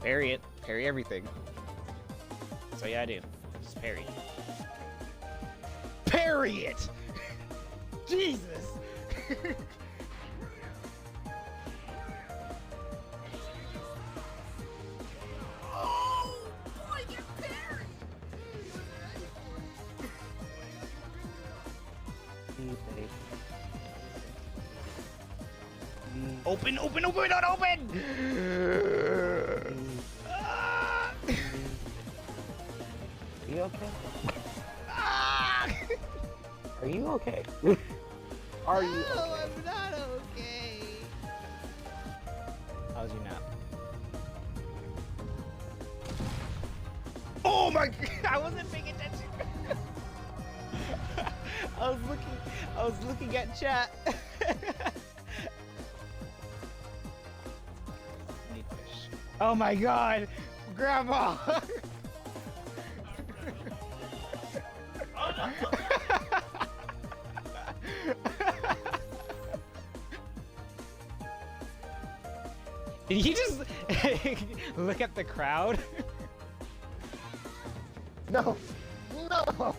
Parry it. Parry everything. So yeah, I do. Just parry. Parry it! Jesus! Oh, boy, get parried! Open, open, open, not open! Ah! Are you okay? Ah! Are you okay? Are you okay? No, I'm not okay. How's your nap? Oh my god! I wasn't paying attention. I was looking at chat. Need fish. Oh my god! Grandma! Did he just look at the crowd? No! No!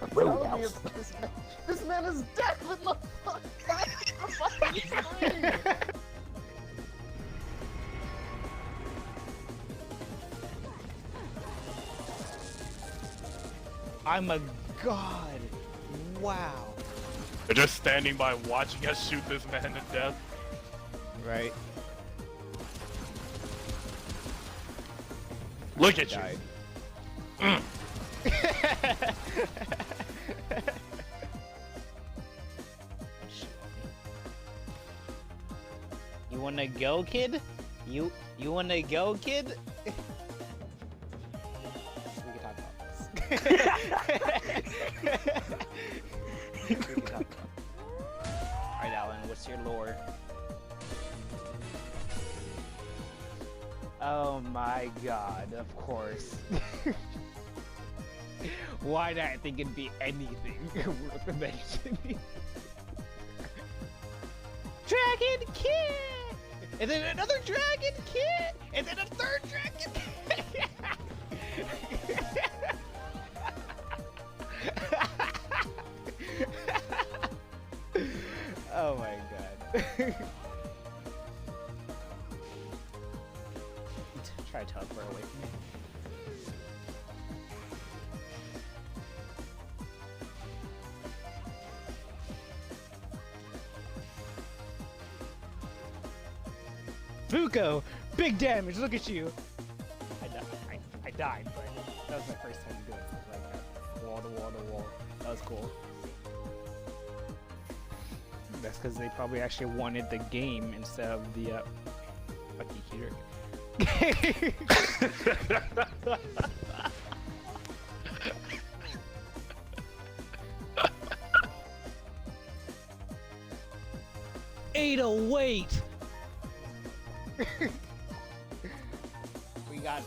Tell me about this man. This man is dead with my fucking screen! I'm a god. Wow. They're just standing by watching us shoot this man to death. Right. Look at you. Died. You wanna go, kid? You wanna go, kid? We can talk about this. We can talk about it. Alright, Alan, what's your lore? Oh my god, of course. Why did I think it'd be anything worth mentioning? Dragon Kid! And then another Dragon Kid! And then a third Dragon Kid! Oh my god. Try to teleport away from me. Fuko! Big damage, look at you! I died, but that was my first time doing something like that. Wall to wall to wall. That was cool. That's because they probably actually wanted the game instead of the, fuck you, Keter. 808! We got it.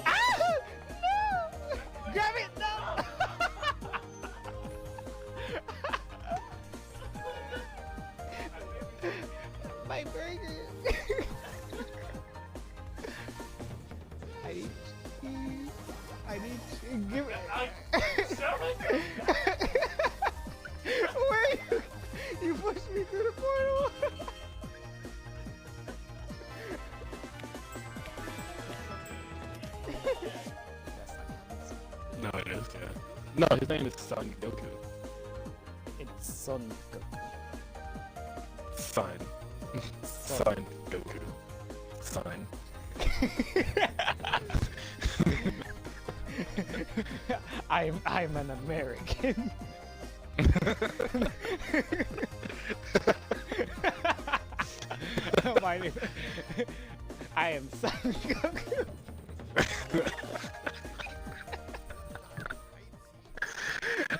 Ah! No! Grab it! No! My burger! I need cheese. I need cheese. Give it. Wait! You pushed me through the portal! No, it is, yeah. No, his name is Son Goku. It's Son Goku. Son. Son Goku. Son. I'm an American. My name, I am Son Goku.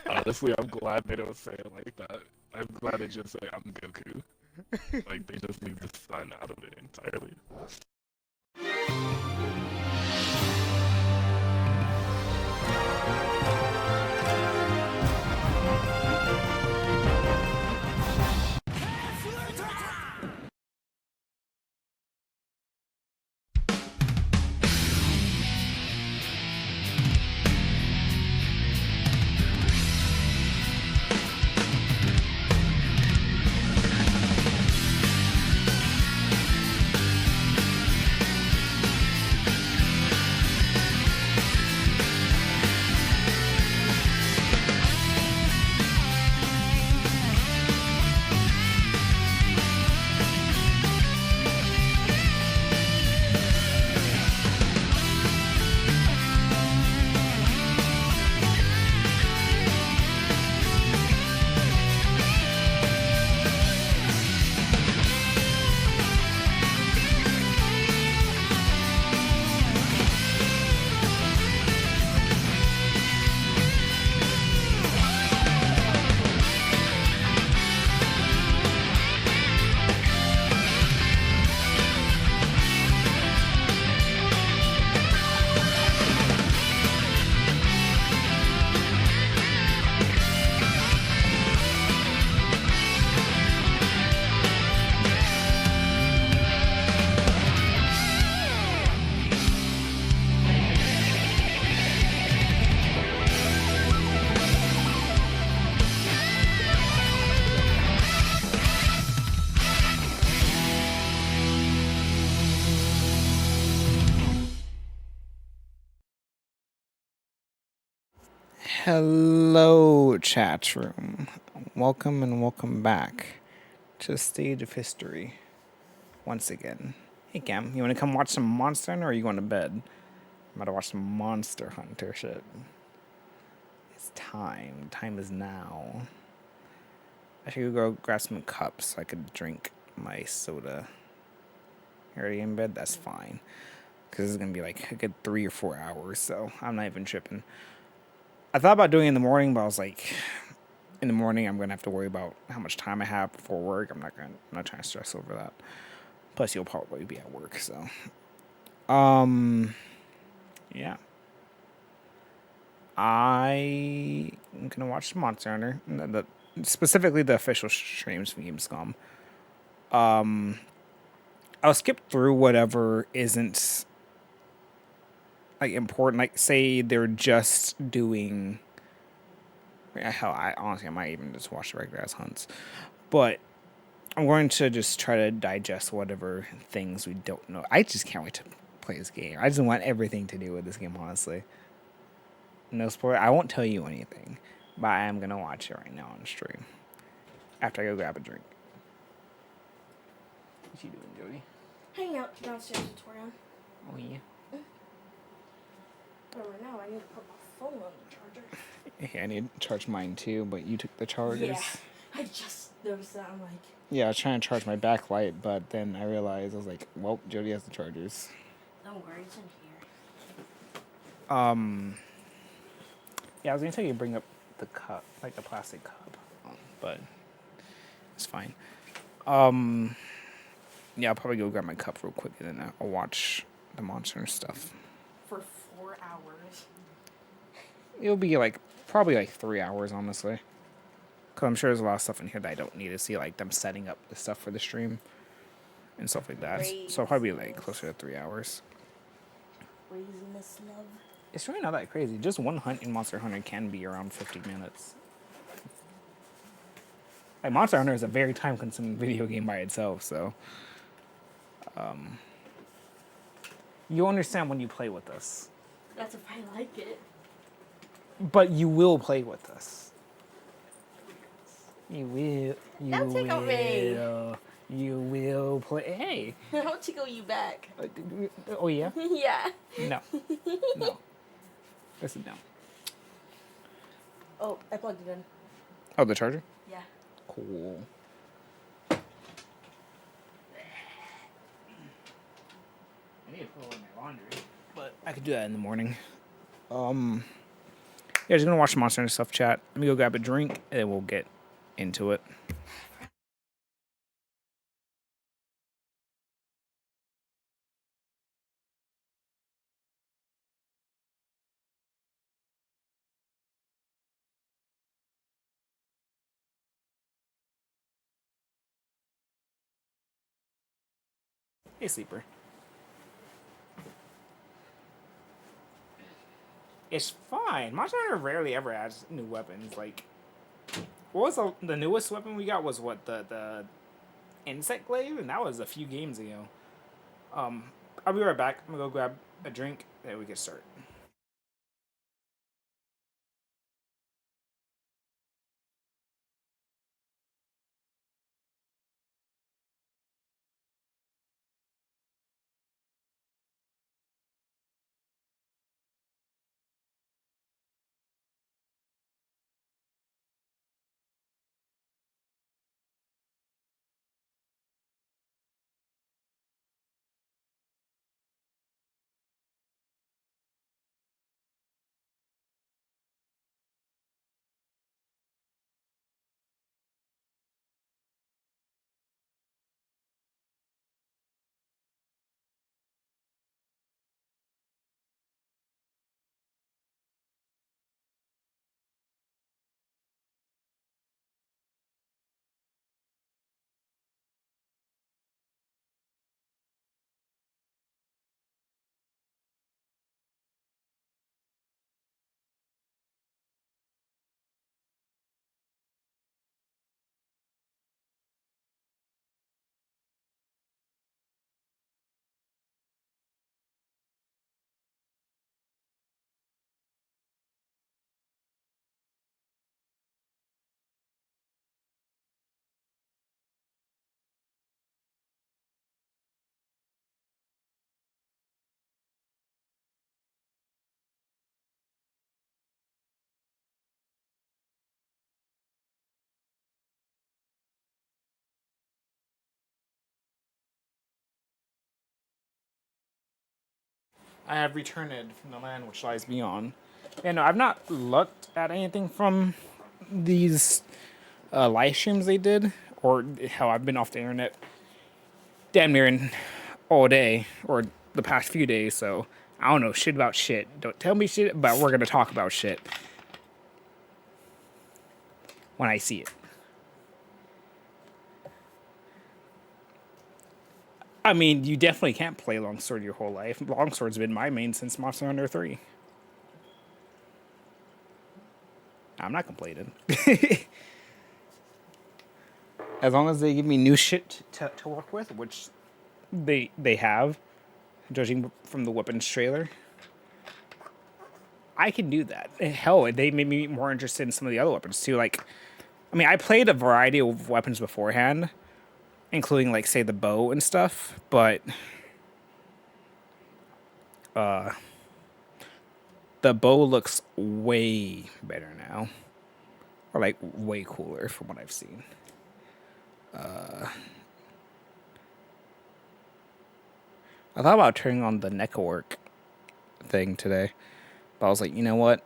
Honestly, I'm glad they don't say it like that. I'm glad they just say I'm Goku. Like, they just leave the sun out of it entirely. Hello, chat room. Welcome and welcome back to the stage of history once again. Hey, Cam, you want to come watch some Monster Hunter or are you going to bed? I'm about to watch some Monster Hunter shit. It's time. Time is now. I should go grab some cups so I could drink my soda. You're already in bed? That's fine. Because it's going to be like a good 3 or 4 hours, so I'm not even tripping. I thought about doing it in the morning, but I was like, in the morning I'm gonna have to worry about how much time I have before work. I'm not trying to stress over that. Plus, you'll probably be at work, so. Yeah. I'm gonna watch Monster Hunter, specifically the official streams from Gamescom. I'll skip through whatever isn't like important. Like, say they're just doing. Hell, I honestly might even just watch the regular ass hunts, but I'm going to just try to digest whatever things we don't know. I just can't wait to play this game. I just want everything to do with this game, honestly. No spoiler. I won't tell you anything, but I am gonna watch it right now on stream after I go grab a drink. What you doing, Jody? Hanging out downstairs with Torian. Oh yeah. But right now I need to put my phone on the charger. Yeah, I need to charge mine too, but you took the chargers. Yeah, I just noticed that. I'm like, Yeah, I was trying to charge my backlight, but then I realized I was like, well, Jody has the chargers. don't worry, it's in here. Yeah, I was gonna tell you to bring up the cup, like the plastic cup, but it's fine. Yeah, I'll probably go grab my cup real quick and then I'll watch the Monster Hunter stuff. For 4 hours. It'll be like probably like 3 hours, honestly. Cause I'm sure there's a lot of stuff in here that I don't need to see, like them setting up the stuff for the stream and stuff like that. So I'll probably be like closer to 3 hours. Craziness love. It's really not that crazy. Just one hunt in Monster Hunter can be around 50 minutes. Like, Monster Hunter is a very time-consuming video game by itself, so you'll understand when you play with us. That's if I like it. But you will play with us. You will. You Don't tickle me. You will play. Hey. I'll tickle you back. Oh yeah. Yeah. No. No. Listen down. Oh, I plugged it in. Oh, the charger. Yeah. Cool. I need to put away my laundry, but I could do that in the morning. Yeah, just gonna watch the Monster Hunter stuff, chat. Let me go grab a drink, and then we'll get into it. Hey, sleeper. It's fine. Monster Hunter rarely ever adds new weapons. Like, what was the newest weapon we got? Was what the insect glaive, and that was a few games ago. I'll be right back. I'm gonna go grab a drink, and we can start. I have returned from the land which lies beyond. And I've not looked at anything from these live streams they did, or how I've been off the internet damn near all day, or the past few days, so I don't know shit about shit. Don't tell me shit, but we're gonna talk about shit when I see it. I mean, you definitely can't play Longsword your whole life. Longsword's been my main since Monster Hunter 3. I'm not complaining. As long as they give me new shit to work with, which they have, judging from the weapons trailer, I can do that. Hell, they made me more interested in some of the other weapons too. Like, I mean, I played a variety of weapons beforehand, including, like, say, the bow and stuff, but the bow looks way better now. Or, like, way cooler from what I've seen. I thought about turning on the NECA work thing today, but I was like, you know what?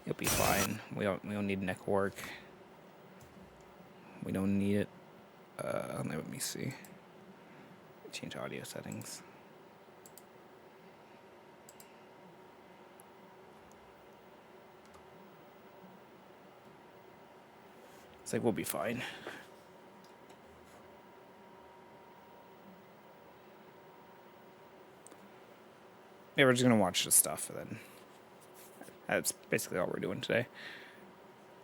It'll be fine. We don't need NECA work. We don't need it. Let me see. Change audio settings. It's like, we'll be fine. Yeah, we're just gonna watch the stuff, and then that's basically all we're doing today.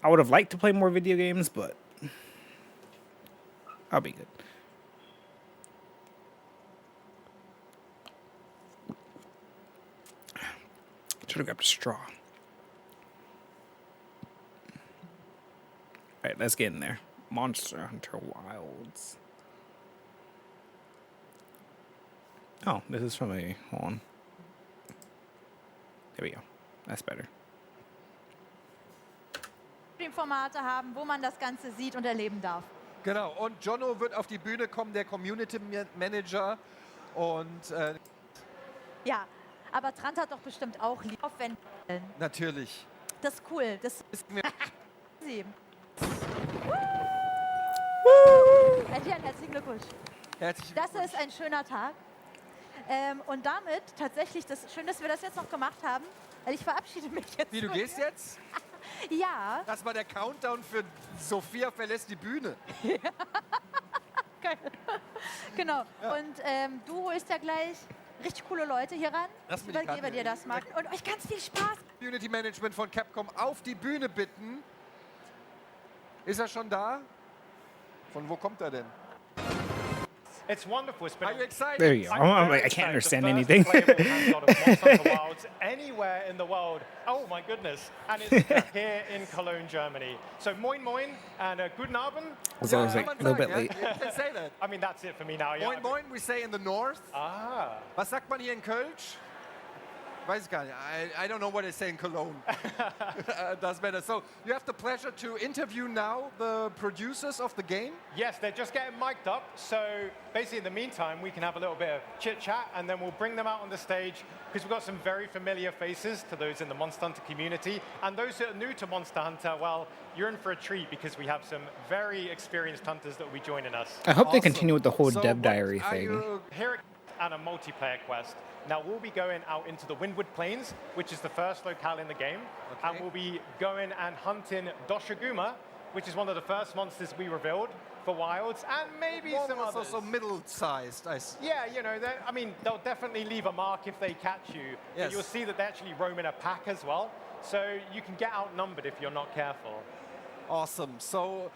I would have liked to play more video games, but I'll be good. Should have grabbed a straw. Alright, let's get in there. Monster Hunter Wilds. Oh, this is from a... Hold on. There we go. That's better. Formate haben, wo man das Ganze sieht und erleben darf. Genau, und Jono wird auf die Bühne kommen, der Community Manager. Und Ja, aber Trant hat doch bestimmt auch lieb, wenn natürlich. das ist cool. Das Ist mir sie. Elian, herzlichen Glückwunsch. herzlich Das ist ein schöner Tag. Und damit tatsächlich, schön, dass wir das jetzt noch gemacht haben, weil ich verabschiede mich jetzt. Wie, du gehst jetzt? Ja. Das war der Countdown für Sophia verlässt die Bühne. Geil. Genau. Ja. Und du holst ja gleich richtig coole Leute hier ran. Lass Ich übergebe dir das, Marc. Und euch ganz viel Spaß. Community Management von Capcom auf die Bühne bitten. Ist er schon da? Von wo kommt er denn? It's wonderful. It's been Are you excited? There you go. I can't understand anything. Anywhere in the world. Oh my goodness. And it's here in Cologne, Germany. So moin moin and guten Abend. Was always like a little bit late. You can say that. I mean, that's it for me now. Yeah. Moin moin, we say in the north. Ah. Was sagt man hier in Kölsch? Weiß ich gar nicht. I don't know what they say in Cologne. Doesn't matter. So you have the pleasure to interview now the producers of the game. Yes, they're just getting mic'd up. So basically, in the meantime, we can have a little bit of chit chat, and then we'll bring them out on the stage because we've got some very familiar faces to those in the Monster Hunter community, and those that are new to Monster Hunter. Well, you're in for a treat because we have some very experienced hunters that will be joining us. I hope they continue with the whole So Dev what Diary are thing. you- Here and a multiplayer quest. Now we'll be going out into the Windward Plains, which is the first locale in the game, and we'll be going and hunting Doshiguma, which is one of the first monsters we revealed for Wilds, and maybe One some was others. also middle-sized. Yeah, you know, I mean, they'll definitely leave a mark if they catch you, Yes. but you'll see that they actually roam in a pack as well, so you can get outnumbered if you're not careful. Awesome. So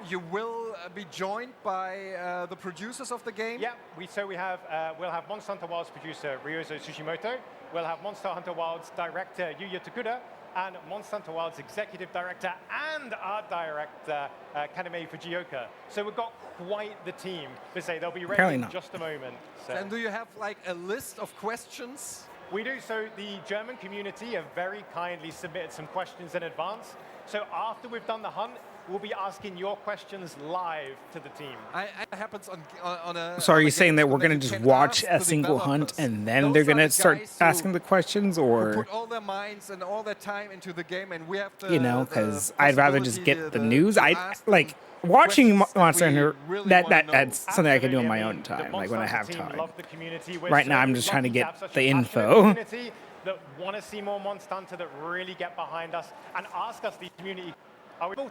you will be joined by the producers of the game. Yeah, we'll have Monster Hunter Wilds producer Ryozo Tsushimoto, we'll have Monster Hunter Wilds director Yuya Tokuda, and Monster Hunter Wilds executive director and art director Kaname Fujioka. So we've got quite the team. They'll be ready Apparently in not. just a moment. So. And do you have like a list of questions? We do. So the German community have very kindly submitted some questions in advance. So after we've done the hunt, we'll be asking your questions live to the team. It happens on a. So are on you a saying game that so we're that gonna you just can watch ask a the single hunt developers. and then Those they're are gonna the start guys who- asking the questions, who or put all their minds and all their time into the game, and we have the. you know, the because I'd rather just possibility get the news. to I ask them like watching questions that Monster we Hunter. really That wanna know. that's something I can do in Absolutely, my I own mean, the time, like when I Monster have Hunter team time. love the community. We're Right now, so I'm just trying to lucky get have such the a passionate info. community that want to see more Monster Hunter, that really get behind us and ask us the community.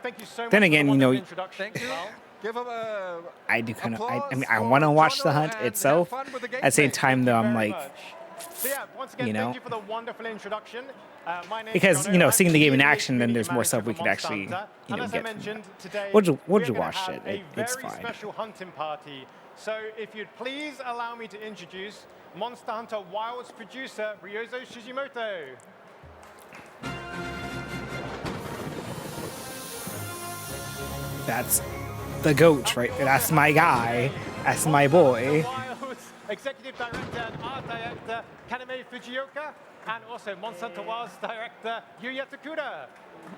Thank you so much. Then for the again, you know, wonderful introduction Thank as you. well. Give them a. I do kind of. I Applause mean, I for want to watch the Jono hunt and have itself. fun with the At the same gameplay. time, though, I'm Very like, much. So yeah, once again, you know, thank you for the wonderful introduction. My name's because Jono. you know, I'm seeing the game in Chief action, then Community there's more Manager stuff we for could Monster actually, Hunter. you know, And as get I from mentioned that. today, We'll we're just gonna watch have it. a It's very fine. special hunting party. So if you'd please allow me to introduce Monster Hunter Wilds producer Ryozo Shijimoto. That's the goat, right? That's my guy. That's my boy. Wilds Executive Director and Art Director Kaname Fujioka, and also Monster Hunter Wilds Director Yuya Takuda.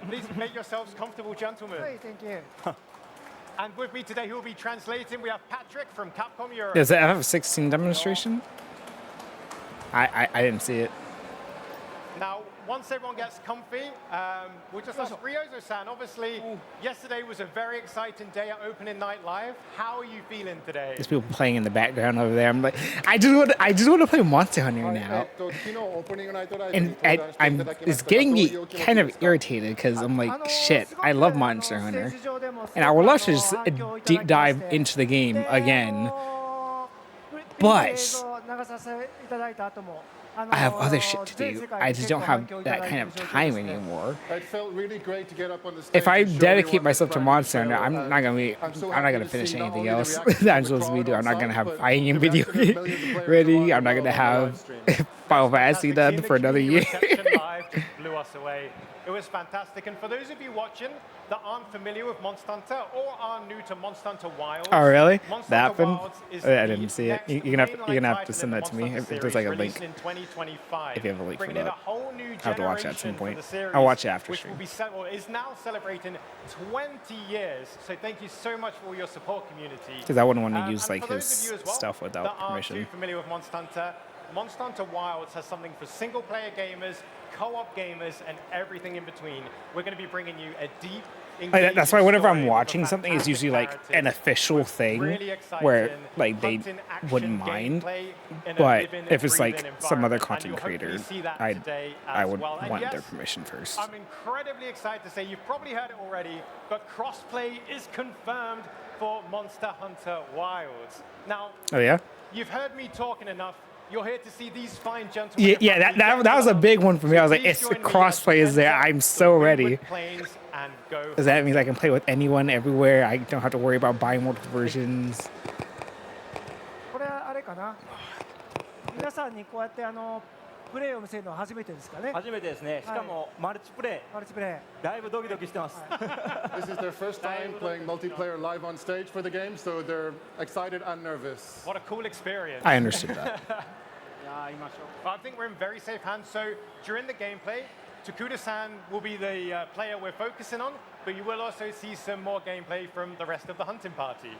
Please make yourselves comfortable, gentlemen. Thank you. And with me today, who will be translating, we have Patrick from Capcom Europe. Does it have a 16 demonstration? I didn't see it. Now, once everyone gets comfy, we'll just ask Ryozo-san. Obviously, yesterday was a very exciting day at Opening Night Live. How are you feeling today? There's people playing in the background over there. I'm like, I just want to play Monster Hunter now. And it's getting me kind of irritated because I'm like, shit, I love Monster Hunter. And I would love to just deep dive into the game again. But I have other shit to do. I just don't have that kind of time anymore. It felt really great to get up on the stage. If I and show dedicate everyone myself to the Monster Hunter, trailer. I'm not gonna to finish see not anything only the else reaction that I'm from the supposed to be crowd doing. I'm not on gonna site, have but fighting the video reaction of millions of players ready. around I'm not the gonna world on the have live stream. Final Fantasy Fantastic. done Seeing for the another year. community reception live just blew us away. It was fantastic. And for those of you watching that aren't familiar with Monster Hunter or are new to Monster Hunter Wilds, Oh really? Monster That Hunter happened? Wilds is I the didn't see it. next You're gonna have mainline to title send in that the to me. Monster If Hunter there's like a series, link. released in 2025, If you have a link for bringing in that. a whole new I'll have to watch that at some generation for point. the series, I'll watch it after which stream. will be is now celebrating 20 years. So thank you so much for all your support, community. Because I wouldn't want to use And like for those his of you as well stuff that without aren't permission. too familiar with Monster Hunter, Monster Hunter Wilds has something for single-player gamers, co-op gamers, and everything in between. We're going to be bringing you a deep, Like, that's why engaging whenever story I'm with a watching something, it's fantastic usually like an narrative official with thing really exciting where like they hunting, action, wouldn't mind. gameplay in a But living, if it's like breathing some other environment, and content you'll hopefully creator, see that I today I as would well. And want their yes, permission first. I'm incredibly excited to say, you've probably heard it already, but crossplay is confirmed for Monster Hunter Wilds. Now, Oh yeah. you've heard me talking enough. You're here to see these fine gentlemen. Yeah, in yeah. front That, of you. that was a big one for me. I was like, Please it's the join me as crossplay is there. we enter I'm so the ready. Windward Plains and go. Because that means I can play with anyone everywhere. I don't have to worry about buying multiple versions. これあれかな。皆さんにこうやってプレイを見せるのは初めてですかね。初めてですね。しかもマルチプレイ。マルチプレイ。だいぶドキドキしてます。 This is their first time playing multiplayer live on stage for the game, so they're excited and nervous. What a cool experience. I understood that. いやー、言いましょう。 I think we're in very safe hands. So during the gameplay, Takuda-san will be the player we're focusing on, but you will also see some more gameplay from the rest of the hunting party.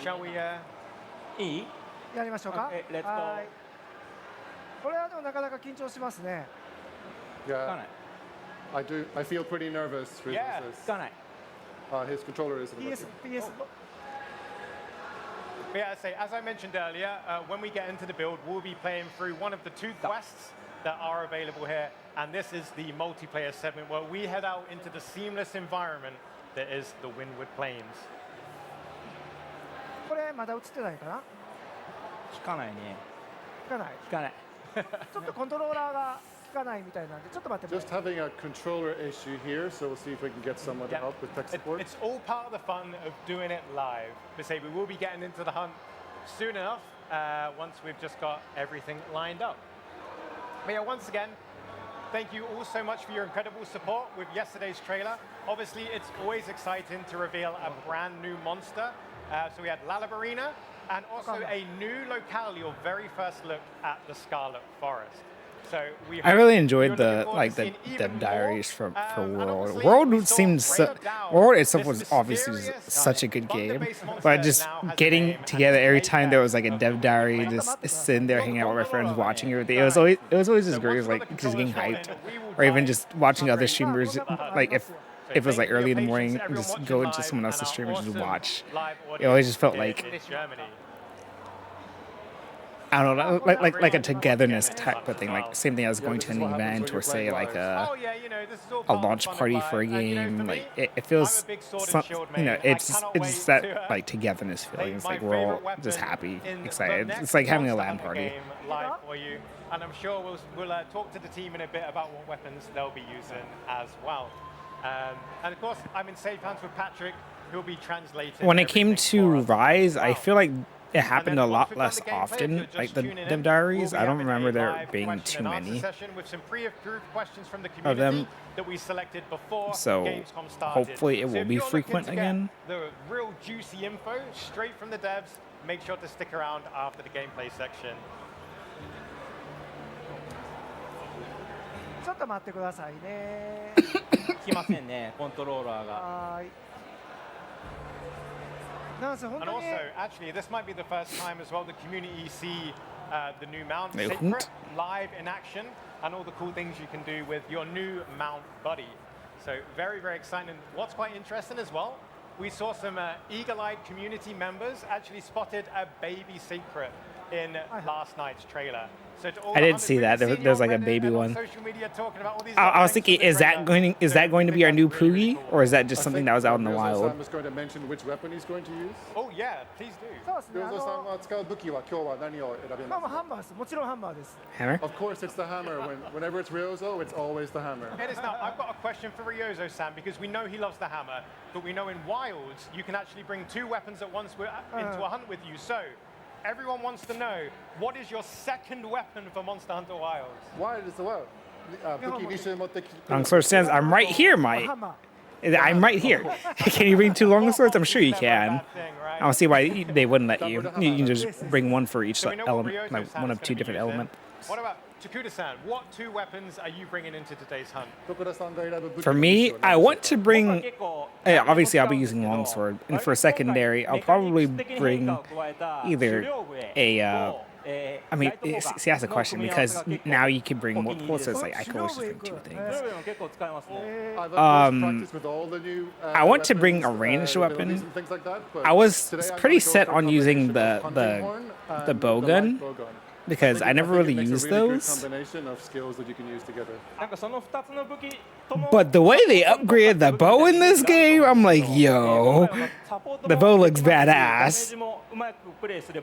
Shall we? いい？やりましょうか。 Okay, let's go. はい。これはでもなかなか緊張しますね。 Yeah, I feel pretty nervous. Riz Yeah. says. つかない。 His controller isn't working. PS But yeah, as I mentioned earlier, when we get into the build, we'll be playing through one of the two quests that are available here, and this is the multiplayer segment where we head out into the seamless environment that is the Windward Plains. これまだ映ってないかな。聞かないね。聞かない。聞かない。ちょっとコントローラーが効かないみたいなんで、ちょっと待ってもら Just having a controller issue here, so we'll see if we can get someone to Yeah. help with tech It- support. it's all part of the fun of doing it live. We say we will be getting into the hunt soon enough once we've just got everything lined up. But yeah, once again, thank you all so much for your incredible support with yesterday's trailer. Obviously, it's always exciting to reveal a brand new monster. So we had Lalabarina and also a new locale, your very first look at the Scarlet Forest. So we I really enjoyed we're the looking forward like to the seeing even Dev more. Diaries for And World. obviously, World we saw seemed so. Rail Down, World itself this was obviously mysterious such a good game, thunder-based monster but just now has a getting name, and together it's every Apex time there was like a of Dev all Diary, the just sitting there hanging out with my friends, watching everything. It was always just great. It was like just getting hyped, or even just watching other streamers. Like if it was like early in the morning, and just go into someone else's stream and just watch. It always just felt like I don't know, like a togetherness type of thing. Like same thing as going to an event or say like a launch party for a game. Like it feels, it's just that like togetherness feeling. It's like we're all just happy, excited. It's like having a LAN party. Live for you, and I'm sure we'll talk to the team in a bit about what weapons they'll be using as well. And of course, I'm in safe hands with Patrick, who'll be translating. When it came everything to for us as Rise, I well. feel like it happened a And then lot once we've done less the gameplay, if often, you're like just the tuning in, Dev Diaries. we'll I be don't having a remember there live being question too and answer many session with some pre-approved questions from the of community them. that we selected before So Gamescom started. hopefully it So will if be you're looking frequent to get again. The real juicy info straight from the devs. Make sure to stick around after the gameplay section. ちょっと待ってくださいね。来ませんね、コントローラーが。はーい。なんせ本 And 当に also, actually, this might be the first time as well the community see the new mount They Secret won't. live in action and all the cool things you can do with your new mount buddy. So very, very exciting. And what's quite interesting as well, we saw some eagle-eyed community members actually spotted a baby Secret in last night's trailer. So to all I the did see that. hundreds we've There's seen like a you on baby Reddit and on one. social media talking about all these I was things thinking, from the is that trailer. going to be our new Poogie, or is that just I something think that was out in the Ryozo-san wild? was going to mention which weapon he's going to use. Oh yeah, please do. そうですね。Ryozo-san は使う武器は今日は何を選びまあますか？ハンマーです。もちろんハンマーです。 Hammer? Of course, it's the hammer. Whenever it's Ryozo, it's always the hammer. It is now. I've got a question for Ryozo-san because we know he loves the hammer, but we know in Wilds you can actually bring two weapons at once into a hunt with you. So everyone wants to know, what is your second weapon for Monster Hunter Wilds? Why is the well? 武器2種持ってきて。 Longsword stands. I'm right here, ハ Mike. ンマー。 I'm right here. Can you bring two longswords? I'm sure you Never a can. bad thing, right? I don't see why they wouldn't let you. You can just bring one for each So we know what element, like Ryozo-san one is of two gonna be different using. elements. What about Takuda-san? What two weapons are you bringing into today's hunt? 徳田さんが選ぶ武器 For me, I want to 僕は bring. 結構 Obviously, I'll be using longsword, and for secondary, I'll probably bring either a. I mean, see, that's a question because now you can bring multiple, so it's like I can always just bring two things. 結構使いますね。 I've of course practiced with all the new, I want to bring a weapons, ranged abilities weapon. and things like that, but I was today I'm pretty gonna go set for a on using combination of the hunting horn and bow the gun light bow gun. because I never think really it makes a used really good those. combination of skills that you can use together. なんかその2つの武器とも But the way they upgraded the bow in this game, I'm like, yo, the bow looks badass.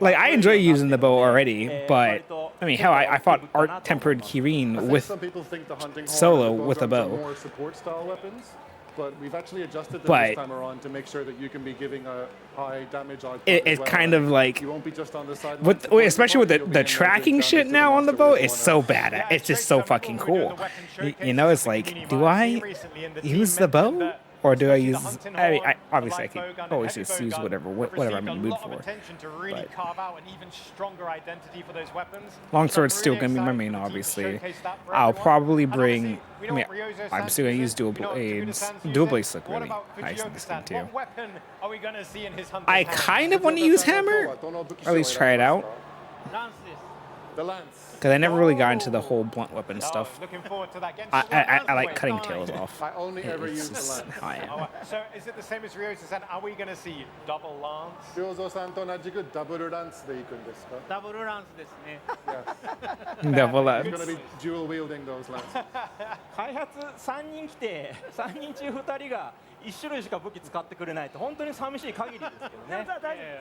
Like I enjoy using the bow already, but I mean, hell, I fought Art Tempered I Kirin think with some people think the hunting horn solo and the with a guns are bow. more support style weapons, but we've actually adjusted them But this time around to make sure that you can be giving a high damage output it, as it's well. kind of like You won't be just on the sidelines with supporting especially with you'll be the in there tracking doing shit damage to now the on the monster bow. with It's one so eye. bad. It's just so fucking cool. You know, it's like, do I use the bow? Or do I use? I mean, obviously I can always just use whatever I'm in the mood for. Longsword's still gonna be my main, obviously. I'll probably bring. I mean, I'm still gonna use dual blades. Dual blades look really nice in this game too. I kind of want to use hammer, or at least try it out, The lance. because I never really got into the whole blunt weapon stuff. Looking forward to that. I like cutting tails off. I only ever It's use the just lance. how I am. So is it the same as Ryozo-san? Are we going to see double lance? 良三さんと同じくダブルランスで行くんですか？ダブルランスですね。 Double You're lance. going to be dual wielding those lances. 開発3人来て3人中2人が1種類しか武器使ってくれないと本当に寂しい限りですけどね。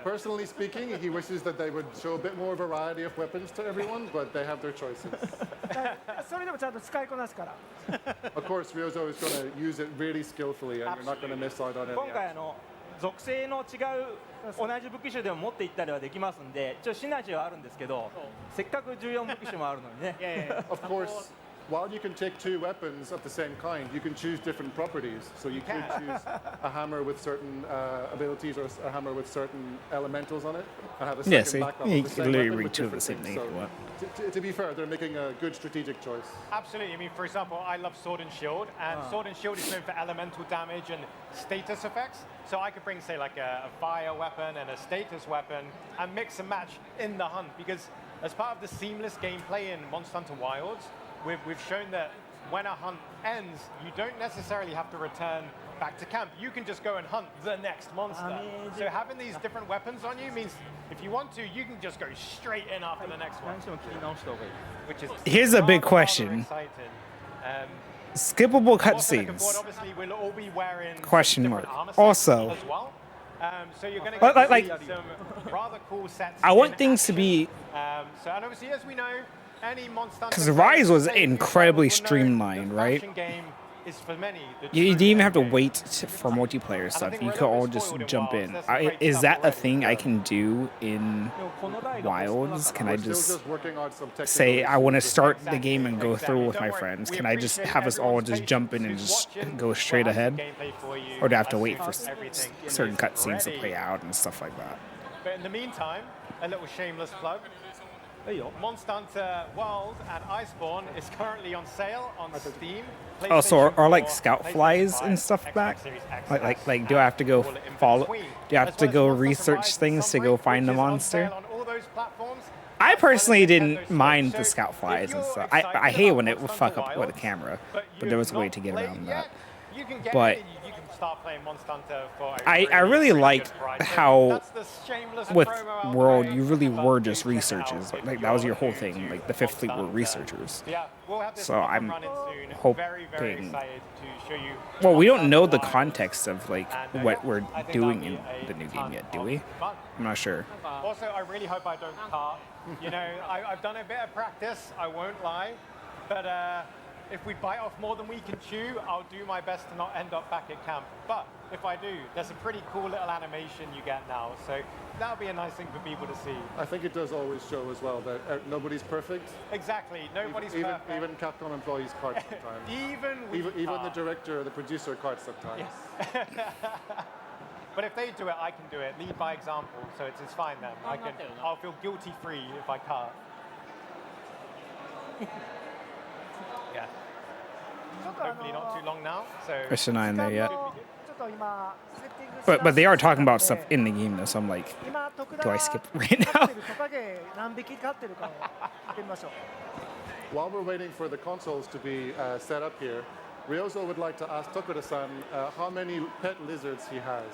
Personally speaking, he wishes that they would show a bit more variety of weapons to everyone, but they have their choices. それでもちゃんと使いこなすから。 Of course, Ryozo is going to use it really skillfully, and you're not going to miss out on any. 今回属性の違う同じ武器種でも持っていったりはできますんで、シナジーはあるんですけど、せっかく14武器種もあるのにね。 Of course, while you can take two weapons of the same kind, you can choose different properties. So you could choose a hammer with certain abilities or a hammer with certain elementals on it, and have a second Yeah, so backup you of the can same literally weapon read with two of the different same things. thing if you So to be fair, they're making a good strategic choice. Absolutely. I mean, for example, I love Sword and Shield, and Sword and Shield is known for elemental damage and status effects. So I could bring, say, like a fire weapon and a status weapon and mix and match in the hunt, because as part of the seamless gameplay in Monster Hunter Wilds, we've shown that when a hunt ends, you don't necessarily have to return back to camp. You can just go and hunt the next monster. So having these different weapons on you means if you want to, you can just go straight in after the next one. Which is Here's a big rather question. exciting. Skippable Also looking forward, cutscenes? obviously, we'll all be wearing Question different mark. armor sets Also- as well. So you're going to But get like- to see some rather cool sets. I want in things to action. be, So, and obviously, as we know, any Monster Hunter 'cause Rise was player, incredibly will know streamlined, the right? fashion game is for many the you true didn't even have to game. wait for multiplayer stuff. think You we're a could little all bit just spoiled in jump Wilds. in. There's some great Is stuff that a already. thing I can do in Wilds? Can I We're still just working on some technical say I want to issues with start the game and go through with my Don't worry, friends? we Can I just appreciate have us all everyone's just jump in and patience just who's watching. go We'll straight have some ahead? gameplay for you Or do I have to as wait soon for as everything certain is cutscenes to ready. play out and stuff like that? But in the meantime, a little shameless plug. Monster Hunter World and Iceborne is currently on sale on Steam. Oh, so PlayStation are like 4, scout PlayStation flies 5, and stuff Xbox back? Series X, Like do I have to go all in follow? between. Do you have As to well as go Monster Hunter research Rise things to Sunbreak, go find the which is on monster? sale on all those platforms. I personally Nintendo didn't Switch. mind So the scout if flies and you're stuff. excited I hate about when it would Monster fuck Hunter up with a Wilds, camera, but you've there was a way not to get played around yet, that. You can get But it, you can start playing Monster Hunter for a I really really liked good price. So how that's the shameless with promo out World there. you really But were do just check it out researchers. if Like that was you're your whole new thing. to Like the Fifth Fleet Monster were Hunter. researchers. Yeah, we'll have this So up and I'm running soon. hoping- Very excited to show you. Well, we don't Monster know Hunter the Wilds. context of like And, what yeah, we're I think doing that'll in be a the new game ton yet, do of we? fun. I'm not sure. Also, I really hope I don't cart. You know, I've done a bit of practice, I won't lie. But if we bite off more than we can chew, I'll do my best to not end up back at camp. But if I do, there's a pretty cool little animation you get now. So that'll be a nice thing for people to see. I think it does always show as well that nobody's perfect. Exactly, nobody's even, perfect. even Capcom employees cart sometimes. even the director or the producer carts sometimes. But if they do it, I can do it. Lead by example, so it's fine then. I'll feel guilty free if I can't. Yeah. ちょっと Hopefully not too long now. So Question 9 there 時間 yet. のちょっと今セッティング But they are talking about して stuff たんで in the game though, so I'm like, 今徳田 do I が skip right 飼っ now? てるトカゲ何匹飼ってるかを見てみましょう While we're waiting for the consoles to be set up here, Ryozo would like to ask Tokuda-san how many pet lizards he has.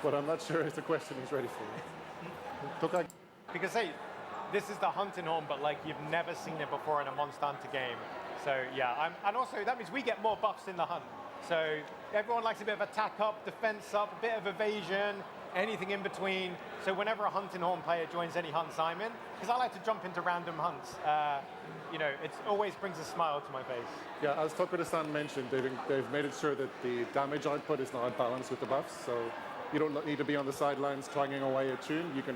But I'm not sure it's a question he's ready for. Tokage. because hey, this is the hunting horn, but like you've never seen it before in a Monster Hunter game. So yeah, and also that means we get more buffs in the hunt. So everyone likes a bit of attack up, defense up, a bit of evasion, anything in between. So whenever a hunting horn player joins any hunt I'm in, because I like to jump into random hunts, you know, it always brings a smile to my face. Yeah, as Tokuda-san mentioned, they've made it sure that the damage output is not balanced with the buffs, so you don't need to be on the sidelines twanging away a tune. You can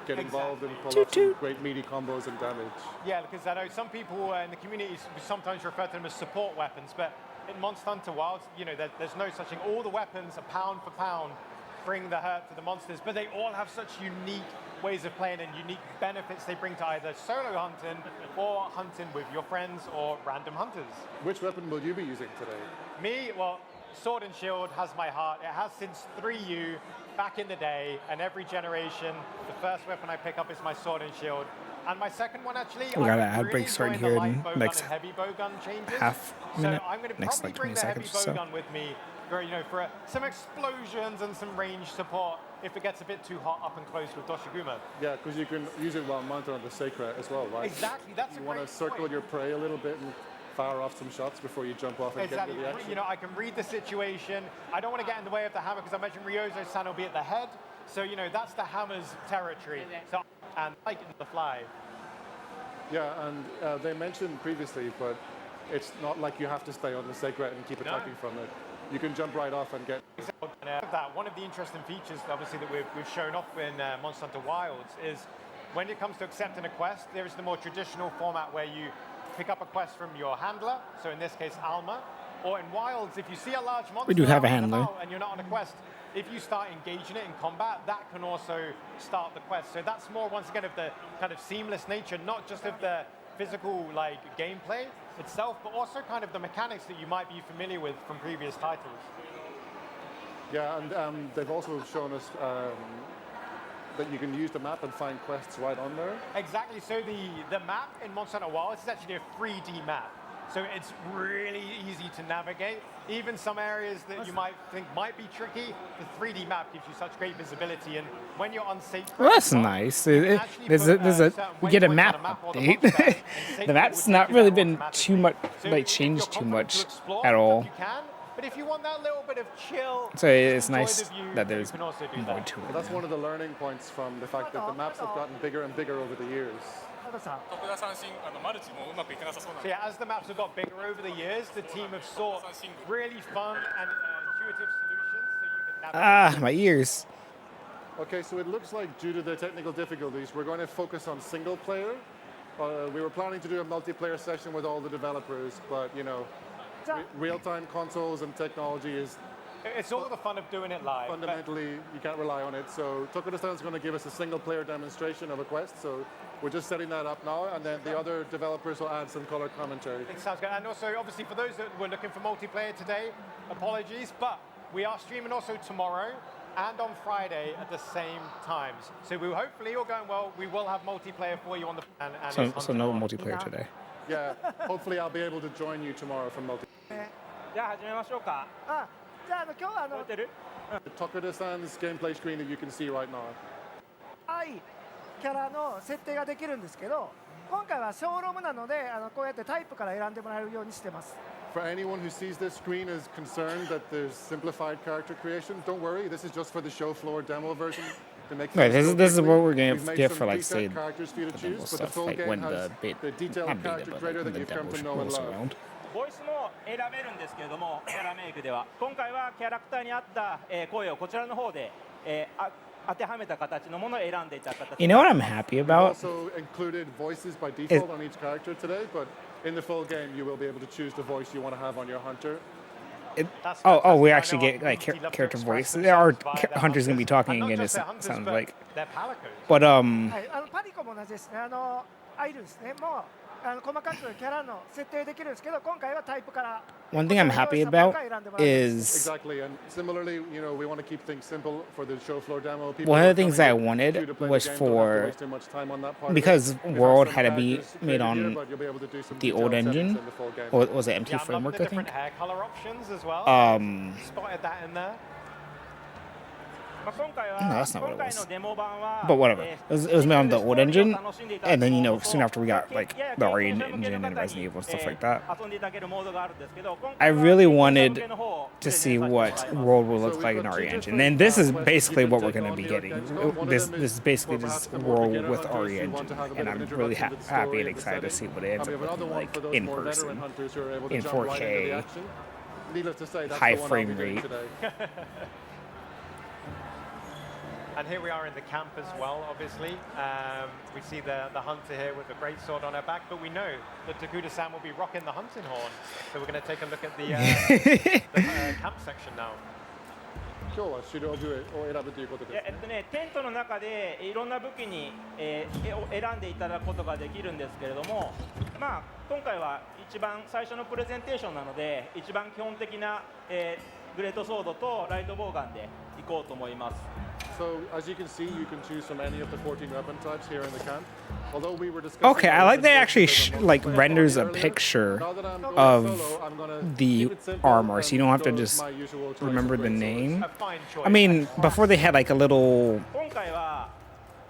get involved and pull off some great meaty combos and damage. Yeah, because I know some people in the community sometimes refer to them as support weapons, but in Monster Hunter Wilds, you know, there's no such thing. All the weapons are pound for pound, bring the hurt to the monsters, but they all have such unique ways of playing and unique benefits they bring to either solo hunting or hunting with your friends or random hunters. Which weapon will you be using today? Me, well, Sword and Shield has my heart. It has since 3U back in the day, and every generation, the first weapon I pick up is my Sword and Shield. And my second one, actually, We got I'm an ad really break starting enjoying the here in light bowgun next and heavy bowgun changes. half minute, So I'm going to next probably like bring 20 the heavy seconds or so. bowgun with me for, you know, for some explosions and some range support if it gets a bit too hot up and close with Doshiguma. Yeah, because you can use it while mounted on the Sacred as well, right? Exactly, that's You a want to great circle point. your prey a little bit and fire off some shots before you jump off and Exactly. get into the action. You know, I can read the situation. I don't want to get in the way of the hammer because I imagine Ryozo-san will be at the head. So, you know, that's the hammer's territory. So, and I can the fly. Yeah, and they mentioned previously, but it's not like you have to stay on the Sacred and keep attacking from it. You can jump right off and get... That one of the interesting features, obviously, that we've shown off in Monster Hunter Wilds is when it comes to accepting a quest, there is the more traditional format where you pick up a quest from your handler, so in this case Alma, or in Wilds, if you see a large monster We do have a out and handler. about and you're not on a quest, if you start engaging it in combat, that can also start the quest. So that's more, once again, of the kind of seamless nature, not just of the physical like gameplay itself, but also kind of the mechanics that you might be familiar with from previous titles. Yeah, and they've also shown us that you can use the map and find quests right on there. Exactly. So the map in Monster Hunter Wilds is actually a 3D map. So it's really easy to navigate. Even some areas that you might think might be tricky, the 3D map gives you such great visibility. And when you're on sacred, Well, that's nice. We get a map update. The map's not really been too much, like changed too much at all. But if you want that little bit of chill, So it's enjoy nice the view, that you there's can also do more that. to Well, it. that's one of the learning points from the fact that the maps have gotten bigger and bigger over the years. たださん 徳田三振マルチもうまくいかなさそうなん So で yeah, as the maps have got bigger over the years, the team have sought really fun and intuitive solutions so you can navigate. Ah, my ears. Okay, so it looks like due to the technical difficulties, we're going to focus on single player. We were planning to do a multiplayer session with all the developers, but you know, real-time consoles and technology is It's all the fun of doing it live. but- fundamentally, you can't rely on it. So Tokuda-san is going to give us a single-player demonstration of a quest. So we're just setting that up now, and then the other developers will add some color commentary. It sounds good. And also, obviously, for those that were looking for multiplayer today, apologies, but we are streaming also tomorrow and on Friday at the same times. So we hopefully, all going well, we will have multiplayer for you on the and it's So on no tomorrow. multiplayer today. Yeah, hopefully I'll be able to join you tomorrow for multi. じゃあ始めましょうか。あじゃあ今日は聞こえてる？ Tokuda-san's gameplay screen that you can see right now. 愛キャラの設定ができるんですけど今回はショーロームなのでこうやってタイプから選んでもらえるようにしてます For anyone who sees this screen is concerned that there's simplified character creation, don't worry. This is just for the show floor demo version. To make Right, things this is go what quickly. we're gonna We've made get some for, like, preset say, characters for you to the demo choose, but the stuff, full like game when has the detailed not beta, character but creator when that the you've come demo to know and rolls love. around. ボイスも選べるんですけれども、キャラメイクでは今回はキャラクターに合った、声をこちらの方で、当てはめた形のものを選んでいた形。 You know what I'm happy We've about? also included voices by default on each character today, but in the full game you will be able to choose the voice you want to have on your hunter. That's Oh, we fantastic. I actually know get like community love to character express voice. themselves Our via their hunter's gonna be hunters. talking And not again. It just their hunters, sounds but like. their palicos. But はいパリコも同じですねアイルですねもう細かくキャラの設定できるんですけど今回はタイプから one thing I'm happy about is Exactly, and similarly, you know, we want to keep things simple for the show floor demo. People one who of are the things coming that I in wanted to play the was game don't have to for waste too much time on that part of it. because We have World some had to be characters made created here, on but you'll be able to do some the old detailed settings engine, in the full game. or was it MT Yeah, I'm loving framework? the I think. different hair color options as well. Spotted that in there. まあ今回 No, は that's not what 今 it 回の was. デモ版は But whatever. It was made on the old engine, and then soon after we got like the RE engine and Resident Evil and stuff like that. 遊んでいただけるモードがあるんですけど、今 I 回は really 初 wanted 心者向けの方を to プレゼ see ンさせて what いただきます World will So look we've like got in two RE different, engine, and this is quests basically you what can we're take going to on be the getting. Gamescom. One of This them is basically for just perhaps the more World beginner with hunters RE who want engine, to have a bit and of an I'm really introduction to the happy story and and the excited to see setting. what it ends And we up have another looking one like for those in more veteran person. hunters who are able to in jump right into 4K, the action. Needless to say, that's high the one I'll frame be doing rate. today. And here we are in the camp as well, obviously. We see the hunter here with a great sword on her back, but we know that Tokuda-san will be rocking the hunting horn. So we're going to take a look at the camp section now. 今日は狩猟笛を選ぶということですね。テントの中でいろんな武器に、を選んでいただくことができるんですけれども、まあ、今回は一番最初のプレゼンテーションなので一番基本的な、グレートソードとライトボウガンでいこうと思います。 So as you can see, you can choose from any of the 14 weapon types here in the camp. Although we were discussing Okay, I like that weapons actually versus the like multiplayer renders a earlier. picture Now that I'm going of solo, I'm gonna the keep it simple armor, so you don't have to and go just my usual choice remember of the great name. A fine choice. I mean, before they had like a little, 今回は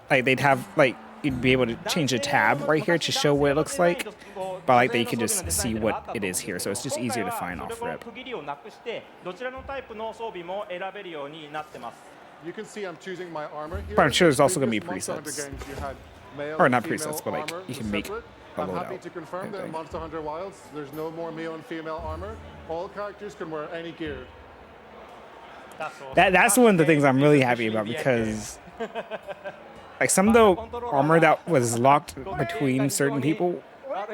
like they'd have like you'd be able to change the tab right here to show what it looks like, but I like that you can just see what it is here, so it's just easier to find off rip. 区切りをなくしてどちらのタイプの装備も選べるようになってます。 You can see I'm choosing my armor here. But I'm sure there's In also gonna be previous Monster presets. Hunter games, you had male Or and not female presets, but, like, armor you can was make separate. a I'm happy loadout to confirm and that in thing. Monster Hunter Wilds, there's no more male and female armor. All characters can wear any gear. That's awesome. That's one of the things I'm really happy Officially about the end game. because like some of the armor that was locked between certain people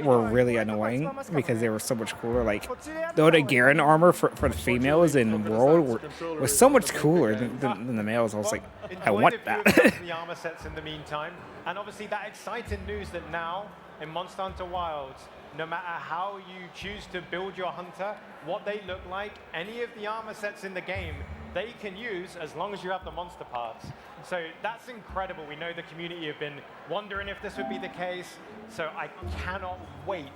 were really annoying because they were so much cooler. Like the Oda-Garen armor for the females in World was so much cooler than the males. I was like, I Enjoy want the that. view of the armor sets in the meantime, and obviously that exciting news that now in Monster Hunter Wilds, no matter how you choose to build your hunter, what they look like, any of the armor sets in the game, they can use as long as you have the monster parts. So that's incredible. We know the community have been wondering if this would be the case, so I cannot wait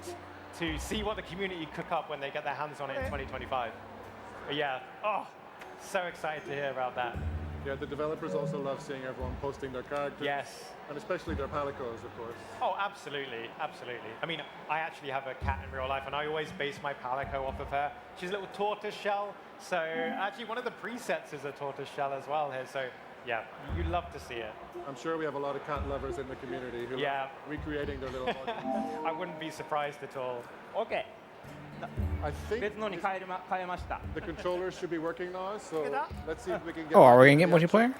to see what the community cook up when they get their hands on it in 2025. But yeah, oh, so excited to hear about that. Yeah, the developers also love seeing everyone posting their characters. Yes. And especially their palicos, of course. Oh, absolutely, absolutely. I mean, I actually have a cat in real life, and I always base my palico off of her. She's a little tortoise shell, so actually one of the presets is a tortoise shell as well here, so yeah, you love to see it. I'm sure we have a lot of cat lovers in the community who Yeah. love recreating their little models. I wouldn't be surprised at all. OK I think 別のに変えました the controllers should be working now, so let's see if we can get... Oh, are we gonna get multiplayer?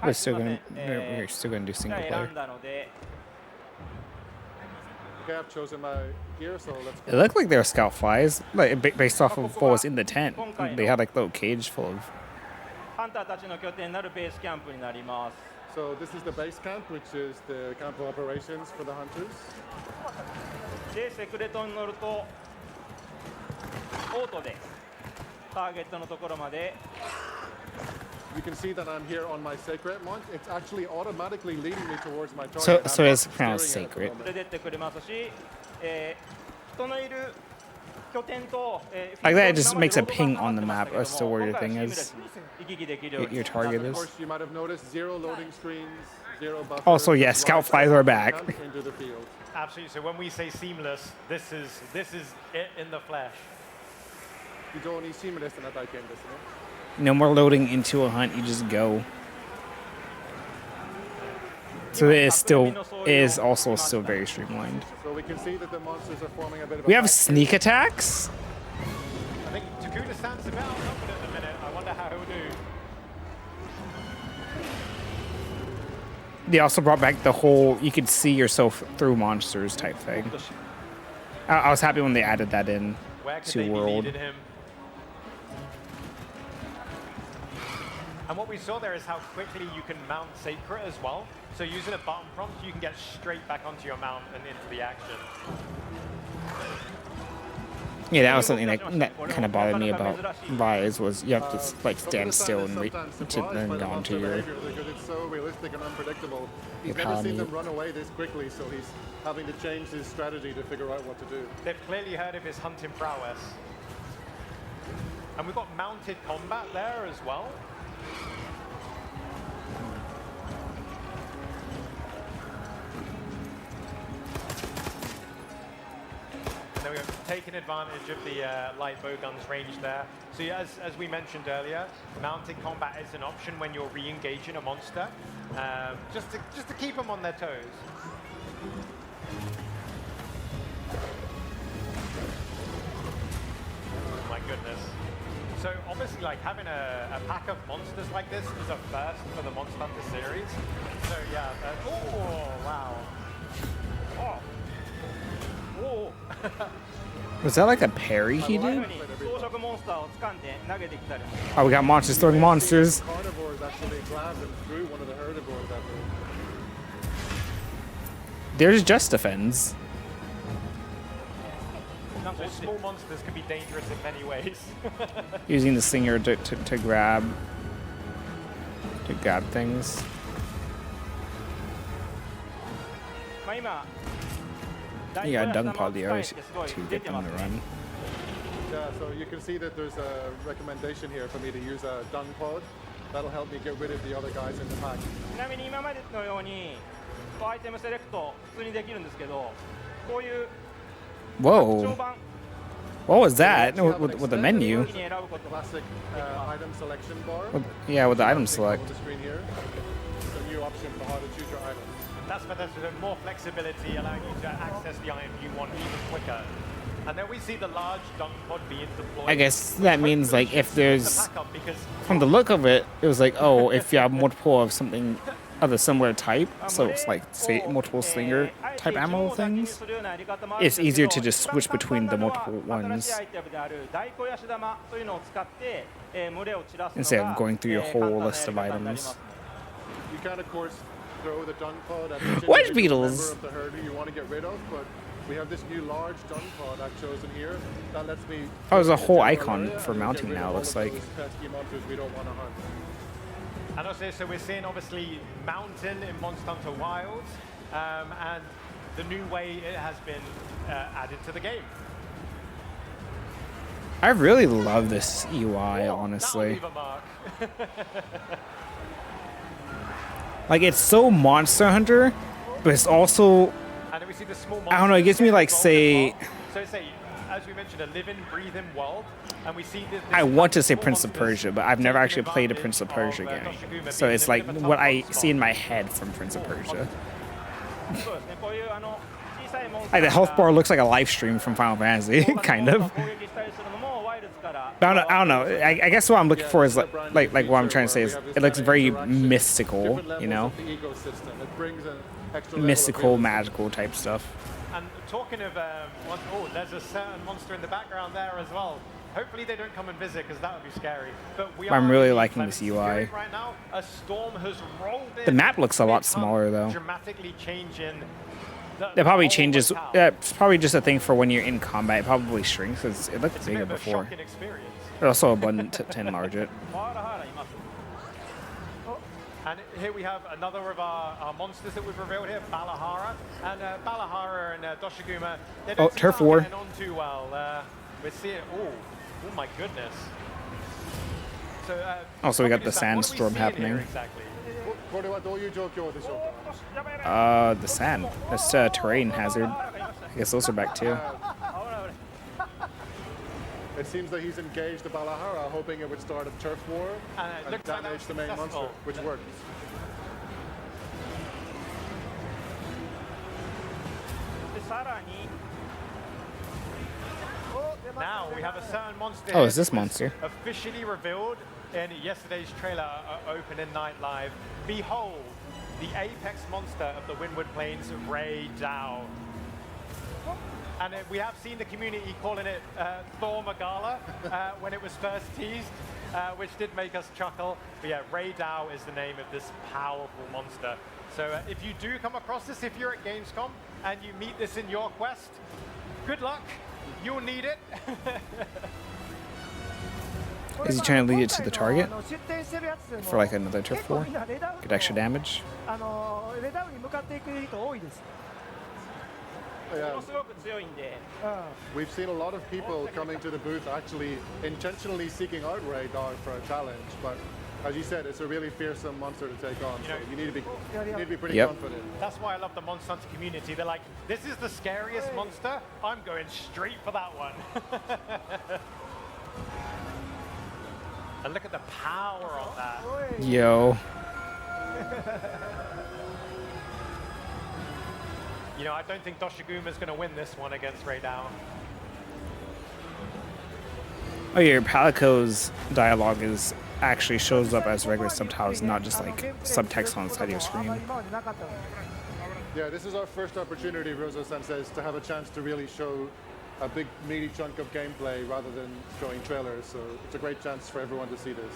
We're still gonna do じゃ single あ player. 選んだので Okay, I've chosen my gear, so let's It looked like they were scout flies, like based off of what was in the tent. They had like a little cage full of. ハンターたちの拠点になるベースキャンプになります So this is the base camp, which is the camp of operations for the hunters. でセクレトに乗るとオートでターゲットのところまで You can see that I'm here on my sacred mount. It's actually automatically leading me towards my target. So I'm so not it's pronounced steering it at the sacred. moment. 連れてってくれますし、人のいる拠点と、Like that, it just makes a ping on the map as to where your thing is, 行き来できるように your target Of is. course, you might have noticed zero loading screens, zero buffers. Also, yeah, just scout right flies from are the back. camp into the field. Absolutely. So when we say seamless, this is it in the flesh. 非常にシームレスな体験ですね。No more loading into a hunt, you just go. So it is also still very streamlined. So we can see that the monsters are forming a bit of We a have sneak attacks? I think Takuda stands a bit outnumbered at the minute. I wonder how he'll do. They also brought back the whole you could see yourself through monsters type thing. I was happy when they added that in Where could to they be World. leading him? And what we saw there is how quickly you can mount Sacred as well. So using a button prompt, you can get straight back onto your mount and into the action. Yeah, that was something that kind of bothered me about Rise was you have to like stand still and wait to then go onto your. Because it's so realistic and unpredictable. He's Your never power seen them mute. run away this quickly, so he's having to change his strategy to figure out what to do. They've clearly heard of his hunting prowess. And we've got mounted combat there as well. And then we're taking advantage of the light bowgun's range there. So yeah, as we mentioned earlier, mounted combat is an option when you're re-engaging a monster, just to keep them on their toes. Oh my goodness. So obviously, like having a pack of monsters like this is a first for the Monster Hunter series. So yeah, oh wow. Oh. Oh. Was that like a parry he こういう did? ふうに装飾モンスターを掴んで投げてきたりも Oh, we got monsters throwing monsters. Carnivores actually grabbed and threw one of the herbivores at them. There's just defense. なんか So 落ちて small monsters can be dangerous in many ways. Using the singer to grab things. まあ今 You got dung ダイ pod ブ the や others ってすごい to 出 get て them ま to すね run. Yeah, so you can see that there's a recommendation here for me to use a dung pod. That'll help me get rid of the other guys in the pack. ちなみに今までのようにこうアイテムセレクト普通にできるんですけどこういう Whoa. 長板 What was that? You actually have With the an extended menu? に選ぶことが Classic item selection bar. Yeah, with the item Take select. over the screen here. It's a new option for how to choose your items. That's fantastic. More flexibility, allowing you to access the item you want even quicker. And then we see the large dung pod being deployed. I guess that means like if The there's backup because from the look of it, it was like, oh, if you have multiple of something of a similar type, so it's like say multiple slinger type ammo things, it's easier to just switch between the multiple ones instead of going through your whole list of items. You can, of course, throw the dung pod at Wedge the beetles. member of the herd who you want to get rid of, but we have this new large dung pod I've chosen here that lets me. Oh, there's a whole icon for mounting now, looks like. Pesky monsters we don't want to hunt. And also, so we're seeing obviously Mountain in Monster Hunter Wilds, and the new way it has been added to the game. I really love this UI, honestly. That'll leave a mark. Like, it's so Monster Hunter, but it's also, And then we see the small I don't know, it gives me like, say, So it's a, as we mentioned, a living, breathing world, and we see this. I want to say Prince of Persia, but I've never actually played a Prince of Persia game. So it's like what I see in my head from Prince of Persia. Like the health bar looks like a live stream from Final Fantasy, kind of. But I don't know. I guess what I'm looking for is like what I'm trying to say is it looks very mystical, you know, mystical, magical type stuff. And talking of, there's a certain monster in the background there as well. Hopefully they don't come and visit because that would be scary. But I'm are really in liking this Clement UI. Spirit right now. A storm has rolled in. The map looks a lot It's smaller though. Dramatically changing. It probably changes. It's probably just a thing for when you're in combat. It probably shrinks. It looked bigger before. It's also abundant to enlarge it. And here we have another of our monsters that we've revealed here, Balahara. And Balahara and Doshiguma, they don't seem turf to be war. getting on too well. We're seeing, oh my goodness. So, Also, we got the what are we sandstorm seeing here happening. exactly? The sand. That's a terrain hazard. I guess those are back too. It seems that he's engaged the Balahara, hoping it would start a turf war and looks like damage that's the main monster, successful. which works. Now we have a certain monster. Oh, is this that was monster? officially revealed in yesterday's trailer opening night live? Behold, the apex monster of the Windward Plains, Ray Dow. And we have seen the community calling it Thor Magala when it was first teased, which did make us chuckle. But yeah, Ray Dow is the name of this powerful monster. So if you do come across this, if you're at Gamescom and you meet this in your quest, good luck. You'll need it. Is he trying to lead it to the target for like another turf war? Get extra damage? We've seen a lot of people coming to the booth actually intentionally seeking out Radar for a challenge, but as you said, it's a really fearsome monster to take on, so you need to be pretty confident. That's why I love the Monster Hunter community. They're like, this is the scariest monster. I'm going straight for that one. And look at the power on that. Yo. You know, I don't think Doshiguma's going to win this one against Ray Dow. Oh yeah, Palico's dialogue is actually shows up as regular subtitles, not just like subtext on the side of your screen. Yeah, this is our first opportunity, Rosa-san says, to have a chance to really show a big meaty chunk of gameplay rather than showing trailers, so it's a great chance for everyone to see this.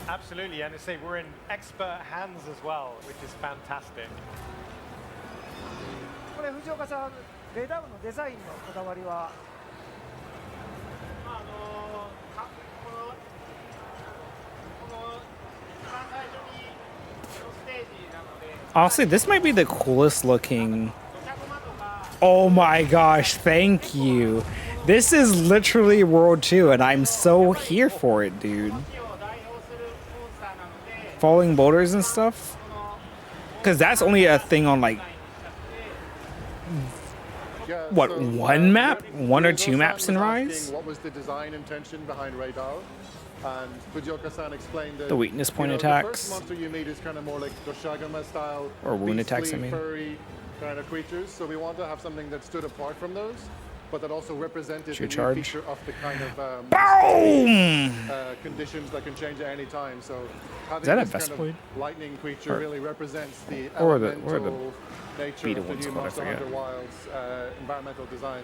Absolutely, and to say we're in expert hands as well, which is fantastic. これ藤岡さん、レダウンのデザインのこだわりは Honestly, this might be the coolest looking. Oh my gosh, thank you. This is literally World 2, and I'm so here for it, dude. Falling boulders and stuff? Because that's only a thing on like, Yeah, what, so, one map? One or Rosa-san two maps in was Rise? asking what was the design intention behind Radar? And Fujioka-san explained that The weakness point The attacks. first monster you meet is kind of more like Doshagama style, Or wound attacks, I beastly, mean. furry kind of creatures. So we want to have something that stood apart from those. but that also represented Should the charge. new feature of the kind of Boom! conditions that can change at any time. So having that a this kind Vespiquen? of lightning creature Or- really represents the or the elemental nature beta of the one's new called, I Monster forget. Hunter Wilds environmental design.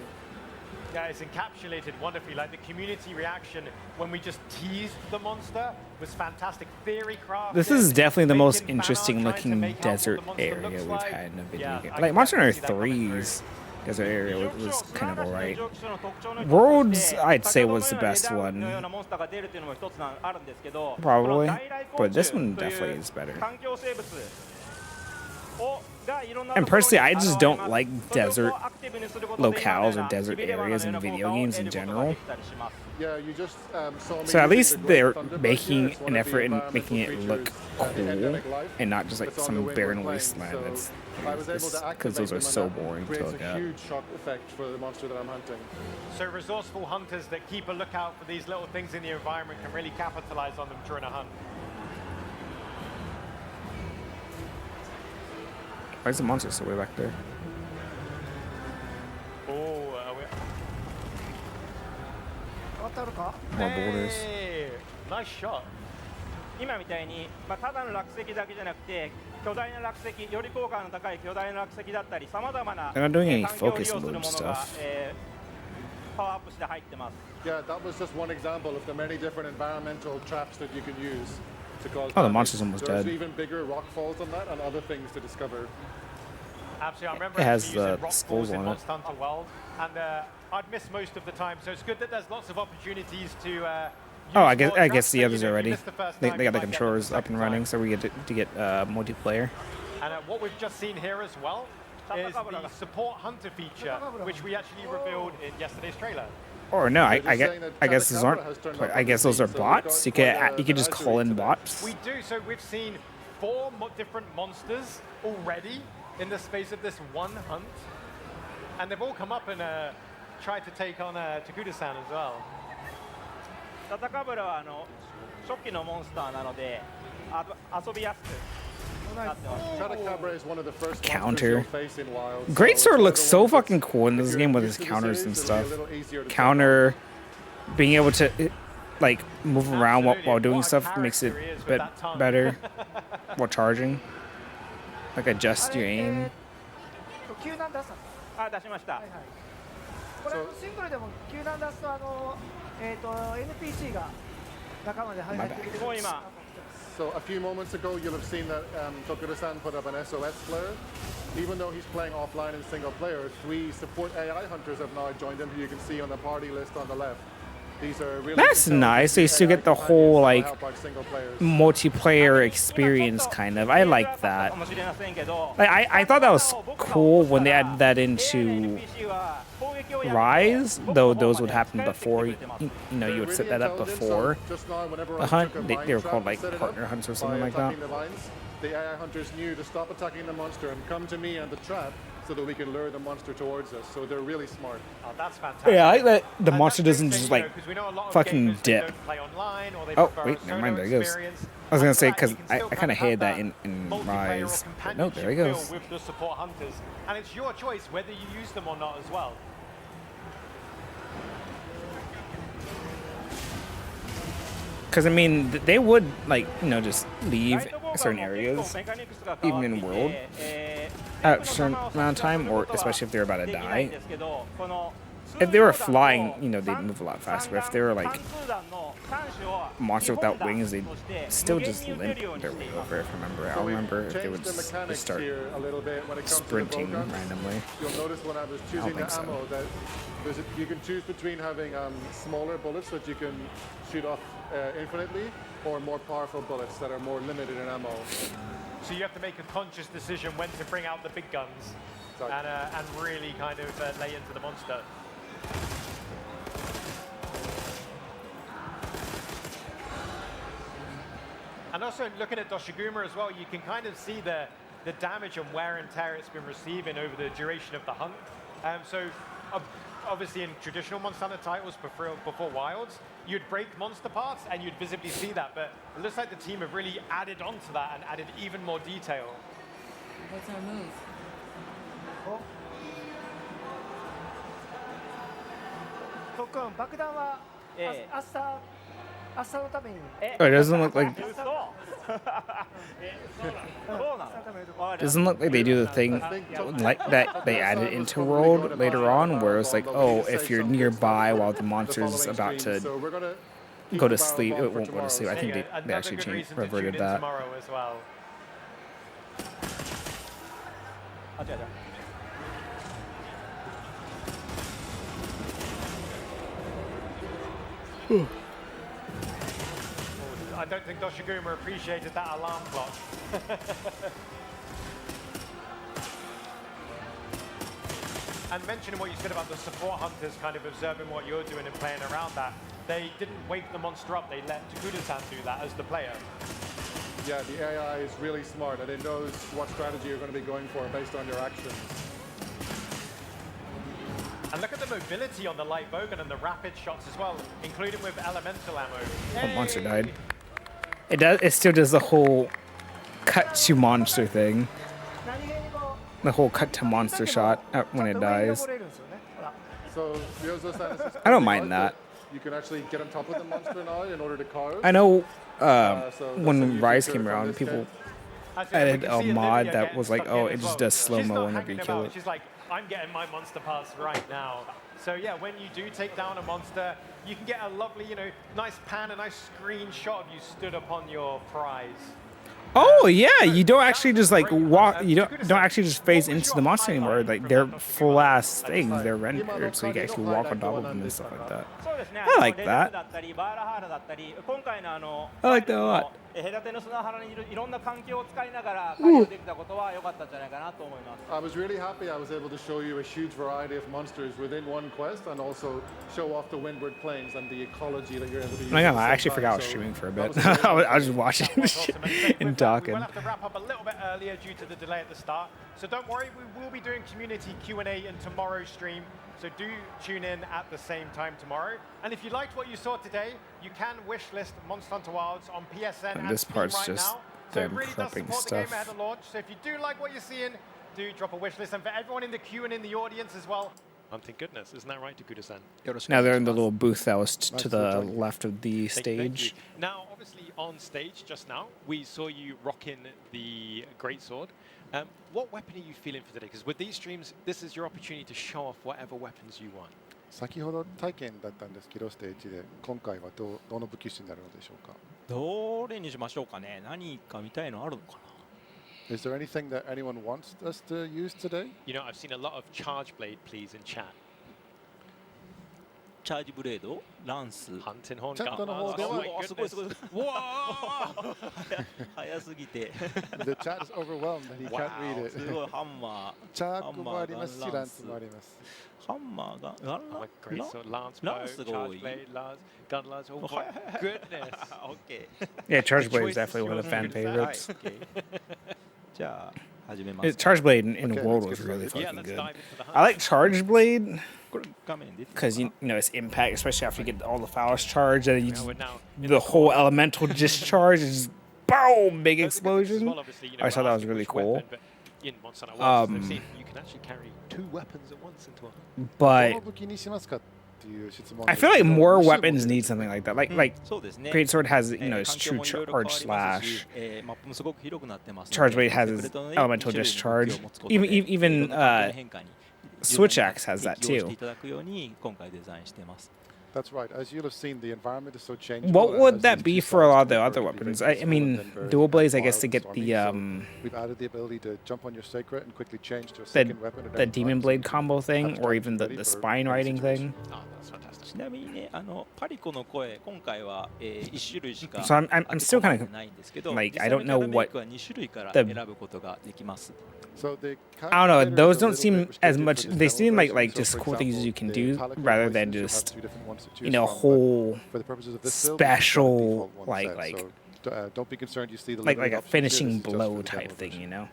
Yeah, it's encapsulated wonderfully. Like the community reaction when we just teased the monster was fantastic. Theory craft. This is definitely the most interesting looking desert area we've had in a video game. Like Monster Hunter 3's desert area was kind of alright. Worlds, I'd say, was the best one. Probably. But this one definitely is better. And personally, I just don't like desert locales or desert areas in video games in general. Yeah, you just saw me So at using least the Growth they're Thunderbird here. making It's one an of the effort in environmental making it look creatures cool in endemic life and not just like that's on some the Windward barren Plains. wasteland So that's I was able to because activate those are them, so and that boring to creates look a at. huge shock effect for the monster that I'm hunting. So resourceful hunters that keep a lookout for these little things in the environment can really capitalize on them during a hunt. Why is the monster still way back there? Oh, 変わってあるか More borders. hey, nice shot. 今みたいに、ただの落石だけじゃなくて巨大な落石、より効果の高い巨大な落石だったり、さまざまな They're not doing any 環境を利 focus 用するも mode のが stuff.、パワーアップして入ってます。 Yeah, that was just one example of the many different environmental traps that you can use to cause Oh, the damage. monster's almost There's dead. even bigger rock falls than that and other things to discover. Absolutely, I remember It has actually using the rock skulls falls in on it. Monster Hunter World, and I'd miss most of the time. So it's good that there's lots of opportunities to. Oh, I use guess more I traps. guess So, the you others know, are if you ready. miss the first They time, got you the might get them controllers the up and second running, time. so we get to get multiplayer. And what we've just seen here as well is the support hunter feature, which we actually revealed in yesterday's trailer. Or no, They're just saying that I guess those aren't. Chupacabra has turned But up I on guess the those are scene, so we've bots. got You quite could just a call in menagerie bots. We do. So we've seen 4 different monsters already in the space of this one hunt. And they've all come up and tried to take on Takuda-san as well. タタカブラは初期のモンスターなので遊びやすくなってます。 Chupacabra is one of the first Counter. monsters you'll face in Wild. Great so Sword it's looks one so of the ones fucking cool in if this you're game with used his to the counters series, and it'll be a stuff. little easier to Counter, being able to like move around while Absolutely. doing What a stuff makes it character he is with bit that tongue. better while charging. Like adjust your aim. 救難出したのあ、出しました。はいはいこれシングルでも救難出すとNPC が仲間で入ってくれるもう今 So a few moments ago, you'll have seen that Tokuro-san put up an SOS flare. Even though he's playing offline in single player, 3 support AI hunters have now joined him, who you can see on the party list on the left. These are really That's intelligent nice. So you still AI get the whole companions like that will help out single players. multiplayer experience kind of. I like that. Like I thought that was cool when they added that into Rise, though those would happen before. You know, you would set that up before the hunt. They were called like partner hunts or something like that. The AI hunters knew to stop attacking the monster and come to me and the trap so that we can lure the monster towards us. So they're really smart. Oh, that's fantastic. Yeah, I like that the And monster that's the doesn't thing, just you know, like 'cause we know a lot of fucking gamers, they dip. don't play online or they Oh prefer a wait, never mind. solo There he goes. experience. I was gonna say And for that, because you can I still kind of have hated that that in multiplayer or Rise. But no, there he companionship goes. feel with the support hunters, and it's your choice whether you use them or not as well. Because I mean, they would like just leave certain areas, even in World, at a certain amount of time, or especially if they're about to die. If they were flying, they'd move a lot faster. But if they were like monster without wings, they'd still just limp their way over. If I remember, I don't remember if they would Changed the just mechanics start here a little bit when it comes sprinting to the bow guns. randomly. You'll notice when I was don't choosing the think so. ammo that you can choose between having smaller bullets that you can shoot off infinitely, or more powerful bullets that are more limited in ammo. So you have to make a conscious decision when to bring out the big guns and really kind of lay into the monster. And also looking at Doshiguma as well, you can kind of see the damage and wear and tear it's been receiving over the duration of the hunt. Obviously in traditional Monster Hunter titles before Wilds, you'd break monster parts and you'd visibly see that, but it looks like the team have really added on to that and added even more detail. What's our move? 君爆弾はええ明日のために Oh, it doesn't look like 嘘そうなの doesn't look like they do the thing like that they added into World later on, where it's like, oh, if you're nearby while the monster's about to So we're gonna keep go to the battle sleep, on it for won't go to tomorrow. sleep. I think they actually reverted that. Tomorrow as well. あ、違う違う I don't think Doshiguma appreciated that alarm clock. And mentioning what you said about the support hunters kind of observing what you're doing and playing around that, they didn't wake the monster up, they let Takuda-san do that as the player. Yeah, the AI is really smart and it knows what strategy you're going to be going for based on your actions. And look at the mobility on the light bowgun and the rapid shots as well, including with elemental ammo. Oh, monster died. It still does the whole cut to monster thing. 何気にこ The whole cut to monster shot when う it 上に dies. 登れるんですよねほら So Ryozo-san is I don't mind that. You can actually get on top of the monster now in order to carve. I know So that's a when new Rise feature came from around, this people game. As we added can a see mod Olivia that getting was like, stuck oh, in it as just well. does slow She's mo not whenever you hanging kill about. it. She's like, I'm getting my monster pass right now. So yeah, when you do take down a monster, you can get a lovely, nice pan, a nice screenshot of you stood upon your prize. Oh yeah, you don't actually just like walk. You don't actually just phase into the monster anymore. Like they're full ass things. They're rendered, so you can actually walk on top of them and stuff like that. そうですね I like レ that. デスだったりバーラハーラだったり今回のI like that a lot. 隔ての砂原にいるいろんな環境を使いながら狩りをできたことは良かったんじゃないかなと思います I was really happy I was able to show you a huge variety of monsters within one quest and also show off the Windward Plains and the ecology that you're able to use. I at the I same actually forgot I time. was So streaming for a that bit. was a really I was just watching this shit and We talking. will have to wrap up a little bit earlier due to the delay at the start. So don't worry, we will be doing community Q&A in tomorrow's stream. So do tune in at the same time tomorrow. And if you liked what you saw today, you can wishlist Monster Hunter Wilds on PSN And and this Steam part's right just now. So it them really does prepping support the game stuff. ahead of launch. So if you do like what you're seeing, do drop a wishlist. And for everyone in the queue and in the audience as well, hunting goodness, isn't that right, Takuda-san? Now they're in the little booth that was to the left of the Thank you. stage. Now, obviously, on stage just now, we saw you rocking the greatsword. What weapon are you feeling for today? Because with these streams, this is your opportunity to show off whatever weapons you want. 先ほど体験だったんですけど、ステージで今回はどの武器種になるのでしょうか。どれにしましょうかね。何か見たいのあるのかな。 Is there anything that anyone wants us to use today? You know, I've seen a lot of charge blade, please, in chat. チャージブレード、ランス、 Hunting horn チャットの方では Oh my すごいすごい。 goodness. うわー早すぎて。 The chat is overwhelmed and he can't read す it. ごいハンマー。チャークもありますし、ランスもあります。ハンマーが、ガン Oh, ラ great. So lance ラ bow, ンスが多 charge い。 blade, lance, gun lance. Oh my goodness. OK。 Yeah, Charge The Blade is choice is definitely one of the fan yours, Takuda-san. はい favorites. OK じゃあ始めます。 Charge Blade in Okay, World let's was get really started. Yeah, fucking let's good. dive into the hunt. I like Charge Blade これ画面出てるかな because you know it's impact, especially after you get all the flowers charged and you Now just, we're now in the whole elemental discharge is boom, big But the good news as explosion. well, obviously, I thought that was really which cool. weapon, but in Monster Hunter Wilds, they've Um, seen you can actually carry 2 weapons at once into a hunt. ど But の武器にしますかっていう質問 I です feel け like ど more 2種 weapons 類 need something like that. Like そうですね。 Greatsword has you know its 環境 true もいろいろ charge 変わりますし slash. マップもすごく広くなってますので Charge Blade has セクレットのね elemental 一種類の武器を discharge. 持つことで Even いろんな環境の変化に Switch Axe has that 適応して too. いただくように今回デザインしてます。 That's right. As you'll have seen, the environment is so changeable. What and would has that these be two for a lot of sides the to other it, weapons? very I mean, peaceful and then dual blades, I very guess, to wild get and the stormy. So we've added the ability to jump on your sacred and quickly change to a the second weapon. at the any demon time, so blade you can combo have thing, or time even the ready for spine any riding situation. thing. Oh, that's fantastic. ちなみにね、パリコの声、今回は、1種類しか So I'm still kind of ないんですけど、 like 実 I 際 don't の know キャラメイ what クは2種類から the- 選ぶことができます。 So the I don't know. calculator Those is a don't little seem bit as restricted much. for this They demo seem like version. So just for cool things example, you can the do Palico rather than voices, you have just 2 different ones to choose you know from, but whole for the purposes of this build, we've got a special default one like set. like So, don't be concerned. You see the like limited a options here. This finishing is just for blow the demo type thing, version. you know.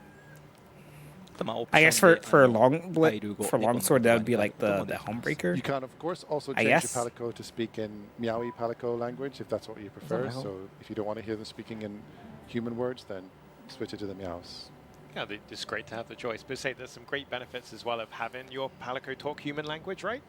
まあオプ I シ guess ョン for で for long ファイル語 for 猫 long の sword 言 that 葉 would に be 変え like ることも the できます homebreaker. You can, of course, also I change your guess. Palico to speak in Meowie Palico language if that's what you prefer. hell? So if you don't want to hear them speaking in human words, then switch it to the Meows. Yeah, it's great to have the choice. But say there's some great benefits as well of having your Palico talk human language, right?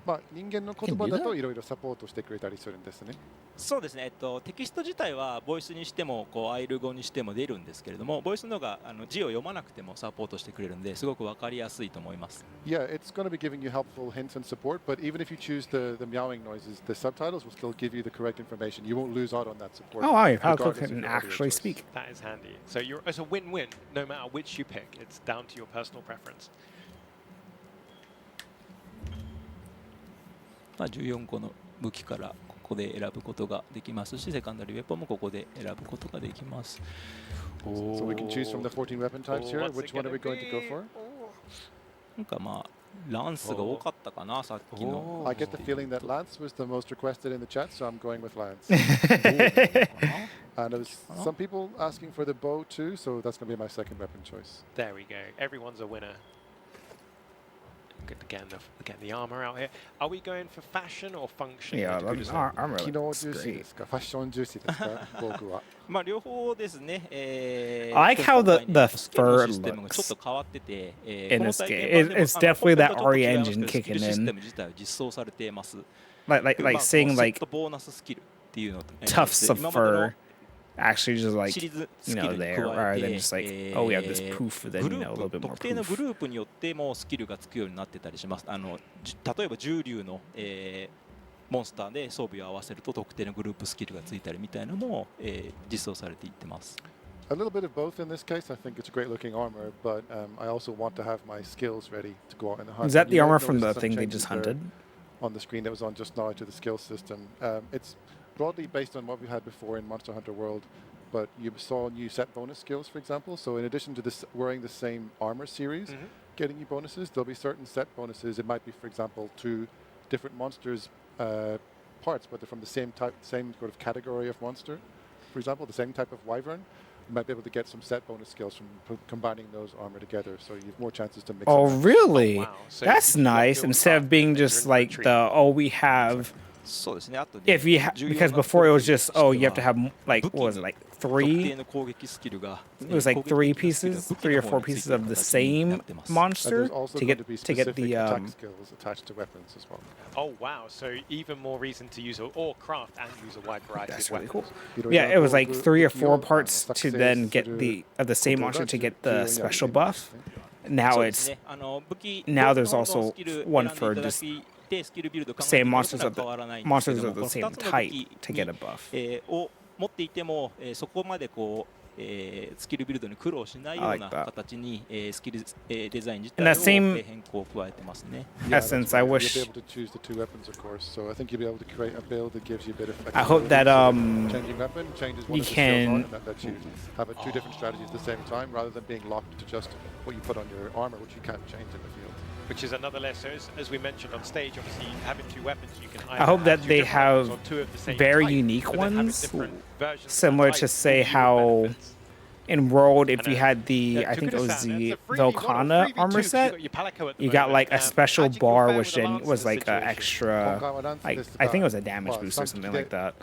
まあ、人間の言葉だといろいろサポートしてくれたりするんですね。そうですね、テキスト自体はボイスにしてもこうアイル語にしても出るんですけれども、ボイスの方が字を読まなくてもサポートしてくれるんですごく分かりやすいと思います。Yeah, it's going to be giving you helpful hints and support, but even if you choose the meowing noises, the subtitles will still give you the correct information. You won't lose out on that support. Oh, wow, your Palico regardless of can your audio actually choice. speak. That is handy. So it's a win-win no matter which you pick. It's down to your personal preference. まあ、14個の武器からここで選ぶことができますし、セカンダリーウェポンもここで選ぶことができます。So we can choose from the 14 weapon types here. Which one are we going to go for? なんかまあランスが多かったかな、さっきの。I get the feeling that Lance was the most requested in the chat, so I'm going with Lance. And there was some people asking for the bow too, so that's going to be my second weapon choice. There we go. Everyone's a winner. Good again, the armor out here. Are we going for fashion or function? Yeah, I'm 機 really 能 that's 重視 great. ですか？ファッション重視ですか？僕は。まあ両方ですね。I like how the 今回ね the スキルの fur システムがちょっ looks と変わってて、 in この this 体 game. 験版でも It's definitely that 本編 RE とちょっと違いますけ engine どスキ kicking ルシステ in. ム自体は実装されています。 Like まあ seeing セッ like トボーナススキルっていうの、tufts of 今までの fur actually just like シリーズ you スキ know ルに there 加 rather え than て、 just like oh we have this poof then グ you ル know a ー little プ bit more 特定のグ poof. ループによってもスキルがつくようになってたりします。例えば重竜の、モンスターで装備を合わせると特定のグループスキルがついたりみたいなのも、実装されていってます。A little bit of both in this case. I think it's a great looking armor, but I also want to have my skills ready to go out in the hunt. Is that And the you might armor from notice the some thing they changes just there hunted? on the screen that was on just now to the skill system. It's broadly based on what we had before in Monster Hunter World, but you saw new set bonus skills, for example. So in addition to this wearing the same armor series, getting you bonuses, there'll be certain set bonuses. It might be, for example, 2 different monsters parts, but they're from the same type, same sort of category of monster. For example, the same type of wyvern. You might be able to get some set bonus skills from combining those armor together, so you have more chances to mix. Oh and match. really? Oh, wow. So That's you swap nice. your Instead of armor being and you're just in like retreat. the oh we have そうですね。あと if you because before it was just oh you have to have like what was it like 特定 3? の攻撃スキルが It was like 3 pieces, 3 or 4 pieces of the same And monster there's also to going get to be to get specific the attack skills attached to weapons as well. Oh wow! So even more reason to use or craft and use a wide variety That's of really weapons. cool. Yeah, it was like 3 or 4 parts to then get the of the same monster to get the special buff. Now そうです it's ね。武器 now there's どんどん also スキル one 選んで for いただ just いてスキルビルド考えて same いくこと monsters は of 変わらない the んですけ monsters ども of こ the の same 2つの武 type 器 to get a buff. を持っていても、そこまでこう、スキルビルドに苦労しないよう I な like that. 形に、スキル、デザイン自 And 体 that を、 same 変更を加えてますね。 Yeah, that's Essence, I right. wish- You'll be able to choose the 2 weapons, of course. So I think you'll be able to create a build that gives you a bit of I hope flexibility. that So changing weapon changes one you of the skills on, can- and that lets you have 2 different strategies at the same time, rather than being locked to just what you put on your armor, which you can't change in the field. Which is another less. So as we mentioned on stage, obviously having 2 weapons, you can. I hope that two they different weapons have on 2 of the same very type, unique but then having ones, different versions of similar that to type say will give you how benefits. in World if And, you had the I think it was Tokuda-san, the that's a freebie, Velkhana not a freebie armor too, 'cause set. got your Palico at the You got moment. like a special How'd you bar fare which with the then Lancer was like an situation? extra like I think it was a damage boost or something like that.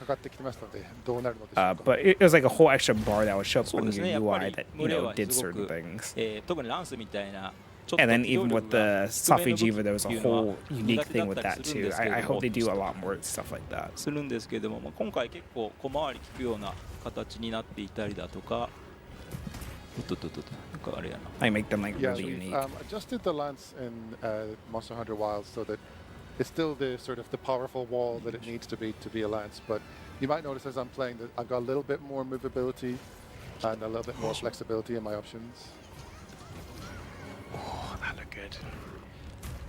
But it was like a whole extra bar that would show up そう on ですね。 your やっぱ UI り that 群れ you know は did すご certain く、 things. 特にランスみたいな。ちょっと And then 機動 even with 力が the 低め Safi の武器 Jiva, there was って a いうのは whole unique 苦手だ thing っ with たり that するん too. ですけれ I ど hope も they do a lot more stuff like that. するんですけれども、今回結構小回り効くような形になっていたりだとか、なんかあれやな。I make them like Yeah, really we've unique. adjusted the lance in Monster Hunter Wilds so that it's still the sort of the powerful wall that it needs to be a lance. But you might notice as I'm playing that I've got a little bit more movability and a little bit more flexibility in my options. Oh, that looked good.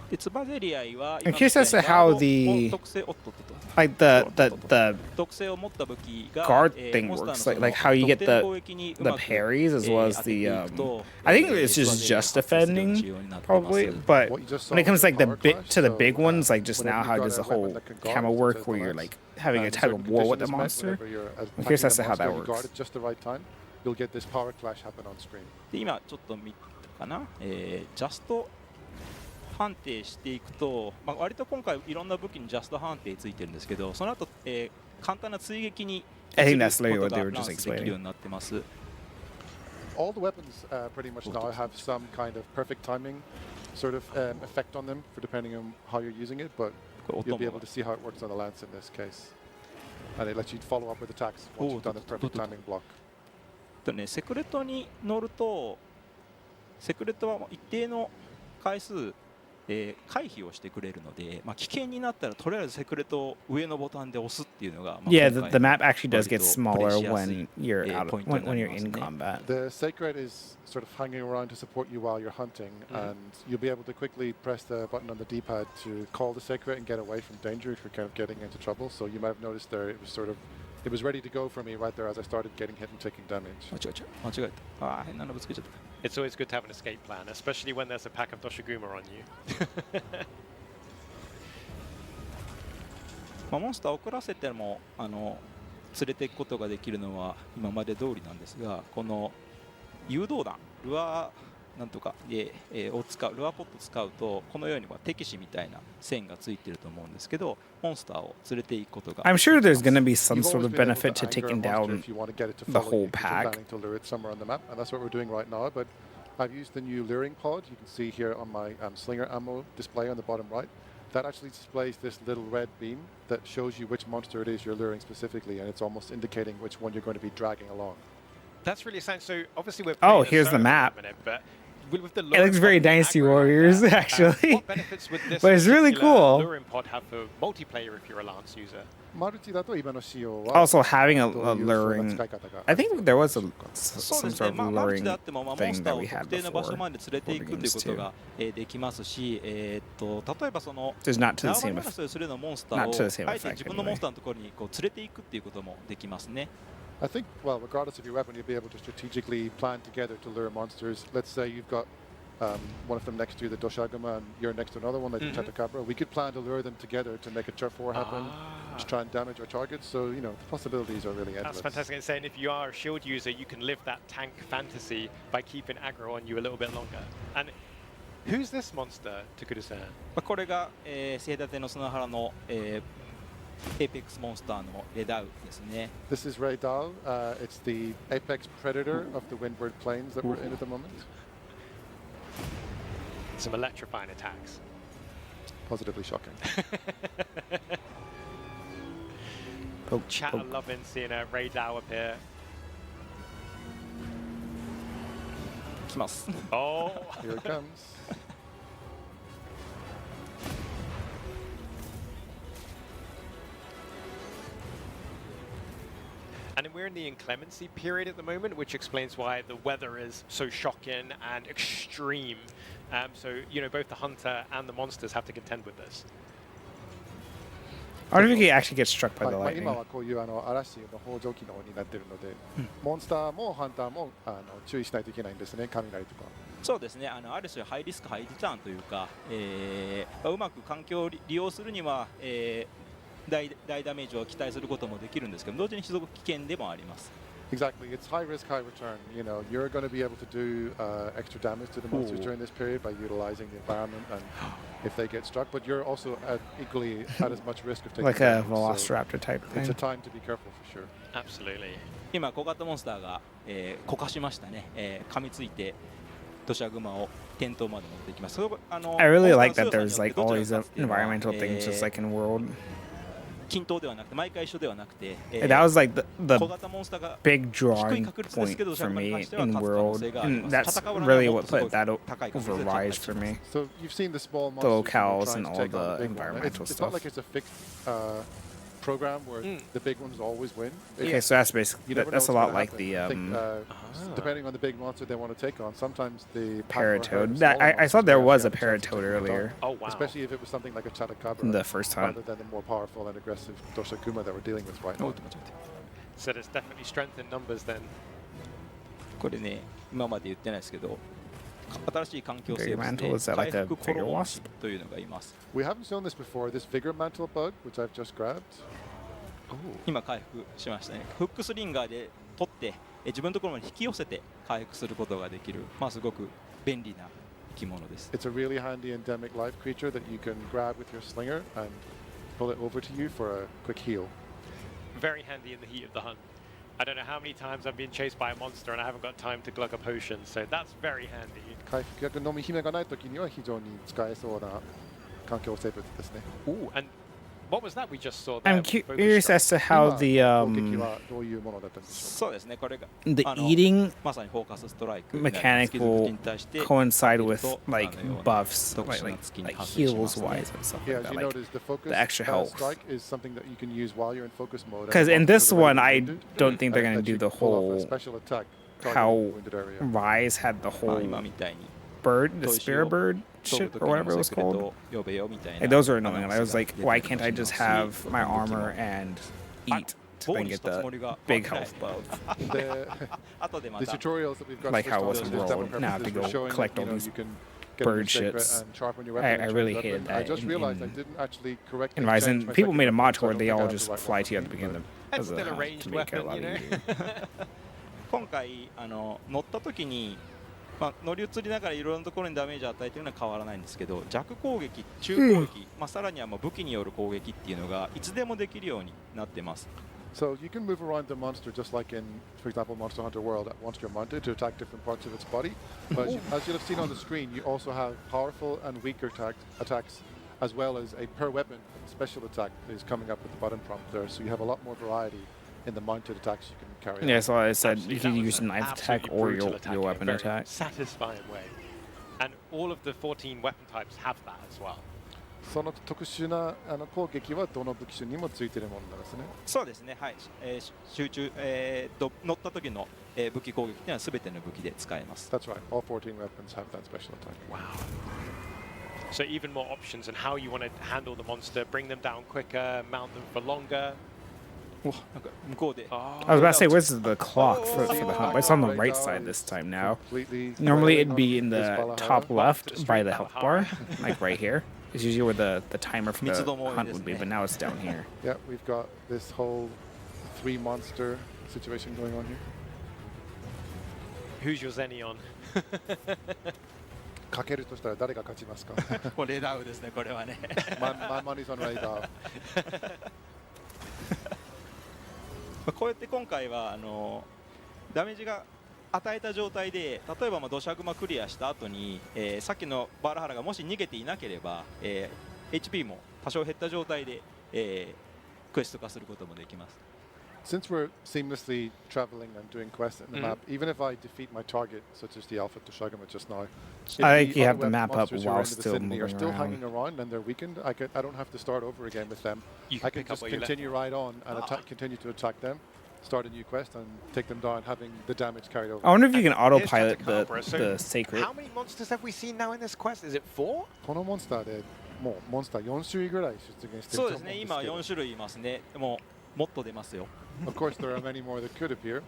で、ツバゼリアイは I'm curious as to how the 特性、おっとっとっと。 like the 特性を持った武器が guard モ thing ンスターの works その like how you get 特定の the 攻撃にう the まく parries as well as 当てて the いくと I think it's ツバ just ゼリアイ just が発生する defending 仕様になってます probably, but What you just saw when it comes was to like the power bit clash, to the so, big ones, like just whenever now you've how got does the a weapon whole that can guard, camo such work as the where you're lance, like having a and tug certain of war with the conditions met, monster. whenever you're I'm curious attacking as to the how that monster, you guard works. it just the right time, you'll get this power clash happen on screen. で今ちょっと見たかな、ジャスト判定していくと、まあ、割と今回いろんな武器にジャスト判定ついてるんですけど、その後、簡単な追撃に I think 移る that's literally こ what と they が were ラン just スできるよう explaining. になってます。 All the weapons pretty much now have some kind of perfect timing sort of effect on them for depending on how you're using it. But of You'll be able to see how it works on the lance in this case. And it lets you follow up with attacks once you've done the perfect timing block. セクレットに乗るとセクレットは一定の回数回避をしてくれるので、危険になったらとりあえずセクレットを上のボタンで押すっていうのが、Yeah, the map actually does get smaller when you're when you're in combat. The Sacred is sort of hanging around to support you while you're hunting, and you'll be able to quickly press the button on the D-pad to call the Sacred and get away from danger if you're kind of getting into trouble. So you might have noticed there it was ready to go for me right there as I started getting hit and taking damage. 間違えた。ああ、変なのぶつけちゃった。It's always good to have an escape plan, especially when there's a pack of Doshiguma on you. モンスターを遅らせても連れていくことができるのは今まで通りなんですが、この誘導弾ルアーなんとかを使うルアーポットを使うとこのように敵視みたいな線がついていると思うんですけど、モンスターを連れていくことが I'm sure there's going to be some sort of benefit to taking down the whole pack. And that's what we're doing right now. But I've used the new luring pod. You can see here on my slinger ammo display on the bottom right. That actually displays this little red beam that shows you which monster it is you're luring specifically, and it's almost indicating which one you're going to be dragging along. That's really exciting. So obviously we're Oh, here's the map. With the It looks very Dynasty Warriors, actually. What benefits would this But it's really cool. luring pod have for multiplayer if you're a Lance user? Also, having a luring, I think there was some そうです sort ね、 of マルチ luring であっても、モン thing スター that を we 特 had 定の場所 before. まで連れていくということができますし、例えばその Just not to the 縄張 same り effect. 争いをするようなモンスタ Not to the ー same をあえて effect 自分のモ anyway. ンスターのところに連れていくっていうこともできますね。I think, well, regardless of your weapon, you'll be able to strategically plan together to lure monsters. Let's say you've got one of them next to the Doshaguma and you're next to another one like the Chatakabra. We could plan to lure them together to make a turf war happen, to try and damage our targets. So, the possibilities are really endless. That's fantastic. It's saying if you are a shield user, you can live that tank fantasy by keeping aggro on you a little bit longer. And who's this monster, Takuru-san? これがセイダテの砂原のエーペックスモンスターのレダウですね。 This is Ray Dal. It's the apex predator of the Windward Plains that we're in at the moment. Some electrifying attacks. Positively shocking. Chat are loving seeing a Ray Dow appear. 来ます。Oh, Here it comes. and we're in the inclemency period at the moment, which explains why the weather is so shocking and extreme. So, both the hunter and the monsters have to contend with this. I wonder if he actually gets struck by the はい、今 lightning. はこういう嵐の放蒸機能になっているので、モンスターもハンターも注意しないといけないんですね、雷とか。そうですね、ある種ハイリスクハイリターンというか、うまく環境を利用するには、大ダメージを期待することもできるんですけど、同時に非常に危険でもあります。Exactly, it's high risk, high return. You're going to be able to do extra damage to the monsters during this period by utilizing the environment and if they get struck, but you're also equally at as much risk of taking Like a damage. Velociraptor type It's a thing. time to be careful for sure. Absolutely. 今、小型モンスターが、こかしましたね、噛みついて、土砂熊を転倒まで持っていきます。I really like that there's like all these environmental things just like in World. 均等ではなくて、毎回一緒ではなくて、 That was like the 小型モンスターが big 低い drawing 確率ですけど、 point 土砂 for 熊に me 関しては in 勝つ可能 World, 性があり and ます。 that's 戦うのは really もっ what とすご put い that 高い確率 over で勝 Rise つ for me. So you've seen the small The monsters locales trying and to all take on the the big one. environmental It's not stuff. like it's a fixed program where the big ones always win. Okay, so that's basically You never know that's a what's lot gonna like happen. the I think, depending on the big monster they want to take on, sometimes the Paratoad. I saw there was a Paratoad earlier. Oh, wow. Especially if it was something like a Chatakabra. The first time. Rather than the more powerful and aggressive Doshakuma that we're dealing with right now. So there's definitely strength in numbers then. これね、今まで言ってないですけど、新しい環境生 Bigger 物 mantle, is で that 回 like a 復コ bigger ロン wasp? というのがいます。 We haven't shown this before, this Vigor Mantle bug, which I've just grabbed. 今回復しましたね。フックスリンガーで取って、自分のところまで引き寄せて回復することができる、すごく便利な生き物です。 It's a really handy endemic live creature that you can grab with your slinger and pull it over to you for a quick heal. Very handy in the heat of the hunt. I don't know how many times I've been chased by a monster and I haven't got time to glug a potion, so that's very handy. 回復薬飲み姫がないときには非常に使えそうな環境生物ですね。 Ooh, and what was that we just saw there? I'm with the focus curious strike? as to how 今 the 攻撃はどういうものだったんでしょそうですね、これが the あの eating まさにフォーカスストライク mechanic 月々 will に対して coincide 当 with てると like あのような buffs, 特 like 殊な like 月に like 発生しま heals すね wise and stuff Yeah, like as that. you Like, notice, the focus the extra health. strike is something that you can use while you're in focus mode. because in this one, I don't think they're gonna do the whole special attack how wounded area. Rise had the まあ whole 今みたいに bird, the 砥石 spear を bird 飛 shit ぶ or 時 whatever it の was セクレ called. と呼べよみたいな Like, those are アナ annoying. ウン And ス I が was like, 出て why くる can't I かも just しれないし have my この時も armor and あ eat to 棒 then にし get たつ the もりが big 回ってない health buff? The, 後でま the た tutorials that we've got Like how it was switched in on just World. demo Now I have to purposes go were showing collect that, all these you can get bird into secret shits. and sharpen your weapon I and change really weapon. hated I that just realized I in didn't actually correctly Rise. change And my people second made a weapon, mod so I where don't they think I all have the just right fly one. to you at the beginning That's of the still a ranged to make it a lot weapon, you know? easier. 今回乗った時に、まあ、乗り移りながらいろいろなところにダメージを与えているのは変わらないんですけど、弱攻撃、中攻撃、まあ、さらにはまあ武器による攻撃っていうのがいつでもできるようになってます。 So you can move around the monster just like in, for example, Monster Hunter World. Once you're mounted to attack different parts of its body. But as you'll have seen on the screen, you also have powerful and weaker attacks, as well as a per weapon special attack that is coming up with the button prompt there. So you have a lot more variety in the mounted attacks you can carry out. Yeah, so I said you Absolutely, can that was use a an knife attack absolutely or brutal your attack in a weapon very attack. satisfying way. And all of the 14 weapon types have that as well. その特殊な攻撃はどの武器種にもついているものなんですね。そうですね、はい、集中、乗った時の、武器攻撃というのはすべての武器で使えます。 That's right. All 14 weapons have that special attack. Wow. So even more options on how you want to handle the monster, bring them down quicker, mount them for longer. なんか向こうで I was about to say, where's the clock for the hump? It's on the right side this time now. Normally it'd be in the top left by the health bar, like right here. It's usually where the timer for the hunt would be, but now it's down here. Yeah, we've got this whole 3 monster situation going on here. Who's your Xenion? かけるとしたら誰が勝ちますか？これレダウですね、これはね。my money's on Radar. こうやって今回はダメージが与えた状態で、例えば土砂熊クリアした後に、さっきのバラハラがもし逃げていなければ、HP も多少減った状態で、クエスト化することもできます。 Since we're seamlessly traveling and doing quests in the map, even if I defeat my target, such as the Alpha Toshagama just now, if I think you have the other map up monsters who are while in the still vicinity are moving still around. hanging around and they're weakened, I don't have to start over again with them. You I can can pick up just where you left continue right on and continue to attack them, start a new quest and take them down, having the damage carried over. I wonder if you can Here's autopilot Tatacabra. So the sacred. How many monsters have we seen now in this quest? Is it 4? このモンスターでもうモンスター4種類ぐらい出現してると思うんですけど。そうですね、今4種類いますね。もっと出ますよ。 Of course, there are many more that could appear.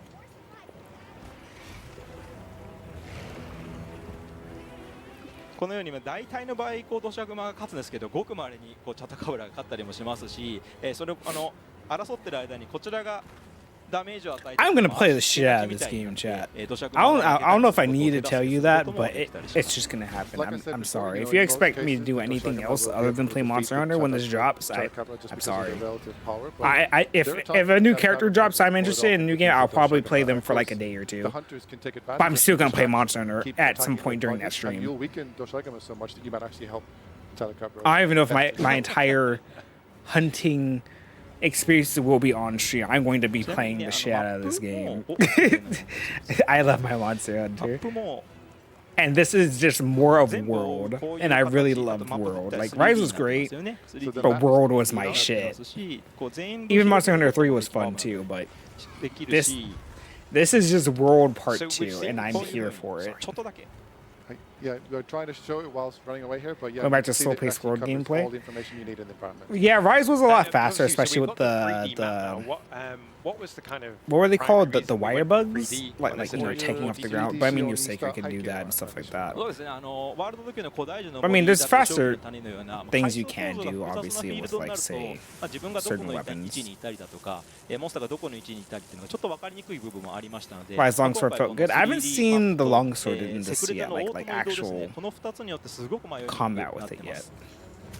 このように大体の場合土砂熊が勝つんですけど、ごくまれにチャタカブラが勝ったりもしますし、それを争ってる間にこちらがダメージを与えて I'm gonna play the shit out of this game, chat. I don't know if I need to tell you that, but it's just gonna happen. I'm sorry. If you expect me to do anything else other than play Monster Hunter when this drops, I'm sorry. If a new character drops, I'm interested in a new game. I'll probably play them for like a day or two. But I'm still gonna play Monster Hunter at some point during that stream. You'll weaken Doshagama so much that you might actually help Tatacabra. I don't even know if my entire hunting experience will be on stream. I'm going to be playing the shit out of this game. I love my Monster Hunter. And this is just more of World. And I really loved World. Like, Rise was great, but World was my shit. Even Monster Hunter 3 was fun too, but this is just World Part 2, and I'm here for it. Yeah, we're trying to show it whilst running away here, but yeah. Go back to see slow that it paced actually world covers gameplay. all the information you need in the environment. Yeah, Rise was a lot faster, obviously, so especially we've with got 3D the map now. What was the kind of what were they called? primary The reason we wire went bugs? 3D? Like What is you know, it? taking off the ground. But I mean, your Sacred can do that and stuff like that. そうですね、ワールド時の古代樹の I mean, there's 森だと勝負 faster の谷のような things you 階 can 層構造 do, が複雑な obviously, フィール with ドに like なると say 自分がどこ certain の位 weapons. 置にいたりだとか、モンスターがどこの位置にいたりっていうのがちょっと分かりにくい部分もありましたので、 Rise Longsword 今 felt 回 good. I haven't seen the longsword セ in ク this レタ yet, の like オートモ like ードですね actual この2つによってすごく迷いにくく combat なっ with て it ま yet. す。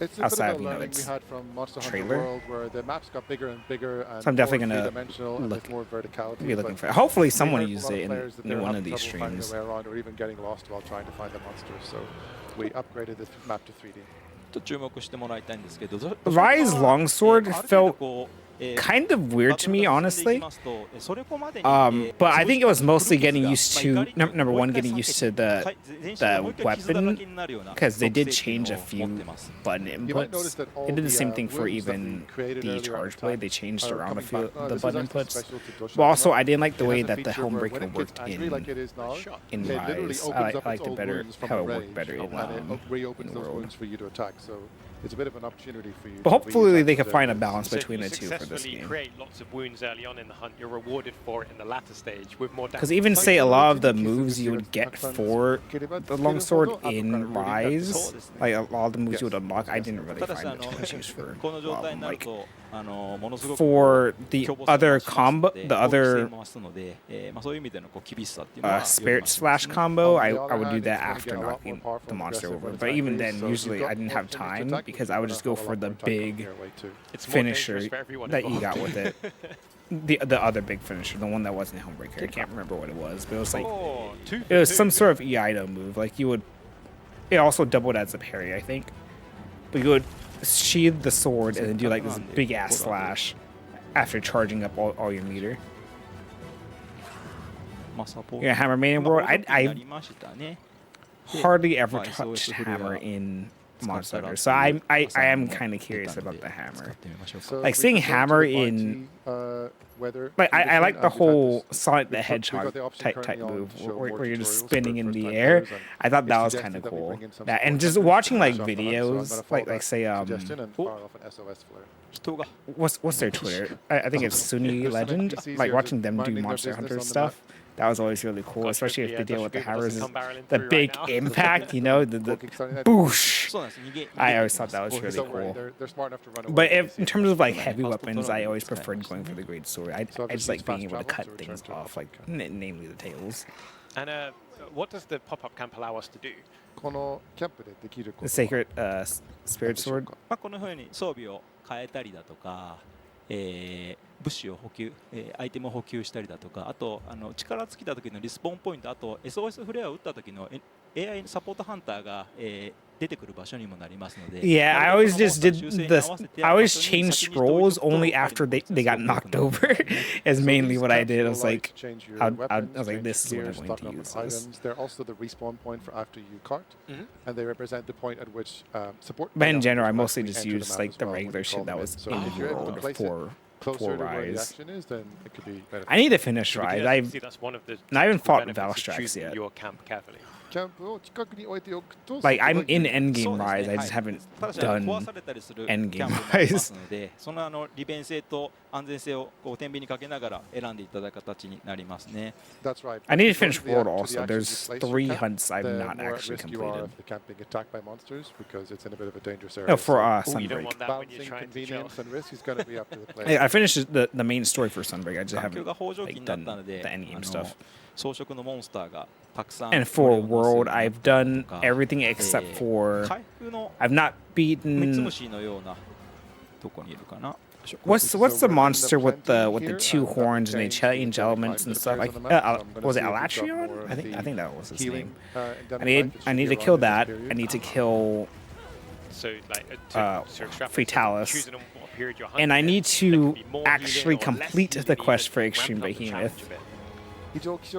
It's a bit Outside, of a you know, learning we it's had from Monster Hunter trailer. World, where the maps got bigger and bigger and So I'm definitely more gonna three-dimensional and look- there's more verticality. Be looking but for it. Hopefully we someone heard from a used lot it players that in they're one of having these trouble finding streams. their way around or even getting lost while trying to find the monsters. So we upgraded this map to 3D. ちょっと注目してもらいたいんですけど、 Rai's longsword ある程度 felt こう kind of weird to me, honestly. それこまでに But I think it was mostly getting used to number one, getting used to the weapon, because they did change a few button You might notice inputs. that all They did the same the, thing for wounds that we even created the earlier on charge attack blade. They changed are around a coming few back. the This is button actually inputs. special to Dosha But also, Shima. I didn't like the It way has a that the feature where when Homebreaker it gets worked angry like it is now, in it literally Rise. opens I up its liked it old better wounds from how a it worked rage, better in and it reopens in those World. wounds for you to attack. So it's a bit of an opportunity for you. But to hopefully re-attack they can those find a areas. balance So if between you the two for this successfully game. create lots of wounds early on in the hunt, you're rewarded for it in the latter stage with more damage. Because even say a lot of the moves you would get for the longsword in Rise, like a lot of the moves you would unlock, I didn't really ただし find too much use for この a 状 lot of 態に them. なる Like とものすごく for the 凶暴性 other が増しますの combo, で the 攻撃性 other も増すので、そういう意味でのこう厳しさっていうのは spirit より増し slash ますね。 combo, On I the other would do hand, that it's gonna after get a lot more knocking powerful the and monster aggressive over. when But it's even angry, then, so if usually you've I got didn't more have opportunities to time attack, because you're I would gonna just go have a for lot the more time coming big your way too. It's more dangerous finisher for everyone that you involved. got with it. The other big finisher, the one that wasn't Homebreaker. I can't remember what it was, but it was like Oh, two it was for some two. sort of Iaido move. Like you would, it also doubled as a parry, I think. But you would sheathe the sword and then do like this big ass slash after charging up all your meter. まあサポート Yeah, Hammer Maiden まあ World. 補助器にな I りましたね。 hardly ever Well, so touched it's a Hammer pretty, in 使ったら Monster Hunter, って so いう I 朝に am も kind of 出 curious たの about で the 使 hammer. ってみましょうか。 So Like if we seeing compare to Hammer the in- Bungie, weather Like I like condition, the and we've had whole this- Sonic the we've got the Hedgehog option type currently on move to show where more you're just tutorials for spinning in first-time the air. players, and I thought that it's was suggested kind of that we cool. bring in some That, and support just members watching to like shop on it, so I'm videos, gonna follow like that say suggestion and fire off an SOS flare. 人が what's their Twitter? I think it's Sunny There's some Legend. NPCs Like here watching just them do minding their Monster business Hunter on the stuff. That was always really cool, Gosh, especially if yeah, they deal with the Dashboard hammers. doesn't come barreling The through right big now. impact, you know, the Poking starting that- boosh. そうなんです。逃げ I 逃 always げてき thought ます that wasこういう really Don't worry, cool. they're smart enough to run away. But when if, they in see terms it. of like Yeah, heavy hospital weapons, I always is kind of preferred going for the great sword. I So just obviously like being it's able to fast cut travel to things return to off, like namely the tails. And what does the pop-up camp allow us to do? このキャンプでできること The は sacred spirit 何でしょう sword. か？まあ、このように装備を変えたりだとか、物資を補給、アイテムを補給したりだとか、あと力尽きた時のリスポーンポイント、あと SOS フレアを打った時の AI サポートハンターが、出てくる場所にもなりますので。 Yeah, I always just did 修正に this. 合わせて I always 場所に changed 先にしておい scrolls ておくと only after they got knocked over. Is So mainly these what I camps did. I will was allow you like, to change your I weapons, was like, change this is gear, when I'm going stock to up use on this. items. They're also the respawn point for after you cart, Mhm. and they represent the point at which support. But in players general, I will mostly actually just enter the used map like as the well when regular you call shit that them was in. So in if the you're able to world place it for closer to where the Rise. action is, then it could be better. I need to finish So we Rise. can I've see that's one of the not even tactical fought benefits of Valstrax choosing yet. your camp carefully. キャンプを近くに置いておくと like そこ I'm が in 有利 endgame そうですね Rise. I just はい haven't ただし done 壊されたりするキャ endgame ンプもありま Rise. すので、その利便性と安全性をこう天秤にかけながら選んでいただく形になりますね。 That's right. I need to But finish because of the World to the also. actions There's you place your 3 camp, hunts I've the not more at actually risk you are completed. of the camp being attacked by monsters because it's in a bit of a dangerous area. No, for So You don't Sunbreak. want that when you're balancing trying to chill. convenience and risk is going to be up to the I player. finished the main story for Sunbreak. I just 環境 haven't が北条記 like になっ done たので、the endgame stuff. 装飾のモンスターがたくさん And for 乗りますよう World, になっ I've たり done とか everything except for 回復の I've not ミツ beaten. ムシのようなどこにいるかな。 What's the monster with the 2 horns and they change elements and stuff? Like was it Alatrion? I think that was his name. I need to kill that. I need to kill So, like, to extrapolate, Fatalis. choosing on what period you're And I hunting, need there can to be more actually healing or less complete healing the needed quest for to Extreme ramp up the challenge Behemoth. a bit.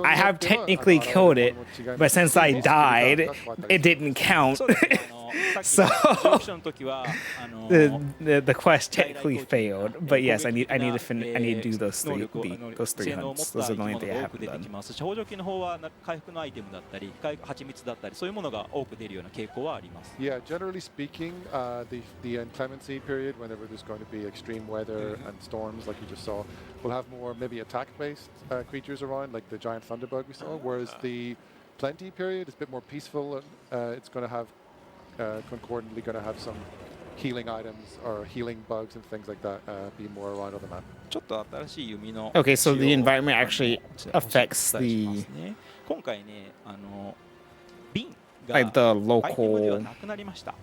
I have technically killed it, but since I died, it didn't count. そうですねさっき So のオプションの時はthe quest technically failed. But yes, I need to finish. I need to do those 能 3 力を those 3性能を持 hunts. った Those 生 are き the only 物 thing I が多く haven't 出てき done. ますし、補助機の方は回復のアイテムだったり、蜂蜜だったり、そういうものが多く出るような傾向はあります。 Yeah, generally speaking, the inclemency period, whenever there's going to be extreme weather and storms like you just saw, we'll have more maybe attack-based creatures around, like the giant thunderbug we saw, whereas the plenty period is a bit more peaceful. It's going to have, concordantly going to have some healing items or healing bugs and things like that be more around on the map. ちょっと新しい弓の Okay, so the 仕様を environment actually お affects 伝えしま the すね。今回ね、瓶が like the アイテムでは local なくなりました。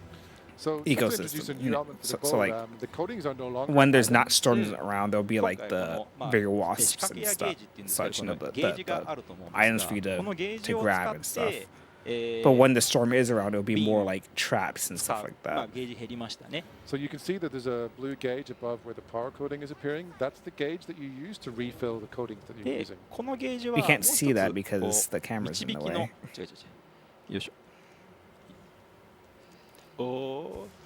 So Ecosystem, to introduce a new you know, element to so- the so boat, like, the coatings are no longer when there's not items. storms around, there'll be like 今回 the このまあ bigger 仕 wasps 掛け and やゲー stuff, ジっていうんですけど、 such, こ you の know, ゲージがあると思うんです items for you が、この to ゲージ to を grab and 使 stuff. って But when the storm is around, it'll be more like traps and 使 stuff う like まあ that. ゲージ減りましたね。 So you can see that there's a blue gauge above where the power coating is appearing. That's the gauge that you use to refill the coatings that you're で using. このゲージは We もう can't 一つ see that こう because the camera's in 導 the きの way. 違う違う違うよいしょおー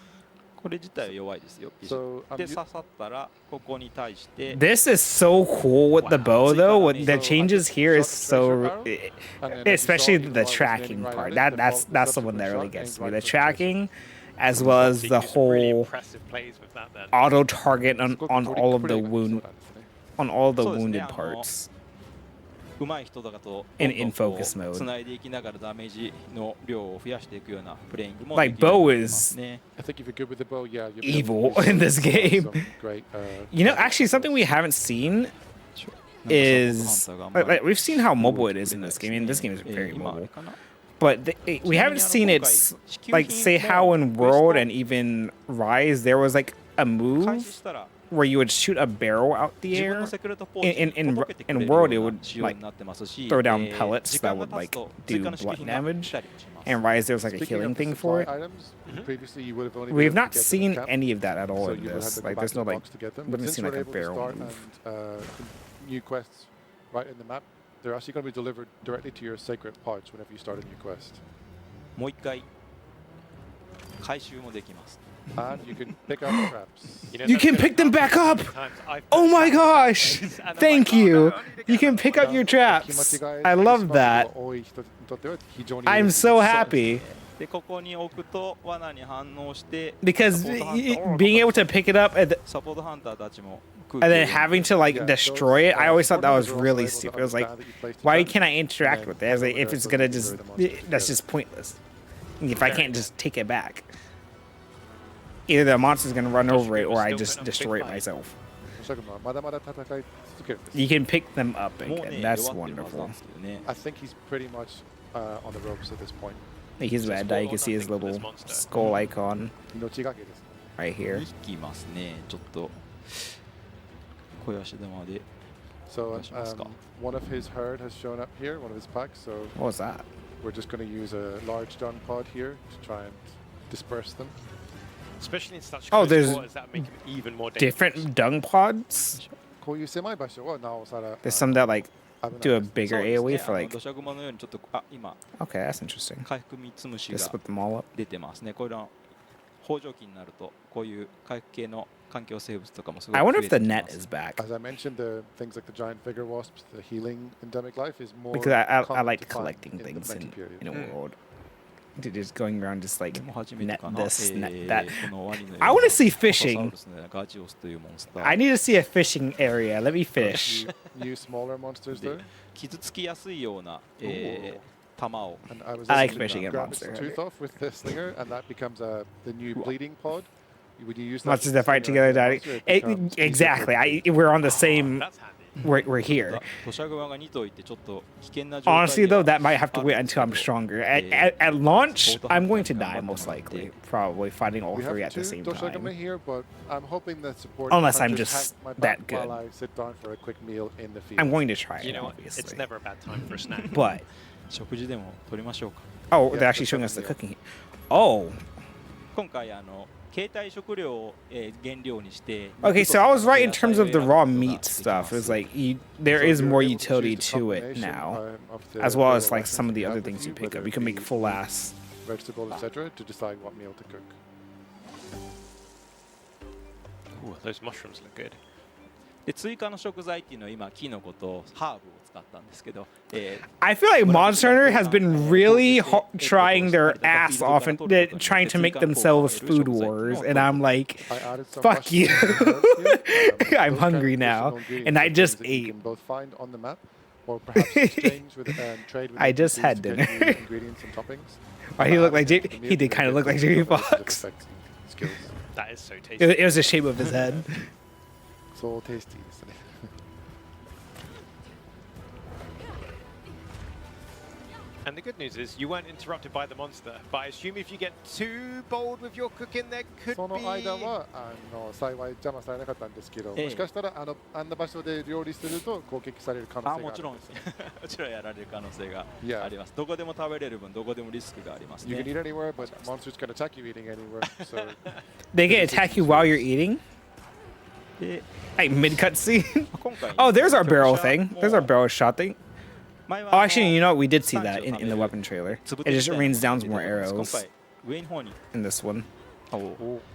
これ自体は弱いですよ。よいしょ So, で刺さったらここに対して This is so cool with the bow, though. What the changes here is so, especially the tracking part. That's the one that really gets me. The tracking, as well as the whole auto target on all of the wounded parts. 上手い人だと In focus mode. つないでいきながらダメージの量を増やしていくようなプレイングも Like できるよう bow になります is ね。 I think if you're good with the bow, yeah, you'll be able evil to use in this some game. great, You know, actually, something we haven't seen is like, we've seen how mobile it is in this game. I mean, this game is very mobile. But we haven't seen it like say how in World and even Rise there was like a move where you would shoot a barrel out the air. In World it would like throw down pellets that would like do blood damage. And Rise there was like a Speaking healing of the thing for it. supply items, previously you would have only been We've able to not get them seen in camp, any of that at all so in you would have this. to go Like back there's to no the like box to get them. we But haven't since seen we're like a able to barrel start move. and new quests right in the map, they're actually going to be delivered directly to your sacred pods whenever you start a new quest. もう一回回収もできます。 And you can pick up traps. You can pick them back up! Oh my gosh! Thank you! You can pick up your traps. I love that. I'm so happy. でここに置くと罠に反応して Because being able to pick it up and サポートハンターたちも then having to like destroy it, I always thought that was really stupid. It was like, why can't I interact with it? I was like, if it's gonna just, that's just pointless. If I can't just take it back, either the monster's gonna run over it or I just destroy it myself. You can pick them up again. That's wonderful. I think he's pretty much on the ropes at this point. He's red. You can see his little skull icon right here. 2匹いますね。ちょっと小足玉で So 出しますか。 one of his herd has shown up here, one of his packs. So What was that? we're just going to use a large dung pod here to try and disperse them. Especially in such Oh, close there's quarters, that make them even more dangerous. different dung pods. こういう狭い場所はなおさら There's some that like 危ない do a です。 bigger そうです AoE ね for like. 土砂熊のようにちょっと今 Okay, that's interesting. 回復3つ虫 Just が split them all up. 出てますね。これの豊穣期になるとこういう回復系の環境生物とかもすごい I 増 wonder え if て the き net ます is back As I mentioned, the things like the giant vigor wasps, the healing endemic life is more because I common like to find collecting in the things plenty in period. a world. Just going around just like でも初めて net かな。 this, net こ that. のワニのような I wanna see コササウ fishing. ルスのようなガジオスというモンスター I need to see a fishing area. Let me fish. New smaller monsters で there. 傷つきやすいような、弾を And I was I like able to fishing at grab its monster. tooth off with the slinger, and that becomes the new bleeding pod. Would you use that Monsters with that fight slinger together and die. monster, it becomes Exactly. easier We're on the same. That's handy. We're here. 土砂熊が2頭いてちょっと危険な状態 Honestly, で though, は that might have to wait あるんです until け I'm ど stronger. At launch, I'm going to die most likely. Probably fighting all We three have at the two same Doshagame time. here, but I'm hoping that support Unless I'm hunters just have my that back good. while I sit down for a quick meal in the field. I'm going to try You it, know what? It's obviously. never a bad time for a snack. But 食事でも取りましょうか。 oh, Yeah, they're actually just showing us the having cooking. Oh, 今回携帯食料を、原料にして okay. So I was right in terms of the 野菜 raw を選ぶことが meat でき stuff. ま It す was like there So is you're more able to utility choose the to it combination, now, of the as well as little like some of the rations other you things you have with pick you, up. whether You can it make be full ass. vegetables, etc., to decide what meal to cook. Ooh, those mushrooms look good. で追加の食材っていうのは今キノコとハーブを使ったんですけど、 I feel like Monster Hunter has been really trying their ass off and trying to make themselves food wars, and I'm like, I added some fuck you. mushrooms and herbs here. I'm Those hungry kind of now, additional ingredients and I are just things that you ate. can both find on the map, or perhaps exchange with trade with I just NPCs had to get dinner. new ingredients and toppings. Why he looked like Adding J- the he did meal kind of to look like get Jamie those benefits Foxx. effects and skills. That is so tasty. It was the shape of his head. So tasty ですね。And the good news is you weren't interrupted by the monster. But I assume if you get too bold with your cooking, there could その be... 間は幸い邪魔されなかったんですけど、ええもしかしたらあんな場所で料理すると攻撃される可能性があるもちろんんですよ。もちろんやられる可能性が Yeah. あります。どこでも食べれる分どこでもリスクがあります You can ね。 eat anywhere, but monsters can attack you eating anywhere. So They can attack you while you're eating? で Like mid cutscene? 今回 Oh, there's our barrel 直射 thing. も There's our barrel shot thing. 前は Oh, actually, you know what? We did see that in the weapon trailer. つぶ It てみ just たいな rains down の more が出てます。今 arrows 回上の方に in this one.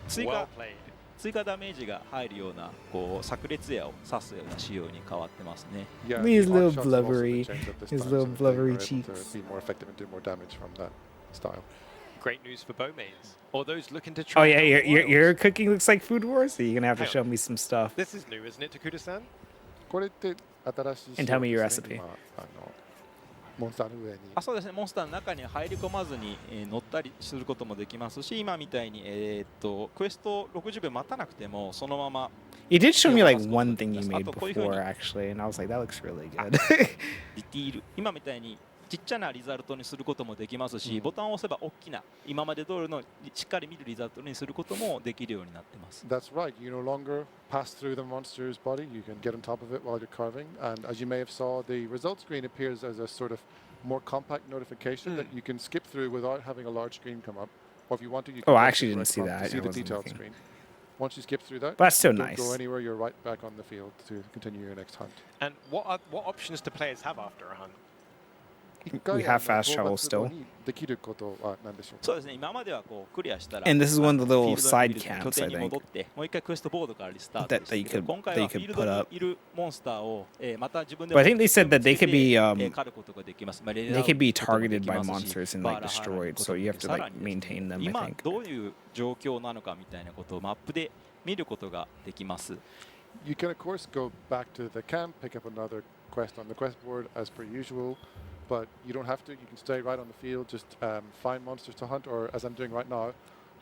追 Well 加 played. 追加ダメージが入るようなこう炸裂矢を刺すような仕様に変わってますね。 yeah, These the little arc shots have also been blubbery- changed up this his time, little so they blubbery were able cheeks. to be more effective and do more damage from that style. Great news for bow mains. Or those looking to try Oh, yeah, out your wild. cooking looks like Food Wars, so you're going to have to Hang show on. me some stuff. This is new, isn't it, Takuda-san? これって新しい And tell me your 仕様ですね recipe. 今モンスターの上にあ、そうですね。モンスターの中に入り込まずに、乗ったりすることもできますし、今みたいにクエスト60秒待たなくてもそのまま You did show me like Yeah, one thing you that's made not the before, point. actually, and I was like, that looks really good. ディティール今みたいにちっちゃなリザルトにすることもできますし、ボタンを押せば大きな今まで通りのしっかり見るリザルトにすることもできるようになってます。 That's right. You no longer pass through the monster's body. You can get on top of it while you're carving. And as you may have saw, the result screen appears as a sort of more compact notification that you can skip through without having a large screen come up. Or if you want to, you can Oh, I go actually to the didn't see front to that. see I the wasn't detailed looking. screen. Once you skip through that, But that's still don't nice. go anywhere. You're right back on the field to continue your next hunt. And what options do players have after a hunt? We have fast travel still. できることは何でしょうか？そうですね。今まではこうクリアしたら And this is one of the フィ little ールドに side いる camps, 拠点 I に think. 戻ってもう一回クエストボードからリスタート That- でしたけ that ど you could- 今回 that は you フィ could ール put ド up. にいるモンスターをまた自分で But I think they said that they could be, 狩ることができます。まあ They could be レイアウトもで targeted き by ますし monsters and バ like ーラハラに destroyed, so you have to さら like にですね maintain them, I 今 think. どういう状況なのかみたいなことをマップで見ることができます。 You can of course go back to the camp, pick up another quest on the quest board as per usual, but you don't have to. You can stay right on the field, just find monsters to hunt, or as I'm doing right now,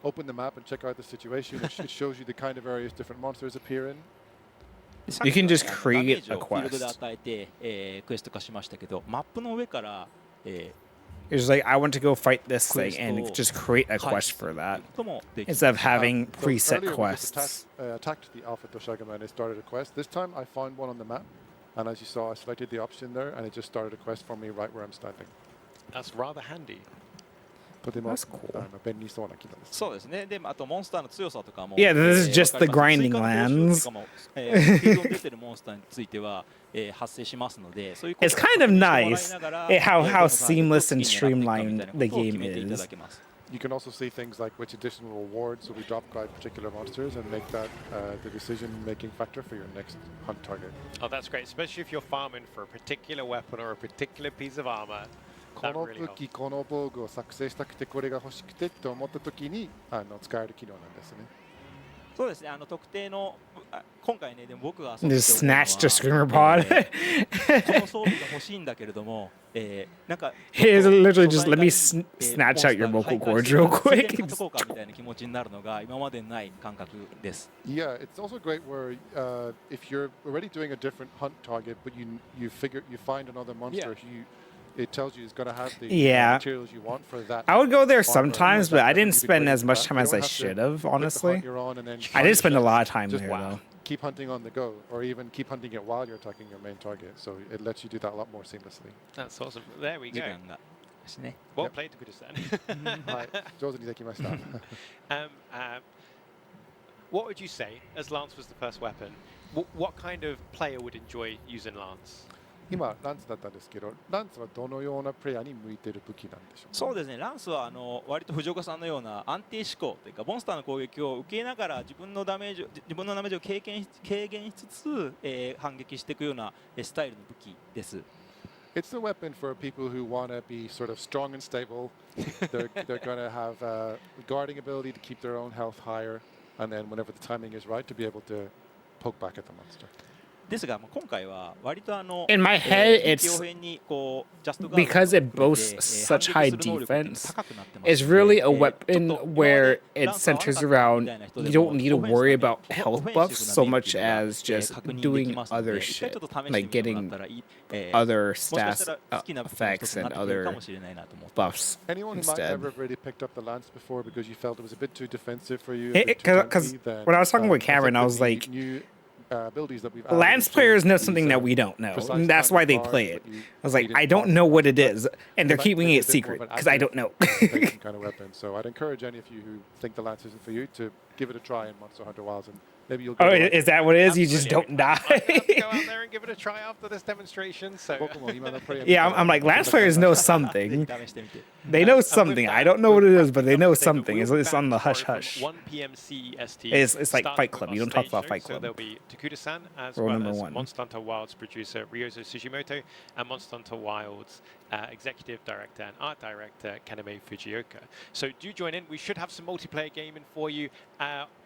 open the map and check out the situation. It shows you the kind of areas different monsters appear in. You can just ダメー create ジ a をフィールドで quest. 与えて、クエスト化しましたけど、マップの上から、It's just like, I want to go fight this thing Quest and or just create a 返 quest す for that こともできます instead of having So preset earlier we just quests. attacked the Alpha Toshagama and it started a quest. This time I found one on the map, and as you saw, I selected the option there, and it just started a quest for me right where I'm standing. That's rather handy. とても That's cool. 便利そうな機能です。そうですね。で、あとモンスターの強さとかも。 Yeah, this is just わかり the ます grinding 追加の報酬とかもフィールドに出てるモンスターについては、発生しますので、そういうことを It's kind of 確認してもらい nice ながら how どの how ターゲットを seamless and 次に狙っていくかみたい streamlined な the ことを決 game めていた is. だけます。 You can also see things like which additional rewards will be dropped by particular monsters and make that the decision-making factor for your next hunt target. Oh, that's great, especially if you're farming for a particular weapon or a particular piece of armor. こ That の really 武 helps. 器、この防具を作成したくてこれが欲しくてって思った時に使える機能なんですね。そうですね。特定の今回ね、でも僕が遊んで Just て思うのは snatched a screamer pod. この装備が欲しいんだけれども、なんか Here's literally just 素材 let me が snatch out your モンスター vocal が徘徊 cords してる real ついでに quick. 買っとこうかみたいな気持ちになるのが今までにない感覚です。 Yeah, it's also great where if you're already doing a different hunt target, but you find another monster, it tells you it's going to have the Yeah. materials you want for that. I would go there farm sometimes, but I that didn't you've been spend waiting as for much that. time You as don't I have to should have, pick the honestly. hunt you're on and then I did spend a lot of time just there, though. keep hunting on the go, or even keep hunting it while you're attacking your main target. So it lets you do that a lot more seamlessly. That's awesome. There we 時 go. 間がですね。 Well played, Takuda-san. はい、上手にできました。 What would you say, as Lance was the first weapon, what kind of player would enjoy using Lance? 今ランツだったんですけど、ランツはどのようなプレイヤーに向いている武器なんでしょうか。そうですね。ランスは割と藤岡さんのような安定思考というか、モンスターの攻撃を受けながら自分のダメージを軽減しつつ、反撃していくようなスタイルの武器です。It's a weapon for people who want to be sort of strong and stable. they're going to have guarding ability to keep their own health higher, and then whenever the timing is right, to be able to poke back at the monster. ですが、まあ、今回は割とIn my head, 臨 it's 機応変にこうジャストガード because it を含め boasts て、such high 反撃する能力っていうのが defense. 高くなってますので、 It's really a ちょっ weapon と where 今まで it ランスは悪 centers かったみ around たいな人 you でも don't need to オフェンス worry が about ね、 health オフェン buffs シブ so な面って much いうのが as just 確認でき doing ますの other で、一回 shit, ちょっと試して like みてもらっ getting たらいい、other もしかした stats ら好きな武器の一 effects つになっ and てくるか other もしれないなと思って。 buffs Anyone who might instead. never have really picked up the lance before because you felt it was a bit too defensive for you, Because when I was talking with Cameron, I was like, Lance players know something that we don't know, and that's why they play it. I was like, I don't know what it is, and they're keeping it secret because I don't know. Kind of weapon. So I'd encourage any of you who think the lance isn't for you to give it a try in Monster Hunter Wilds, and maybe you'll. Oh, is that what it is? You just don't die. Go out there and give it a try after this demonstration. So Yeah, I'm like, Lance players know something. They know something. I don't know what it is, but they know something. It's on the hush hush. 1 p.m. CEST. It's like starting Fight with Club. our You don't talk stage about show. Fight So Club. there'll be Takuda-san as Rule well number as 1. Monster Hunter Wilds producer Ryozo Tsujimoto and Monster Hunter Wilds executive director and art director Kaname Fujioka. So do join in. We should have some multiplayer gaming for you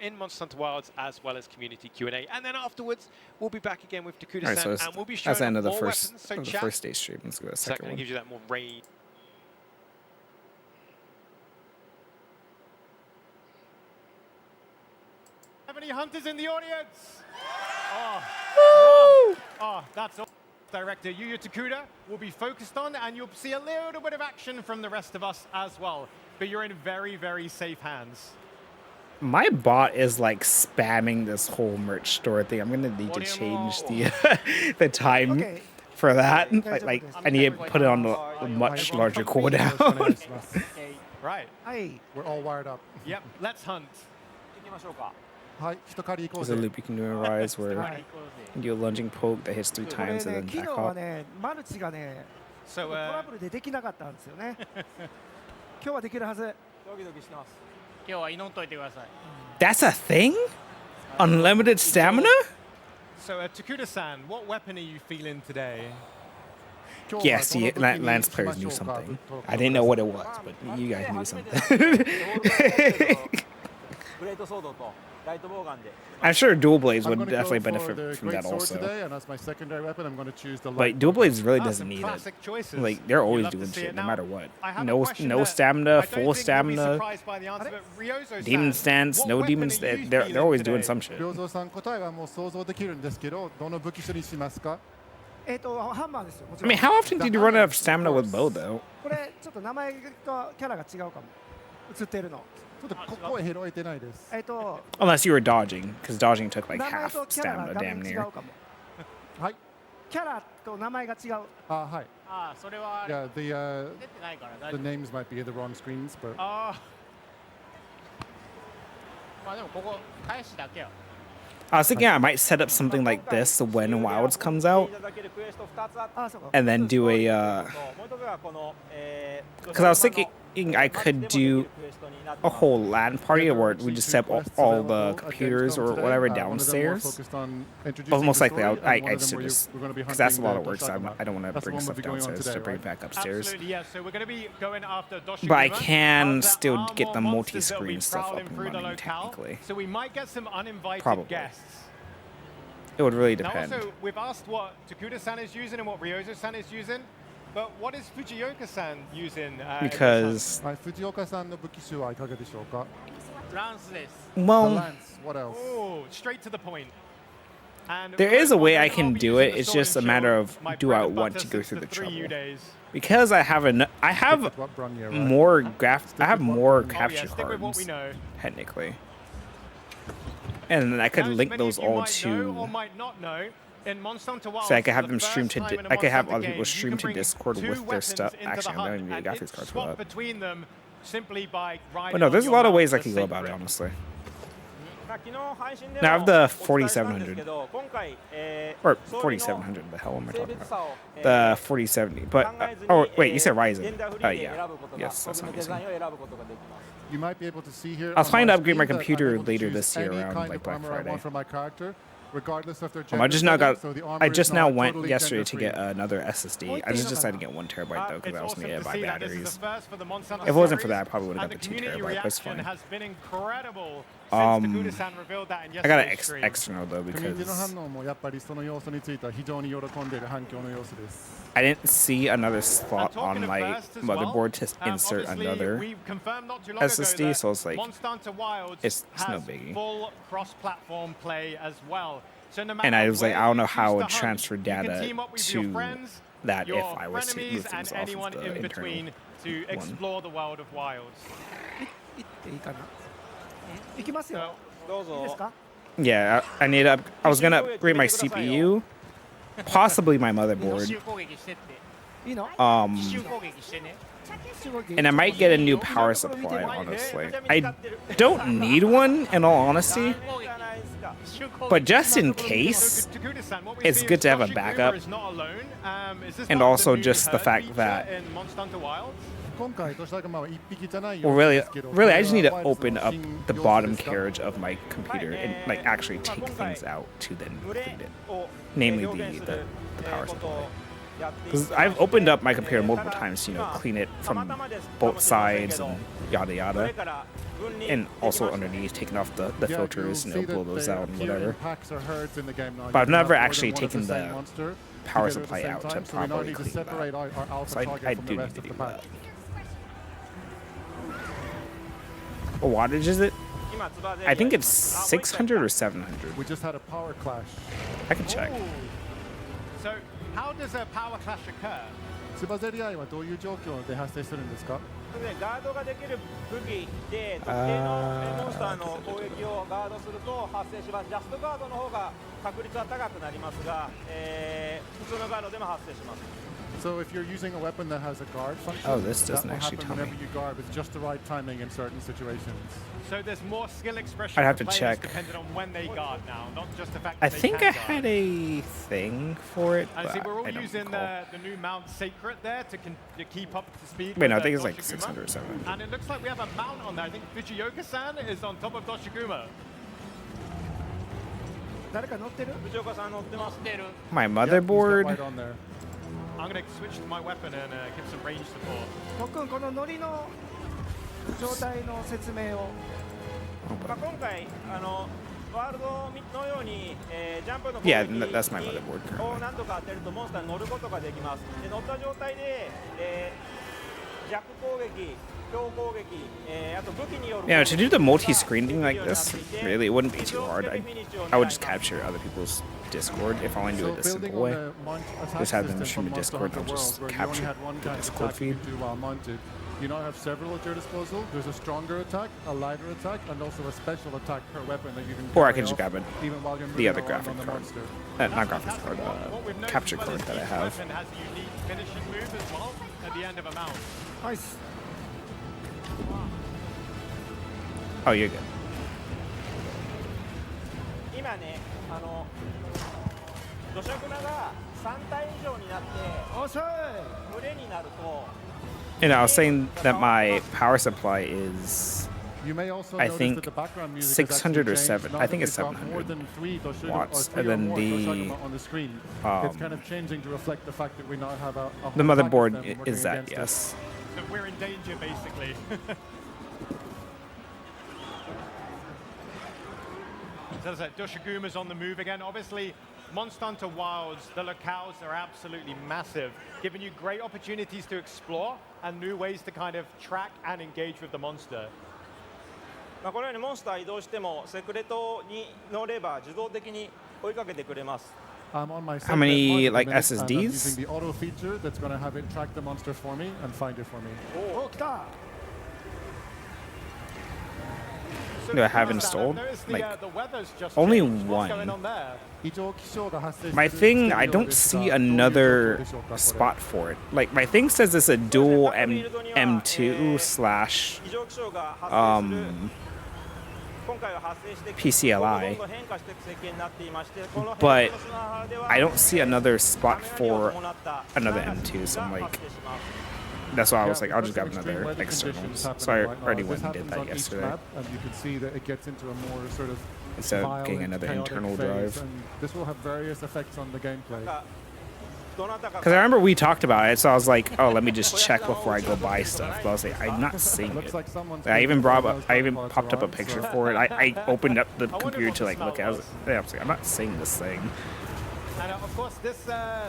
in Monster Hunter Wilds as well as community Q&A. And then afterwards, we'll be back again with All Takuda-san right, so and we'll be showing that's the end of the more first weapons. So of the chat. first stage stream. Let's go to the So that second kind of one. gives you that more range. Have any hunters in the audience? That's all. Director Yuya Takuda will be focused on, and you'll see a little bit of action from the rest of us as well. But you're in very, very safe hands. My bot is like spamming this whole merch store thing. I'm gonna need to change the the time Okay. for that. Like I need to put it on a much larger cooldown. Right. Hi. We're all wired up. Yep. Let's hunt. はい、人狩り行こう There's a ぜ。 loop you can do in Rise where はい you do a lunging poke that hits 3これ times ね and then 昨日 back は off. ねマルチがね So, トラブルでできなかったんですよね今日はできるはず That's a thing? Unlimited stamina? Takuda-san, what weapon are you feeling today? Yeah, see, Lance players knew something. I didn't know what it was, but you guys knew something. I'm sure dual blades I'm would gonna definitely go for benefit the from great that sword also. Today, and as my secondary weapon, I'm going to choose the But light dual blades really Ah, doesn't some need it. classic choices. Like they're You always love to doing see shit it. no Now, matter what. I have a No question no that stamina, I don't full think you'll be stamina, surprised by the answer, but Ryozo-san, demon stance, what no weapon demons. are you They're feeling always today? doing some shit. 良三さん答えはもう想像できるんですけど、どの武器種にしますか？ハンマーですよもち I ろん mean, how often did you run out of stamina with bow though? これちょっと名前とキャラが違うかも映ってるのちょっと声拾えてないです。Unless you were dodging, because dodging took like 名前 half とキャラが stamina, 画 damn 面違 near. うかもはい。キャラと名前が違うあ、はい。それは Yeah, 出てないから大 the 丈夫 names might be in the wrong screens, but まあでもここ返しだけよ I was thinking I might set up something like this when Wilds comes out, and then do a. Because I was thinking I could do a whole LAN party where we just set up all the computers or whatever downstairs. But most likely I just do this because that's a lot of work. So I don't want to bring stuff downstairs to bring it back upstairs. Absolutely, yeah. So we're going to be going after Doshiguma. But I can still Are get the more monsters that will be multi-screen stuff up prowling and through the running locale. technically. So we might get some uninvited Probably. guests. It would really Now depend. also, we've asked what Takuda-san is using and what Ryozo-san is using, but what is Fujioka-san using? Because はい、藤岡さんの武器種はいかがでしょうか？ランスです well, The lance, what else? Oh, straight to the point. And there is a way I I'll can be do using it. the It's sword just a and matter shield, of my do bread I and want butter to go since through the 3U trouble. days. Because I have more I have more capture Stick with what we cards know. technically, and then I could Now, as link many of those you all might know or to. might not know, in Monster Hunter Wilds, So I could have for them the stream first to. time in a I could have Monster other Hunter people game, stream you to can bring Discord two with their weapons stuff. into the Actually, I hunt, don't even and got these cards for swap that. between them simply by riding But no, on there's a your lot of mount, ways I the could go about it, sacred. honestly. 昨日配信で Now I も have the お伝えしたんですけど、今回、 or 総理の 4700. The hell am I 性 talking 別 about? 差を、 The 4070. But 考えずに oh wait, you said ジェ Ryzen. ンダーフリーで Yeah. 選ぶことが、 Yes, 僕 that's の what デ I'm ザイン saying. を選ぶことができます。 You might be able to see here I was on planning my to upgrade my screen that I'm computer able to later choose this year any around kind like of Black armor I Friday. want for my character. regardless of their I just now gender got. setting, so the armor I is just now not went totally yesterday to gender-free. get another SSD. I just decided to get 1 terabyte though because I was It's needed to awesome buy to see that this is batteries. the first for the Monsanto If it wasn't for series, that, I probably would have and got the the 2 community terabyte, but it's reaction fine. has been incredible Um, since Takuda-san revealed that in I got an yesterday's stream. external though コミュニティの because 反応もやっぱりその要素については非常に喜んでいる反響の様子です。 I didn't see another slot Talking on of my bursts as motherboard to well, insert obviously another we confirmed not too long SSD, ago so it's that like Monster Wilds it's no has biggie. full cross-platform play as well. So no And I matter was like, where I don't know you how I choose would to hunt, transfer you can data team up with your to friends, that your if I was to move frenemies, things and off of anyone the in internal between to one. explore the world of Wilds. いいかな。いきますよ。いいですか？ Yeah, I need up. I was gonna upgrade my CPU, possibly my motherboard. 奇襲攻撃してって いいの？ 奇襲攻撃してね And I might get a new power supply, honestly. I don't need one, in all honesty. But just in case, Takuda-san, what we it's see good is to have a Toshiguro backup. is not alone. Is this And part of also the new just the herd fact feature that- in Monster Hunter Wilds? 今回としたらまあ一匹じゃないよ Well, う really, ですけど、 really, I just need to これは open ワイ up ルドの新 the 要素 bottom ですか？ carriage of my computer and like actually take things out to then clean it. Namely, the power supply. Because I've opened up my computer multiple times to clean it from both sides and yada yada, and also underneath taking off the Yeah, filters you'll and see blow that those they out and appear in whatever. packs or herds in the game now. But You I've can never have more actually than one of taken same the monster power together at the supply same out to time, so in properly order to clean separate that. our alpha So I target from do the need rest to of do the pack. that. What wattage is it? I think it's 600 or 700. We just had a power clash. I can check. So, how does a power clash occur? つばぜり合いはどういう状況で発生するんですか？ガードができる武器で特定のモンスターの攻撃をガードすると発生します。ジャストガードの方が確率は高くなりますが、普通のガードでも発生します。 So if you're using a weapon that has a guard function, Oh, this that doesn't will actually happen tell whenever me. you guard with just the right timing in certain situations. So there's more skill expression I'd have for to players check. depending on when they guard now, not just the fact I that they think can I guard. had a thing for it, And but see, we're all I don't using recall. the new Mount Sacred there to keep up to speed. Wait, no, I with, think it's like Doshiguma. 600 or 700. And it looks like we have a mount on there. I think Fujioka-san is on top of Doshiguma. 誰か乗ってる？藤岡さん乗ってます。 My Yeah, he's got motherboard. right on there. I'm going to switch to my weapon and give some range support. とっくんこの乗りの状態の説明を。まあ今回ワールドのように、ジャンプの攻 Yeah, 撃 that's my motherboard を currently. 何とか当てるとモンスターに乗ることができます。で乗った状態で、弱攻撃、強攻撃、あと武器による Yeah, to do the multi-screen thing like this, really, it wouldn't be too hard. I would just capture other people's Discord if I want to do So it the building simple on way. the attack Just have them system stream from to Monster Discord Hunter and just World, where you only capture had one the kind of Discord attack you feed. could do while mounted. You now have several at your disposal. There's a stronger attack, a lighter attack, and also a special attack per weapon that you can Or I carry can just off grab it. even while you're The moving other around graphic on the card. monster. Not graphics card, What we've noticed capture as well card is that I each have. weapon has a unique finishing move as well at the end of a mount. ナイス。 Oh, you're good. 今ね土砂熊が3体以上になっておっしゃい。群れになると And I was saying that my power supply is, You may also I notice think, that the background music 600 or has actually 7. changed. I think Now it's that we've got more 700 than three Doshiguma, watts. or three And or then more the Doshiguma on the screen. It's kind of changing to reflect the fact that we now have a whole the pack of motherboard them working is that, against us. yes. So we're in danger, basically. So as I said, Doshiguma's on the move again. Obviously, Monster Hunter Wilds, the locales are absolutely massive, giving you great opportunities to explore and new ways to kind of track and engage with the monster. まあこのようにモンスター移動してもセクレトに乗れば自動的に追いかけてくれます。 I'm on my How many, second like, mark at the minute, and I'm SSDs? using the auto feature that's going to have it track the monster for me and find it for me. お来た。 Do I have installed? Like, only one. My thing, I don't see another spot for it. Like, my thing says it's a dual M2 slash PCLI, but I don't see another spot for another M2, so I'm like, That's why I was Yeah, like, I'll just we've grab got some extreme another weather external. conditions So I happening right now. already This went and did happens that on each yesterday. map, and you can see that it gets into a more sort of Instead of getting violent, another chaotic internal phase, drive. and this will have various effects on the gameplay. Because I remember we talked about it, so I was like, oh, let me just check before I go buy stuff. But I was like, I'm not seeing it. I even popped up a picture for it. I opened up the computer to like look at it. I was like, I'm not seeing this thing. And of course, this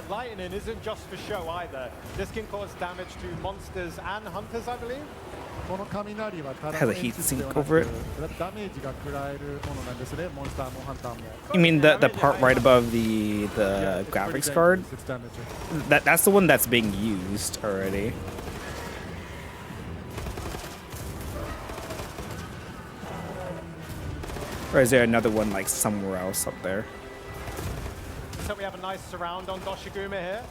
lightning isn't just for show either. This can cause damage to monsters and hunters, I believe. It has a heat sink over it. You mean the part right above the graphics card? That's the one that's being used already. Or is there another one like somewhere else up there? So we have a nice surround on Doshiguma here.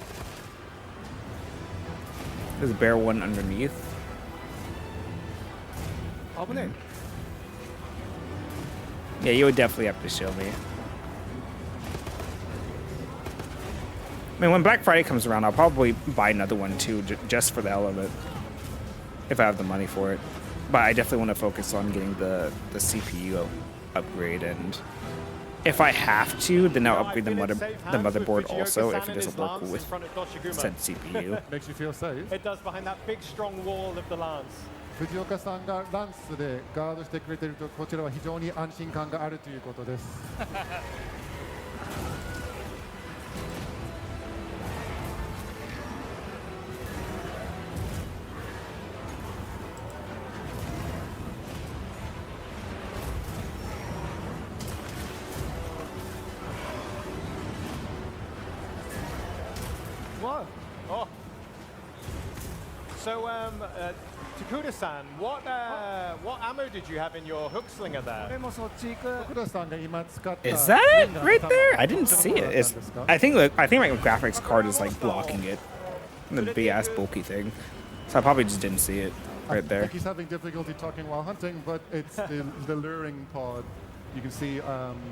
There's a bare one underneath. Yeah, you would definitely have to show me. I mean, when Black Friday comes around, I'll probably buy another one too, just for the hell of it. If I have the money for it. But I definitely want to focus on getting the CPU upgrade, and if I have to, then I'll upgrade the motherboard also if it doesn't work with said CPU. Makes you feel safe. It does behind that big strong wall of the lance. 藤岡さんがランスでガードしてくれていると、こちらは非常に安心感があるということです。Whoa. Oh. So, Takuda-san, what ammo did you have in your hook slinger there? Is that it right there? I didn't see it. I think my graphics card is like blocking it. The big ass bulky thing. So I probably just didn't see it right I there. think he's having difficulty talking while hunting, but it's the luring pod. You can see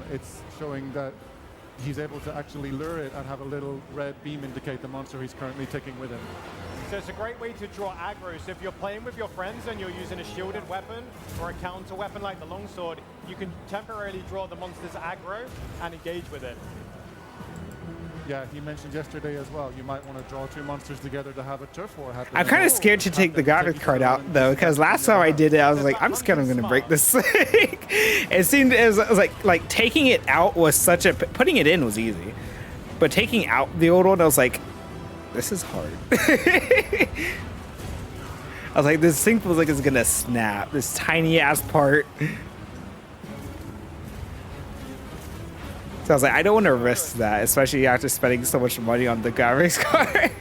it's showing that he's able to actually lure it and have a little red beam indicate the monster he's currently taking with him. So it's a great way to draw aggro. So if you're playing with your friends and you're using a shielded weapon or a counter weapon like the longsword, you can temporarily draw the monster's aggro and engage with it. Yeah, he mentioned yesterday as well, you might want to draw two monsters together to have a turf war happen. I'm kind of scared to take the graphics card out though, because last time I did it, I was like, I'm scared I'm gonna break this thing. It seemed it was like taking it out was such a putting it in was easy, but taking out the old one, I was like, this is hard. I was like, this thing feels like it's gonna snap. This tiny ass part. So I was like, I don't want to risk that, especially after spending so much money on the graphics card.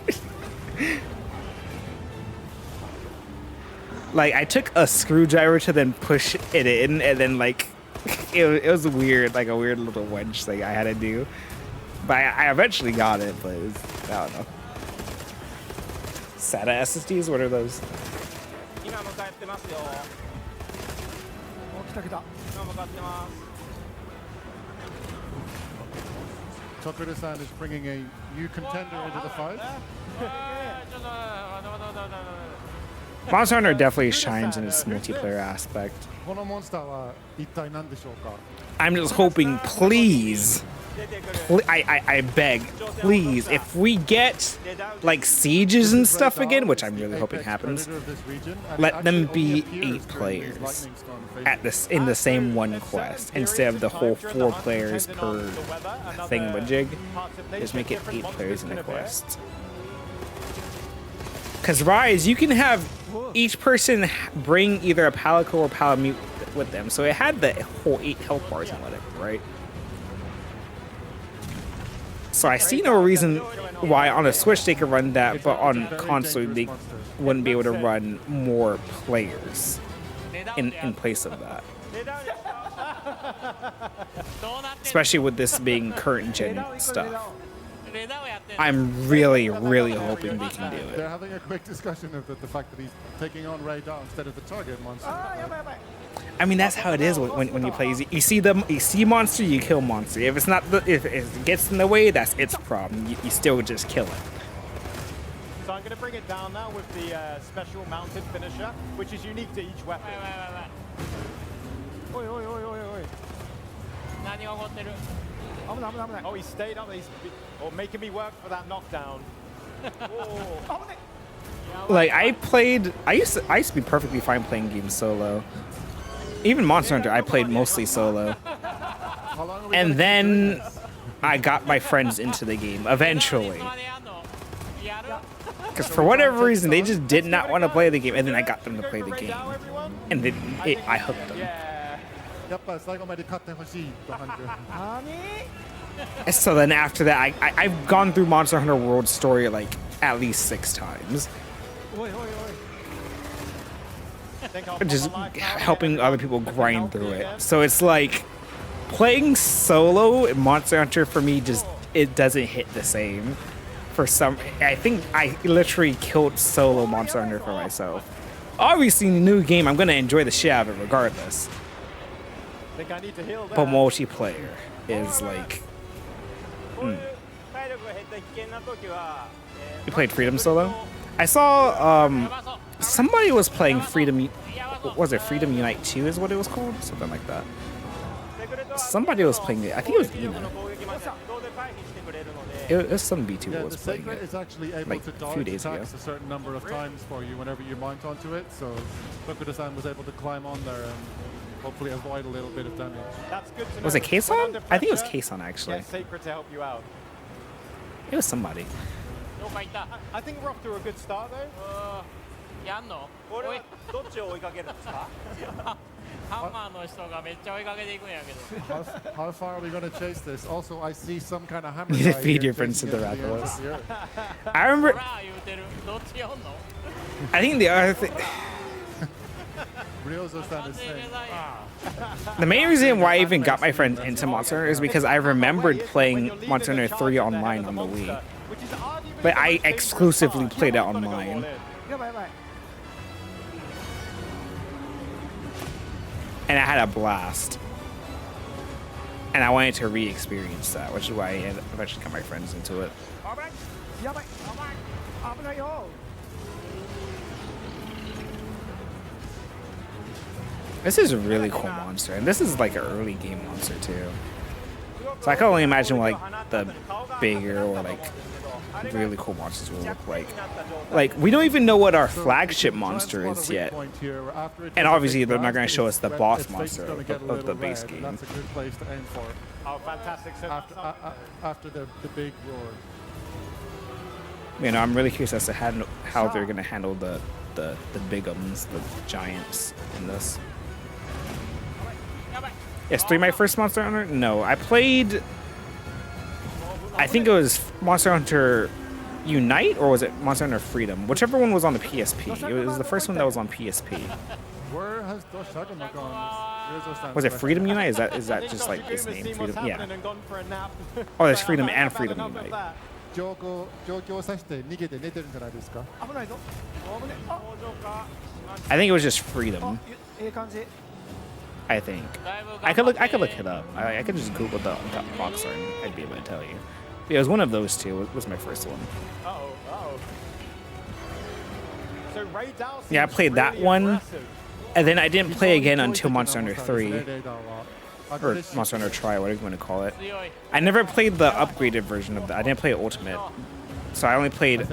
Like, I took a screwdriver to then push it in, and then like, it was weird, like a weird little wench thing I had to do. But I eventually got it, but it was, I don't know. SATA SSDs? What are those? Takuda-san is bringing a new contender into the fight. Monster Hunter definitely shines in its multiplayer aspect. このモンスターは一体何でしょうか? I'm just hoping, please, I beg, please, if we get like sieges and stuff again, which I'm really hoping happens, let them be 8 players at this in the same one quest instead of the whole 4 players per thingamajig. Just make it 8 players in the quest. Because Rise, you can have each person bring either a Palico or Palamute with them, so it had the whole 8 health bars and whatever, right? So I see no reason why on a Switch they could run that, but on console they wouldn't be able to run more players in place of that. Especially with this being current gen stuff. I'm really, really hoping they can do it. They're having a quick discussion of the fact that he's taking on Radar instead of the target monster. I mean, that's how it is when you play. You see monster, you kill monster. If it's not if it gets in the way, that's its problem. You still just kill it. going to bring it down now with the special mounted finisher, which is unique to each weapon. おいおいおいおいおい。何が起こってる？危ない危ない危ない。 Oh, he stayed up. He's making me work for that knockdown. Like I used to be perfectly fine playing games solo. Even Monster Hunter, I played mostly solo. And then I got my friends into the game eventually. Because for whatever reason, they just did not want to play the game, and then I got them to play the game. And then I hooked them. やっぱ最後まで勝ってほしいと感じる。 And so then after that, I've gone through Monster Hunter World Story like at least 6 times. Just helping other people grind through it. So it's like playing solo in Monster Hunter for me it doesn't hit the same. For some, I think I literally killed solo Monster Hunter for myself. Obviously, in the new game, I'm gonna enjoy the shit out of it regardless. Think I need to heal But there. multiplayer is like. You played Freedom solo? I saw somebody was playing Freedom. What was it? Freedom Unite 2 is what it was called, something like that. Somebody was playing it. I think it was Ina. It was some B2 Yeah, was the playing Sacred it is actually able like to a few dodge days ago. attacks a certain number of times for you whenever you mount onto it. So Tokuda-san was able to climb on there and hopefully avoid a little bit of damage. That's good to know. Was it When Kason? under I think it was pressure, Kason actually. Get Sacred to help you out. It was somebody. どっか行った？ I think we're off to a good start though. やんの？俺はどっちを追いかけるんですか？ハンマーの人がめっちゃ追いかけていくんやけど。 How far are we going to chase this? Also, I see some kind of hammer. You guy defeat here your friends to chasing the it from Rathalos. end of the I remember. ほら言うてる。どっち読んの？ I think the other thing. Ryozo-san is saying. The main reason why I even got my friends into Monster Hunter is because I remembered playing Monster Hunter 3 online on the Wii. But I exclusively played it online. やばいやばい。 And I had a blast. And I wanted to re-experience that, which is why I eventually got my friends into it. やばい。危ないよ。 This is a really cool monster, and this is like an early game monster too. So I can only imagine what like the bigger or like really cool monsters will look like. Like we don't even know what our flagship monster is yet, and obviously they're not going to show us the boss monster of the base game. That's a good place to aim for. Oh, fantastic. So After the big roar. You know, I'm really curious as to how they're going to handle the bigums, the giants in this. Is 3 my first Monster Hunter? No, I played. I think it was Monster Hunter Unite, or was it Monster Hunter Freedom? Whichever one was on the PSP. It was the first one that was on PSP. Where has Doshagama gone? Ryozo-san, Was it sorry. Freedom Unite? Is that just like his name? Freedom? Yeah. Oh, there's Freedom and Freedom Unite. 状況を指して逃げて寝てるんじゃないですか？危ないぞ。危ない。あ、 I think it was just Freedom. ええ感じ。 I think. I could look it up. I could just Google the box art and I'd be able to tell you. It was one of those two. Was my first one. So Ray Dow Yeah, I seems played that really one, aggressive. and then I didn't play again until Monster Hunter 3. Or Monster Hunter Tri, whatever you want to call it. I never played the upgraded version of that. I didn't play Ultimate. So I only played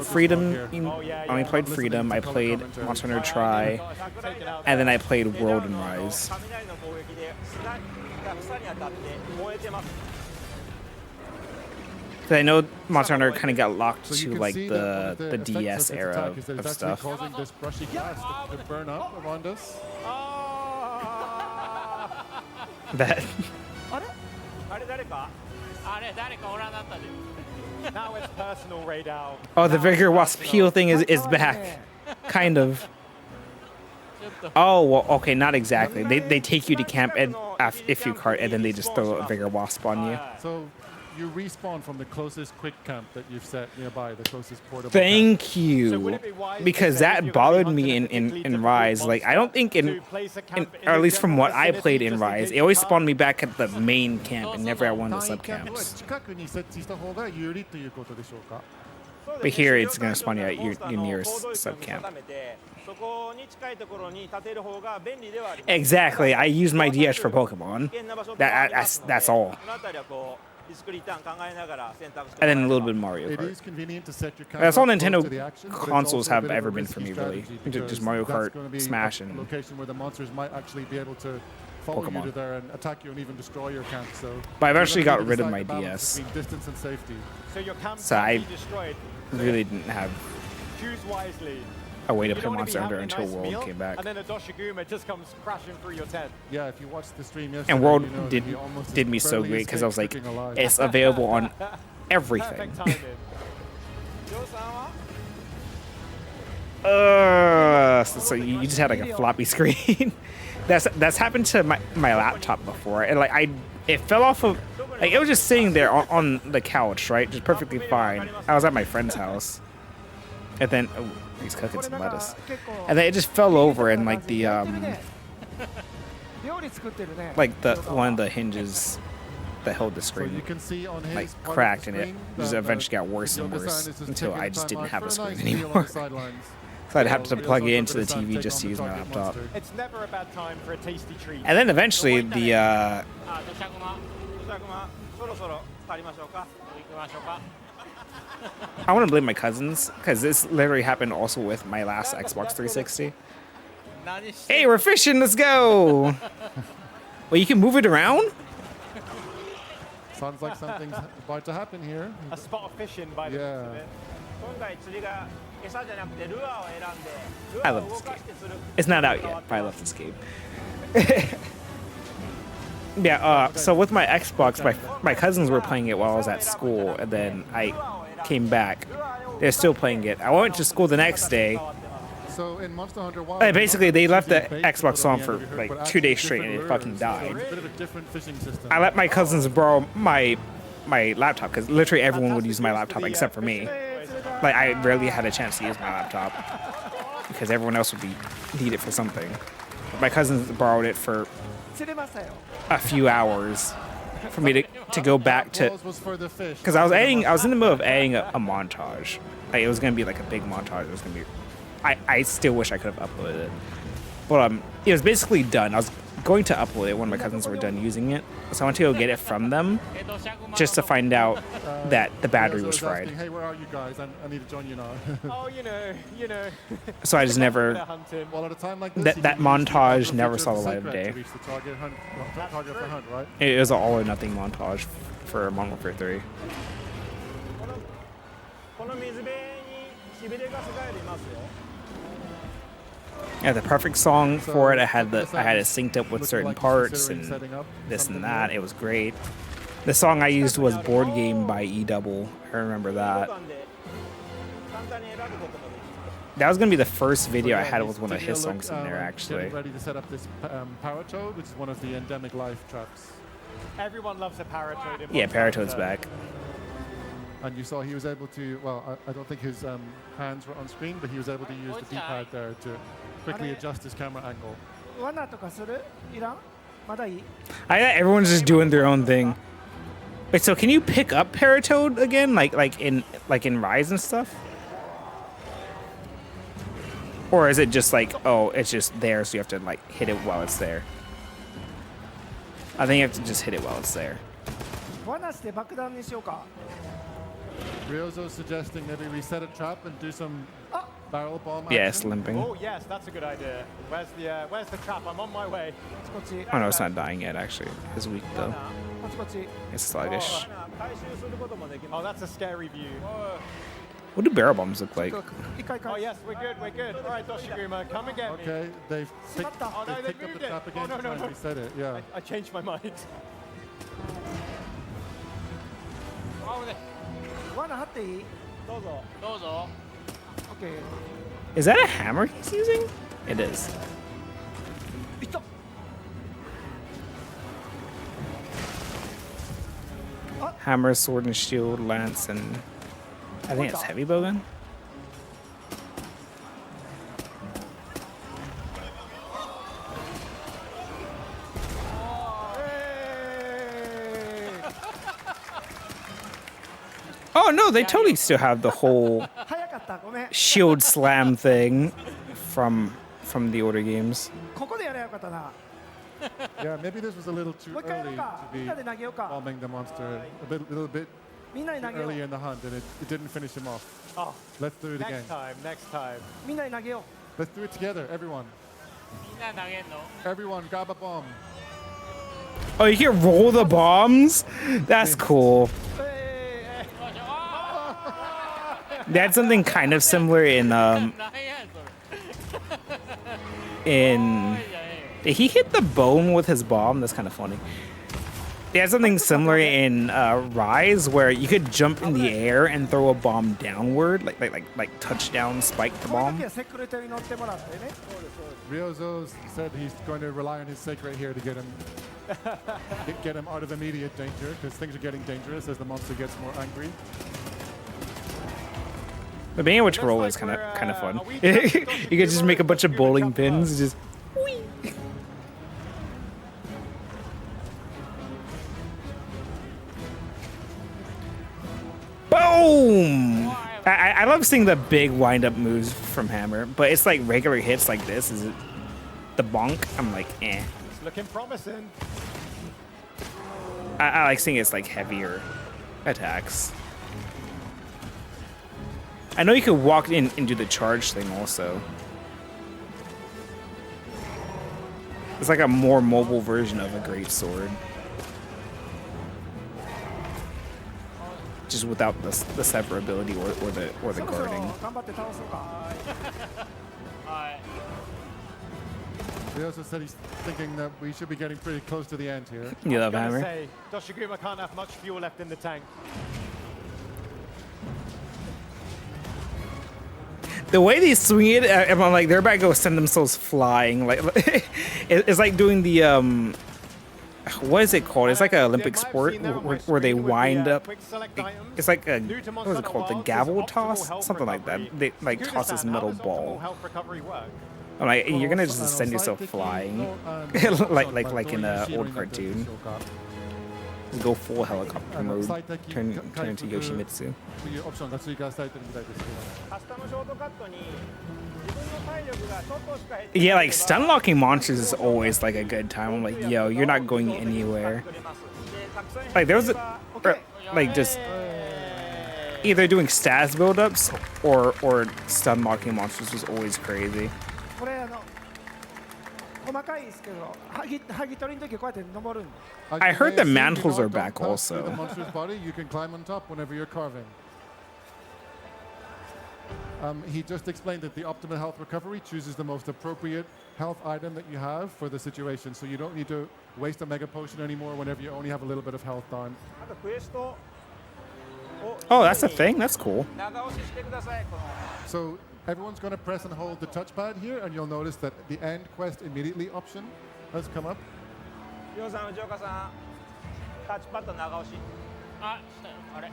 Freedom. I only played Freedom. I played Monster Hunter Tri, and then I played World and Rise. 雷の攻撃で砂が草に当たって燃えてます。 Cause I know Monster Hunter kind of got locked So you to can like see the effects DS of its era attack is that of it's actually stuff. causing this brushy glass to burn up around us. That あれ誰か？あれ誰かおらんなったで。 Now it's personal, Ray Dow. oh, the Vigor Wasp heal thing is back, kind of. Oh, well, okay, not exactly. They take you to camp and if you cart, and then they just throw a Vigor Wasp on you. So you respawn from the closest quick camp that you've set nearby, the closest portable Thank you, because that bothered me in Rise. Like I don't think in or at least from what I played in Rise, it always spawned me back at the main camp and never at one of the sub camps. 近くに設置した方が有利ということでしょうか？ But here it's going to spawn you at your nearest sub camp. Exactly. I use my DS for Pokemon. That's all. And then a little bit of Mario It Kart. is convenient to set your That's all camera close Nintendo to the action, but it's consoles also a have bit of ever a been for risky me, really. strategy Just because Mario that's Kart, gonna be Smash, a and location where the monsters might actually be able to follow you Pokemon. to there and attack you and even destroy your camp. So But I've you're actually gonna got need to rid of decide my the balance DS. between distance and safety. So your camp So can I be destroyed. really didn't have Choose wisely. a way to You play don't wanna be Monster Hunter having a until nice World meal, came back. And then a Doshiguma just comes crashing through your tent. Yeah, if you watched the stream yesterday, And World you know did he almost did me so barely great because I was like, escaped cooking alive. it's available on everything. Perfect timing. So you just had like a floppy screen. That's happened to my laptop before, and like it fell off of, like it was just sitting there on the couch, right, just perfectly fine. I was at my friend's house, and then he's cooking some lettuce, and then it just fell over, and like the one of the hinges that held the So screen you can see on his like part of cracked, the and it screen just that, eventually got worse and Yoga-san worse is just until taking I just time didn't out have for a screen nice meal on anymore. the sidelines. So I'd have to While plug it Ryozo into the Tokuda-san TV take just to on use the my target laptop. monster. It's never a bad time for a tasty treat. And then eventually the あ、土砂熊 I want to blame my cousins because this literally happened also with my last Xbox 360. Hey, we're fishing. Let's go. Well, you can move it around. Sounds like something's about to happen here. A spot of fishing by the Yeah. looks of it. I love this game. It's not out yet, but I love this game. Yeah. So with my Xbox, my cousins were playing it while I was at school, and then I came back. They're still playing it. I went to school the next day. So in Monster Hunter Wild, And basically, they left the using bait to Xbox put on the for end of your hook, like but 2 days actually straight, and it different fucking lures. died. So it's a bit of a different fishing system. I let my cousins borrow my laptop because literally everyone would use my laptop except for me. Like I rarely had a chance to use my laptop because everyone else would need it for something. But my cousins borrowed it for a few hours for me to go back to, because I was in the middle of adding a montage. Like it was gonna be like a big montage. It was gonna be. I still wish I could have uploaded it, but it was basically done. I was going to upload it when my cousins were done using it, so I went to go get it from them, just to find out that the battery was Ryozo asking, fried. hey, where are you guys? I need to join you now. Oh, you know. So I just never. Well, at a time like this, That you can use montage the never feature saw of the light of secret day. to reach the target hunt, target for hunt, right? It was an all or nothing montage for Modern Warfare 3. Yeah, the perfect song for it. I had it synced up with certain parts and this and that. It was great. The song I used was Board Game by E-Double. I remember that. That was gonna be the first video I had with one of his songs in there, actually. Getting ready to set up this Paratoad, which is one of the endemic life traps. Everyone loves a Paratoad. in Yeah, Monster Paratoad's Hunter. back. And you saw he was able to, well, I don't think his hands were on screen, but he was able to use the D-pad there to quickly adjust his camera angle. 罠とかするいらんまだいい Everyone's just doing their own thing. Wait, so can you pick up Paratoad again, like in Rise and stuff? Or is it just like, oh, it's just there, so you have to like hit it while it's there? I think you have to just hit it while it's there. 罠して爆弾にしようか Ryozo's suggesting maybe we set a trap and do some barrel bomb Yes, action. limping. Oh yes, that's a good idea. Where's the trap? I'm on my way. Oh no, it's not dying yet. Actually, it's weak though. こっちこっち It's sluggish. Oh, that's a scary view. What do barrel bombs look like? Oh yes, we're good. All right, Doshiguma, come and get me. Okay, they've picked, Oh no, they've they picked up moved the it. trap again Oh no, to no, try and no. reset it, yeah. I changed my mind. 罠張っていいどうぞ。どうぞ OK Is that a hammer he's using? It is. Hammer, sword and shield, lance, and I think it's heavy bowgun. Oh no, they totally still have the whole 早かったごめん shield slam thing from the older games. ここでやればよかったな Yeah, maybe this was a little too もう一回やろう early か to みん be なで投げようか bombing the monster. Little bit みんなで投げよ early う in the hunt, and it didn't finish him off. Oh, Let's do it again. next time, next time. みんなで投げよ Let's do it together, everyone. みんな投げんの Everyone, grab a bomb. Oh, you can roll the bombs? That's cool. They had something kind of similar in なんやそれ did he hit the bone with his bomb? That's kind of funny. They had something similar in Rise where you could jump in the air and throw a bomb downward, like touchdown spike う the こういう bomb. 時はセクレタに乗ってもらってね Ryozo said he's going to rely on his sake right here to get him get him out of immediate danger, because things are getting dangerous as the monster gets more angry. But being able to roll is kind of fun. You could just make a bunch of bowling pins, just. Whee! Boom! I love seeing the big wind-up moves from Hammer, but it's like regular hits like this. Is it the bonk? I'm like, eh. It's looking promising. I like seeing it's like heavier attacks. I know you could walk in and do the charge thing also. It's like a more mobile version of a great sword. Just without the severability or the そろそろ guarding. 頑張って倒そうかはい Ryozo said he's thinking that we should be getting pretty close to the end here. You love Gonna Hammer? say, Doshiguma can't have much fuel left in the tank. The way they swing it, I'm like, they're about to go send themselves flying. Like, it's like doing the what is it called? It's like an Olympic sport where they wind up. It's like a what is it called? The gavel toss, something like that. They like toss this metal ball. I'm like, you're gonna just send yourself flying, like in an old cartoon. Go full helicopter mode, turn into Yoshimitsu. というオプションが追加されてるみたいですけど。カスタムショートカットに自分の体力がちょっとしか減って Yeah, like stun locking monsters is always like a good time. I'm like, yo, you're not going anywhere. Like there was like just either doing stats buildups or stun locking monsters was always crazy. これ細かいですけど剥ぎ取りの時こうやって登るんで I heard the mantles are back also. The monster's body, you can climb on top whenever you're carving. He just explained that the optimal health recovery chooses the most appropriate health item that you have for the situation, so you don't need to waste a mega potion anymore whenever you only have a little bit of health down. あとクエストを Oh, that's a thing? That's cool. 長押ししてください。この So everyone's going to press and hold the touchpad here, and you'll notice that the end quest immediately option has come up. りょうさん、藤岡さん、タッチパッド長押し。あしたよあれ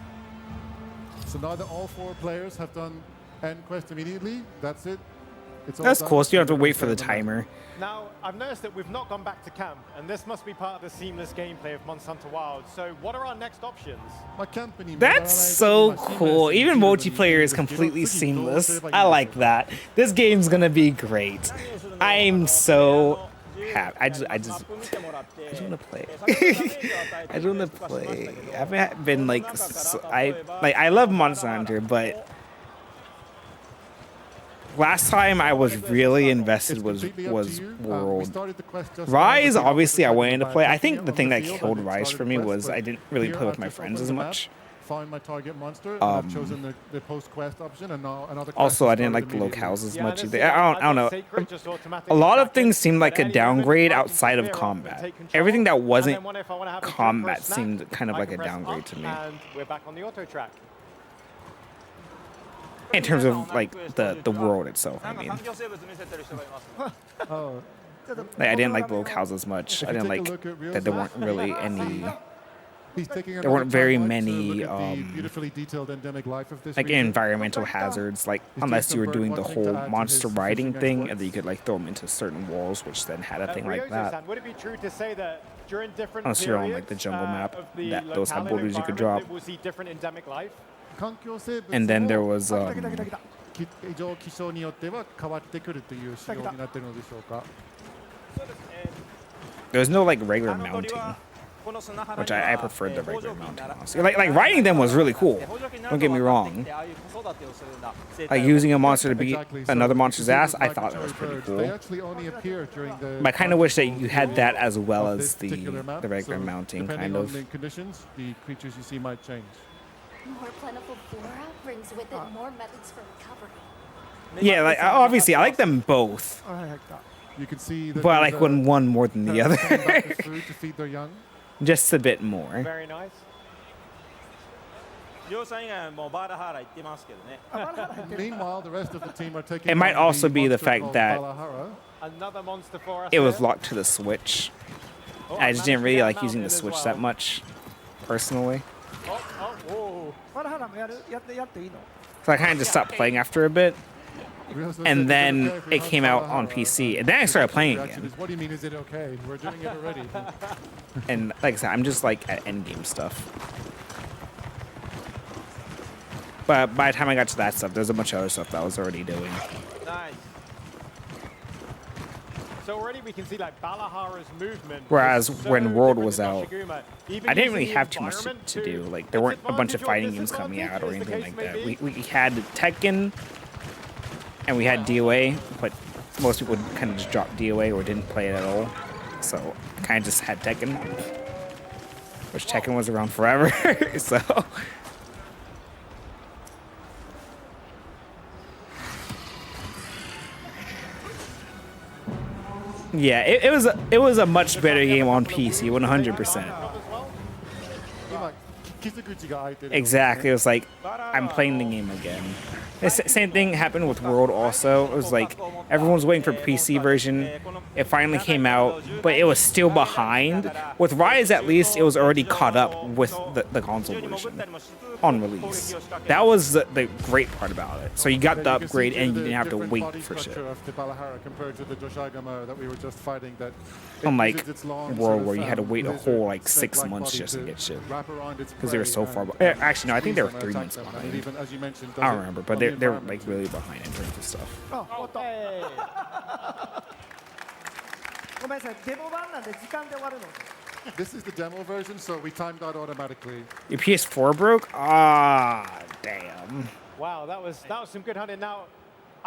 So now that all 4 players have done end quest immediately, that's it. It's all That's done. cool. So you don't have to wait for the timer. Now, I've noticed that we've not gone back to camp, and this must be part of the seamless gameplay of Monster Hunter Wilds. So, what are our next options? That's so cool. Even multiplayer is completely seamless. I like that. This game's gonna be great. I'm so happy. I just want to play. I just want to play. I haven't been like I love Monster Hunter, but last time I was really invested was World. Rise, obviously, I wanted to play. I think the thing that killed Rise for me was I didn't really play with my friends as much. Find my target monster. I've chosen the post quest option, and now another. Also, I didn't like the locales as much either. I don't know. A lot of things seemed like a downgrade outside of combat. Everything that wasn't combat seemed kind of like a downgrade to me. And we're back on the auto track. In terms of like the world itself, I mean. 環境生物見せてる人がいます。 Oh. Like, I didn't like locales as much. I didn't like that there weren't really any. There weren't very many beautifully detailed endemic life of this like region. environmental hazards, like unless you were doing the whole monster riding thing, and then you could like throw them into certain walls, which then had a thing like that. Would it be true to say that during different Unless you're on like periods, the jungle map, of the those have locale boulders you could drop. environment, we'll see different endemic life? 環境生物 And then there も was 来た来た来た来た。異常気象によっては変わってくるという仕様になっているのでしょうか。そうですね。 there was no like regular あの鳥 mounting, はこの砂浜に which は I preferred the 豊 regular 穣期にな mounting. ら Honestly. Like riding them was really cool. 豊穣期にな Don't ると get me 渡ってき wrong. てああいう子育てをするような生 Like 態を using a monster to beat Exactly. So another monster's you see ass, these I thought that was migratory pretty birds, cool. They actually only appear during the But I kind of wish that you had that period as well of as this particular map. the regular So mounting, depending kind on of. the conditions, the creatures you see might change. More plentiful flora brings with it more methods for recovery. Yeah, like obviously I like them both, はいはい来た。 You can see that but I there's like one more than the coming other, back with food to feed their young. just a bit more. Very nice. りょうさん以外はもうバーラハーラ行ってますけどね。 Meanwhile, the rest of the team are taking It might on also be the monster fact called that Valahara. Another monster for us. it was here. locked to the Switch. Oh, I just didn't managed to really get like mounted using the as Switch well. that much, personally. Oh, whoa. バラハラもやっていいの？ So I kind of just stopped playing after a bit, Ryozo said, and "Is it then okay if we it hunt came out on Valahara?" PC, and then I started playing Reaction again. is, what do you mean, is it okay? We're doing it already. And like I said, I'm just like at endgame stuff. But by the time I got to that stuff, there's a bunch of other stuff that I was already doing. Nice. So already we can see like Balahara's movement. Whereas is so when World different was than out, Mashiguma. Even I didn't using really the have too much environment to do. to Like there weren't a bunch of its fighting advantage games coming or out or disadvantage, anything as like the that. case We had Tekken, and we had DOA, but most people kind of just dropped DOA or didn't play it at all. So kind of just had Tekken, which Tekken was around forever. So. Yeah, it was a much better game on PC, 100%. 今、傷口が開いてる。 Exactly, it was like I'm playing the game again. The same thing happened with World also. It was like everyone was waiting for PC version. It finally came out, but it was still behind. With Rise, at least, it was already caught up with the console version on release. That was the great part about it. So you got the upgrade and you didn't have to wait for shit. Of the Balahara compared to the Joshagama that we were just fighting, that Unlike uses its long World, sort of, where you had to wait a lizard, whole like 6 snake-like months body just to get shit. wrap around its Because they were prey so far and actually, no, I think they were squeeze 3 them and months attack them. And behind. it even, as you mentioned, I does don't it remember, on but the they're like environment. really behind in terms of stuff. あ、終わった。 Hey. ごめんなさい。デモ版なんで時間で終わるの。 This is the demo version, so we timed out automatically. Your PS4 broke? Ah, damn. Wow, that was some good hunting. Now,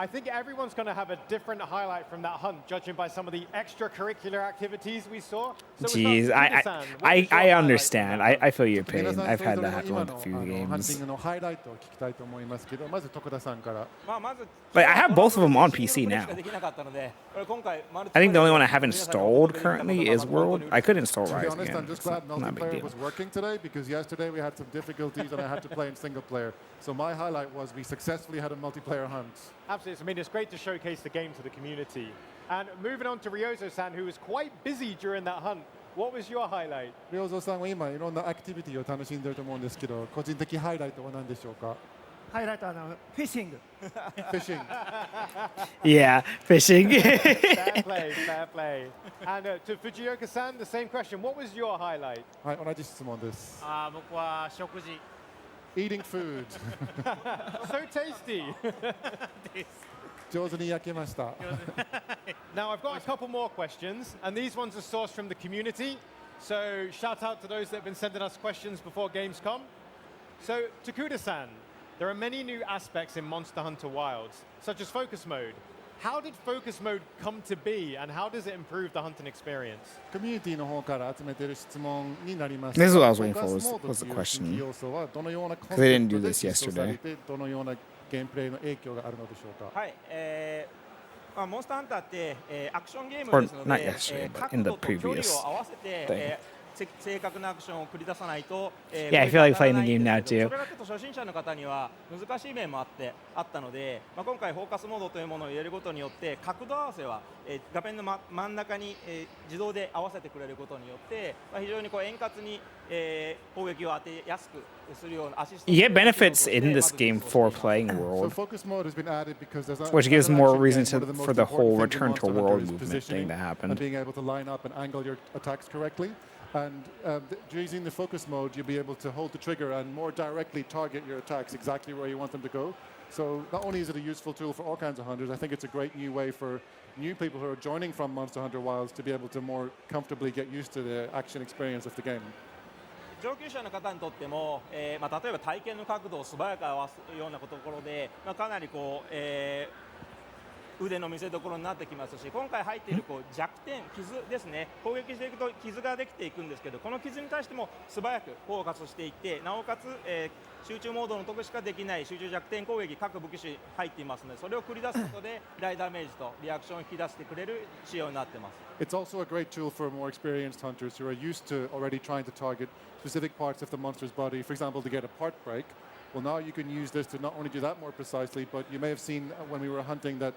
I think everyone's going to have a different highlight from that hunt, judging by some of the extracurricular activities we saw. So Jeez, I understand. I feel your pain. 皆さん I've それ had ぞれ that の happen 今 with の a few ハンティ games. ングのハイライトを聞きたいと思いますけど、まず徳田さんから。まあまず But I have both of them on PC now. できなかったので、これ今回マルチ I think the only one I have installed currently is World. I could install To be Rise honest, again. I'm just It's glad not a big multiplayer deal. was working today because yesterday we had some difficulties and I had to play in single player. So my highlight was we successfully had a multiplayer hunt. Absolutely. I mean, it's great to showcase the game to the community. And moving on to Ryozo-san, who was quite busy during that hunt. What was your highlight? 良三さんは今いろんなアクティビティを楽しんでると思うんですけど、個人的ハイライトは何でしょうか？ハイライトはフィッシング。Fishing. Yeah, fishing. Fair play, fair play. And to Fujioka-san, the same question. What was your highlight? はい、同じ質問です。あー僕は食事 Eating food. So tasty. 上手に焼けました。 Now, I've got a couple more questions, and these ones are sourced from the community. So, shout out to those that have been sending us questions before Gamescom. So, Takuda-san, there are many new aspects in Monster Hunter Wilds, such as focus mode. How did focus mode come to be, and how does it improve the hunting experience? コミュニティの方から集めている質問になります。 This is what I was waiting フォ for ーカ was- スモード was the という question. 新規要素はどのようなコン Because they セ didn't プ do トで this 実装され yesterday. てどのようなゲームプレイの影響があるのでしょうか。はい、まあ、モンスターハンターって、アクションゲーム Or ですの not で、 yesterday, but 角 in the 度と距離 previous を合わせて、 thing. 正確なアクションを繰り出さないと、Yeah, I feel like playing the game now それ too. がちょっと初心者の方には難しい面もあったので、まあ、今回フォーカスモードというものを入れることによって角度合わせは、画面の、真ん中に、自動で合わせてくれることによって、まあ、非常にこう円滑に、攻撃を当てやすくするようなアシスト You get benefits in this game for playing So World, focus mode has been added because there's a, which gives as an more action reason game, one of the for most the whole important things in return to Monster world Hunter is movement positioning thing that and happened. being able to line up and angle your attacks correctly. And using the focus mode, you'll be able to hold the trigger and more directly target your attacks exactly where you want them to go. So not only is it a useful tool for all kinds of hunters, I think it's a great new way for new people who are joining from Monster Hunter Wilds to be able to more comfortably get used to the action experience of the game. 上級者の方にとっても、例えば体験の角度を素早く合わすようなところで、かなり腕の見せ所になってきますし、今回入っている弱点、傷ですね、攻撃していくと傷ができていくんですけど、この傷に対しても素早くフォーカスしていって、なおかつ、集中モードの時しかできない集中弱点攻撃、各武器種入っていますので、それを繰り出すことで大ダメージとリアクションを引き出してくれる仕様になっています。It's also a great tool for more experienced hunters who are used to already trying to target specific parts of the monster's body, for example, to get a part break. Well, now you can use this to not only do that more precisely, but you may have seen when we were hunting that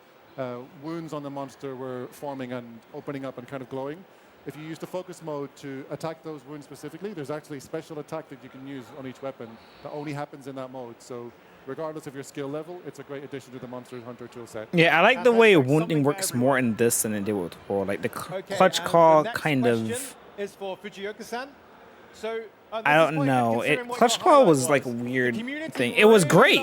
wounds on the monster were forming and opening up and kind of glowing. If you use the focus mode to attack those wounds specifically, there's actually a special attack that you can use on each weapon that only happens in that mode. So regardless of your skill level, it's a great addition to the Monster Hunter toolset. Yeah, I like the way wounding works more in this than it did with World. Like the clutch claw kind of. Is for Fujioka-san. So I don't know. Clutch claw was like a weird thing. It was great,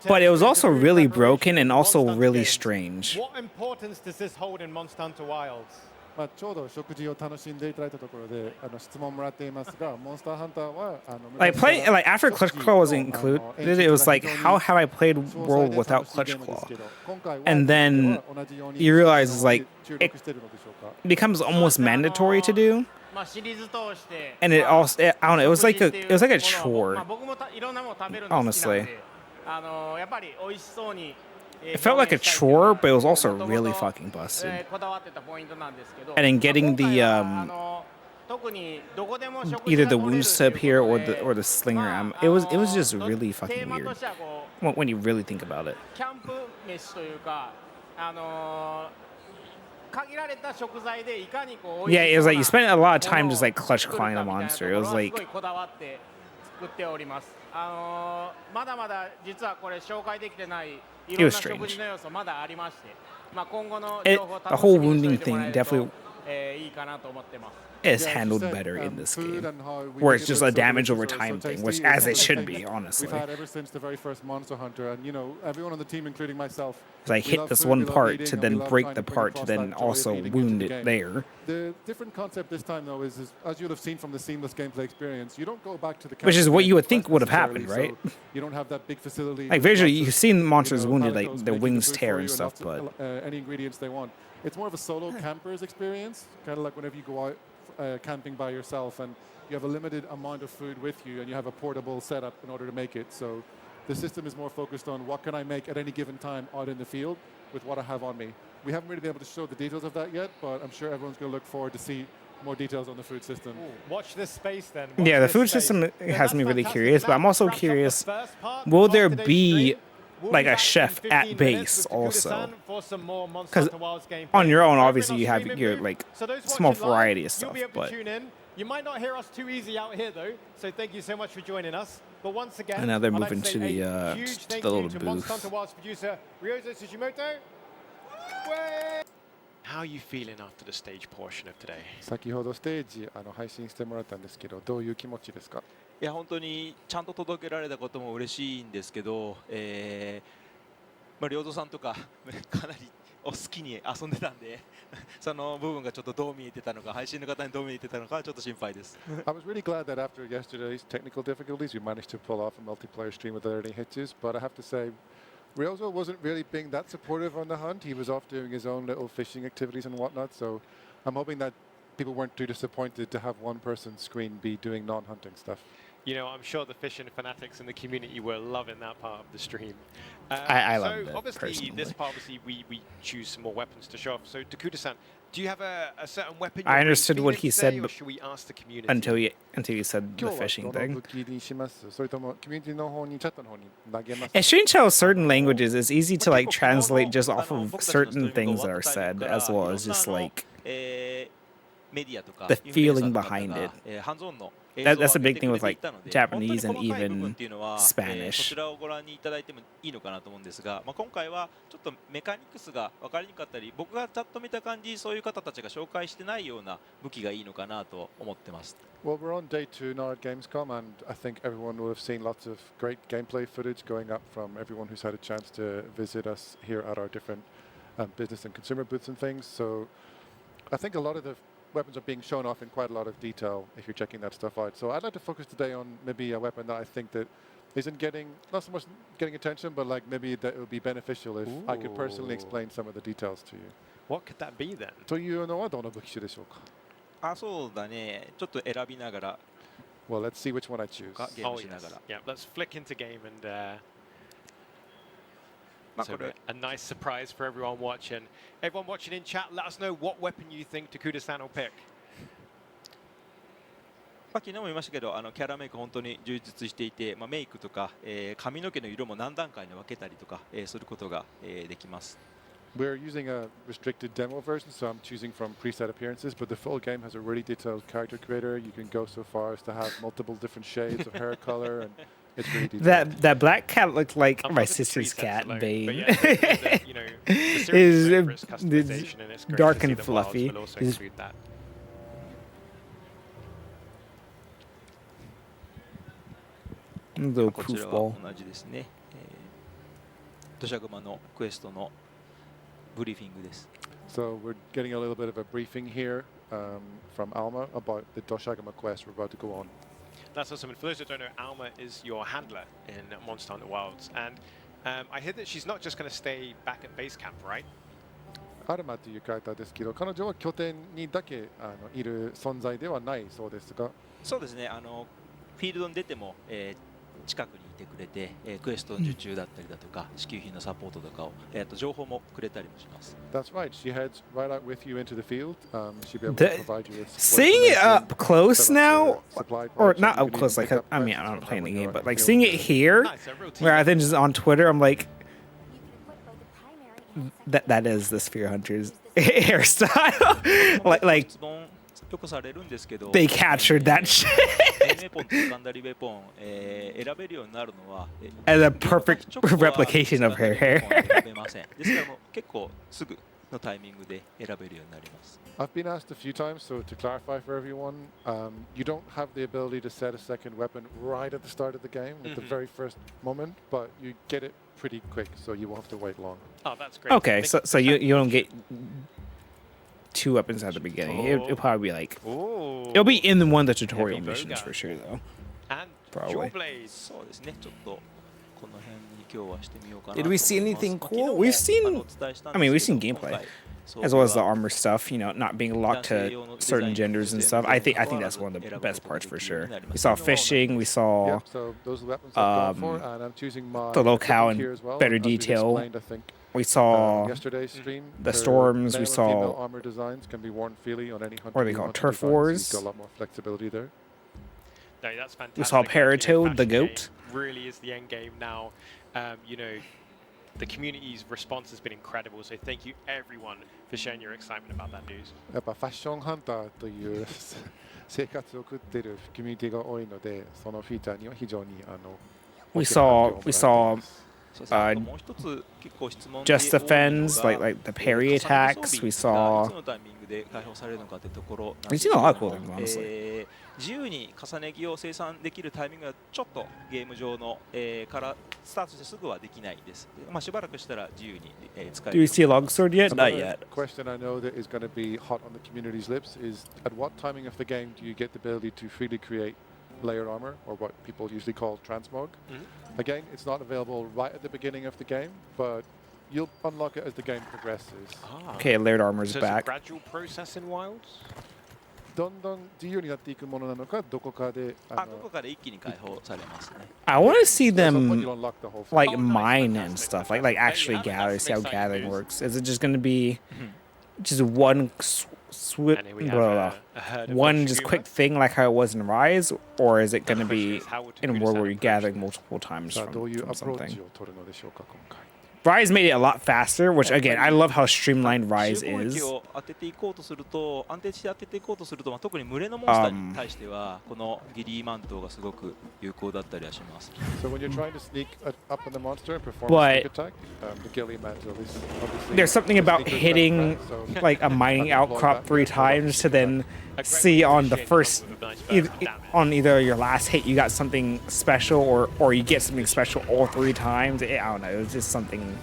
but it was also really broken and also really strange. What importance does this hold in Monster Hunter Wilds? ちょうど食事を楽しんでいただいたところで質問もらっていますが、モンスターハンターはlike after Clutch Claw was included, it was like, how have I played World without Clutch Claw? And then you realize it's like it becomes almost mandatory to do. And it also, I don't know, it was like a chore. Honestly. It felt like a chore, but it was also really fucking busted. And then getting the either the wounds to appear or the slinger ammo, it was just really fucking weird when you really think about it. Yeah, it was like you spent a lot of time just like clutch clawing the monster. It was like. It was strange. The whole wounding thing definitely is handled better in this game, where it's just a damage over time thing, which as it should be, honestly. We've had ever since the very first Monster Hunter, and everyone on the team, including myself, I hit this one part to then break the part to then also wound it there. The different concept this time, though, is as you'll have seen from the seamless gameplay experience, you don't go back to the which is what you would think would have happened, right? So you don't have that big facility. Like visually, you've seen monsters wounded, like their wings tear and stuff, but any ingredients they want. It's more of a solo camper's experience, kind of like whenever you go out camping by yourself and you have a limited amount of food with you and you have a portable setup in order to make it. So the system is more focused on what can I make at any given time out in the field with what I have on me. We haven't really been able to show the details of that yet, but I'm sure everyone's going to look forward to see more details on the food system. Ooh, watch this space then. Yeah, the food system has me really curious, but I'm also curious, will there be like a chef at base also? Because on your own, obviously, you have your like small variety of stuff, but you might not hear us too easy out here though. So thank you so much for joining us. But once again, and now they're I'd moving like to to say the a huge thank little you to Monster booth. Hunter Wilds producer Ryozo Tsushimoto. How are you feeling after the stage portion of today? 先ほどステージ配信してもらったんですけど、どういう気持ちですか？いや本当にちゃんと届けられたことも嬉しいんですけど、良三さんとかかなりお好きに遊んでたんで、その部分がちょっとどう見えてたのか、配信の方にどう見えてたのかちょっと心配です。I was really glad that after yesterday's technical difficulties, we managed to pull off a multiplayer stream without any hitches. But I have to say, Ryozo wasn't really being that supportive on the hunt. He was off doing his own little fishing activities and whatnot. So I'm hoping that people weren't too disappointed to have one person's screen be doing non-hunting stuff. You know, I'm sure the fishing fanatics in the community were loving that part of the stream. I love it, So obviously, this part, we choose some more weapons to show off. So Dakuta-san, do you have a certain weapon? I understood what he said, or should we ask the community? until he said the fishing thing. It's strange how certain languages it's easy to like translate just off of certain things that are said, as well as just like. メディアとか the インフルエンサ feeling ーの方 behind が it. ハンズオンの映 That, 像を that's 上 the げ big て thing く with れてい like たので、 Japanese 本 and 当に細かい部分 even っていうのは、そ Spanish. ちらをご覧にいただいてもいいのかなと思うんですが、今回はちょっとメカニクスが分かりにくかったり、僕がざっと見た感じ、そういう方たちが紹介してないような武器がいいのかなと思ってます。Well, we're on day 2 now at Gamescom, and I think everyone will have seen lots of great gameplay footage going up from everyone who's had a chance to visit us here at our different business and consumer booths and things. So I think a lot of the weapons are being shown off in quite a lot of detail if you're checking that stuff out. So I'd like to focus today on maybe a weapon that I think that isn't getting, not so much getting attention, but like maybe that it would be beneficial if I could personally explain some of the details to you. What could that be then? というのはどの武器種でしょうか？そうだね。ちょっと選びながら。Well, let's see which one I choose. Oh, yes. Yeah, let's flick into game and so a nice surprise for everyone watching. Everyone watching in chat, let us know what weapon you think Takuda-san will pick. 昨日も言いましたけど、キャラメイク本当に充実していて、メイクとか、髪の毛の色も何段階に分けたりとか、することが、できます。We're using a restricted demo version, so I'm choosing from preset appearances, but the full game has a really detailed character creator. You can go so far as to have multiple different shades of hair color, and it's really detailed. That black cat looked like my sister's cat, Bane. Is dark and fluffy. Is little こちら proof は ball. 同じですね。土砂熊のクエストのブリーフィングです。 So we're getting a little bit of a briefing here from Alma about the Doshagama quest we're about to go on. That's awesome. And for those that don't know, Alma is your handler in Monster Hunter Wilds. And I hear that she's not just going to stay back at base camp, right? アルマというキャラクターですけど、彼女は拠点にだけいる存在ではないそうですが。そうですね。フィールドに出ても、近くにいてくれて、クエストの受注だったりだとか、支給品のサポートとかを、情報もくれたりもします。That's right. She heads right out with you into the field. She'll be able The- to provide you with Seeing it up close now, supply or points, not you up can close, even like pick up I mean, quests I'm not from playing the when game, you're but out like in the seeing field. it here, where I then just on Twitter, I'm like, that is the Sphere Hunters hairstyle. like よくされるんですけど、they captured that shit メポンとセカンダリーウェポン、選べるようになるのは、as a perfect replication of her hair. 選べません。ですからもう結構すぐのタイミングで選べるようになります。I've been asked a few times, so to clarify for everyone, you don't have the ability to set a second weapon right at the start of the game, at the very first moment, but you get it pretty quick, so you won't have to wait long. Oh, that's great. Okay, so you don't get two weapons at the beginning. It'll probably be like it'll be in one of the tutorial missions for sure though. And Probably. Jaw Blade. そうですね。ちょっとこの辺に今日はしてみようかな。 Did we see anything cool? We've seen, I mean, we've seen gameplay, as well as the armor stuff. You know, not being locked to certain genders and stuff. I think that's one of the best parts for sure. We saw fishing. We saw Yep, so those are the weapons I've gone for, and I'm choosing my the locale equipment here in as well, better as we've detail. explained, I think. We saw Yesterday's stream, the their storms. male We and female saw armor designs can be worn freely on any hunter. what are they you called? want to Turf design, so wars. you've got a lot more flexibility there. No, that's fantastic. We saw Paratoad, the Fashion goat. game really is the end game now. You know, the community's response has been incredible. So thank you everyone for sharing your excitement about that news. やっぱファッションハンターという生活を送っているコミュニティが多いので、そのフィーチャーには非常にWe 大きな反響をもらってい saw ます。 もう一つ結構質問 just defense, like the parry attacks. We saw. いつのタイミングで開放されるのかというところ。 We've seen a lot of cool things, honestly. 自由に重ね着を生産できるタイミングがちょっとゲーム上のからスタートしてすぐはできないです。しばらくしたら自由に使え Do る。 we see a longsword yet? Not Another yet. question I know that is going to be hot on the community's lips is at what timing of the game do you get the ability to freely create layered armor, or what people usually call transmog? Again, it's not available right at the beginning of the game, but you'll unlock it as the game progresses. Okay, layered armor's So it's a back. gradual process in Wilds? どんどん自由になっていくものなのか、どこかでどこかで一気に開放されますね。 I want to see そこ them に unlock the whole like thing. mine and stuff, like actually gather, see how gathering works. Is it just going to be just one swift, And here we have a herd of one just Oshiguma. quick thing like how it was in Rise, or is it going to The question be is, how would in a Takuda-san world where you're approach gathering this? multiple times さあどういう from アプローチ something? を取るのでしょうか、今回。Rise made it a lot faster, which again, I love how streamlined Rise 集合撃 is. を当てていこうとすると安定して当てていこうとすると、特に群れのモンスターに対してはこのギリーマントがすごく有効だったりはします。 So when you're trying to sneak up on the monster and perform But- a sneak attack, the Gilly Mantle is obviously... There's something about sneaker hitting background, so like a mining outcrop 3 times to then see on the first, on either your last hit you got something special or you get something special all 3 times. I don't know. It was just something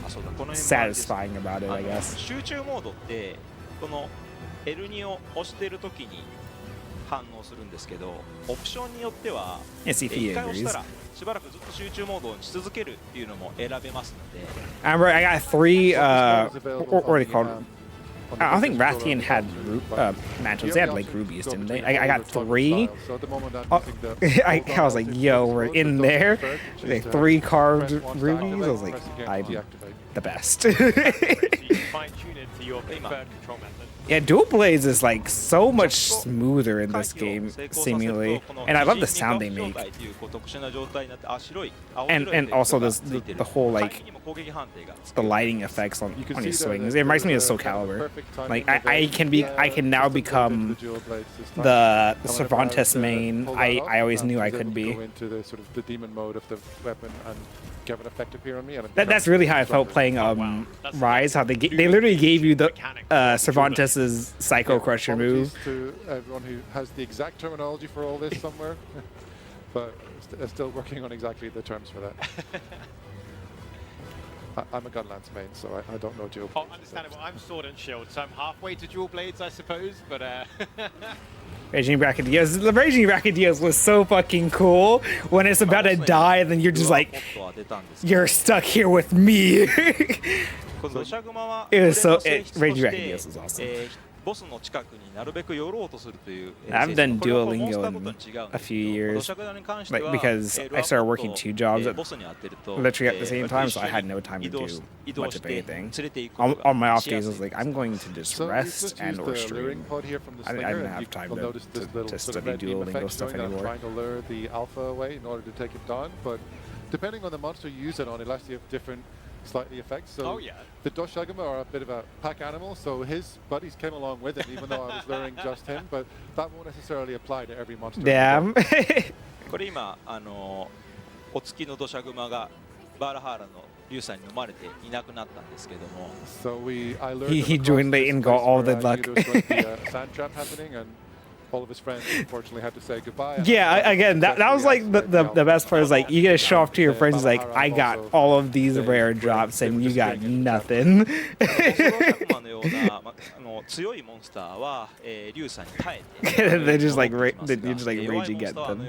あ、そうだ、この辺もあれです。 satisfying about it, I あの guess. 集中モードってこの L2 を押しているときに反応するんですけど、オプションによっては Yes, if he 一回押した agrees. らしばらくずっと集中モードにし続けるっていうのも選べますので。 I remember I got 3 what are they called? I don't think Rathian had mantles. They had like rubies, didn't they? I got 3. Oh, I was like, yo, we're in there. Like 3 carved rubies. I was like, I'm the best. Fine-tune it to your preferred control method. Yeah, Dual Blades is like so much smoother in this game, seemingly, and I love the sound they make. And also this the whole like the lighting effects on your swings. It reminds me of Soul Calibur. Like I can now become the Cervantes main. I always knew I could be. Go into the sort of the demon mode of the weapon and give an effect appear on me. And That's really how I felt playing Rise. How they literally gave you the Cervantes' Psycho Crusher move. To everyone who has the exact terminology for all this somewhere, but still working on exactly the terms for that. I'm a Gunlance main, so I don't know dual blades. Oh, understandable. I'm Sword and Shield, so I'm halfway to dual blades, I suppose, but Raging Brachydios. The Raging Brachydios was so fucking cool. When it's about to die, and then you're just like, you're stuck here with me. It was so. Raging Brachydios was awesome. ボスの近くになるべく寄ろうとするという。 I've done Duolingo in a few years, like because I started working 2 jobs literally at the same time, so I had no time to do much of anything. On my off days, I was like, I'm going to just rest and or stream. I didn't have time to study Duolingo stuff anymore. Trying to lure the alpha away in order to take it down, but depending on the monster you use it on, it'll actually have different slightly effects. So the Doshaguma are a bit of a pack animal, so his buddies came along with him, even though I was luring just him, but that won't necessarily apply to every monster. Damn. これ今お月の土砂熊がバーラハーラの竜さんに飲まれていなくなったんですけども。So I learned he joined late and got all the luck. Sand trap happening and all of his friends unfortunately had to say goodbye. Yeah, again, that was like the best part is like you get to show off to your friends like I got all of these rare drops and you got nothing. 強いモンスターは竜さんに耐えて They're just like raging at them.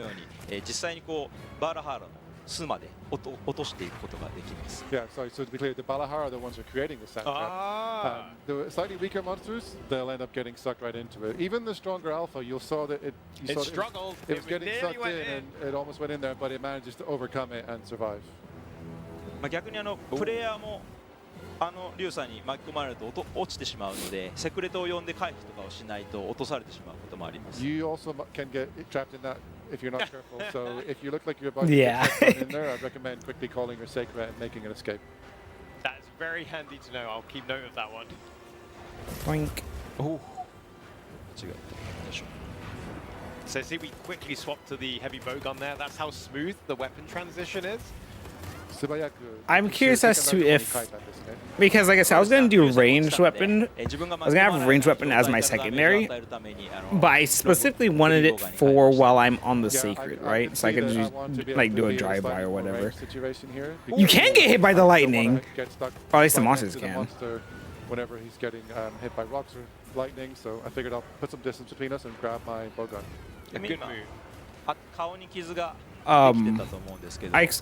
実際にこうバーラハーラの巣まで落としていくことができます。 Yeah, sorry, so to be clear, the Balahar are the ones who are creating the sand trap. The slightly weaker monsters, they'll end up getting sucked right into it. Even the stronger alpha, you saw that it struggled. It was getting sucked in and it almost went in there, but it manages to overcome it and survive. 逆にプレイヤーも竜さんに巻き込まれると落ちてしまうので、セクレトを呼んで回避とかをしないと落とされてしまうこともあります。 You also can get trapped in that if you're not careful. So if you look like you're about to get sucked in there, I'd recommend quickly calling your Sacred and making an escape. That's very handy to know. I'll keep note of that one. Boink. Oh. So see, we quickly swap to the heavy bow gun there. That's how smooth the weapon transition is. I'm curious as to if, because like I said, I was going to do ranged weapon. I was going to have ranged weapon as my secondary, but I specifically wanted it for while I'm on the sacred, right? So I could just like do a drive-by or whatever. You can get hit by the lightning, or at least the monsters can. Whenever he's getting hit by rocks or lightning, so I figured I'll put some distance between us and grab my bow gun. Good move. I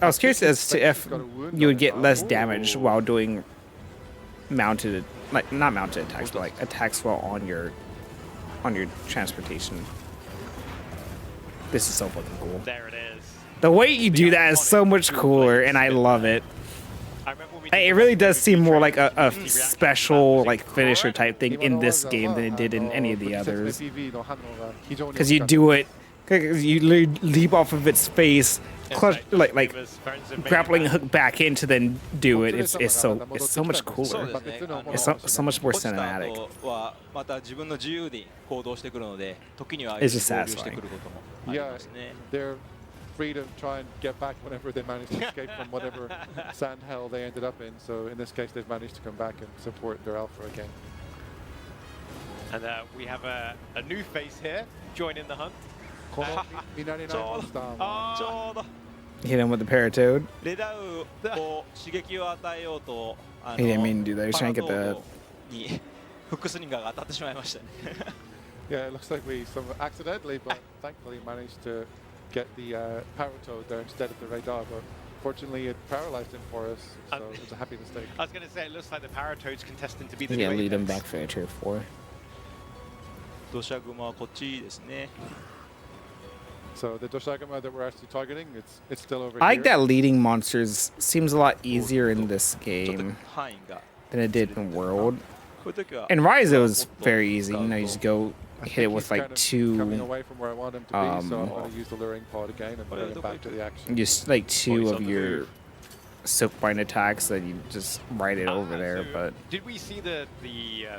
was curious as to if you would get less damage while doing mounted, like not mounted attacks, but like attacks while on your transportation. This is so fucking cool. There it is. The way you do that is so much cooler, and I love it. It really does seem more like a special like finisher type thing in this game than it did in any of the others. Because you do it 'Cause you leap off of its face, clutch, like grappling hook back in to then do it. It's so much cooler. It's so much more cinematic. はまた自分の自由に行動してくるので、時には It's just 合流してくることもあり Yeah, ますね。 they're free to try and get back whenever they manage to escape from whatever sand hell they ended up in. So in this case, they've managed to come back and support their alpha again. And we have a new face here joining the hunt. このMinariのモンスターはちょうど Hit him with the Paratoad. レダウを刺激を与えようと、He didn't mean to do that. He was trying to get パラ the. ドードにフックスリンガーが当たってしまいましたね。Yeah, it looks like we accidentally, but thankfully managed to get the Paratoad there instead of the radar. But fortunately, it paralyzed him for us, so it was a happy mistake. I was going to say, it looks like the Paratoad's contesting to be the Yeah, new lead him apex. back for a tier 4. 土砂雲はこっちですね。 So the Doshagama that we're actually targeting, it's still over I here. like that leading monsters seems a lot easier in this ちょっと game 範囲が than it did in World. こういう時は In Rise, it was very easy. You know, you just go I hit it think with he's like kind of coming two, away from where I want him to be, so I'm going to use the luring pod again and bring him back to the action. just like two he's of on the your move. Silkbind attacks that you just ride it over there. So But did we see the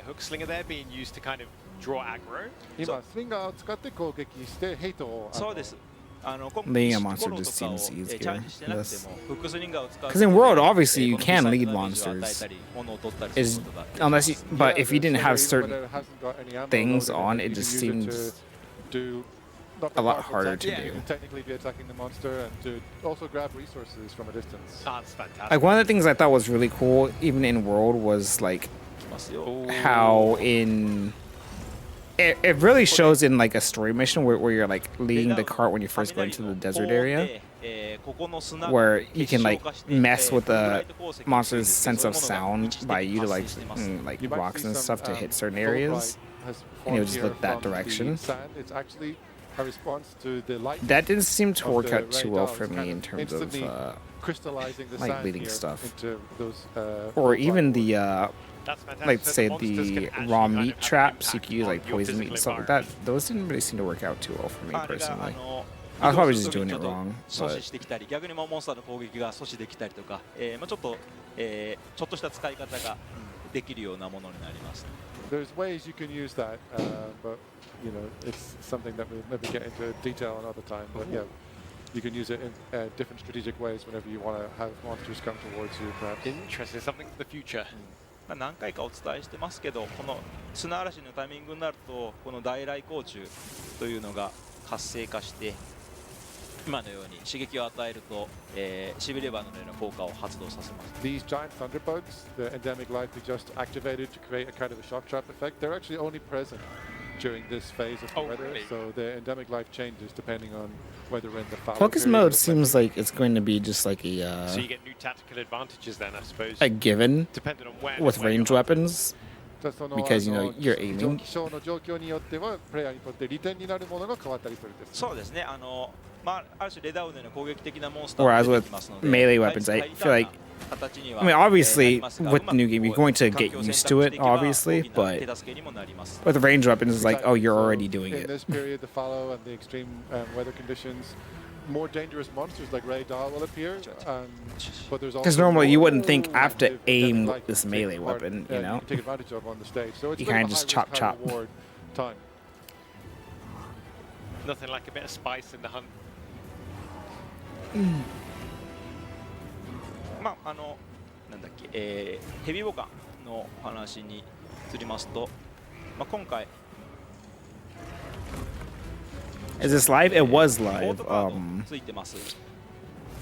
hook slinger there being used to kind of draw aggro? 今、スリンガーを使って攻撃してヘイトをそうです。Leading a monster just seems チャレ easier. ンジしてなくても、フックスリンガーを使う Because in World, obviously, you この can ミサイ lead ルのダメージを与え monsters. たり物を取ったりする Is ことが unless you, but if you didn't have So certain that it hasn't got any ammo things loaded in on, it, it you just can use it seems to do not a lot powerful harder to attacks, do. you can technically be attacking the monster and to also grab resources from a distance. That's fantastic. like one of the things I thought was really cool, even in World, was like きますよ。 how in it really shows in like a story mission where you're like leading the cart when you first go into the desert area, where you can like mess with the monster's sense of sound by utilizing like rocks and stuff to hit certain areas. And it would just look that direction. It's actually a response to the light. That didn't seem to of work the out too well radar. for It's me kind in of terms of instantly crystallizing the like sand leading here stuff. into those, or even the That's fantastic. like So say monsters the can actually raw kind of meat have an traps you impact could use on like your poison meat physical and stuff like that. environment. Those didn't really seem to work out too well for me あれが personally. の I was 移動 probably す just る doing 時 it ちょっと wrong, 阻 but 止してきたり、逆にモンスターの攻撃が阻止できたりとか、まあちょっと、ちょっとした使い方ができるようなものになります。 There's ways you can use that, but you know it's something that we'll maybe get into detail another time. But yeah, you can use it in different strategic ways whenever you want to have monsters come towards you, perhaps. Interesting. Something for the future. まあ何回かお伝えしてますけど、この砂嵐のタイミングになると、この大雷光柱というのが活性化して、今のように刺激を与えると、しびれ花のような効果を発動させます。 These giant thunderbugs, the endemic life we just activated to create a kind of a shock trap effect, they're actually only present during this phase of the Oh, weather. really? So the endemic life changes depending on whether we're in the fallow focus period mode or seems like it's going to be just like So you get new tactical advantages then, I suppose. a given Depending on when. with and where ranged you're weapons. じゃあその Because, you know, you're aiming. 気象の状況によってはプレイヤーにとって利点になるものが変わったりするんです。そうですね。まあある種レダウンのような攻撃的なモンスター Whereas も出 with てきますので、 melee weapons, I feel like, I mean, obviously, with the new game, you're going to get used to it, obviously, but with range weapons, it's like, oh, you're already doing In it. this period, the fallow and the extreme weather conditions, more dangerous monsters like Ray Dahl will appear. But there's Because also normally you more wouldn't think I have to active aim endemic with life this you can take melee part- weapon, you you know? can take advantage of on the stage. So it's You a bit of kinda a just high risk, chop, high chop. reward time. Nothing like a bit of spice in the hunt. まあなんだっけ、ヘビーボカンの話に移りますと、まあ今回 Is this live? It was オー live. トカードついてます。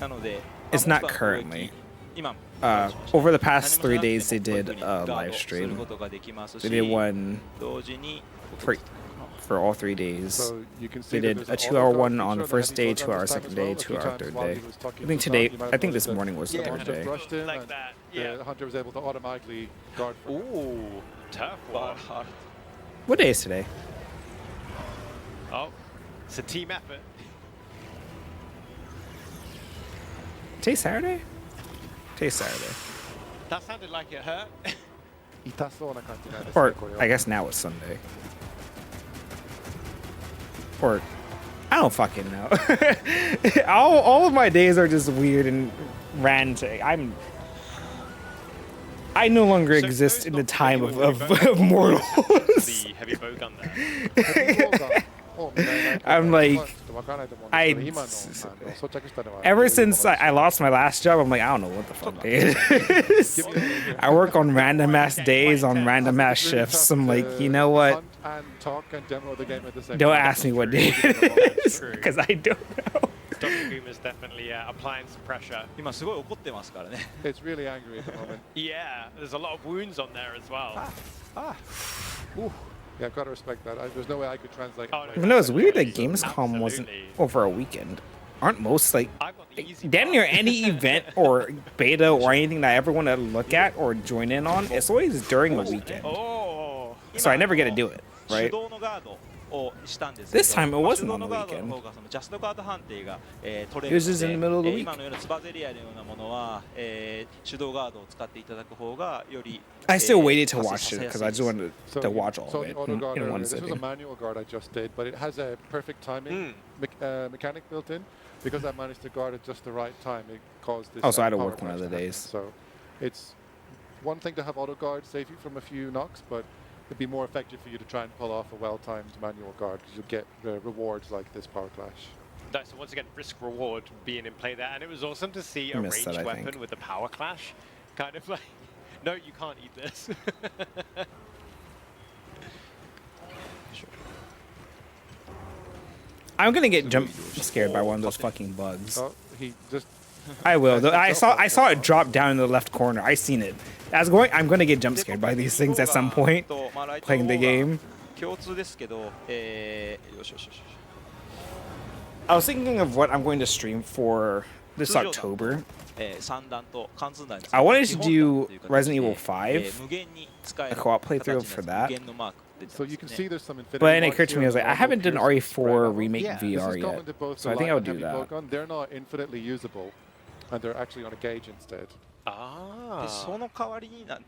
なので、 It's まあ not モンスターの攻 currently. 撃今 Over the past 3何もしなくても days, they こういう did ふうに a ガード live する stream. ことができますし、 They did one 同時に for all 3 days. So you can see They that did there's a an 2-hour auto one guard on the feature first that day, he brought 2-hour on this time second as day, well. A few 2-hour times third while day. he was talking I think to today, Sam, you might I think have this noticed morning was the Yeah, third kind day. brushed in Like and that, yeah. the hunter was able to automatically guard for him. Ooh, turf war. What day is today? Oh, it's a team effort. Today's Saturday? Today's Saturday. That sounded like it hurt. 痛そうな感じなんですね、 Or これは。 I guess now it's Sunday. Or I don't fucking know. all of my days are just weird and ranting. I no longer exist in the time of mortals. The heavy bow gun there. I'm like, ever since I lost my last job, I'm like, I don't know what the fuck day it is. I work on random ass days on random ass shifts. I'm like, you know what? Don't ask me what day it is because I don't know. Dr. Goom is definitely applying some pressure. 今すごい怒ってますからね。It's really angry at the moment. Yeah, there's a lot of wounds on there as well. Yeah, I've got to respect that. There's no way I could translate. Even though it's weird that Gamescom wasn't over a weekend. Aren't most like damn near any event or beta or anything that I ever want to look at or join in on, it's always during a weekend. So I never get to do it, right? This time it wasn't on the weekend. It was just in the middle of the week. I still waited to watch it because I just wanted to watch all of it in one This was a sitting. manual guard I just did, but it has a perfect timing mechanic built in. Because I managed to guard at just the right time, it caused this. Oh, so I had to power work one of crash the to happen. days. So it's one thing to have auto guard save you from a few knocks, but it'd be more effective for you to try and pull off a well-timed manual guard because you'll get rewards like this power clash. Nice. So once again, risk reward being in play there, and it was awesome to see a Missed ranged that, I weapon think. with the power clash, kind of like, no, you can't eat this. I'm gonna get jump scared by one of those fucking bugs. Oh, he just. I will. I saw it drop down in the left corner. I seen it. I'm gonna get jump scared by these things at some point playing the game. I was thinking of what I'm going to stream for this October. I wanted to do Resident Evil 5, a co-op playthrough for that. So you can see there's some infinity. But then it marks occurred to me, I here was like, on I the haven't done Pierce spread RE4 level. Remake This is VR common yet, to both so the I think light I would and do heavy that. bowgun. They're not infinitely usable, and they're actually on a gauge instead. でその代わりになん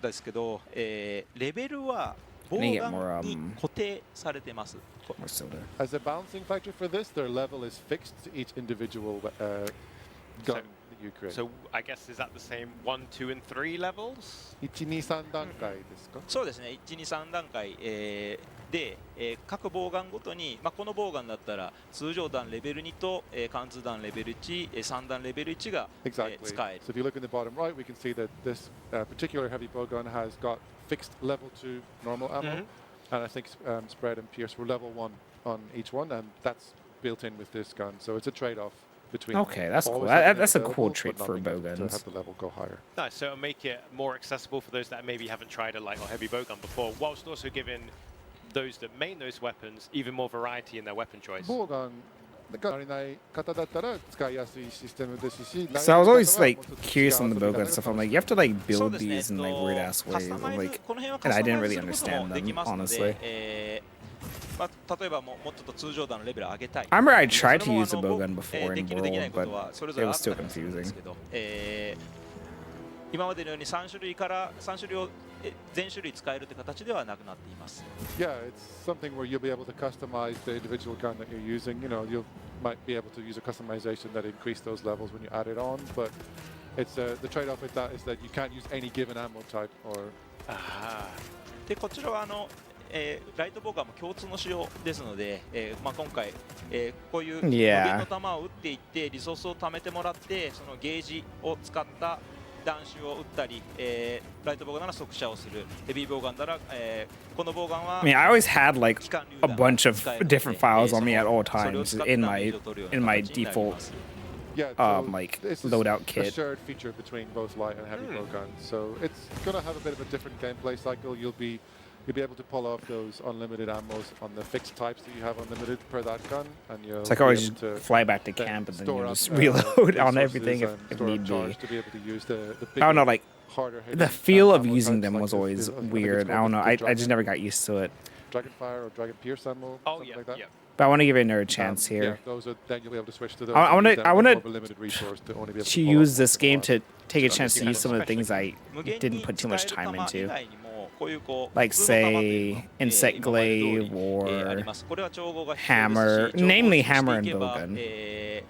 ですけど、レベルはボ Need ウ to get ガ more, ンに固定されてます。 more soda. As a balancing factor for this, their level is fixed to each individual gun that you create. So I guess is that the same 1, 2, and 3 levels? 1、2、3段階ですか？そうですね、1、2、3段階、で、各ボウガンごとに、このボウガンだったら通常弾レベル2と、貫通弾レベル1、3段レベル1が、Exactly. 使える。 So if you look in the bottom right, we can see that this particular heavy bowgun has got fixed level 2 normal ammo, and I think Spread and Pierce were level 1 on each one, and that's built in with this gun. So it's a trade-off between. Okay, that's cool. always having it That's a available, cool but trait not for being able bowguns. To have the level go higher. Nice. So it'll make it more accessible for those that maybe haven't tried a light or heavy bowgun before, whilst also giving those that main those weapons even more variety in their weapon choice. ボウガンが足りない方だったら使いやすいシステムですし。 So I was always like curious on the bowgun stuff. I'm like, you have to like build these in like weird ass ways. I'm like, and I didn't really understand them, honestly. 例えばもうちょっと通常弾のレベルを上げたい。 I remember I tried to use the bowgun before で in きるできない World, こと but はそれ it ぞれあ was った still かと思うんです confusing. けど、今までのように3種類から3種類を全種類使えるという形ではなくなっています。 Yeah, it's something where you'll be able to customize the individual gun that you're using. You know, you might be able to use a customization that increase those levels when you add it on, but it's the trade-off with that is that you can't use any given ammo type or. でこちらはライトボウガンも共通の仕様ですので、今回、こういう無限の弾を撃っていってリソースを貯めてもらってそのゲージを使った弾種を撃ったり、ライトボウガンなら速射をするヘビーボウガンなら、このボウガンは I mean, I always had like a bunch of different files on me at all times in my default Yeah, so like this is loadout a kit. shared feature between both light and heavy bowguns. So it's going to have a bit of a different gameplay cycle. You'll be able to pull off those unlimited ammos on the fixed types that you have unlimited per that gun, and you'll It's like be always able to fly back to then camp and then store you up, just reload on resources everything if and store up need be. charge to be able to use the I don't know, like harder the feel of using them was always weird. I don't know. I just never got used to it. Dragonfire or Dragon Pierce ammo, something like that. But I want to give it another chance Yeah, here. those are, then you'll be able to switch to those. I and use want them with more to of a limited resource to only be able to pull off use this multiple game ones. to take a chance to use some of the things I didn't put too much time into. こういうこう like 普通の弾という say のが insect 今まで通り glaive あ or ります。これは調合が必要です hammer, し、調合を namely して hammer い and けば bowgun.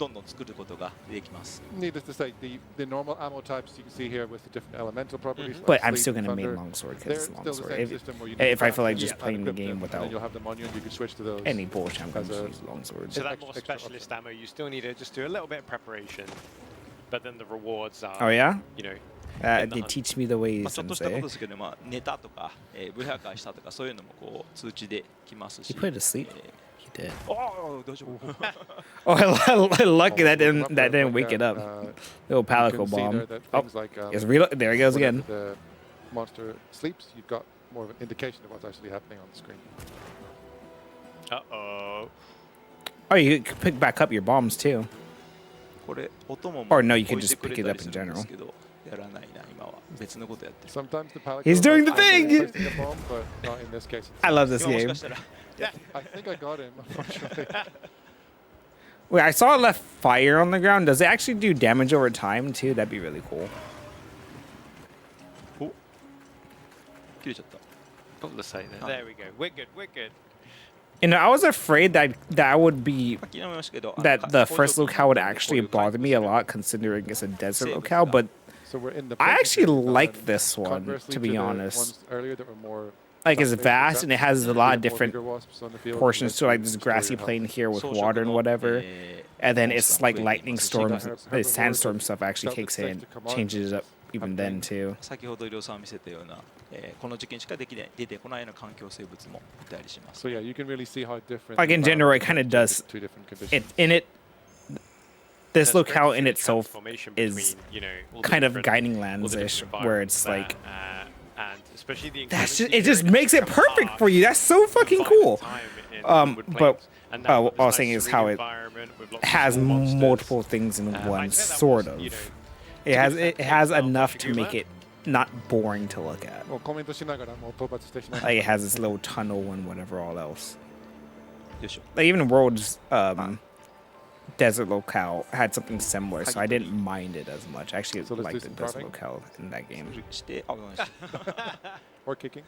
どんどん作ることができます。 Needless to say, the normal ammo types you can see here with the different elemental properties. But like I'm sleep still and gonna main thunder, longsword they're because still the longsword. same If, system where you if I feel like need to just craft playing the and equip game them, and without then you'll have them on you and you can switch to those. any bullshit, I'm going as to a- use longsword. So that Extra more option. specialist ammo, you still need to just do a little bit of preparation, but then the rewards are, Oh yeah? you know, They in the hunt. teach me the ま ways, あ、ちょっとしたこ sensei. とですけど、まあ、寝たとか、ブヘアカしたとかそういうのもこう通知できますし。 He put it to sleep? え He did. ー、ああ、大丈夫。 Oh, lucky that didn't wake it up. Little You palico can see bomb. there that Oh, things like, it's real. There he goes whenever again. the monster sleeps, you've got more of an indication of what's actually happening on the screen. Uh-oh. Oh, you can pick back up your bombs too. これ音も Or no, you can 置いて just くれ pick it た up り in するんです general. けど、やらないな今は別のことやってる。 Sometimes the palico He's doing the has thing! placed the bomb, but not in this case. I love this 今もし game. かしたら I think I got him, unfortunately. Wait, I saw it left fire on the ground. Does it actually do damage over time too? That'd be really cool. 切れちゃった。 Put the sight there. There we go. We're good. We're good. You know, I was afraid that would be 諦めましたけど、 that the first locale would actually bother me a lot, considering it's a desert locale. But So we're in the I actually present now, like and this one, conversely to be the honest. ones earlier that were more Like it's fast-paced vast and it has a lot of more different bigger wasps on the field, portions lets to it, like you this restore grassy your health. plain here with 装飾 water and の whatever. えー And then モン it's スター like も増えてい lightning ますし storms, Herbivores sandstorm stuff actually felt it kicks safe in, to come on changes it up because even then too. 先ほどりょうさん見せたような、この時期にしかできない出てこないような環境生物もいたりします。 So yeah, you can really see how different. Like the in general, it environment kind of is does. to different conditions. This That's great locale to see in the itself transformation is between, you know, all the kind of different- guiding all the lands-ish, different where it's environments like there, and especially the that's inclemency just, it just here, makes it become perfect hard for you. That's so fucking find cool. time in wood But plains. And now what with I this was saying nice is how serene it environment with lots of has small monsters, multiple things in I'd one, say that sort was, of. you know, It has to be fair, has well, enough to Shiguma. make it not boring to look at. もうコメントしながらもう討伐してしまいました。 Like it has this little tunnel and whatever all else. よいしょ。 Like even World's desert locale had something similar, so I didn't mind it as much. I actually So let's liked do the some desert prodding. locale in that game. してあごめんなさい。 Or kicking.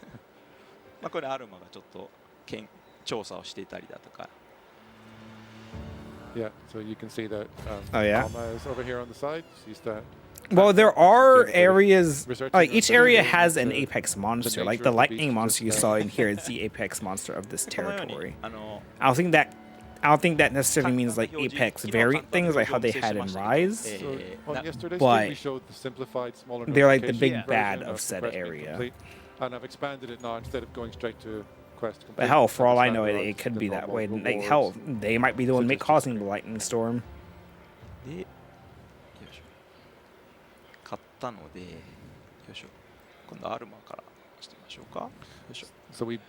まあこれアルマがちょっと調査をしていたりだとか。 Yeah, so you can see that Oh, yeah? Alma is over here on the side. She's that. Well, there are areas, Researching like on each the area game has and an apex monster. nature Like of the the lightning beast monster you just, saw in here is the apex monster of this でこのように territory. あの I don't think that necessarily means like apex variant things like how they had in Rise. So on yesterday's but stream, we showed the simplified, smaller they're like the notification big bad version of the said quest being area. complete. And I've expanded it now instead of going straight to quest complete. But hell, for all I I've know, expanded it out could the be that normal way. Like rewards. hell, they might be the one Such as causing the lightning storm. で、よいしょ。買ったので、よいしょ。今度アルマからしてみましょうか。よいしょ。 So we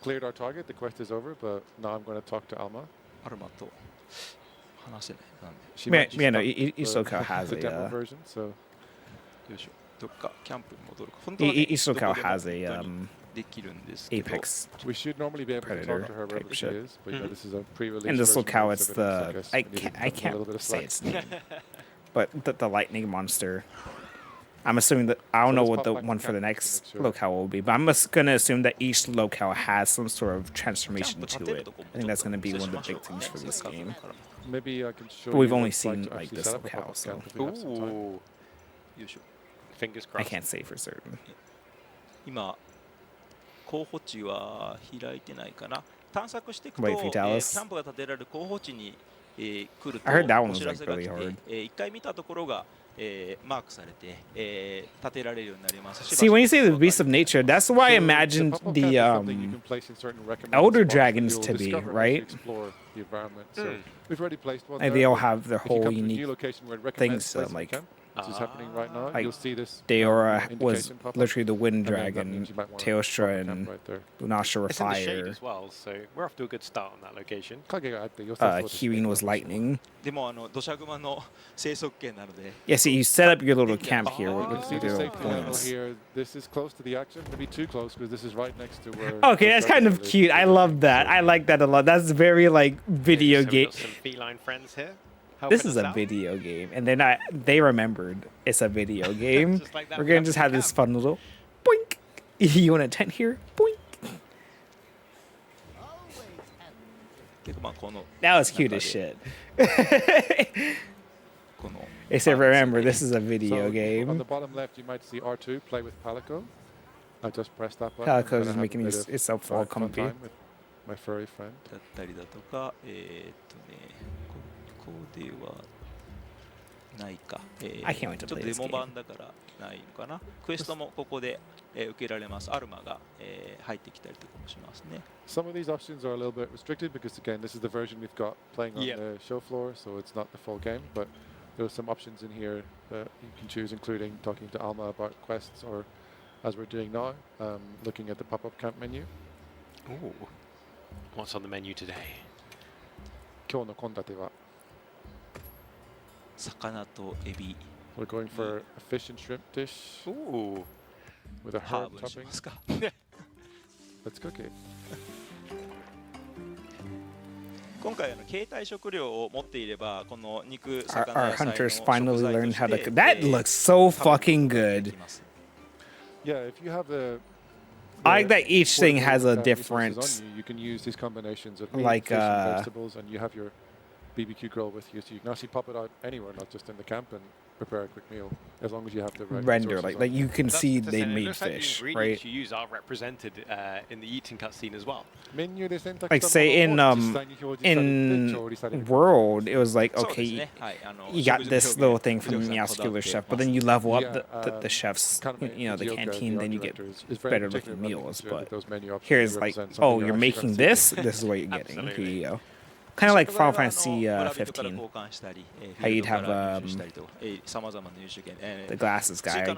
cleared our target. The quest is over, but now I'm going to talk to Alma. アルマと話せない。なんで。 She Man, might just yeah, no, stop each the- locale has the a demo version. So よいしょ。どっかキャンプに戻るか。本当はね each どこで locale も has a 本当にできるんですけど。 apex. we should normally be able to Predator talk to her type wherever she shit. is, but this is a pre-release. In this version, locale, so it's everything's, the guess, I we need can't to I cut them a little can't bit of say slack. its name, but the lightning monster. I'm assuming that I don't So know let's what pop the back to one for the camp to next make sure. locale will be, but I'm just gonna assume that each locale has some sort of transformation キャンプ to 立てる it. とこも I think that's gonna be ちょっ one と of the 見 big せま things しょ for うか。 this せっかく game. だから Maybe I can show But we've you only what it's like seen, to like, actually this set up a locale, pop-up so- camp if we have some time. Ooh. よいしょ。 Fingers I crossed. can't say for certain. 今候補地は開いてないかな。探索していくと、 Wait, キ Vitalis? ャンプが建てられる候補地に、来ると I heard that one お was 知ら like せが来 really て、 hard. 一回見たところが、マークされて、建てられるようになりますし。 See, when you say the beast of nature, that's why I So imagined pop-up the camp is something you can place in certain recommended elder spots that dragons you'll to be, discover as you right? explore the environment. So we've already placed one Like there, they all but have their if you whole come to a new unique location where it recommends things. placing a Like camp, which is happening right now, like you'll see this Deora was indication pop up, literally the wind and then that dragon, means you might wanna Teostra pop a camp and right there. Lunasha were It's in the shade fire. as well, so we're off to a good start on that location. 影があって良さそうですね。 Kirin was lightning. でも土砂熊の生息圏なので。 Yeah, see, you set up your little camp here with, You can see with the your little safety level points. here. This is close to the action, maybe too close because this is right next to where. Okay, that's kind of cute. I love that. I like that a lot. That's very like video So we've game. got some feline friends here. This helping is us a out. video game, and then they remembered it's a video game. Just like that We're gonna we just have have this fun little. Boink. You want a tent here? Boink. 結構まあこの That was cute as shit. この Except remember, this is a video So on game. the bottom left, you might see R2 play with Palico. I just pressed that button. Palico's I'm is gonna have making a bit of itself all fun comfy. time with my furry friend. だったりだとか、ここではないか。I can't wait to ちょっ play とデ this モ game. 版だからないのかな。クエストもここで、受けられます。アルマが、入ってきたりとかもしますね。Some of these options are a little bit restricted because, again, this is the version we've got playing on Yeah. the show floor, so it's not the full game. But there are some options in here that you can choose, including talking to Alma about quests, or as we're doing now, looking at the pop-up camp menu. Ooh. What's on the menu today? 今日の献立は魚とエビ。 We're going for a fish and shrimp dish Ooh. with a ハー herb ブにし topping. ますか。 Let's cook it. 今回携帯食料を持っていればこの肉 Our, 魚 our 野菜の hunters 食 finally 材と learned し how to て cook. That looks so 食べること fucking がで good. きます。 Yeah, if you have the I like that each thing has a portable, different, resources on you, you can use these combinations of like, meat, fish, and vegetables, and you have your BBQ grill with you, so you can actually pop it out anywhere, not just in the camp, and prepare a quick meal, as long as you have the right render. resources on Like you can That's see to they say, it made looks like fish, the right? ingredients you use are represented in the eating cutscene as well. Like say in World, it was like okay, you got this little thing from the Meowscular chef, but then you level up the chef's, you know, the canteen, then you get better looking meals. But here's like, oh, you're making this. This is what you're getting. Here you go. Kind of like Final Fantasy 15. How you'd have the glasses guy.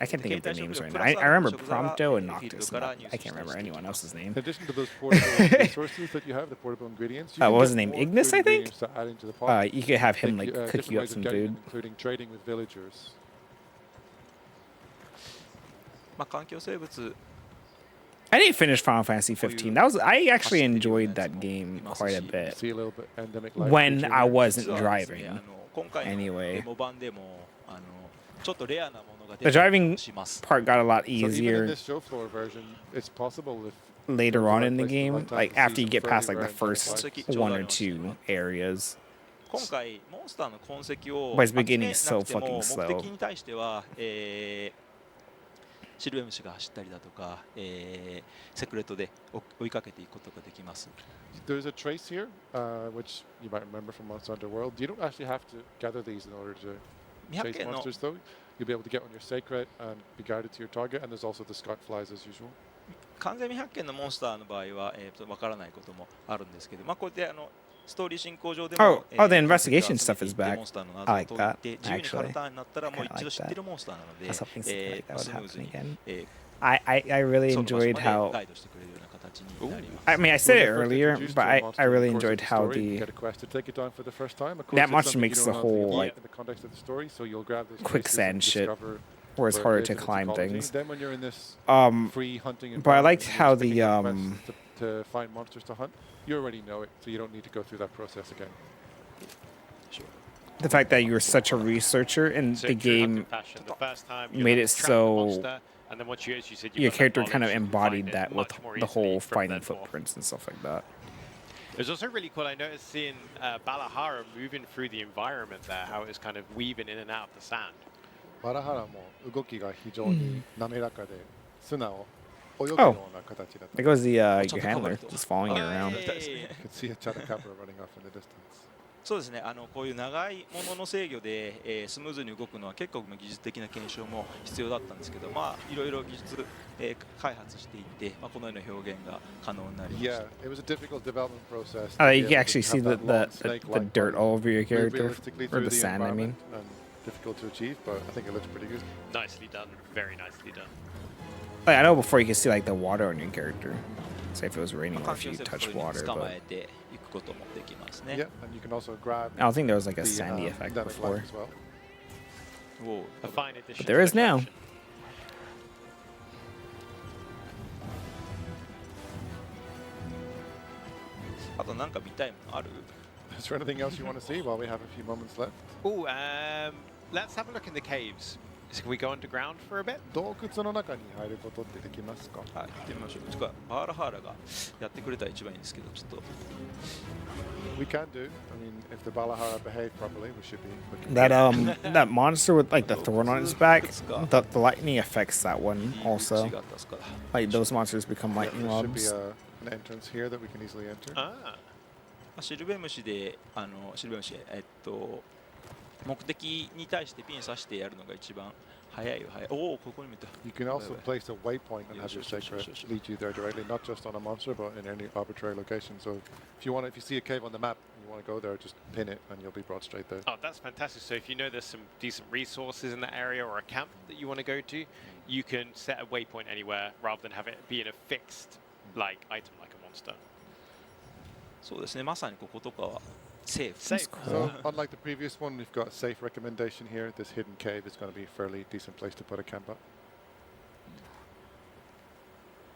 I can't think of their names right now. I remember Prompto and Noctis. I can't remember anyone else's name. In addition to those portable resources that you have, the portable ingredients, you What can was his get name? more Ignis, food I think? ingredients to add into the pot. You could have him like cook different you up ways of some getting food. them, including trading with villagers. まあ環境生物 I didn't finish Final Fantasy 15. I actually enjoyed that game quite a bit See a little bit endemic life when feature I there. wasn't 実はですね driving. 今回の Anyway. デモ版でもちょっとレアなものが The 出たり driving します。 part got a lot So even in easier this show floor version, it's possible if later there's on a in the place to game, run time like to see after you some get past furry like the around first the one or two areas. 今回モンスターの痕跡を But it's 集め beginning なく so ても fucking 目 slow. 的に対しては、シルエムシが走ったりだとか、セクレットで追いかけていくことができます。 there's a trace here, which you might remember from Monster Hunter World. You don't actually have to gather these in order to 200 chase 件の monsters, though. You'll be able to get on your sacred and be guided to your target, and there's also the scout flies as usual. 完全未発見のモンスターの場合は、わからないこともあるんですけど、まあ、こうやってストーリー進行上でも、 Oh, the investigation stuff is back. モンスターの I 謎を like 解い that, て、自由に狩 actually. るターンになったらもう I kinda 一度 like 知ってる that. モンスターなので、 I was hoping something like that would スムーズ happen に、again. I really その場所 enjoyed まで how. ガイドしてくれるような形になります。 I mean, I said it earlier, but I really enjoyed how You the get a quest to take it down for the first time. Of course, that it's monster something you makes don't the know until you whole do it like in the context of the story, so you'll grab those quicksand traces shit and discover where it's where harder it to is in its climb ecology. things. Then when you're in this free hunting But I liked environment and how you're the picking up quests to find monsters to hunt, you already know it, so you don't need to go through that process again. the fact that you're such a researcher and So the true hunting game fashion. The first time you made have it to track the so monster, and then once you, as you said, you've your got that character kind of knowledge, you can embodied find it that with much more the easily whole from finding then forth. footprints and stuff like that. It was also really cool. I noticed seeing Balahara moving through the environment there, how it was kind of weaving in and out of the sand. バラハラも動きが非常に滑らかで素直、泳ぐような形だった。 There goes the your handler just following you around. You can see a Chadacabra running off in the distance. そうですね、こういう長いものの制御で、スムーズに動くのは結構技術的な検証も必要だったんですけど、まあいろいろ技術、開発していって、まあ、このような表現が可能になりました。 Yeah, it was a difficult development process. You can actually see the dirt all over your character, or the sand, I mean. Difficult to achieve, but I think it looks pretty good. Nicely done, very nicely done. Like, I know before you could see like the water on your character. Say if it was raining or if you touched water, 捕ま but えていくこともできますね。 Yeah, and you can also grab. I don't think there was like a the, sandy effect endemic before. life as well. Whoa. A fine addition But there to is the now. collection. あとなんか見たいものある？ Is there anything else you want to see while we have a few moments left? Oh, let's have a look in the caves. So can we go underground for a bit? 洞窟の中に入ることってできますか？はい、行ってみましょう。つかバーラハーラがやってくれたら一番いいんですけど、ちょっと。We can do. I mean, if the Balahara behave properly, we should be looking That good. that monster with like the thorn on its back, the lightning affects that one also. Like those monsters become Yeah, lightning there should be mobs. an entrance here that we can easily enter. シルベムシでシルベムシ目的に対してピン刺してやるのが一番早いよ。おお、ここにもいた。 You can also place a waypoint and have your sacred lead you there directly, not just on a monster, but in any arbitrary location. So if you see a cave on the map and you want to go there, just pin it and you'll be brought straight there. Oh, that's fantastic. So if you know there's some decent resources in that area or a camp that you want to go to, you can set a waypoint anywhere rather than have it be in a fixed like item like a monster. そうですね。まさにこことかはセーフ。 Safe. So unlike the previous one, we've got a safe recommendation here. This hidden cave is going to be a fairly decent place to put a camp up.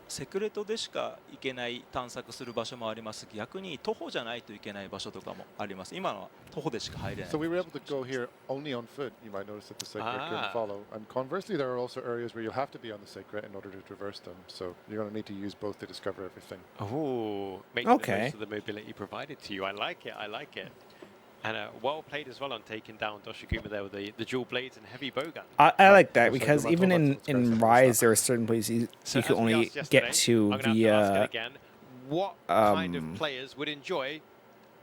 セクレトでしか行けない探索する場所もあります。逆に徒歩じゃないといけない場所とかもあります。今のは徒歩でしか入れない。 So we were able to go here only on foot. You might notice that the sacred couldn't follow. And conversely, there are also areas where you'll have to be on the sacred in order to traverse them. So you're going to need to use both to discover everything. Oh, make Okay. the most of the mobility provided to you. I like it. I like it. And well played as well on taking down Doshiguma there with the dual blades and heavy bowgun. I like that because even in Rise, there are certain places you can only get to via what kind of players would enjoy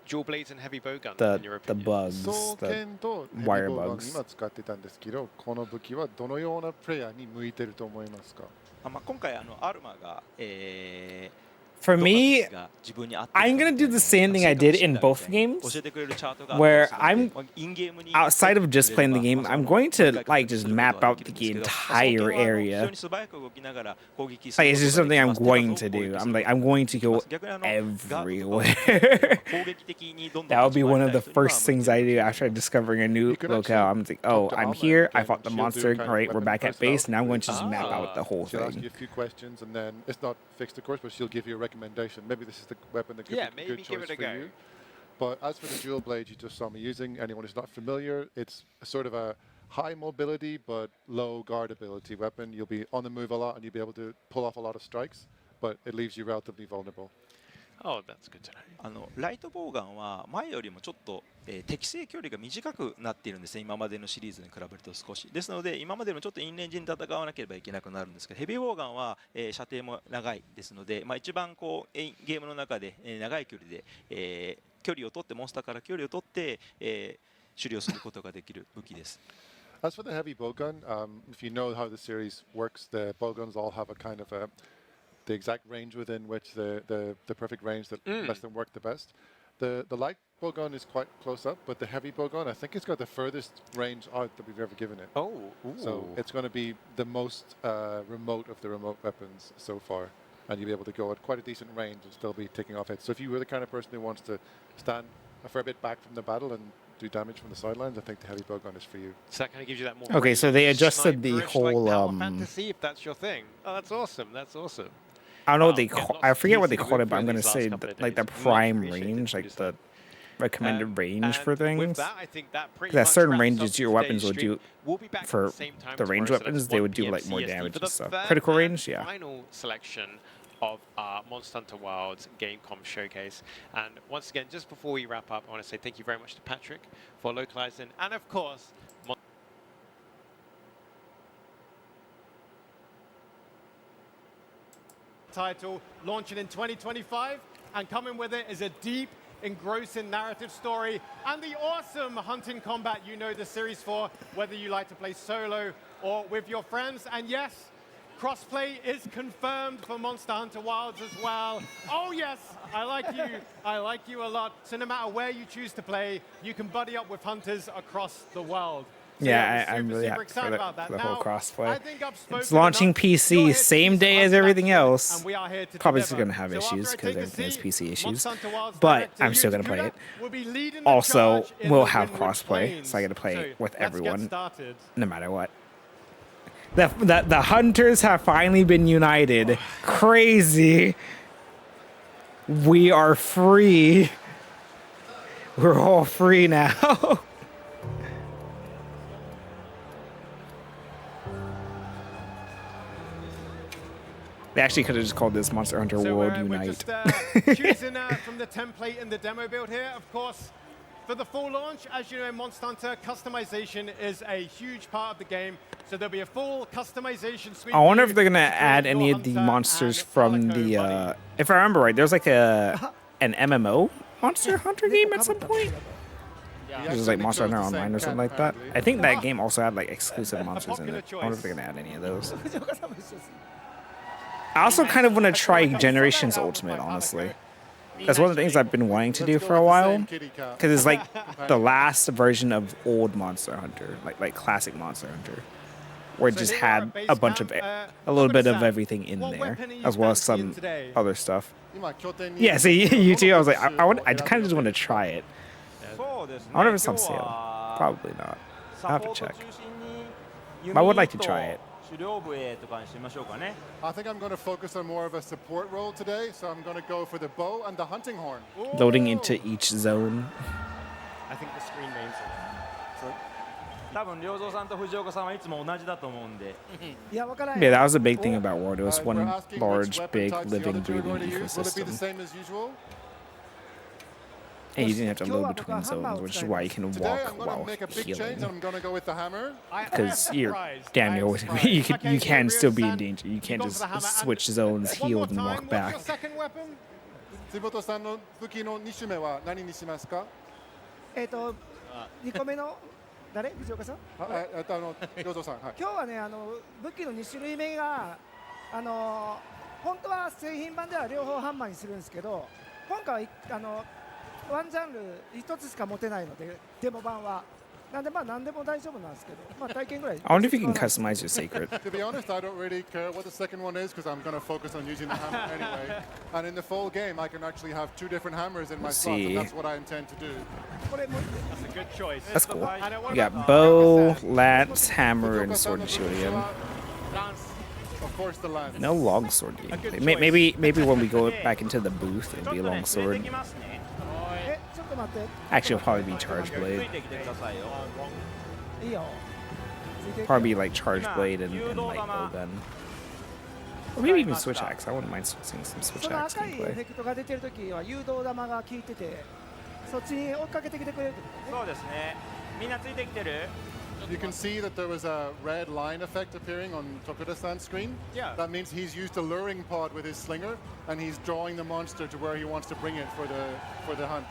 dual blades and heavy bowgun in your the opinion? bugs, the 剣と wire ヘビボウガン bugs. 今使ってたんですけど、この武器はどのようなプレイヤーに向いてると思いますか？今回アルマが、For me, I'm gonna do the same thing I did in both games, where I'm outside of just playing the game. I'm going to like just map out the entire area. Like it's just something I'm going to do. I'm going to go everywhere. That would be one of the first things I do after discovering a new locale. I'm like, oh, I'm here. I fought the monster. All right, we're back at base. Now I'm going to just map out the whole She'll ask thing. you a few questions, and then it's not fixed, of course, but she'll give you a recommendation. Maybe this is the weapon that could Yeah, be a maybe good give choice it a for go. you. But as for the dual blade you just saw me using, anyone who's not familiar, it's sort of a high mobility but low guard ability weapon. You'll be on the move a lot, and you'll be able to pull off a lot of strikes, but it leaves you relatively vulnerable. Oh, that's good to know. ライトボウガンは前よりもちょっと、適正距離が短くなっているんですね。今までのシリーズに比べると少し。ですので今までのちょっとインレンジに戦わなければいけなくなるんですけど、ヘビーボウガンは、射程も長いですので、一番こうゲームの中で、長い距離で、距離を取ってモンスターから距離を取って、狩猟することができる武器です。As for the heavy bowgun, if you know how the series works, the bowguns all have a kind of the exact range within which the perfect range that lets them work the best. The light bowgun is quite close up, but the heavy bowgun, I think it's got the furthest range out that we've ever given it. Oh, so it's going to be the most remote of the remote weapons so far, and you'll be able to go at quite a decent range and still be taking off hits. So if you were the kind of person who wants to stand a fair bit back from the battle and do damage from the sidelines, I think the heavy bowgun is for you. So that kind of gives you that more. Okay, so they adjusted the sniperish, like, whole power fantasy, if that's your thing. Oh, that's awesome. That's awesome. I don't know what they Yeah, call. lots I of forget what they pieces called it, of but I'm gonna these last say couple of like the days. Much prime appreciated, range, like Fuji-san. the recommended range for And with things. that, I think that pretty Because at much certain wraps ranges, up your today's weapons would stream. do We'll be back at for the same time the range tomorrow, so weapons. that's They 1 would do PM like more CST damage for and the stuff. third Critical and range, yeah. Final selection of our Monster Hunter Wilds Gamecom showcase. And once again, just before we wrap up, I want to say thank you very much to Patrick for localizing, and of course, title launching in 2025, and coming with it is a deep, engrossing narrative story and the awesome hunting combat you know the series for, whether you like to play solo or with your friends. And yes, crossplay is confirmed for Monster Hunter Wilds as well. Oh yes, I like you a lot. So no matter where you choose to play, you can buddy up with hunters across the world. So Yeah, we're I'm really super happy excited for about that. the whole Now, crossplay. I think I've spoken It's launching enough. You're PC here same to day as Hunter everything Action, else. and we are here to Probably deliver. still gonna have So issues after I because take a everything has seat, PC issues, Monster Hunter Wilds but director I'm still gonna Yuji play Kuda it. will be leading the Also, charge in we'll the have Windward crossplay, Plains. so I gotta play So with let's get everyone, started. no matter what. The hunters have finally been united. Crazy. We are free. We're all free now. They actually could have just called this Monster Hunter So World we're Unite. just choosing from the template in the demo build here. Of course, for the full launch, as you know, in Monster Hunter, customization is a huge part of the game. So there'll be a full customization suite. I wonder if they're gonna add any of the monsters from the. If I remember right, there's like an MMO Monster Hunter game at some point. It was like Monster Hunter Online or something like that. I think that game also had like exclusive monsters in it. I wonder if they're gonna add any of those. I also kind of want to try Generations Ultimate, honestly. That's one of the things I've been wanting to do for a while, because it's like the last version of old Monster Hunter, like classic Monster Hunter, where it just had a bunch of a little bit of everything in there, as well as some other stuff. Yeah, see, you too. I was like, I kind of just want to try it. I wonder if it's on sale. Probably not. I'll have to check. But I would like to try it. I think I'm going to focus on more of a support role today, so I'm going to go for the bow and the hunting horn. Loading into each zone. I think the screen names it. 多分良三さんと藤岡さんはいつも同じだと思うんで。Yeah, that was a big thing about World. It was one We're asking large, which weapon big, types the living, other two are breathing going to use. Will it be the ecosystem. same as usual? And you didn't have to load between zones, which is why you can Today walk I'm going to while make a big change, healing. and I'm going to go with the hammer. Because you're you can still be in danger. You can't just switch zones, heal, and walk back. What's your second weapon? 坪戸さんの武器の2種目は何にしますか？ 2個目の誰藤岡さん？良三さん。はい。今日はね武器の2種類目が本当は製品版では両方ハンマーにするんですけど、今回はワンジャンル1つしか持てないのでデモ版は。なんでまあ何でも大丈夫なんですけど、まあ体験ぐらい。I wonder if you can customize your sacred. To be honest, I don't really care what the second one is because I'm going to focus on using the hammer anyway. And in the full game, I can actually have 2 different hammers in my slot, and that's what I intend to do. That's a good choice. That's cool. You got bow, lance, hammer, and sword and shield again. Of course, the lance. No longsword gameplay. Maybe when we go back into the booth, it'll be a longsword. Actually, it'll probably be charge blade. Probably like charge blade and light bow gun. Or maybe even switch axe. I wouldn't mind seeing some switch その axe 赤いエフ gameplay. ェクトが出てるときは誘導玉が効いてて、そっちに追っかけてきてくれる。そうですね。みんなついてきてる？ You can see that there was a red line effect appearing on Tokuda-san's screen. Yeah. That means he's used a luring pod with his slinger, and he's drawing the monster to where he wants to bring it for the hunt.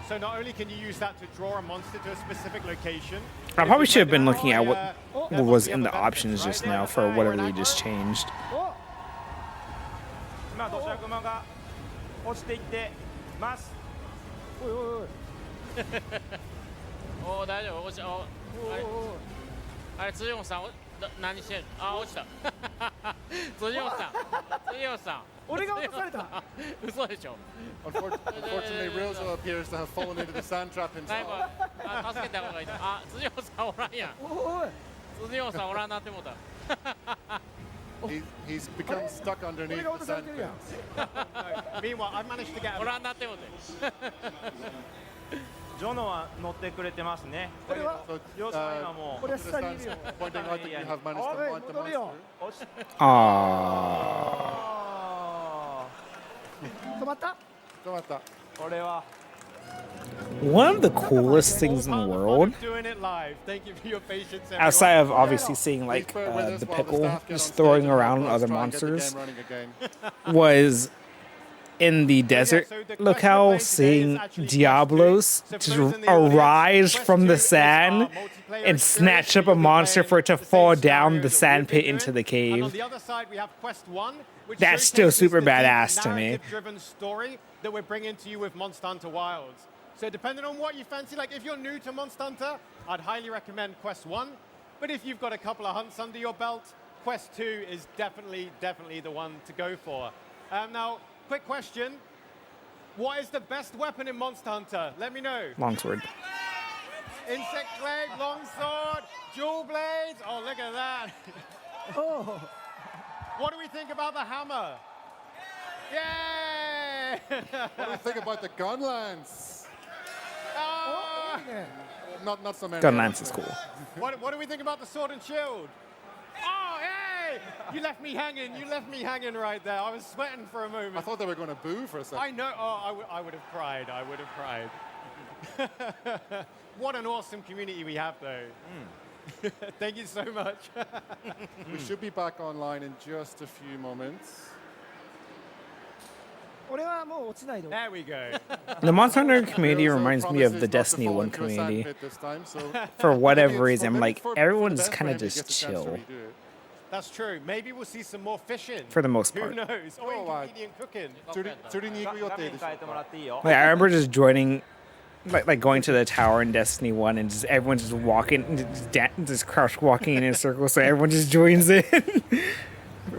So not only can you use that to draw a monster to a specific location. I probably should have been looking at what was in the options just now for whatever they just changed. 今土砂熊が落ちていってます。おいおいおい。おお大丈夫落ちあれ辻本さん何してんのあ落ちた辻本さん俺が落とされた嘘でしょ Unfortunately, Ryozo appears to have fallen into the sand trap 最 himself. 後助けてあげた方がいいあ辻本さんおらんやん辻本さんおらんなってもうた He's become stuck underneath the sand pits. Meanwhile, I managed to get おらんなってもうてジョノは乗ってくれてますね。これは両さん今もう。これは下にいるよ Pointing out that you have managed to point the 戻るよ monster. Aww. 止まった これは。 One of the coolest things in the world, doing it live. Thank you for your patience. outside of obviously seeing like the pickle just throwing around other monsters, was in the desert locale seeing Diablos just arise from the sand and snatch up a monster for it to fall down the sand pit into the cave. That's still super badass to me. Driven story that we're bringing to you with Monster Hunter Wilds. So depending on what you fancy, like if you're new to Monster Hunter, I'd highly recommend Quest 1. But if you've got a couple of hunts under your belt, Quest 2 is definitely the one to go for. Now, quick question. What is the best weapon in Monster Hunter? Let me know. Longsword. Insect blade, longsword, dual blades. Oh, look at that. Oh. What do we think about the hammer? Yay! What do you think about the gun lance? Oh! Not so many. Gun lance is cool. What do we think about the sword and shield? Oh, hey! You left me hanging. You left me hanging right there. I was sweating for a moment. I thought they were going to boo for a second. I know. Oh, I would have cried. I would have cried. What an awesome community we have, though. Thank you so much. We should be back online in just a few moments. 俺はもう落ちないで。 There we go. The Monster Hunter community reminds me of the Destiny 1 community. For whatever reason, I'm like, everyone's kind of just chill. That's true. Maybe we'll see some more fishing. For the most part. Who knows? Or inconvenient cooking. 釣りに行く予定でしょ。 Like, I remember just joining, like going to the tower in Destiny 1 and just everyone just walking, just crouch walking in a circle, so everyone just joins in.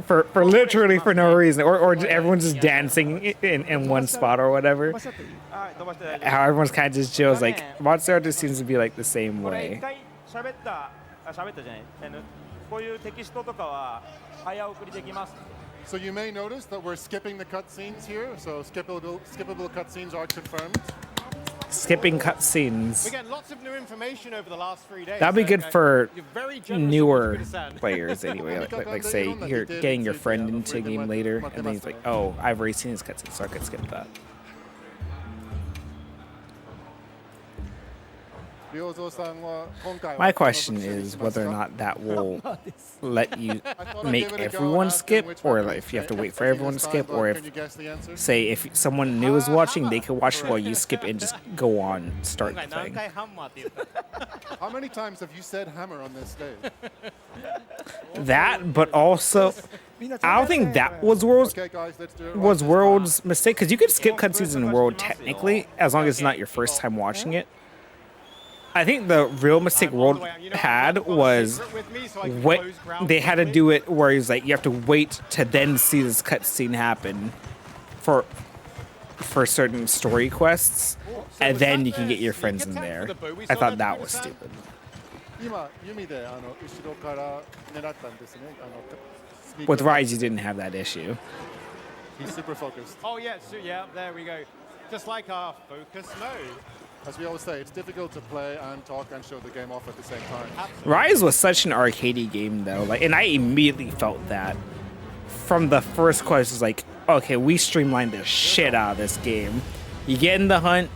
For literally for no reason, or everyone's just dancing in one spot or whatever. How everyone's kind of just chills. Like Monster Hunter seems to be like the same way. 喋ったじゃないこういうテキストとかは早送りできます。 So you may notice that we're skipping the cutscenes here. So skippable cutscenes are confirmed. Skipping cutscenes. We get lots of new information over the last 3 days. That'd be good for You're very generous, newer Takura-san. players anyway. Like say you're getting your friend into a game later, and then he's like, "Oh, I've already seen this cutscene, so I could skip that." My question is whether or not that will let you make everyone skip, or like if you have to wait for everyone to skip, or if, say, if someone new is watching, they can watch while you skip and just go on, start the thing. How many times have you said hammer on this stage? That, but also, I don't think that was World's mistake, because you could skip cutscenes in World technically, as long as it's not your first time watching it. I think the real mistake World had was what they had to do it where he's like, you have to wait to then see this cutscene happen for certain story quests, and then you can get your friends in there. I thought that was stupid. With Rise, you didn't have that issue. He's super focused. Oh, yeah, so, yeah, there we go. Just like our focus mode. As we always say, it's difficult to play and talk and show the game off at the same time. Rise was such an arcadey game, though, like, and I immediately felt that from the first quest. It's like, okay, we streamlined the shit out of this game. You get in the hunt,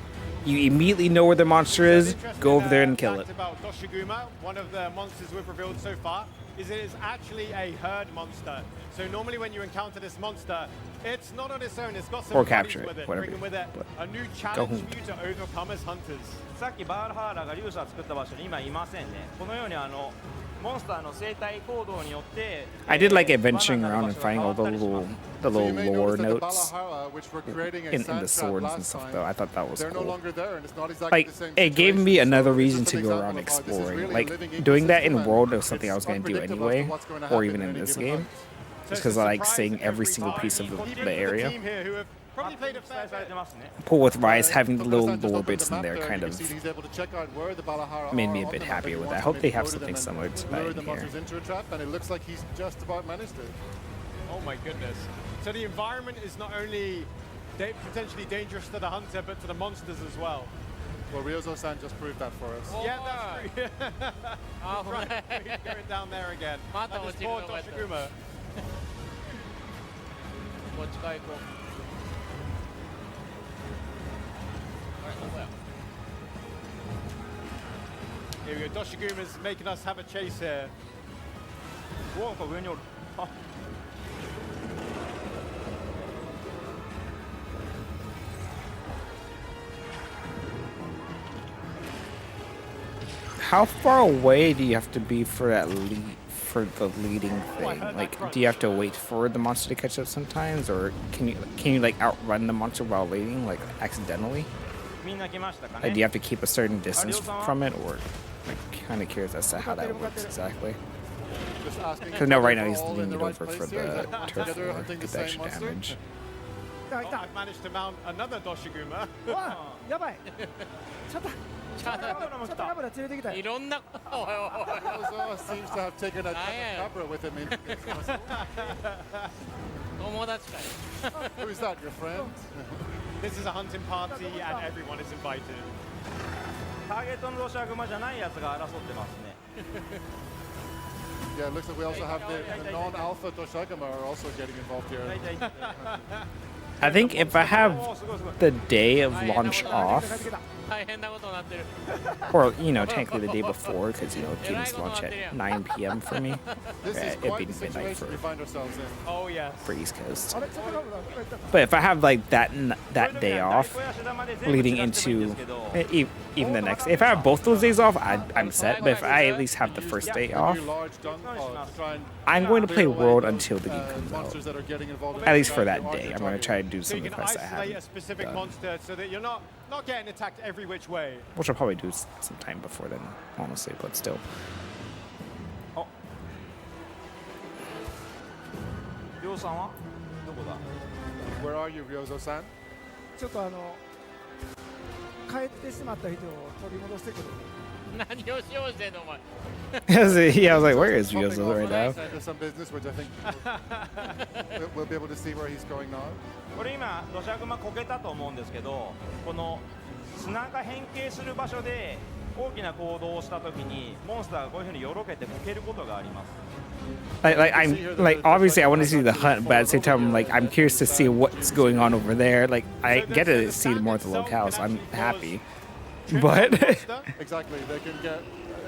you immediately know where the monster is, go over there and kill it. About Doshiguma, one of the monsters we've revealed so far, is it is actually a herd monster. So normally when you encounter this monster, it's not on its own. It's got some Or buddies capture it, with it, whatever. bringing with it a new Go challenge home. for you to overcome as hunters. さっきバールハーラーが竜舎を作った場所に今いませんね。このようにモンスターの生態行動によって I did like adventuring around and finding all the little lore notes in the swords and stuff, though. I thought that was cool. Like, it gave me another reason to go around exploring. Like, doing that in World was something I was going to do anyway, or even in this game. Just because I like seeing every single piece of the area. Probably played it fair. But with Rise, having the little lore bits in there kind of made me a bit happier with that. I hope they have something similar to that in here. And it looks like he's just about managed it. Oh my goodness. So the environment is not only potentially dangerous to the hunter, but to the monsters as well. Well, Ryozo-san just proved that for us. Yeah, that's true. Right, we go down there again. And it's more Doshiguma. こっちから行こう。あれどこや Here we go. Doshiguma's making us have a chase here. おなんか上におる。あ How far away do you have to be for that for the leading thing? Like, do you have to wait for the monster to catch up sometimes, or can you like outrun the monster while leading, like accidentally? みんな来ましたか Like, ね do you have to keep a certain distance from it, or like kind of curious as to how that works exactly? Because no, right now he's leading it over for the turf war, get the extra damage. Oh, I've managed to mount another Doshiguma. やばい。ちょっと。ちょっとカブラ連れてきたよ。いろんな。おいおいおい。 Ryozo seems to have taken a cabra with him in. 友達かい。 Who's that, your friend? This is a hunting party and everyone is invited. ターゲットのロシアグマじゃないやつが争ってますね。Yeah, it looks like we also have the non-alpha Toshagama are also getting involved here. I think if I have the day of launch off, 大変なことになってる or technically the day before, because games launch at 9 p.m. for me. This is It'd quite be the midnight situation we for find ourselves in. Oh, yes. East Coast. あれちょっとどこ行った But if I have like that day off, leading into even the next, if I have both those days off, I'm set. But if I at least have the first day off, I'm going to play World until the game comes out. At least for that day, I'm going to try to do So some you of the can quests I isolate a haven't specific done, monster so that you're not getting attacked every which way. which I'll probably do some time before then, honestly. But still, りょうさんはどこだ Where are you, Ryozo-san? ちょっと帰ってしまった人を取り戻してくる何をしようしてんのお前 yeah, I was like, where is Ryozo right now? There's some business which I think we'll be able to see where he's going now. これ今土砂熊こけたと思うんですけど、この砂が変形する場所で大きな行動をしたときにモンスターがこういうふうによろけてこけることがあります。Like obviously I want to see the hunt, but at the same time, like I'm curious to see what's going on over there. Like I get to see more of the locale, so I'm happy. But Exactly, they can get,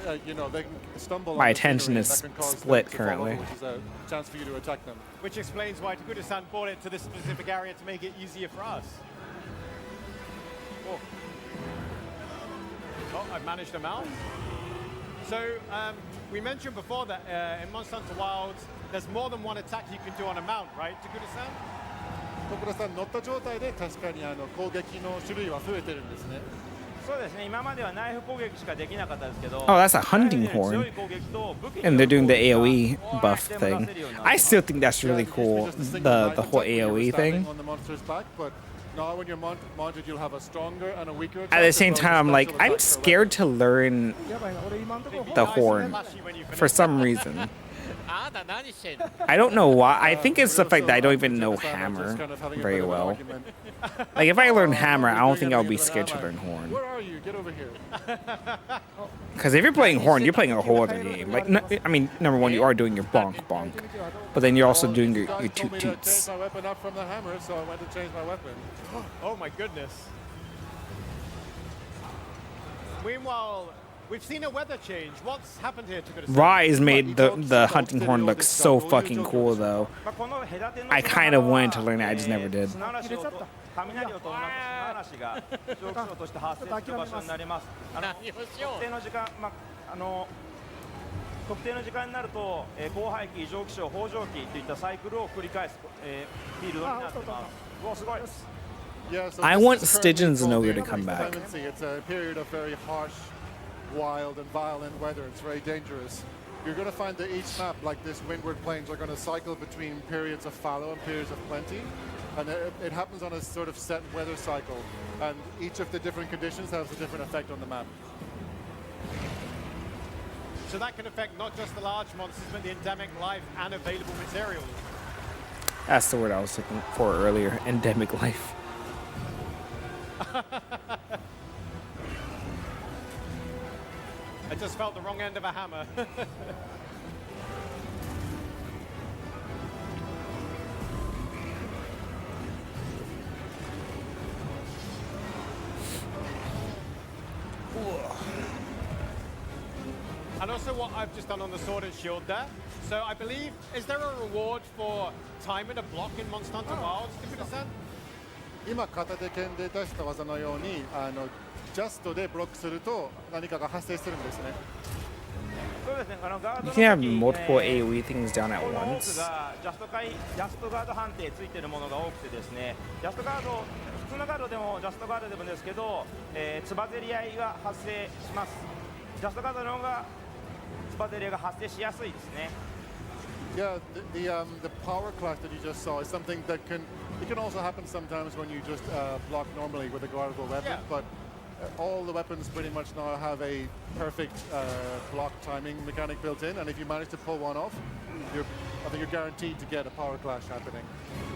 they can stumble. My on the attention scenery, is that can cause them split to fall currently. over, which is a chance for you to attack them. Which explains why Takuda-san brought it to this specific area to make it easier for us. Oh, I've managed them out. So we mentioned before that in Monster Hunter Wilds, there's more than one attack you can do on a mount, right, Takuda-san? 徳田さん乗った状態で確かに攻撃の種類は増えてるんですね。そうですね。今まではナイフ攻撃しかできなかったですけど。Oh, that's a hunting horn. And they're doing the AoE buff thing. I still think that's really cool. The whole AoE thing. On the monster's back, but now when you're mounted, you'll have a stronger and a weaker attack. At the same time, I'm scared to learn やばいな俺今のところ the horn for some reason. あなた何してんの I don't know why. I think it's the fact that I don't even know hammer very well. Like if I learn hammer, I don't think I'll be scared to learn horn. Where are you? Get over here. Because if you're playing horn, you're playing a whole other game. Like, I mean, number one, you are doing your bonk bonk, but then you're also doing your toot Told me to toots. change my weapon up from the hammer, so I went to change my weapon. Oh my goodness. Meanwhile, we've seen a weather change. What's happened here, Takuda-san? Rise made the hunting horn look so fucking cool, though. I kind of wanted to learn it, I just never did. 雷を伴った砂嵐が蒸気層として発生する場所になります。特定の時間、特定の時間になると、降排気、蒸気層、放蒸気といったサイクルを繰り返す、フィールドになっています。お、すごい。Yeah, so I this want is currently Stygian's called Ogre the to come back. inclemency. It's a period of very harsh, wild, and violent weather. It's very dangerous. You're going to find that each map, like this Windward Plains, are going to cycle between periods of fallow and periods of plenty. And it happens on a sort of set weather cycle. And each of the different conditions has a different effect on the map. So that can affect not just the large monsters, but the endemic life and available materials. That's the word I was looking for earlier, endemic life. I just felt the wrong end of a hammer. And also what I've just done on the sword and shield there. So I believe, is there a reward for timing a block in Monster Hunter Wilds, Takuda-san? 今片手剣で出した技のようにジャストでブロックすると何かが発生するんですね。そうですね。ガード You の can have 時 multiple AoE things down at この多く once. がジャストガード判定ついてるものが多くてですね、ジャストガード、普通のガードでもジャストガードでもですけど、つばぜり合いが発生します。ジャストガードの方がつばぜり合いが発生しやすいですね。Yeah, the power clash that you just saw is something that can also happen sometimes when you just block normally with a guardable weapon, but all the weapons pretty much now have a perfect block timing mechanic built in, and if you manage to pull one off, I think you're guaranteed to get a power clash happening.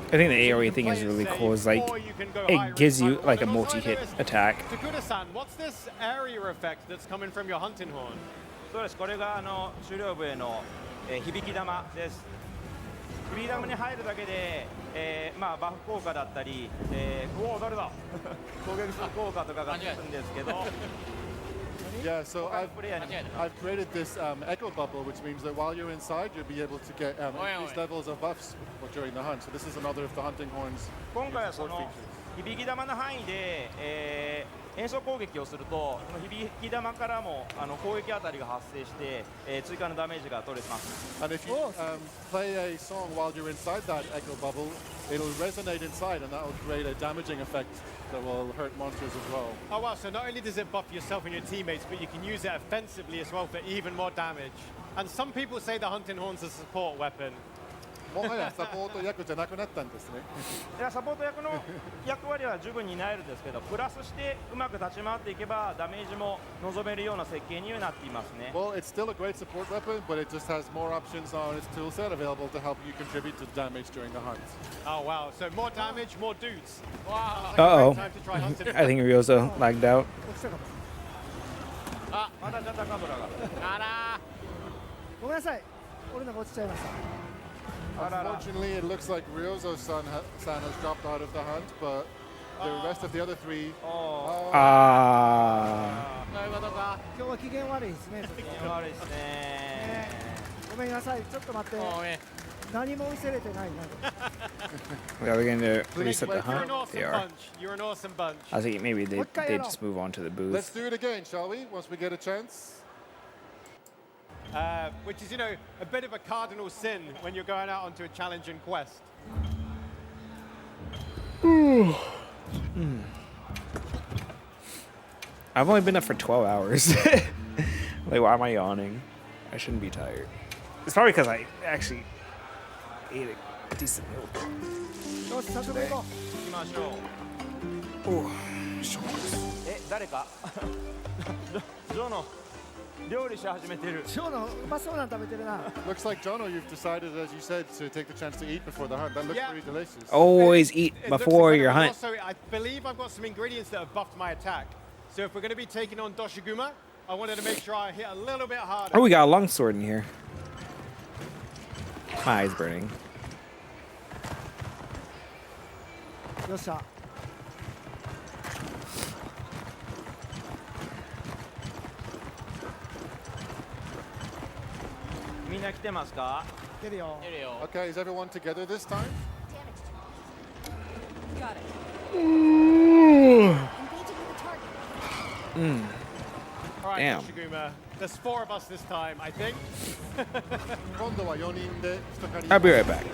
I think the AoE thing is really cool. It's like it gives you like a multi-hit attack. Takuda-san, what's this area effect that's coming from your hunting horn? そうです。これが狩猟笛の響き玉です。響き玉に入るだけで、まあ、バフ効果だったり、おお、誰だ攻撃する効果とかがつくんですけど Yeah, so I've created this echo bubble, which means that while you're inside, you'll be able to get increased levels of buffs during the hunt. So this is another of the hunting horns. 今回はその響き玉の範囲で、演奏攻撃をすると、その響き玉からも攻撃あたりが発生して、追加のダメージが取れてます。And if you play a song while you're inside that echo bubble, it'll resonate inside, and that will create a damaging effect that will hurt monsters as well. Oh wow, so not only does it buff yourself and your teammates, but you can use it offensively as well for even more damage. And some people say the hunting horn's a support weapon. もはやサポート役じゃなくなったんですね。いやサポート役の役割は十分に担えるんですけど、プラスしてうまく立ち回っていけばダメージも望めるような設計にはなっていますね。Well, it's still a great support weapon, but it just has more options on its toolset available to help you contribute to damage during the hunt. Oh wow, so more damage, more dudes. Wow. Uh-oh. Time to try hunting. I think Ryozo lagged out. あ、まだジャタカドラが。あら。ごめんなさい。俺のが落ちちゃいました。Unfortunately, it looks like Ryozo-san has dropped out of the hunt, but the rest of the other three. そういうことか。今日は機嫌悪いですね。機嫌悪いですね。ごめんなさい。ちょっと待って。何も見せれてないな。Are we going to reset the hunt? They are. You're an awesome bunch. I think maybe they just move on to the booth. Let's do it again, shall we? Once we get a chance. Which is, you know, a bit of a cardinal sin when you're going out onto a challenging quest. I've only been up for 12 hours. Like, why am I yawning? I shouldn't be tired. It's probably because I actually ate a decent meal. よし、早速行こ行きましょう。お誰かジョの料理し始めてる。ジョのうまそうなの食べてるな。Looks like Jono, you've decided, as you said, to take the chance to eat before the hunt. That looks very delicious. Always eat before your hunt. Also, I believe I've got some ingredients that have buffed my attack. So if we're going to be taking on Doshiguma, I wanted to make sure I hit a little bit harder. Oh, we got a longsword in here. My eye's burning. よっしゃ。みんな来てますか？来てるよ。出るよ。 Okay, is everyone together this time? Got it. Ooh. Engaging with the target. All right, Damn. Doshiguma. There's 4 of us this time, I think. 今度は4人で一狩り。 I'll be right back.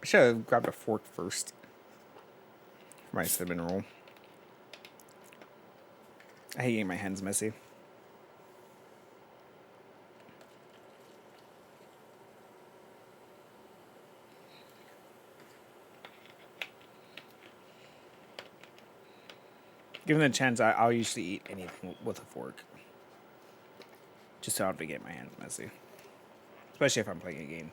I should have grabbed a fork first for my cinnamon roll. I hate getting my hands messy. Given the chance, I'll usually eat anything with a fork. Just so I don't have to get my hands messy. Especially if I'm playing a game.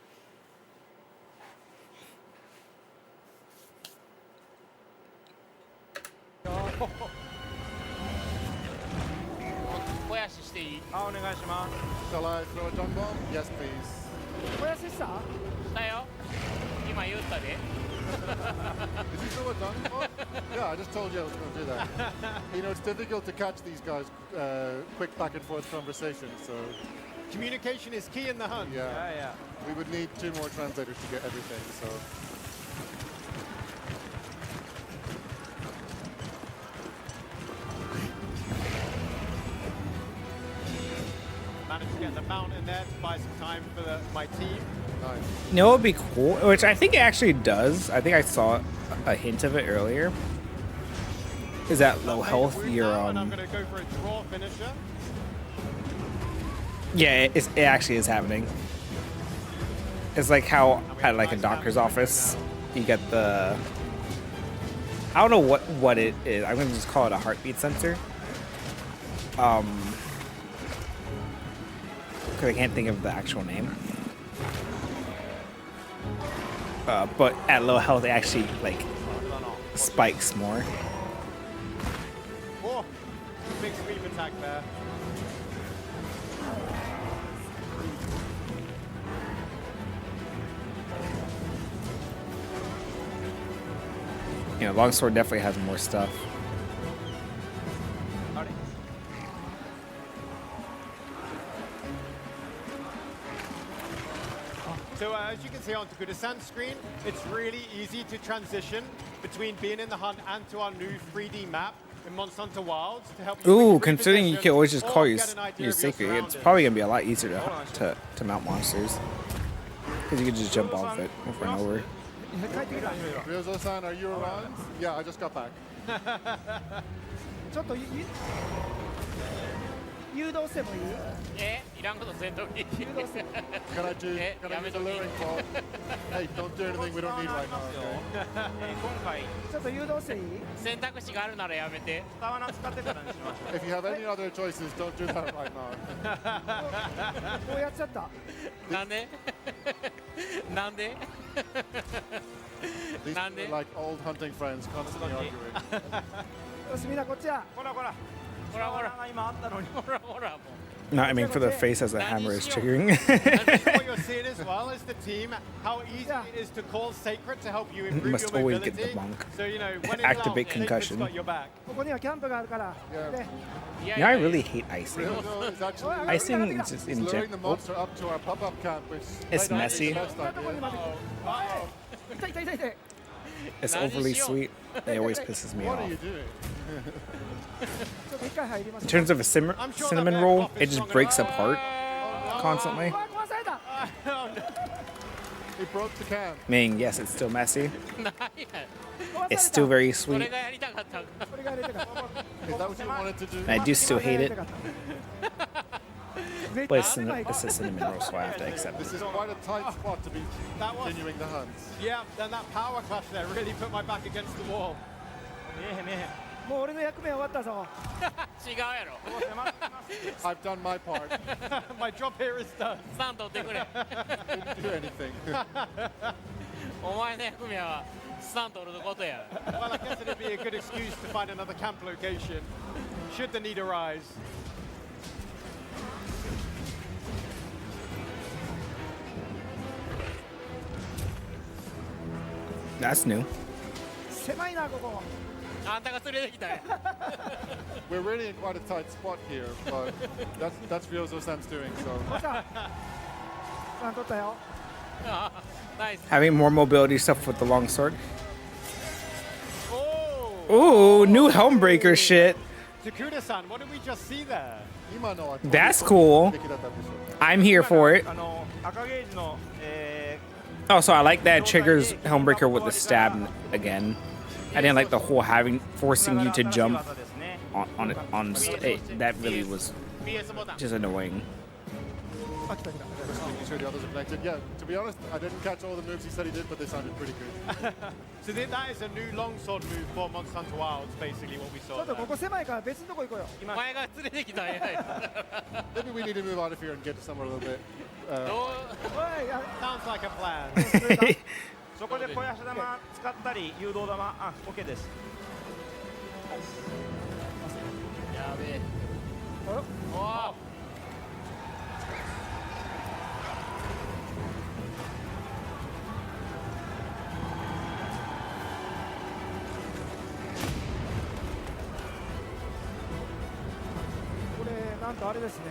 Shall I throw a dung bomb? Yes, please. おやすしたしたよ。今言ったで。 Did you throw a dung bomb? Yeah, I just told you I was going to do that. You know, it's difficult to catch these guys quick back and forth conversation, so... Communication is key in the hunt. Yeah. We would need 2 more translators to get everything, so... Managed to get the mountain there to buy some time for my team. Nice. You know what would be cool? Which I think it actually does. I think I saw a hint of it earlier. Is that low health? Your And I'm going to go for a draw finisher. Yeah, it actually is happening. It's like how at like a doctor's office, you get the... I don't know what it is. I'm gonna just call it a heartbeat sensor. Because I can't think of the actual name. But at low health, it actually like spikes more. Oh, big sweep attack there. You know, longsword definitely has more stuff. So as you can see on Takuda-san's screen, it's really easy to transition between being in the hunt and to our new 3D map in Monster Hunter Wilds to help you Ooh, quickly considering you reposition can always just or call get an idea your of your sacred, it's surroundings. probably gonna be a lot easier to mount monsters. Because you can just jump off it over and over. Ryozo-san, are you around? Yeah, I just got back. ちょっと誘導してもいいいらんことせんとき。 Can I do the luring call? Hey, don't do anything we don't need right now, okay? ちょっと誘導していい選択肢があるならやめて。 If you have any other choices, don't do that right now. もうやっちゃったなんでなんで These are like old hunting friends constantly arguing. よしみんなこっちやほらほらほらほら今あったのにほらほらもう No, I mean for the face as a hammer is triggering. What you're seeing as well as the team, how easy it is to call Sacred to help you improve Must your always mobility. get the bonk. So, you know, when in Activate doubt, concussion. Sacred's got your back. ここにはキャンプがあるからで You know, I really hate icing. Ryozo is actually Icing is just in luring general. the monster up to our pop-up camp, which It's might not be the messy. best idea. 痛い痛い痛い痛い It's overly sweet. It always pisses me What off. are you doing? ちょっと一回入ります In terms of a cinnamon roll, it just breaks apart constantly. 壊された He broke the can. Meaning, yes, it's still messy. なんや It's still very そ sweet. れがやりたかったんか これがやりたかった Is that what you wanted to do? And I do still hate it. めっ But ちゃ it's a cinnamon roll, so I have to accept This it. is quite a tight spot to be That was, continuing the hunt. yeah, then that power clash there really put my back against the wall. もう俺の役目終わったぞ違うやろ I've done my part. My job here is done. さんとってくれ Didn't do anything. お前の役目はスタン取ることや Well, I guess it'd be a good excuse to find another camp location, should the need arise. That's new. 狭いなここあんたが連れてきたんや We're really in quite a tight spot here, but that's Ryozo-san's doing, so. 落ちたさん取ったよナイス Having more mobility stuff with the longsword. Oh! Ooh, new Helmbreaker shit. Takuda-san, what did we just see there? That's cool. I'm here for it. 赤ゲージの、Oh, so I like that triggers Helmbreaker with the stab again. I didn't like the whole forcing you to jump on that really was just annoying. Just making sure the others are connected. Yeah, to be honest, I didn't catch all the moves he said he did, but they sounded pretty good. So that is a new longsword move for Monster Hunter Wilds, basically what we ち saw ょっと there. ここ狭いから別のとこ行こうよ。お前が連れてきたんや。 Maybe we need to move out of here and get to somewhere a little bit. おい、Sounds like a plan. そこで小足玉使ったり誘導玉OK です。やべえ。おお。これなんとあれですね。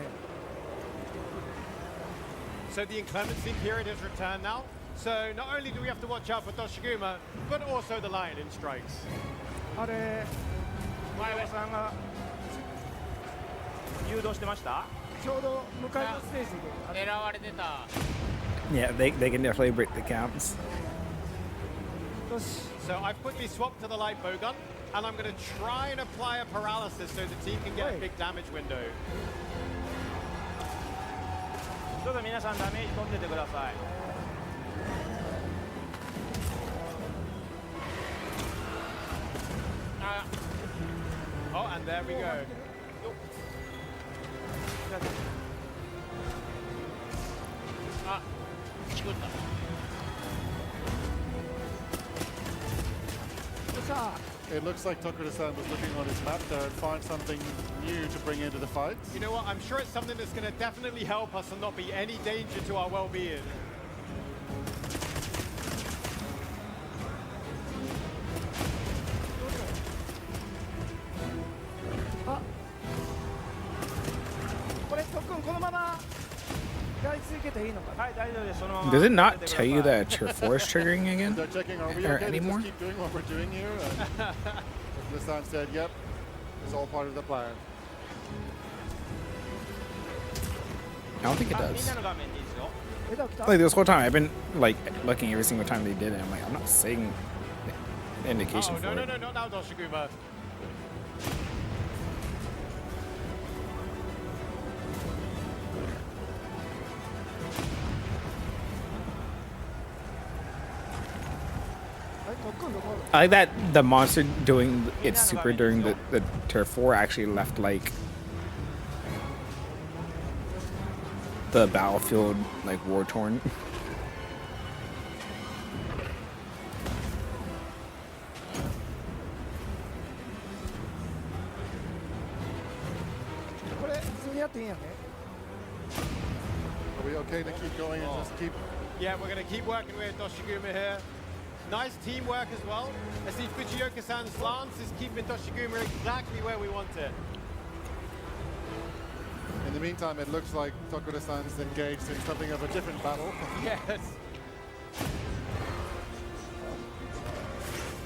So the inclemency period has returned now. So not only do we have to watch out for Toshiguma, but also the Lightning strikes. あれ、前田さんが誘導してました？ちょうど向かいのステージで。狙われてた。 Yeah, they can definitely break the counts. So I've quickly swapped to the light bowgun, and I'm going to try and apply a paralysis so the team can get a big damage window. どうぞ皆さんダメージ取っててください。Oh, and there we go. あ、作った。 It looks like Tokura-san was looking on his map there and found something new to bring into the fight. You know what? I'm sure it's something that's going to definitely help us and not be any danger to our well-being. Does it not tell you that it's your force triggering again? They're checking, are we Or okay to anymore? just keep doing what we're doing here? Tokura-san said, yep, it's all part of the plan. I don't think it does. Like this whole time, I've been like looking every single time they did it. I'm like, I'm not seeing the indication Oh, for no, it. no, no, not now, Toshiguma. I like that the monster doing its super during the Turf 4 actually left like the battlefield like war torn. Are we okay to keep going and just keep... Yeah, we're going to keep working with Toshiguma here. Nice teamwork as well. I see Fujioka-san's lance is keeping Toshiguma exactly where we want it. In the meantime, it looks like Tokura-san's engaged in something of a different battle. Yes.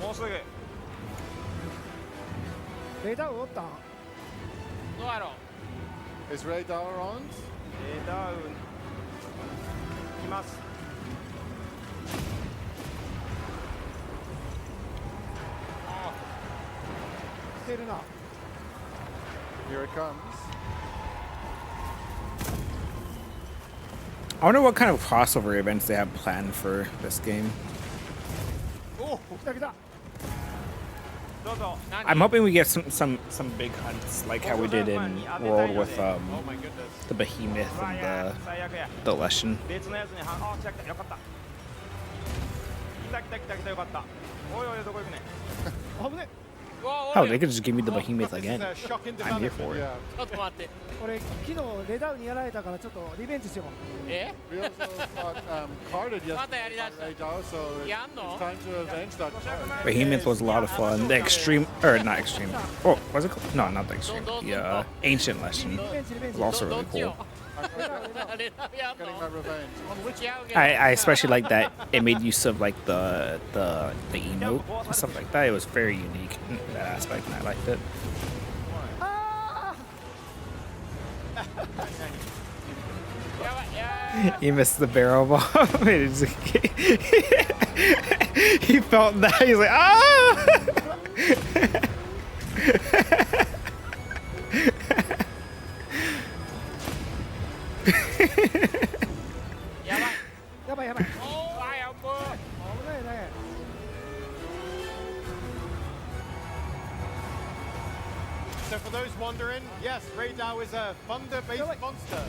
もうすぐ。レーダーを折ったん。どうやろう。 Is Ray Dower on? ダウン来ます。 Here it comes. I wonder what kind of crossover events they have planned for this game. Oh, I'm hoping we get some big hunts like how we did in World with the Behemoth and the Leshen. 別のやつにあ来た来たよかった。来た来た来た来たよかった。おいおいどこ行くね。危ね。 Oh, they could just give me the Behemoth again. I'm here for it. ちょっと待って。俺昨日レダウにやられたからちょっとリベンジしよう。え We also got carded yesterday またやりだし by Ray Dower, so やんの it's time to avenge that card. Behemoth was a lot of fun. The extreme, or not extreme. Oh, what's it called? No, not the extreme. The ancient lesson was also really cool. Getting my revenge. On which I especially like that it made use of like the emote and stuff like that. It was very unique in that aspect, and I liked it. You missed the barrel bomb. He felt that. He's like, ah! やばいやばい。 あ、やばい。 危ないね。 So for those wondering, yes, Raydao is a thunder-based monster.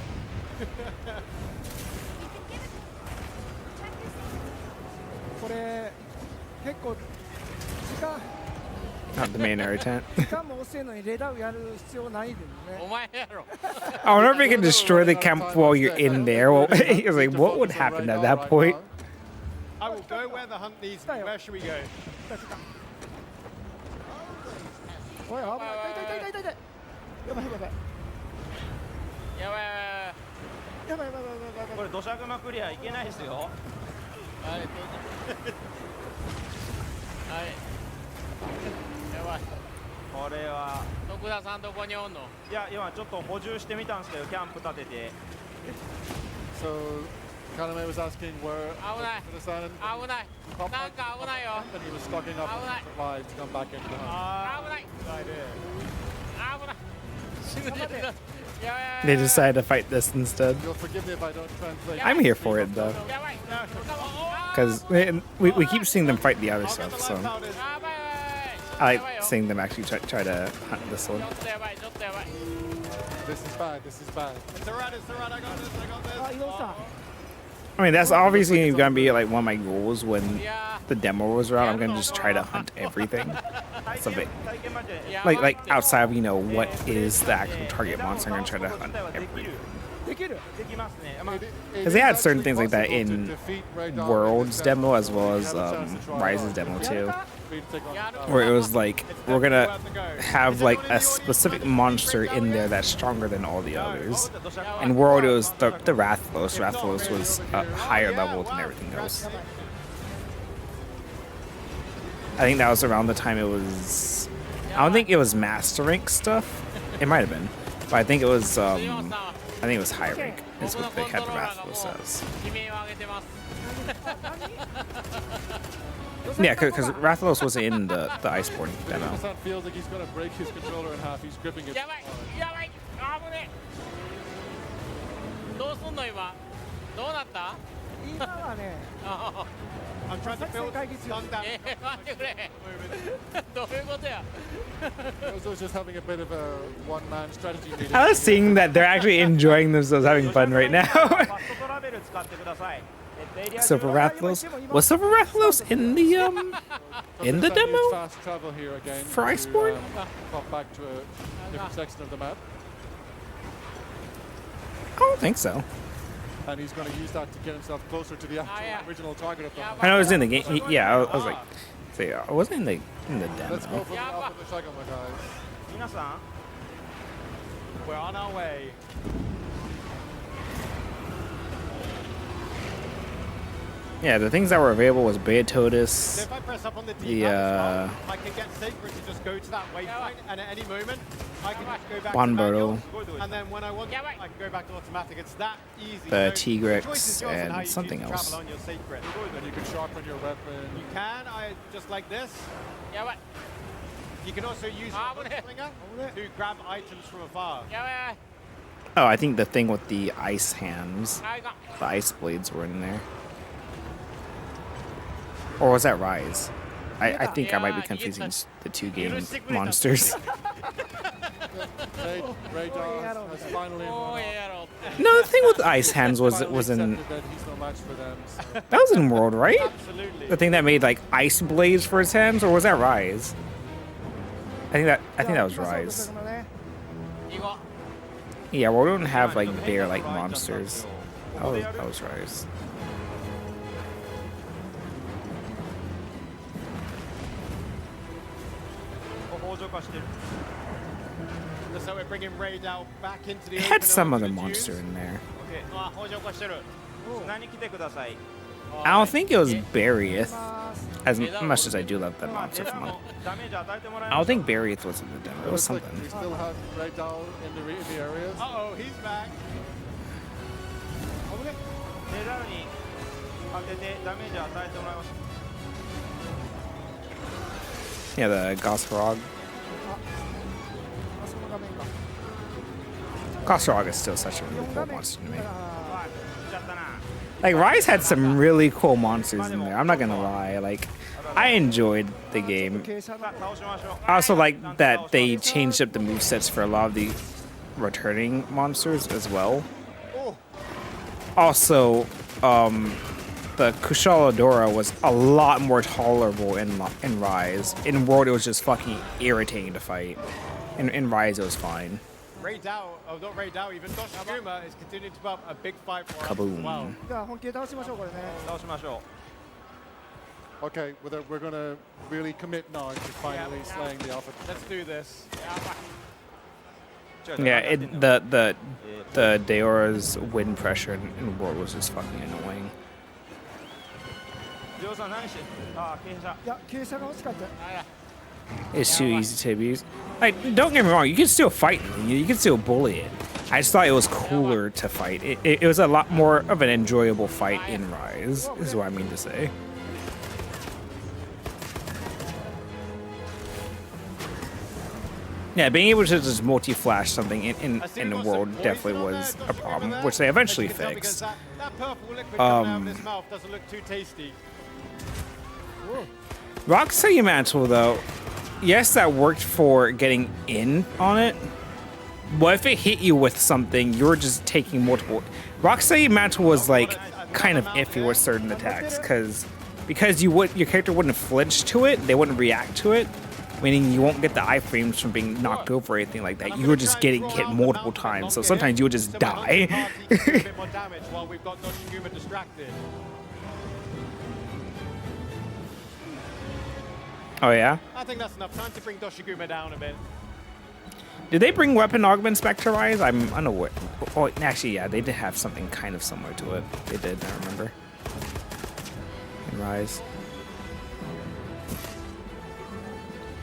これ結構時間 Not the main area tent. 時間も遅いのにレダウやる必要ないですね。お前やろ。 I wonder if you can destroy the camp while you're in there. Well, he was like, what would happen at that point? I will go where the hunt needs me. Where should we go? おい危ない痛い痛い痛い痛い痛い。やばいやばいやばい。やばいやばいやばい。やばいやばいやばいやばい。これ土砂熊クリアいけないですよ。はい。はい。やばい。これは。徳田さんどこにおんの？いや今ちょっと補充してみたんですけどキャンプ立てて。 So, Kaname was asking where Fukuda-san 危ない。なんか危ないよ。 and he was stocking up supplies to come back into the hunt. 危ない。危ない。死ぬ死ぬ。やばい。 They decided to fight this instead. You'll forgive me if I don't translate. I'm here for it though. Because we keep seeing them fight the other stuff, so I like seeing them actually try to hunt this one. This is bad, this is bad. It's alright, I got this, I got this. あ移動した。 I mean, that's obviously gonna be like one of my goals when the demo was around. I'm gonna just try to hunt everything. Something like outside of what is the actual target monster. I'm gonna try to hunt everything. できる。 Because they had certain things like that in World's demo as well as Rise's demo too, where it was like we're gonna have like a specific monster in there that's stronger than all the others. In World, it was the Rathalos. Rathalos was a higher level than everything else. I think that was around the time it was. I don't think it was Master Rank stuff. It might have been, but I think it was. I think it was high rank. Is what they had Rathalos as. Yeah, because Rathalos was in the Iceborne demo. Fukuda-san feels like he's going to break his controller in half. He's gripping it. やばいやばい危ねえ。どうすんの今？どうなった？今はね。 I'm trying to build stun damage. 待ってくれ。どういうことや？ Also just having a bit of a one-man strategy meeting. I was seeing that they're actually enjoying themselves, having fun right now. Silver Rathalos. Was Silver Rathalos in the demo Fast travel here again for to, Iceborne? Pop back to a different section of the map. I don't think so. And he's going to use that to get himself closer to the actual original target of the hunt. I know it was in the game. Yeah, I was like, I wasn't in the Let's go demo. for the Alpha the Shagama guys. 皆さん We're on our way. Yeah, the things that were available was So Beatotus, if I press up on the the D-pad as well, I can get Sacred to just go to that waypoint, and at any moment, I can just go back to Bonboro, manual, and then when I want, I can go back to automatic. It's that easy. the So the choice is Tigrex, yours on how and you something choose to else. travel on your Sacred. And you can sharpen your weapon. You can, just like this. やばい You can also use your slinger to grab items from afar. やばいや Oh, I think the thing with the ice hands, ばい。あいかん。 the ice blades were in there. Or was that Rise? I think I might be confusing the two game monsters. Radar has finally おーやろう。 No, the thing with the ice hands was in that he's no match for them. So. that was in World, right? Absolutely. The thing that made like ice blades for his hands, or was that Rise? I think that was Rise. 行こ Yeah, well, we don't have like bear-like monsters. That was Rise. So we're bringing Raydao back into the It had open some onto other the monster dunes. in there. あ、北上化してる。砂に来てください。 I don't think it was Barrieth, as much as I do love that monster from it. ダメージ与えてもらい I ま don't しょう think Barrieth was in the demo. It was Looks like something. we still have Raydao in the areas. Uh-oh, he's back. 当ててダメージを与えてもらいましょ Yeah, the Gosrog. あその画面か Gosrog is still such a really 4 cool 画面 monster to か me. ら Like Rise had some really cool monsters in there. I'm not gonna lie. Like I enjoyed the game. 傾斜の I also like that they changed up the movesets for a lot of the returning monsters as well. Also, the Kushaladora was a lot more tolerable in Rise. In World, it was just fucking irritating to fight. In Rise, it was fine. Ray Dao, oh not Ray Dao, even Doshiguma is continuing to put up a big fight for us as Kaboom. well. じゃあ本気で倒しましょうこれねう倒しましょ Okay, we're going to really commit now to finally slaying the Alpha. Let's do this. Yeah, the Deora's wind pressure in World was just fucking annoying. うジョーさん何してあ傾斜いや傾斜が欲しかった It's too easy to abuse. Like, don't get me wrong, you can still fight, you can still bully it. I just thought it was cooler to fight. It was a lot more of an enjoyable fight in Rise, is what I mean to say. Yeah, being able to just multi-flash something in the world definitely was a problem, which they eventually fixed. That purple liquid coming out of his mouth doesn't look too tasty. Rocksteady Mantle, though, yes, that worked for getting in on it. But if it hit you with something, you were just taking multiple. Rocksteady Mantle was like kind of iffy with certain attacks because your character wouldn't flinch to it, they wouldn't react to it, meaning you won't get the iframes from being knocked over or anything like that. You were just getting hit multiple times, so sometimes you would just die. A bit more damage while we've got Doshiguma distracted. Oh yeah. I think that's enough time to bring Doshiguma down a bit. Did they bring weapon augments back to Rise? I'm unaware. Oh, actually, yeah, they did have something kind of similar to it. They did, I remember. In Rise.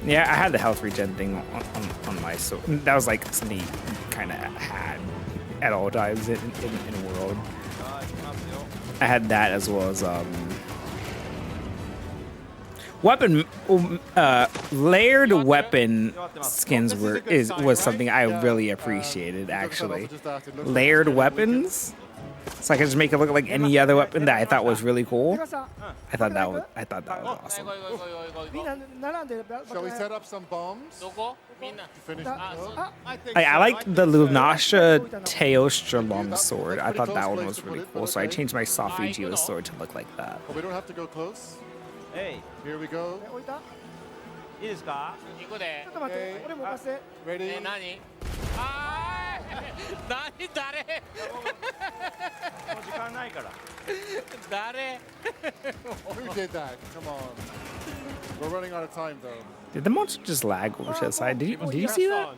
Yeah, I had the health regen thing on my sword. That was like something you kind of had at all times in World. I had that as well as weapon layered weapon skins was something I really appreciated actually. Layered weapons, so I could just make it look like any other weapon that I thought was really cool. I thought that was awesome. みんな並んで Shall we set up some bombs どこみんな to finish? あ I like the Lunasha Teostra longsword. I thought that one was really cool, so I changed my Sophigeos sword to look like that. But we don't have to go close. え Here we go. 置いたいいですか行くでちょっと待って俺も置かせて Ready? 何あーい何誰もう時間ないから誰 Who did that? Come on. We're running out of time though. Did the monster just lag over to the side? Did you see that?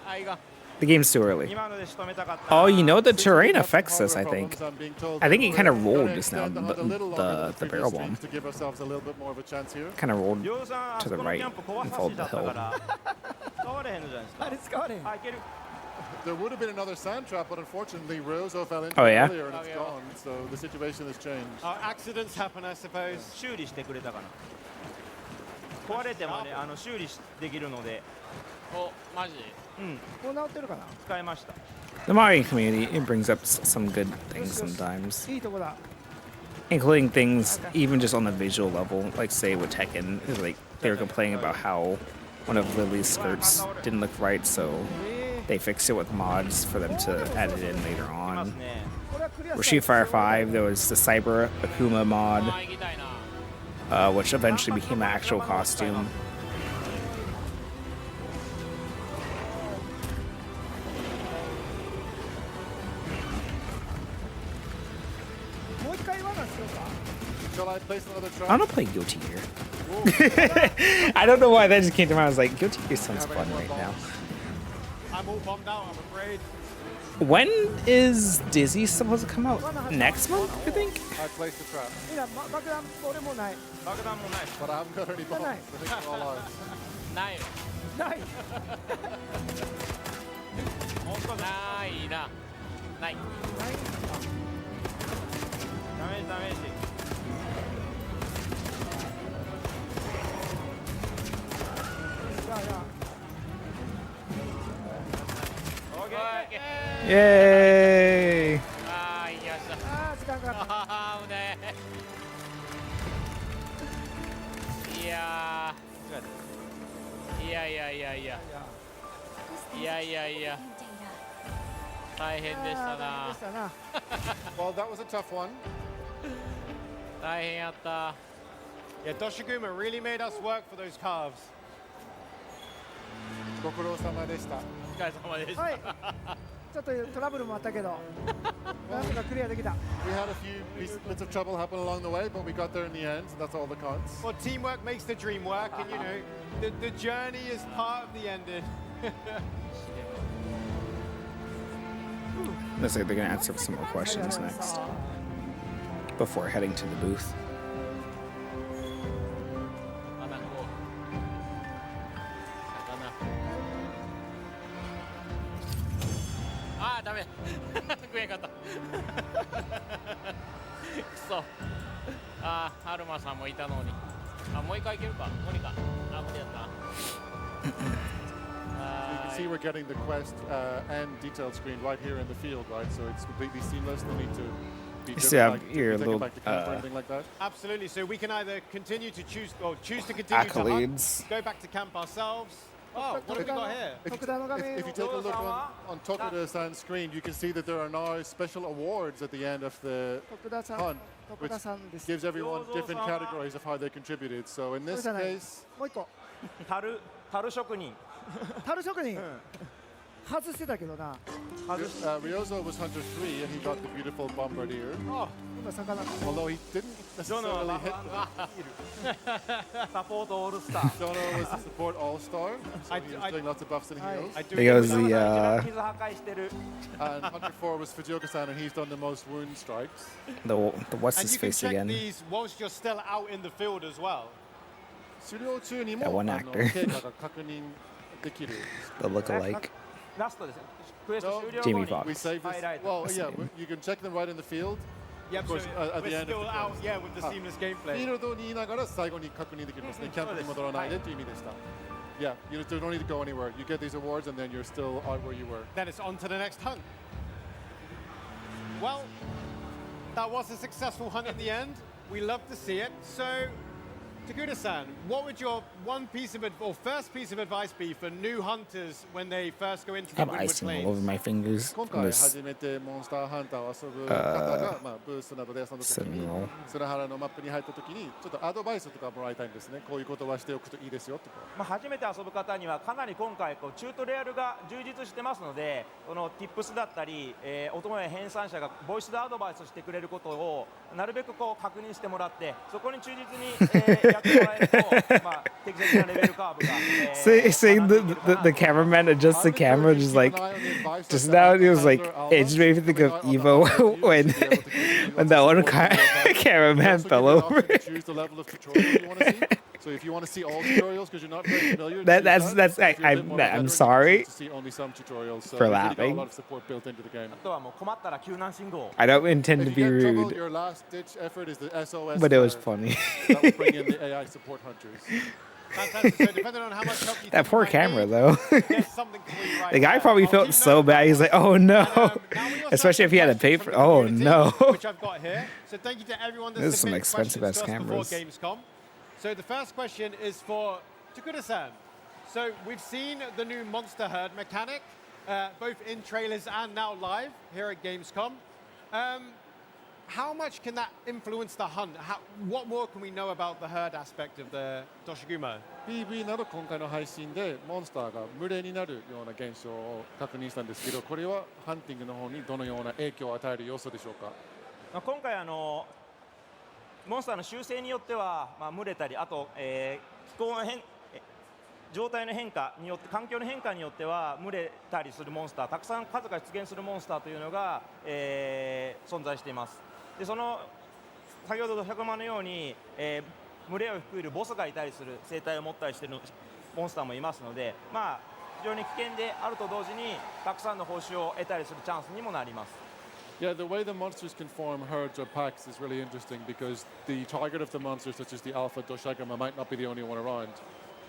あいが The game's too early. 今ので仕留めたかった Oh, you know the terrain affects us. I think. I'm being told I think it kind of we're rolled gonna just now. extend a little longer The than barrel previous bomb streams to give ourselves a little bit more of a chance here. kind of rolled ジョーさんあ to そ the この right キャンプ壊 and す followed だ the ったか hill. ら使われへんのじゃないですかあれ使われへんあいける There would have been another sand trap, but unfortunately Ryozo fell into Oh, it yeah? earlier and it's gone. So the situation has changed. Accidents happen, I suppose. 修理してくれたかな壊れてもね修理できるのでおマジうんもう治ってるかな使いました The Mario community, it brings up some good things sometimes, いいとこだ including things even just on the visual level. Like say with Tekken, it was like they were complaining about how one of Lily's skirts didn't look right, so they fixed it with mods for them to add it in later ま on. すね For Street Fighter 5, there was the Cyber Akuma あ mod, ー行きたいな which eventually became an actual costume. もう一回罠しようか Shall I place another trap? I don't play Guilty Gear. I don't know why that just came to mind. I was like, Guilty Gear sounds fun right now. I'm all bombed out, I'm afraid. When is Dizzy supposed to come out? Next month, I think? I placed a trap, みんな爆弾俺もない爆弾もない but I haven't got any bombs. I Nice. think they're all ours. ないない本当だないなないダメダメイエーイ。ああ、行きました。ああ、時間かかった。ああ、危ねえ。いやー。いやいやいやいや。いやいやいや。大変でしたな。でしたな。Well, that was a tough one. 大変やった。Yeah, Doshiguma really made us work for those calves. ご苦労様でした。お疲れ様でした。はい。ちょっとトラブルもあったけど、なんとかクリアできた。We had a few bits of trouble happen along the way, but we got there in the end, and that's all that counts. Well, teamwork makes the dream work, and you know, the journey is part of the ending. Looks like they're gonna answer some more questions next before heading to the booth. ああ、ダメ。食えんかった。くそ。ああ、ハルマさんもいたのに。あ、もう一回いけるか。無理か。あ、無理やった。You can see we're getting the quest and detailed screen right here in the field, right? So it's completely seamless. No need to be You still have back, your take it little, back to camp or anything like that. Absolutely. So we can either continue to choose or choose to continue Accolades. to hunt, go back to camp ourselves. Oh, what have we got here? If you take a look on Tokuda-san's screen, you can see that there are now special awards at the end of the hunt, which gives everyone different categories of how they contributed. So in this case, もう一個。樽職人。樽職人。外してたけどな。Ryozo was Hunter 3 and he got the beautiful Bombardier. Oh, although he didn't necessarily hit Support All-Star. Jono was the support All-Star, so he was doing lots of buffs and heals. Because the and Hunter 4 was Fujioka-san and he's done the most wound strikes. the what's and his you can face check again? these whilst you're still out in the field as well. That one actor. The look-alike. Jamie Foxx. We save this. Well, yeah, you can check them right in the field. Yeah, of course, so at the we're end still of the out, quest. yeah, with the seamless gameplay. フィールドにいながら最後に確認できるんですね。キャンプに戻らないでという意味でした。Yeah, you don't need to go anywhere. You get these awards and then you're still out where you were. Then it's on to the next hunt. Well, that was a successful hunt in the end. We love to see it. So, Takuda-san, what would your first piece of advice be for new hunters when they first go into I the have Windward icing all Plains? over my fingers. 今回初めてモンスターハンターを遊ぶ方が、ブースなどで遊んだ時に Sentinel. 砂原のマップに入った時にちょっとアドバイスとかもらいたいんですね。こういうことはしておくといいですよとか。初めて遊ぶ方にはかなり今回チュートリアルが充実してますので、この Tips だったり、お供や編纂者がボイスでアドバイスしてくれることをなるべく確認してもらって、そこに忠実に、やってもらえると、適切なレベルカーブが、Seeing the cameraman adjust the camera, just like just now it was like it just made me think of Evo when that one cameraman fell over. Choose the level of tutorial you want to see. So if you want to see all tutorials because you're not very familiar, that's I'm sorry see only some tutorials. So for got a laughing. lot of support built into the game. あとはもう困ったら救難信号。I don't intend to If be you get trouble, rude, your last ditch effort is the SOS. but it was fire. funny. That will bring in the AI support hunters. Fantastic. So depending on how much help you That think poor you might camera need, though. there's something for you right The guy there. probably I'll felt keep so note bad. He's like, oh no, now we also especially have if he had to questions pay from for. the Oh community, no. which I've got here. So thank you to everyone that This is some submitted expensive questions ass to us before cameras. Gamescom. So the first question is for Takuda-san. So we've seen the new Monster Herd mechanic, both in trailers and now live here at Gamescom. How much can that influence the hunt? What more can we know about the herd aspect of the Doshiguma? PV など今回の配信でモンスターが群れになるような現象を確認したんですけど、これはハンティングの方にどのような影響を与える要素でしょうか。今回モンスターの習性によっては、群れたり、あと、気候の状態の変化によって、環境の変化によっては群れたりするモンスター、たくさん数が出現するモンスターというのが、存在しています。でその先ほどの100万のように、群れを率いるボスがいたりする生態を持ったりしているモンスターもいますので、非常に危険であると同時にたくさんの報酬を得たりするチャンスにもなります。Yeah, the way the monsters can form herds or packs is really interesting because the target of the monsters, such as the Alpha Doshagama, might not be the only one around.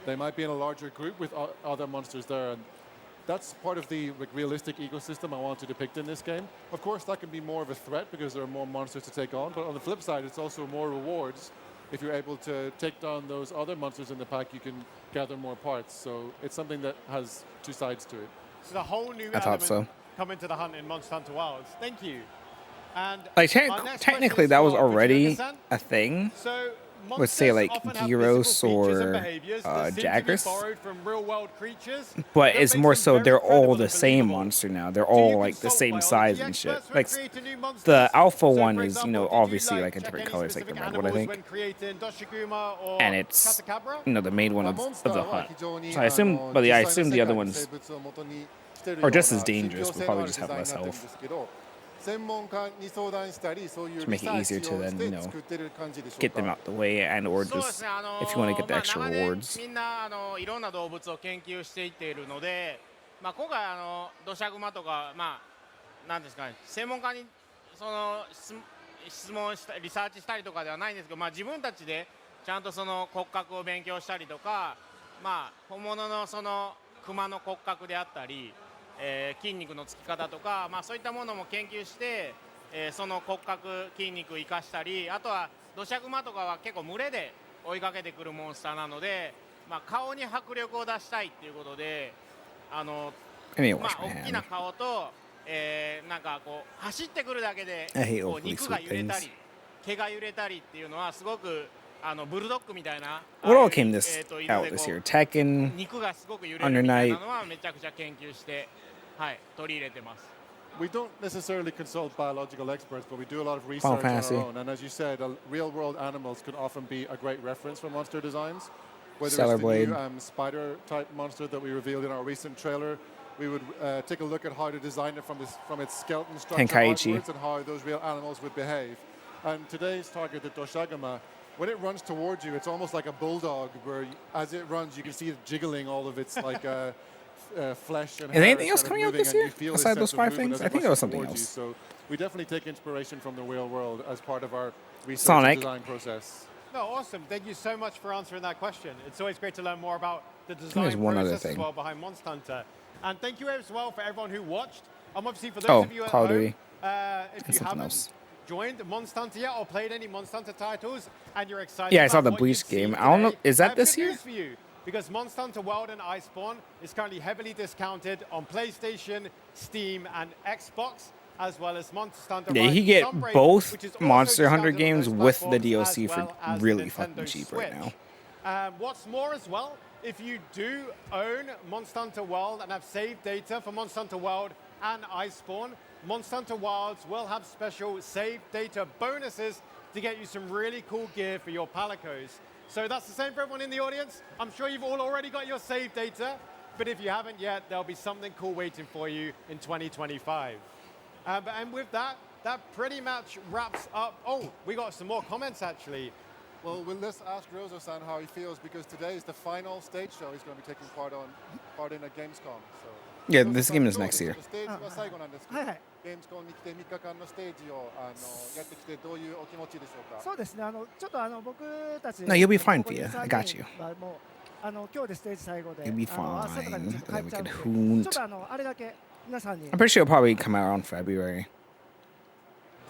They might be in a larger group with other monsters there, and that's part of the realistic ecosystem I want to depict in this game. Of course, that can be more of a threat because there are more monsters to take on, but on the flip side, it's also more rewards. If you're able to take down those other monsters in the pack, you can gather more parts. So it's something that has two sides to it. So the whole new I thought element so. coming to the hunt in Monster Hunter Wilds. Thank you. And Like our next technically, question that is was for already Fujioka-san. a thing. So Let's say like monsters often have Gyros physical features and or behaviors that seem to be Jagras. borrowed from real-world creatures. But that it's makes more them so very they're all credible the and same believable. monster now. They're Do you all like the consult same biology size and shit. experts when Like creating new monsters? the alpha So, one for is, example, did obviously you, like a check different any color. It's like the specific red one, I animals think. when creating Doshiguma or And it's Katakabra? the main one of the hunt. So I assume, but but yeah, I assume the other ones are just as dangerous, but probably just have less health. To make it easier to then, get them out the way and or そうで just すね、if you want to get the まあ extra 長年 rewards. みんないろんな動物を研究していっているので、まあ、今回ドシャグマとか、まあ、なんですかね、専門家にその質問したリサーチしたりとかではないんですけど、まあ、自分たちでちゃんとその骨格を勉強したりとか、まあ、本物のそのクマの骨格であったり、筋肉のつき方とか、まあ、そういったものも研究して、その骨格筋肉を生かしたり、あとはドシャグマとかは結構群れで追いかけてくるモンスターなので、まあ、顔に迫力を出したいっていうことで、I need to ま wash あ、 my 大きな hand. 顔と、なんかこう走ってくるだけで I hate こう overly 肉が sweet 揺れた things. り毛が揺れたりっていうのはすごくブルドッグみたいな What all came this 犬 out で this こう year? Tekken, 肉がすごく揺れるみたい Under なのはめちゃくちゃ研究して、はい、取り入れてます。We don't necessarily consult biological experts, but we do a lot of Final research on Fantasy. our own. And as you said, real-world animals can often be a great reference for monster designs. Whether Stellar it's the Blade. new spider-type monster that we revealed in our recent trailer, we would take a look at how to design it from its skeleton structure Tenkaichi. outwards and how those real animals would behave. And today's target, the Doshagama, when it runs towards you, it's almost like a bulldog, where as it runs, you can see it jiggling all of its like flesh and Is hair anything is else kind of coming out moving, this and you year feel a aside sense those of 5 movement things? as I it think there was rushes something towards you. else. So we definitely take inspiration from the real world as part of our research Sonic. and design process. No, awesome. Thank you so much for answering that question. It's always great to learn more about the there's design one other process as thing. well behind Monster Hunter. And thank you as well for everyone who watched. Obviously for those Oh, of you at Call of home, Duty. if And you something haven't else. joined Monster Hunter yet or played any Monster Hunter titles and you're excited Yeah, I saw about the what Bleach you've seen game. I don't know- today, is that I have this good year? news for you, because Monster Hunter World and Iceborne is currently heavily discounted on PlayStation, Steam, and Xbox, as well as Monster Hunter Yeah, Rise you of get Sunbreak, both which is also Monster Hunter discounted on games those with the platforms, DLC as for well as really the fucking Nintendo cheap right Switch. now. What's more as well, if you do own Monster Hunter World and have saved data for Monster Hunter World and Iceborne, Monster Hunter Wilds will have special saved data bonuses to get you some really cool gear for your Palicos. So that's the same for everyone in the audience. I'm sure you've all already got your saved data, but if you haven't yet, there'll be something cool waiting for you in 2025. And with that, that pretty much wraps up. Oh, we got some more comments actually. Well, let's ask Rozo-san how he feels, because today is the final stage show he's going to be taking part in at Gamescom. So. Yeah, this game is next year. ステージは最後なんですけど、はいはい。ゲームズコンに来て3日間のステージをやってきてどういうお気持ちでしょうか。そうですね。ちょっと僕たち No, you'll be fine, ここに Fia. I 3 got 人 you. はもう今日でステージ最後で You'll be 明日とかにちょっと帰っ fine. ちゃう We の could で、ちょっとあれだけ皆さんに I'm pretty sure it'll probably come out around February.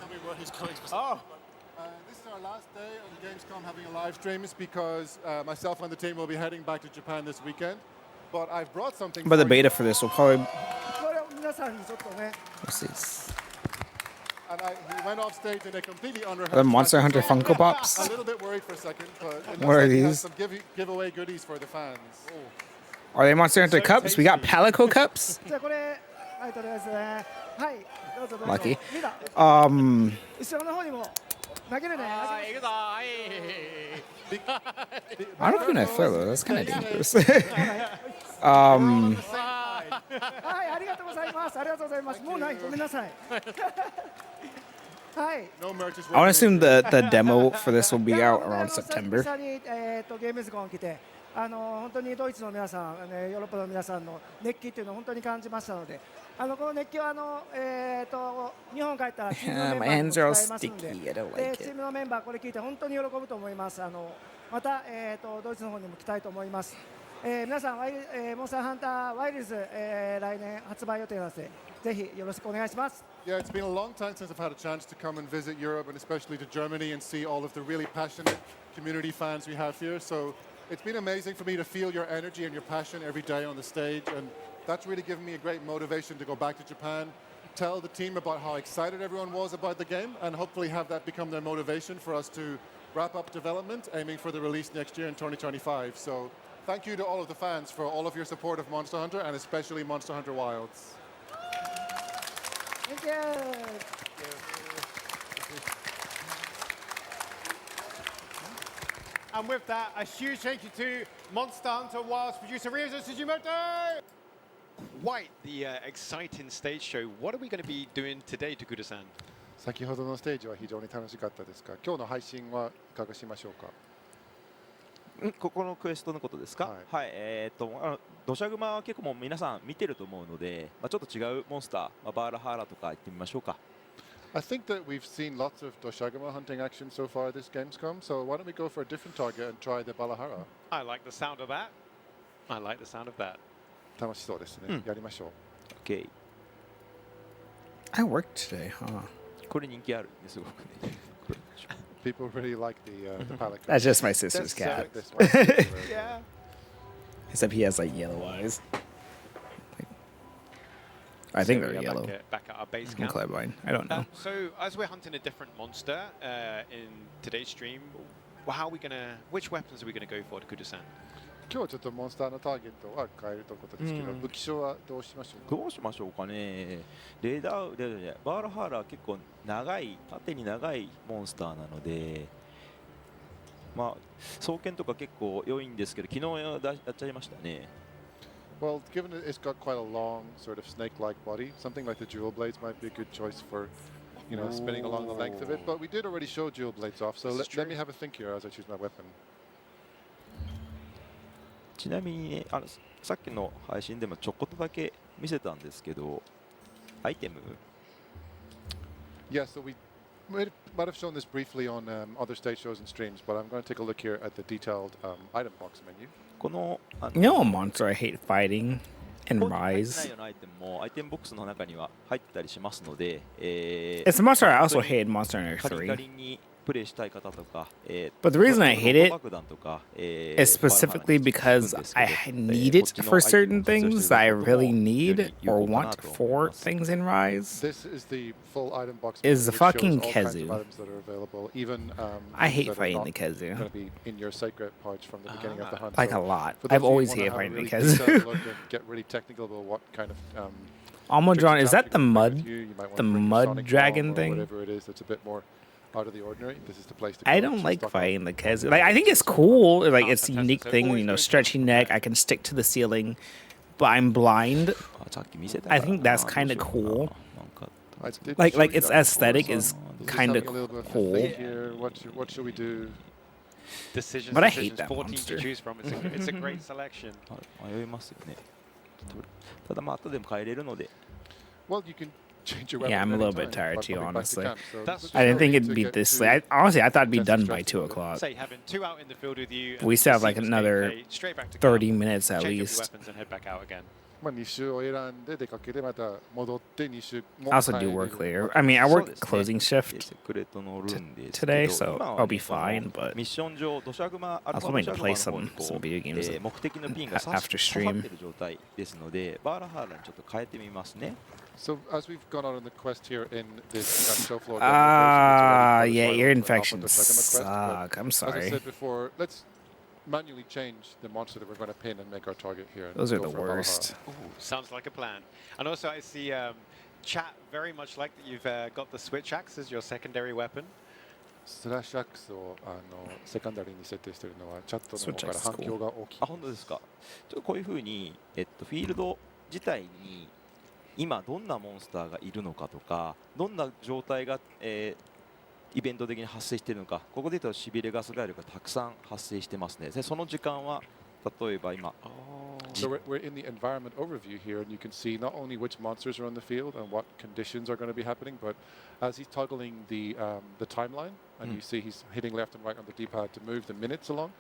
Tell me where he's going specifically. This is our last day of Gamescom having a live stream, because myself and the team will be heading back to Japan this weekend. But I've brought something. But the for you. beta for this will probably. これを皆さんにちょっとね What's this? And he went off stage in a completely unrehearsed. The Monster Hunter fashion, so Funko Pops? A little bit worried for a second, but it What are looks like he has these? some giveaway goodies for the fans. Are they Monster Hunter cups? We got Palico cups. じゃあこれはいとりあえずはいどうぞどうぞ Lucky. みんな Um, 後ろの方にも投げるねあー、行くぞ、はい。 I don't think I throw those. That's kind of dangerous. はいありがとうございますありがとうございますもうないごめんなさいはい No merch is I want to assume the demo for this will be いや out 本当に around September. 久々にゲームズコン来て本当にドイツの皆さんヨーロッパの皆さんの熱気っていうのを本当に感じましたのでこの熱気は日本帰ったらチームの My メンバーにも hands 伝 are え all ますので、 sticky. I don't で like チー it. ムのメンバーこれ聞いて本当に喜ぶと思います。またドイツの方にも来たいと思います。皆さんモンスターハンターワイルズ、来年発売予定なのでぜひよろしくお願いします。 Yeah, it's been a long time since I've had a chance to come and visit Europe and especially to Germany and see all of the really passionate community fans we have here. So it's been amazing for me to feel your energy and your passion every day on the stage, and that's really given me a great motivation to go back to Japan, tell the team about how excited everyone was about the game, and hopefully have that become their motivation for us to wrap up development, aiming for the release next year in 2025. So thank you to all of the fans for all of your support of Monster Hunter and especially Monster Hunter Wilds. Thank you. And with that, a huge thank you to Monster Hunter Wilds producer Ryozo Tsujimoto. White, the exciting stage show. What are we going to be doing today, Tokuda-san? 先ほどのステージは非常に楽しかったですが、今日の配信はいかがしましょうか。ここのクエストのことですか。はい、土砂熊は結構もう皆さん見てると思うので、ちょっと違うモンスター、バーラハーラとか行ってみましょうか。I think that we've seen lots of Doshaguma hunting action so far this Gamescom, so why don't we go for a different target and try the Balahara? I like the sound of that. I like the sound of that. 楽しそうですね。やりましょう。Okay. I worked today, huh? これ人気あるね、すごくね。People really like the pelican. That's just my sister's cat. This one. Yeah. Except he has like yellow eyes. I think they're yellow. Back at our base I'm camp. colorblind. I don't know. So as we're hunting a different monster in today's stream, how are we gonna? Which weapons are we gonna go for, Tokuda-san? 今日はちょっとモンスターのターゲットは変えるということですけど、武器商はどうしましょうか。どうしましょうかね。レーダー、バーラハーラー結構長い、縦に長いモンスターなので、双剣とか結構良いんですけど、昨日やっちゃいましたね。Well, given that it's got quite a long, sort of snake-like body, something like the Jewel Blades might be a good choice for, spinning along the length of it. But we did already show Jewel Blades off, so let me have a think here as I choose my weapon. ちなみにね、さっきの配信でもちょこっとだけ見せたんですけど、アイテム Yeah, so we might have shown this briefly on other stage shows and streams, but I'm going to take a look here at the detailed item box menu. この You know a monster I hate fighting in 入ってない Rise? ようなアイテムもアイテムボックスの中には入ってたりしますので、It's a monster I also hate in Monster Hunter カリカ 3. リにプレイしたい方とか、But the reason I hate it 爆弾とか、is specifically because I need it for certain things that I really need or want for things in Rise. This is the full item box. Is the which shows fucking all kinds of Kezu. items that are available, even I hate that are fighting not the Kezu. Going to be in your secret pouch from the beginning of the hunt. Like So a lot. for those I've of you who always wanna hated have a fighting the really Kezu. detailed look and get really technical about what kind of Almudron, is that the mud, you might want the to bring your mud Sonic dragon Bomb or thing? whatever it is that's a bit more out of the ordinary. This is the place to go. I It's don't just like stock fighting up. the Kezu. Like I think it's cool. Like it's a unique thing, stretchy neck. I can stick to the ceiling, but I'm blind. I think that's kind of cool. I did Like show like you its that before, aesthetic so is just kind of having a little bit of a cool. think here. What should we do? Decisions, But I decisions, hate that 14 monster. to choose from. It's a great selection. 迷いますよね。ただ後でも変えれるので。 Well, you can change your weapon. Yeah, I'm a little anytime bit tired by too, coming back to honestly. camp, so That's I didn't think no it'd need be to get this too late. Honestly, I thought it'd be intense done and by stressed 2 about it. o'clock. Say having 2 out in the field with you. We and still have the like seamless another gameplay, straight back to 30 camp, minutes at change up your least. weapons and head back out again. まあ2周を選んで出かけてまた戻って2周 I also do work later. I mean, I work closing shift セクレットのルーンです today, けど so 今は I'll be この fine. But ミッション上、土砂熊、アル I フ was ァ hoping 土 to 砂 play 熊の方 some 向 video games 目的のピンが after 刺 stream. さってる状態ですので、バーラハーラにちょっと変えてみますね。 So as we've gone on the quest here in this show floor, Yeah, ear infections suck. I'm As I sorry. said before, let's manually change the monster that we're going to pin and make our target here. and Those are go the for Valhalla. worst. Ooh, sounds like a plan. And also, I see chat very much like that you've got the switch axe as your secondary weapon. スラッシュアックスをセカンダリーに設定しているのはチャットの方から Switch axe is 反響が大きい。あ、本当ですか。ちょっとこういうふうに、フィールド自体に今どんなモンスターがいるのかとか、どんな状態が、イベント的に発生しているのか、ここで言うとしびれガスガエルがたくさん発生してますね。でその時間は例えば今 So we're in the environment overview here, and you can see not only which monsters are on the field and what conditions are going to be happening, but as he's toggling the timeline, and you see he's hitting left and right on the D-pad to move the minutes along,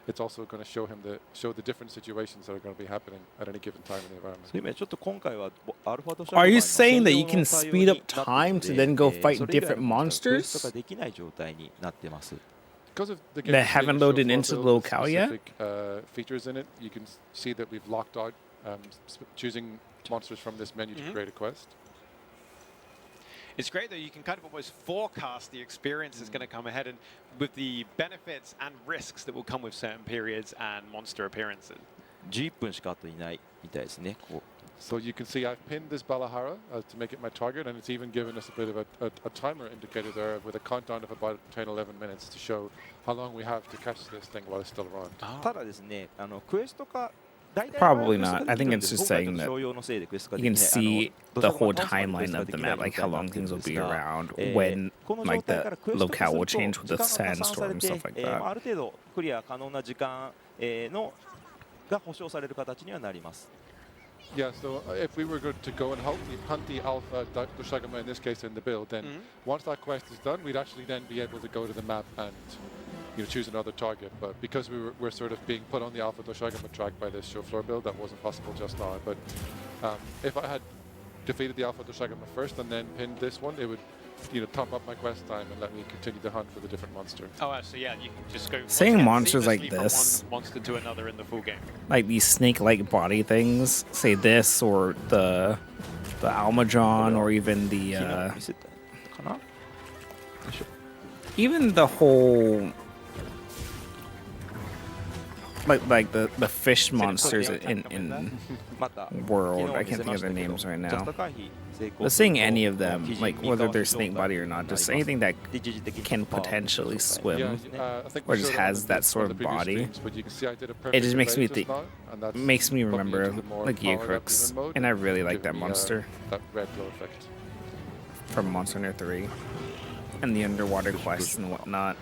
it's also going to show him the different situations that are going to be happening at any given time in the environment. そういう意味でちょっと今回はアルファと Are you saying that you can speed up time to then go fight different クエ monsters ストができない状態になってます。 Because of the that haven't loaded into the locale yet? specific, features in it, you can see that we've locked out choosing monsters from this menu to create a quest. It's great that you can kind of almost forecast the experience that's going to come ahead and with the benefits and risks that will come with certain periods and monster appearances. 11分しかあといないみたいですね。こう So you can see I've pinned this Balahara to make it my target, and it's even given us a bit of a timer indicator there with a countdown of about 10-11 minutes to show how long we have to catch this thing while it's still around. ただですね、クエストか Probably not. I think it's just saying that you can see the whole timeline of the map, like how long things will be around, when like the locale will change with the sandstorm and stuff like あ that. る程度クリア可能な時間のが保証される形にはなります。 Yeah, so if we were going to go and hunt the Alpha Doshagama in this case in the build, then once that quest is done, we'd actually then be able to go to the map and choose another target. But because we're sort of being put on the Alpha Doshagama track by this show floor build, that wasn't possible just now. But if I had defeated the Alpha Doshagama first and then pinned this one, it would top up my quest time and let me continue to hunt for the different monster. Oh, so yeah, you can just go Saying monsters like seamlessly from this, one monster to another in the full game. like these snake-like body things, say this or the Almajon or even the even the whole like the fish monsters in World. I can't think of their names right now. But saying any of them, like whether they're snake body or not, just anything that can potentially swim or just has that sort of body, it just makes me remember like Geocrux, and I really like that monster That red glow effect. from Monster Hunter 3 and the underwater quests and whatnot.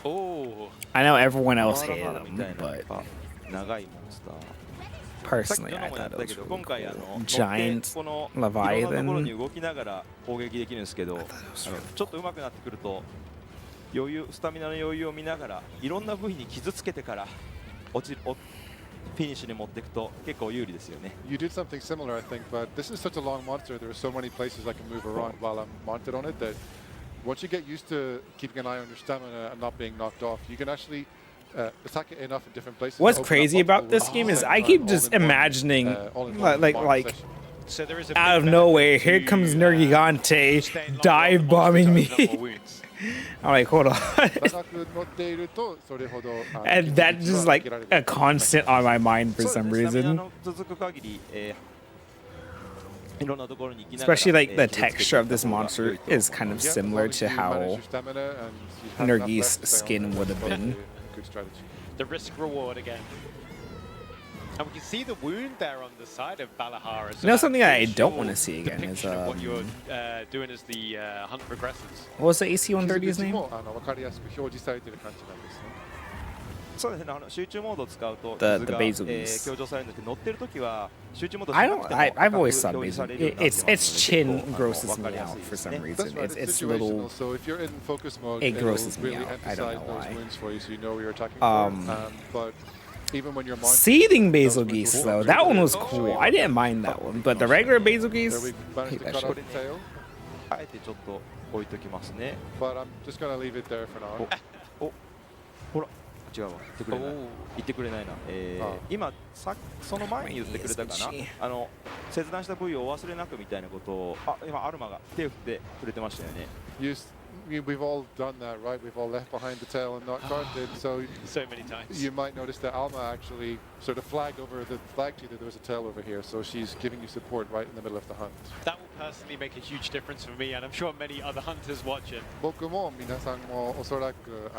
Oh, I know everyone else hated them, but 長いモンスター personally さっ I きのもや thought っ it た was けど really 今回 cool. 乗って Giant このいろんなところ Leviathan. に動きながら攻撃できるんですけどちょっと上手くなってくるとスタミナの余裕を見ながらいろんな部位に傷つけてからフィニッシュに持っていくと結構有利ですよね。 You did something similar, I think, but this is such a long monster. There are so many places I can move around while I'm mounted on it that once you get used to keeping an eye on your stamina and not being knocked off, you can actually attack it enough in different places. What's to open crazy up about this multiple game is windows I keep all just in one, imagining all-in-one like session. so there is a out of big nowhere, benefit here to, comes Nergigante dive bombing me. I'm like, hold on. And that's just like a constant on my mind for some スタミナ reason. の続く限りいろんなところに行きながら Especially like the 傷つけてい texture of った this 方が良 monster いと is kind of Yeah, similar as to long as you manage how your stamina and you have enough Nergi's left to stay skin on, would have that's been. a good strategy. the risk reward again. And we can see the wound there on the side of Balahara. So You know, that something I gives don't you wanna see again is, depiction of what you're doing as the hunt progresses. What was the AC-130's name? わかりやすく表示されている感じなんですね。そうですね、集中モードを使うと The 傷が Basil's. 強調されるんですけど乗ってる時は集中モードし I な don't. くても I've always 赤 thought く表示さ Basil. れるようになってますので Its chin 結構 grosses わか me りやす out い for です some ね。 reason. That's right, It's situational. little. So if you're in focus mode, It it'll grosses me really out. I don't emphasize know those why. wounds for you, so you know where you're attacking Um, from. But even when you're mounted, Seething those Basil wounds Geese will though, really that one really was show cool. you I didn't mind that one, but the regular Basil Geese, There we managed hate to that cut off shit. the tail, あえてちょっと置いときますね。 but I'm just gonna leave it there for now. ほら違うわ言ってくれない言ってくれないな、今その前に言ってくれたかな切断した部位をお忘れなくみたいなことを今アルマが手を振ってくれてましたよね。 We've all done that, right? We've all left behind the tail and not counted. So many times. You might notice that Alma actually sort of flagged to you that there was a tail over here. So she's giving you support right in the middle of the hunt. That will personally make a huge difference for me, and I'm sure many other hunters watching. 僕も皆さんもおそらく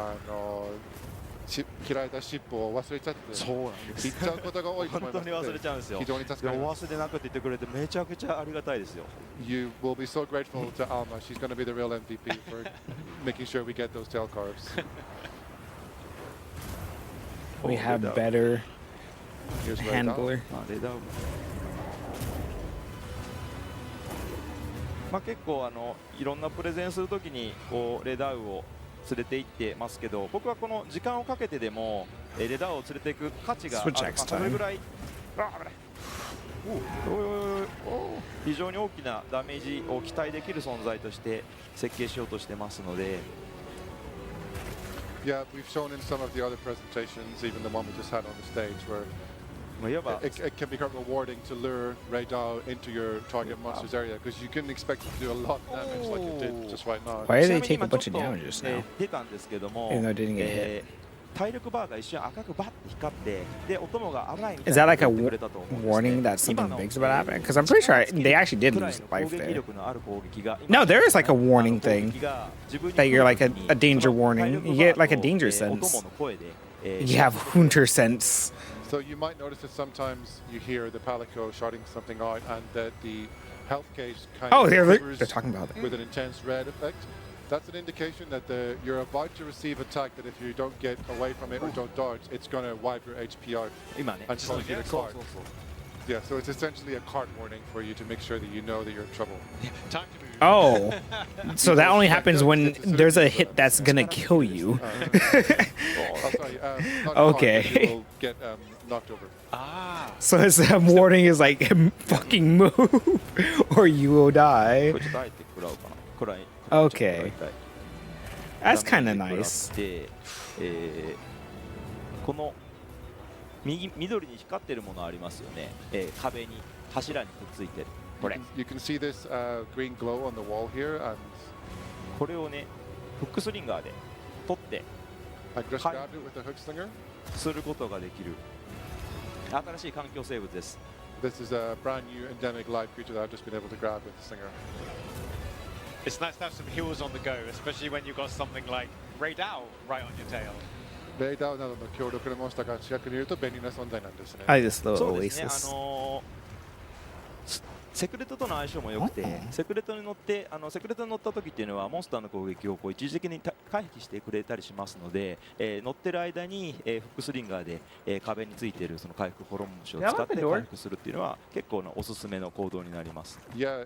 開いた尻尾を忘れちゃってそうなんです行っちゃうことが多いと思います本当に忘れちゃうんですよ。非常に助かります。でもお忘れなくって言ってくれてめちゃくちゃありがたいですよ。 You will be so grateful to Alma. She's going to be the real MVP for making sure we get those tail carves. We have better Here's Ray handler. レダウまあ結構いろんなプレゼンするときにこうレダウを連れて行ってますけど、僕はこの時間をかけてでもレダウを連れていく価値がある、 Switch X それぐらい非常に大きなダメージを期待できる存在として設計しようとしてますので。 Yeah, we've shown in some of the other presentations, even the one we just had on the stage, where it can become rewarding to lure Ray Dao into your target monster's area because you can expect it to do a lot of damage like it did just right now. Why did they take a bunch of damage just now? 出たんですけども、 Even though it didn't get hit. 体力バーが一瞬赤くバッて光ってでお供が危ないみたい Is な that like a 言ってくれたと思うんですね warning that something big's about to happen? Because I'm pretty sure they actually did lose life there. No, there is like a warning thing that you're like a danger warning. You get like a danger sense. You have hunter sense. So you might notice that sometimes you hear the Palico shouting something out and that the health gauge kind Oh, of they're quivers talking about it. with an intense red effect. That's an indication that you're about to receive attack that if you don't get away from it or don't dodge, it's going to wipe your HP out and cause you to cart. Yeah, so it's essentially a cart warning for you to make sure that you know that you're in trouble. Time to move. Oh, so that only happens when there's a hit that's gonna kill you. Okay. You will get knocked over. So his warning is like, fucking move or you will die. Okay. That's kind of nice. この緑に光ってるものありますよね。壁に柱にくっついてる。これ。 You can see this green glow on the wall here, and これをね、フックスリンガーで取って I just grabbed it with the hook slinger. することができる新しい環境生物です。 This is a brand new endemic live creature that I've just been able to grab with the slinger. It's nice to have some heals on the go, especially when you've got something like Ray Dao right on your tail. レイダーなどの強力なモンスターが近くにいると便利な存在なんですね。I just love そうですね。 Oasis. セクレトとの相性も良くて、セクレトに乗ってセクレトに乗った時っていうのはモンスターの攻撃をこう一時的に回避してくれたりしますので、乗ってる間に、フックスリンガーで、壁についているその回復ホルモン虫を使って回復するっていうのは結構なおすすめの行動になります。Yeah,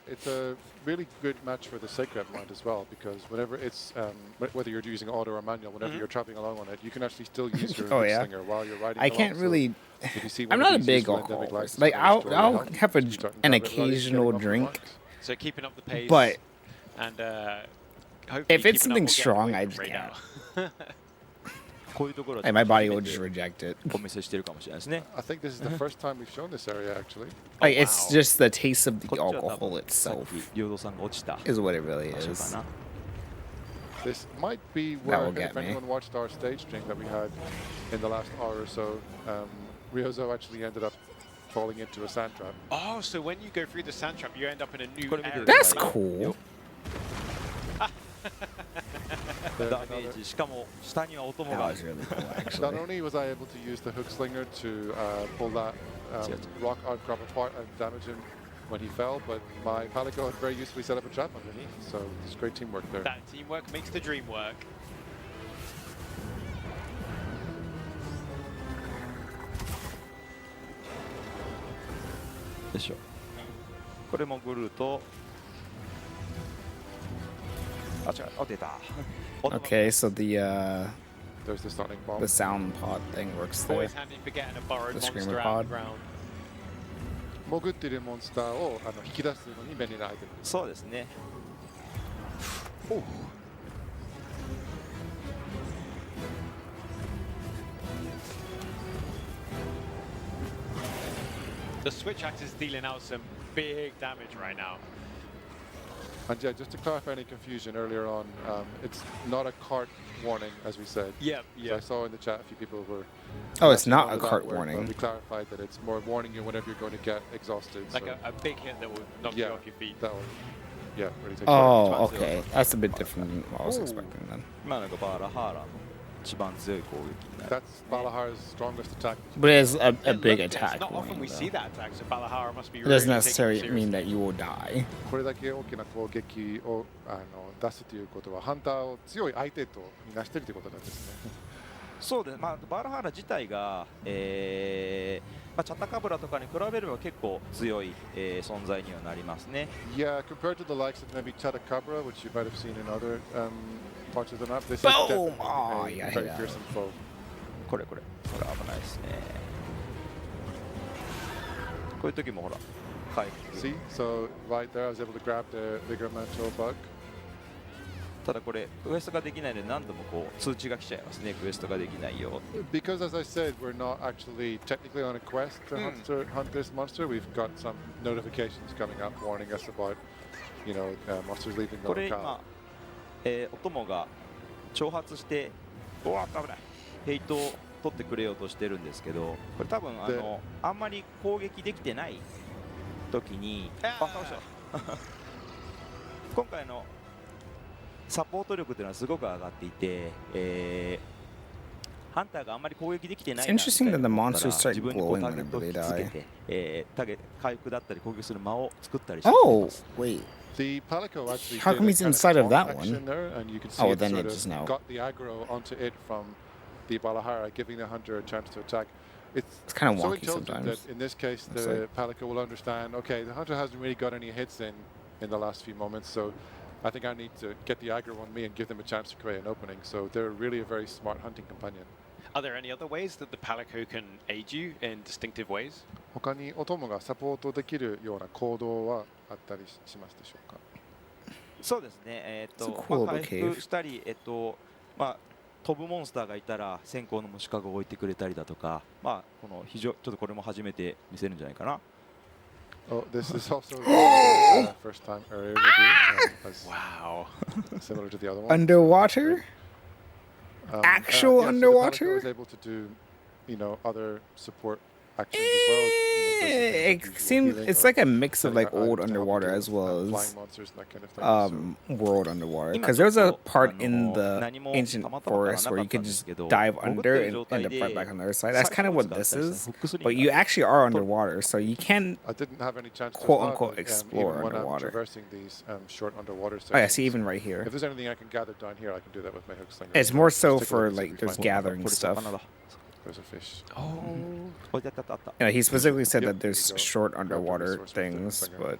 it's a really good match for the Sacred Mind as well because whenever it's whether you're using auto or manual, whenever you're traveling along on it, you can actually still use your hook slinger while you're riding. I can't really. I'm not a big alcoholic. Like I'll have an occasional drink. So keeping up the pace. But and if it's something strong, I just can't. Like my body will just reject it. I think this is the first time we've shown this area actually. Like it's just the taste of the alcohol itself is what it really is. This might be where, if anyone watched our stage stream that we had in the last hour or so, Ryozo actually ended up falling into a sand trap. Oh, so when you go through the sand trap, you end up in a new area. That's cool. ダメージしかも下にはお供がある。 Not only was I able to use the hook slinger to pull that rock outcrop apart and damage him when he fell, but my Palico had very usefully set up a trap underneath, so it's great teamwork there. That teamwork makes the dream work. Sure. これもぐるとあ、違う、あ、出た Okay, so there's the stunning bomb. The sound pod thing works there. Always handy for getting a borrowed The screamer monster out of pod. the ground. 潜っているモンスターを引き出すのに便利なアイテムです。そうですね。The switch axe is dealing out some big damage right now. And yeah, just to clarify any confusion earlier on, it's not a cart warning, as we said. Yep, So I saw in the chat a few people were. Oh, it's not onto a that cart word, warning. But we clarified that it's more warning you whenever you're going to get exhausted. Like so a big hit that will knock you off your feet. that one. Yeah, really take Oh, okay. That's a bit different than what I was Ooh. expecting then. 今のがバーラハーラの一番強い攻撃になる。 That's Balahara's strongest attack. But it's a big It's attack not often warning, we see though. that attack, so Balahara must be It really doesn't taking it necessarily seriously. mean that you will die. これだけ大きな攻撃を出すということはハンターを強い相手とみなしているということなんですね。そうです、まあ、バーラハーラ自体が、まあ、チャタカブラとかに比べれば結構強い、存在にはなりますね。Yeah, compared to the likes of maybe Chatacabra, which you might have seen in other parts of the map, this is Boom! definitely Oh, a yeah, very yeah. fearsome foe. これ危ないですね。こういう時もほら、回復。 See, so right there, I was able to grab the bigger mantle bug. ただこれクエストができないので何度もこう通知が来ちゃいますね。クエストができないよ。 Because as I said, we're not actually technically on a quest to hunt this monster. We've got some notifications coming up warning us about, monsters leaving the これ locale. 今、お供が挑発しておわっと危ない。ヘイトを取ってくれようとしてるんですけど、これ多分あんまり攻撃できてない時に、倒した今回のサポート力というのはすごく上がっていて、ハンターがあんまり攻撃できてない It's interesting that the monsters start 自分にこう glowing ターゲットを whenever 引 they きつけ die. て、回復だったり攻撃する間を作ったりしてい Oh, ます。 wait. The Palico actually How did come a he's kind inside of taunt that action one? there, and you can see Oh, it then sort it of just now. got the aggro onto it from the Balahara, giving the hunter a chance to attack. It's kinda so wonky intelligent sometimes. that in this case, Looks the Palico will understand, okay, the hunter hasn't really got any hits in the last few moments, so I think I need to get the aggro on me and give them a chance to create an opening. So they're really a very smart hunting companion. Are there any other ways that the Palico can aid you in distinctive ways? 他にお供がサポートできるような行動はあったりしますでしょうか？そうですね。It's a cool まあ little 回 cave. 復したり、まあ飛ぶモンスターがいたら先行の虫かごを置いてくれたりだとか、まあこのちょっとこれも初めて見せるんじゃないかな。Oh, this is also the first time area review. Wow. Similar to the other one. Underwater? Actual yeah, so the Pelican underwater? was able to do, other support actions as well. It seems it's like a mix of like old underwater as well as flying monsters and that kind of thing. world underwater. Because there was a part in the ancient forest where you could just dive under and end up right back on the other side. That's kind of what this is. But you actually are underwater, so you can I didn't have any chance to quote fly, unquote but, explore even when underwater. I'm traversing these short underwater Oh yeah, sections, see even right here. If there's anything I can gather down here, I can do that with my hook slinger. It's more so Just take a look for and see like if we there's find gathering one. stuff. There's a fish. Yeah, he specifically said Yep, that there's there you go. short Grab the underwater resource with the things, slinger. but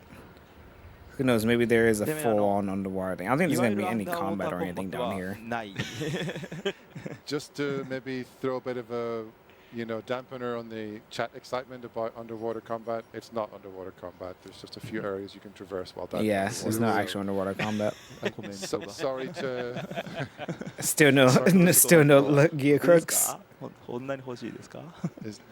who knows? Maybe there is a でもfull-on underwater thing. I don't think there's いわ gonna ゆ be るアン any ダーウォー combat タ or ーコン anything バット down は here. ない。 Just to maybe throw a bit of a, dampener on the chat excitement about underwater combat. It's not underwater combat. There's just a few areas you can traverse while diving. Yes, there's no actual underwater combat. Sorry to. Still no, still no gear crooks. こんなに欲しいですか？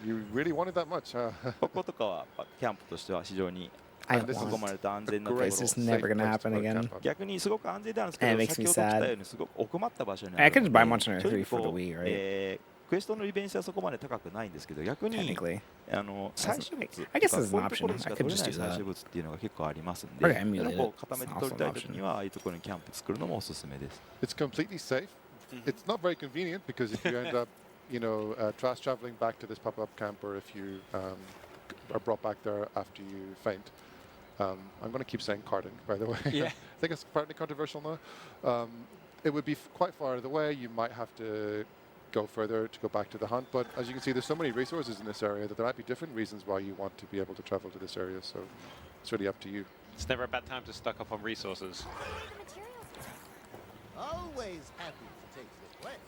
You really wanted that much, huh? こことかはキャンプとしては非常に I 囲まれた安全なところ。 This is never gonna happen again. 逆にすごく安全なんですけ And ど、 it makes 先 me ほど来た sad. ようにすごく奥まった場所にあ I る could の just で buy Monster 正 Hunter 3 直 for the こう Wii, right? クエストの利便性はそこまで高くないんですけど、逆に Technically. 採取物 I guess と as か an こういうところ option. でし I か could 取れ just ない do 採 that. 取物っていうのが結構ありますんで、 Or emulate こう it. 固めて取りたいときにはああいうところにキャンプ作るのもおすすめです。 It's completely safe. It's not very convenient because if you end up, fast traveling back to this pop-up camp, or if you are brought back there after you faint. I'm going to keep saying karting, by the way. Yeah. I think it's partly controversial now. It would be quite far out of the way. You might have to go further to go back to the hunt. But as you can see, there's so many resources in this area that there might be different reasons why you want to be able to travel to this area. So it's really up to you. It's never a bad time to stock up on resources. Always happy to take the quest.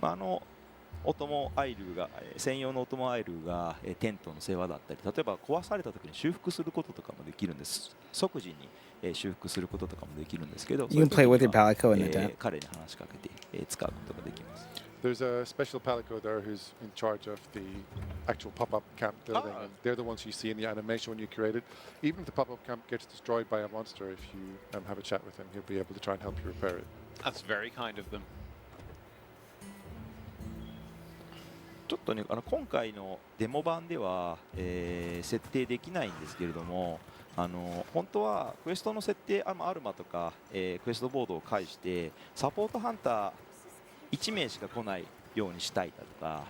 あのオトモアイルーが専用のオトモアイルーがテントの世話だったり、例えば壊された時に修復することとかもできるんです。即時に修復することとかもできるんですけど、 You can play with your palico in the tent. 彼に話しかけて使うことができます。 There's a special palico there who's in charge of the actual pop-up camp building, and they're the ones you see in the animation when you create it. Even if the pop-up camp gets destroyed by a monster, if you have a chat with him, he'll be able to try and help you repair it. That's very kind of them. ちょっとね、今回のデモ版では、設定できないんですけれども、本当はクエストの設定、アルマとか、クエストボードを介してサポートハンター1名しか来ないようにしたいだとか、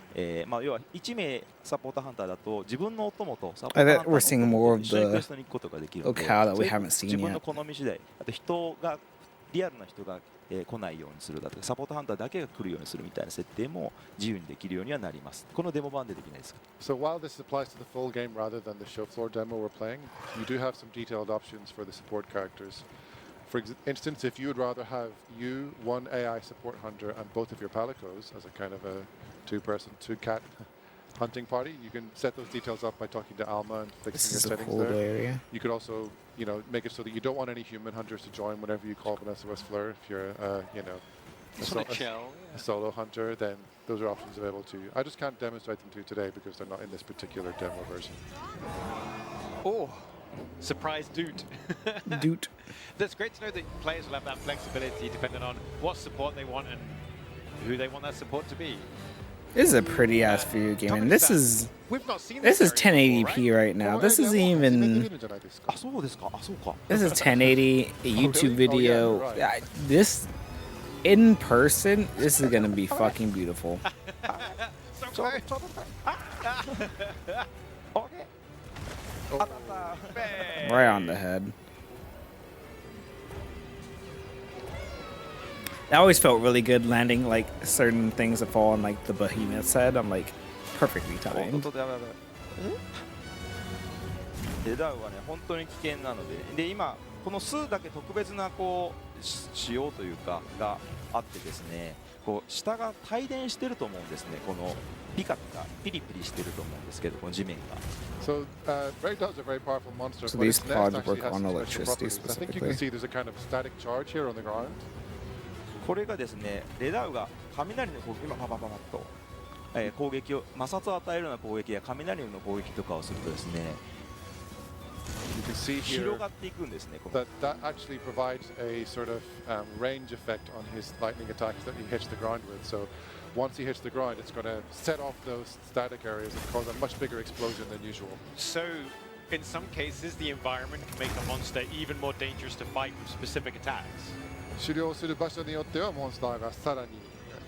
要は1名サポートハンターだと自分のお供とサポートハンターのお供と一緒にクエストに行くことができるので、自分の好み次第、あと人がリアルな人が来ないようにするだとか、サポートハンターだけが来るようにするみたいな設定も自由にできるようにはなります。このデモ版でできないです。 So while this applies to the full game rather than the show floor demo we're playing, you do have some detailed options for the support characters. For instance, if you would rather have you, one AI support hunter, and both of your palicos as a kind of a two-person, two-cat hunting party, you can set those details up by talking to Alma and fixing your settings there. Area. You could also, make it so that you don't want any human hunters to join whenever you call Vanessa Westfleur. If you're, a solo hunter, then those are options available to you. I just can't demonstrate them to you today because they're not in this particular demo version. Oh, surprise doot. Doot. That's great to know that players will have that flexibility depending on what support they want and who they want that support to be. This is a pretty ass video game, and this is 1080p right now. This is even. This is 1080 a YouTube video. This in person, this is gonna be fucking beautiful. Right on the head. I always felt really good landing like certain things that fall on like the behemoth's head. I'm like perfectly timed. レダウはね本当に危険なので、今この数だけ特別な仕様というかがあってですね、下が帯電してると思うんですね。このピカピカピリピリしてると思うんですけど、この地面が。So Ragdoll's a very powerful monster. So but these its nest pods actually work has on some special electricity properties. I think you can specifically. see there's a kind of static charge here on the ground. これがですね、レダウが雷の攻撃、今パパパパッと、攻撃を摩擦を与えるような攻撃や雷の攻撃とかをするとですね、 You can see here 広がっていくんですね。 that actually provides a sort of range effect on his lightning attacks that he hits the ground with. So once he hits the ground, it's going to set off those static areas and cause a much bigger explosion than usual. So, in some cases, the environment can make a monster even more dangerous to fight with specific attacks. 狩猟する場所によってはモンスターがさらに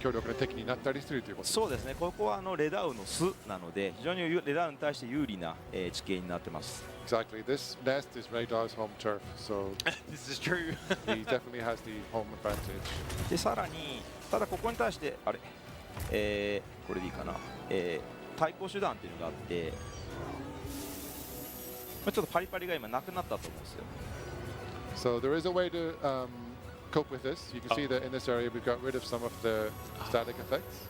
強力な敵になったりするということです。そうですね。ここはレダウの巣なので、非常にレダウに対して有利な地形になってます。Exactly. This nest is Ragdoll's home turf, so this is true. He definitely has the home advantage. でさらに、ただここに対してこれでいいかな、対抗手段っていうのがあって、ちょっとパリパリが今なくなったと思うんですよ。So there is a way to cope with this. You can see that in this area we've got rid of some of the static effects.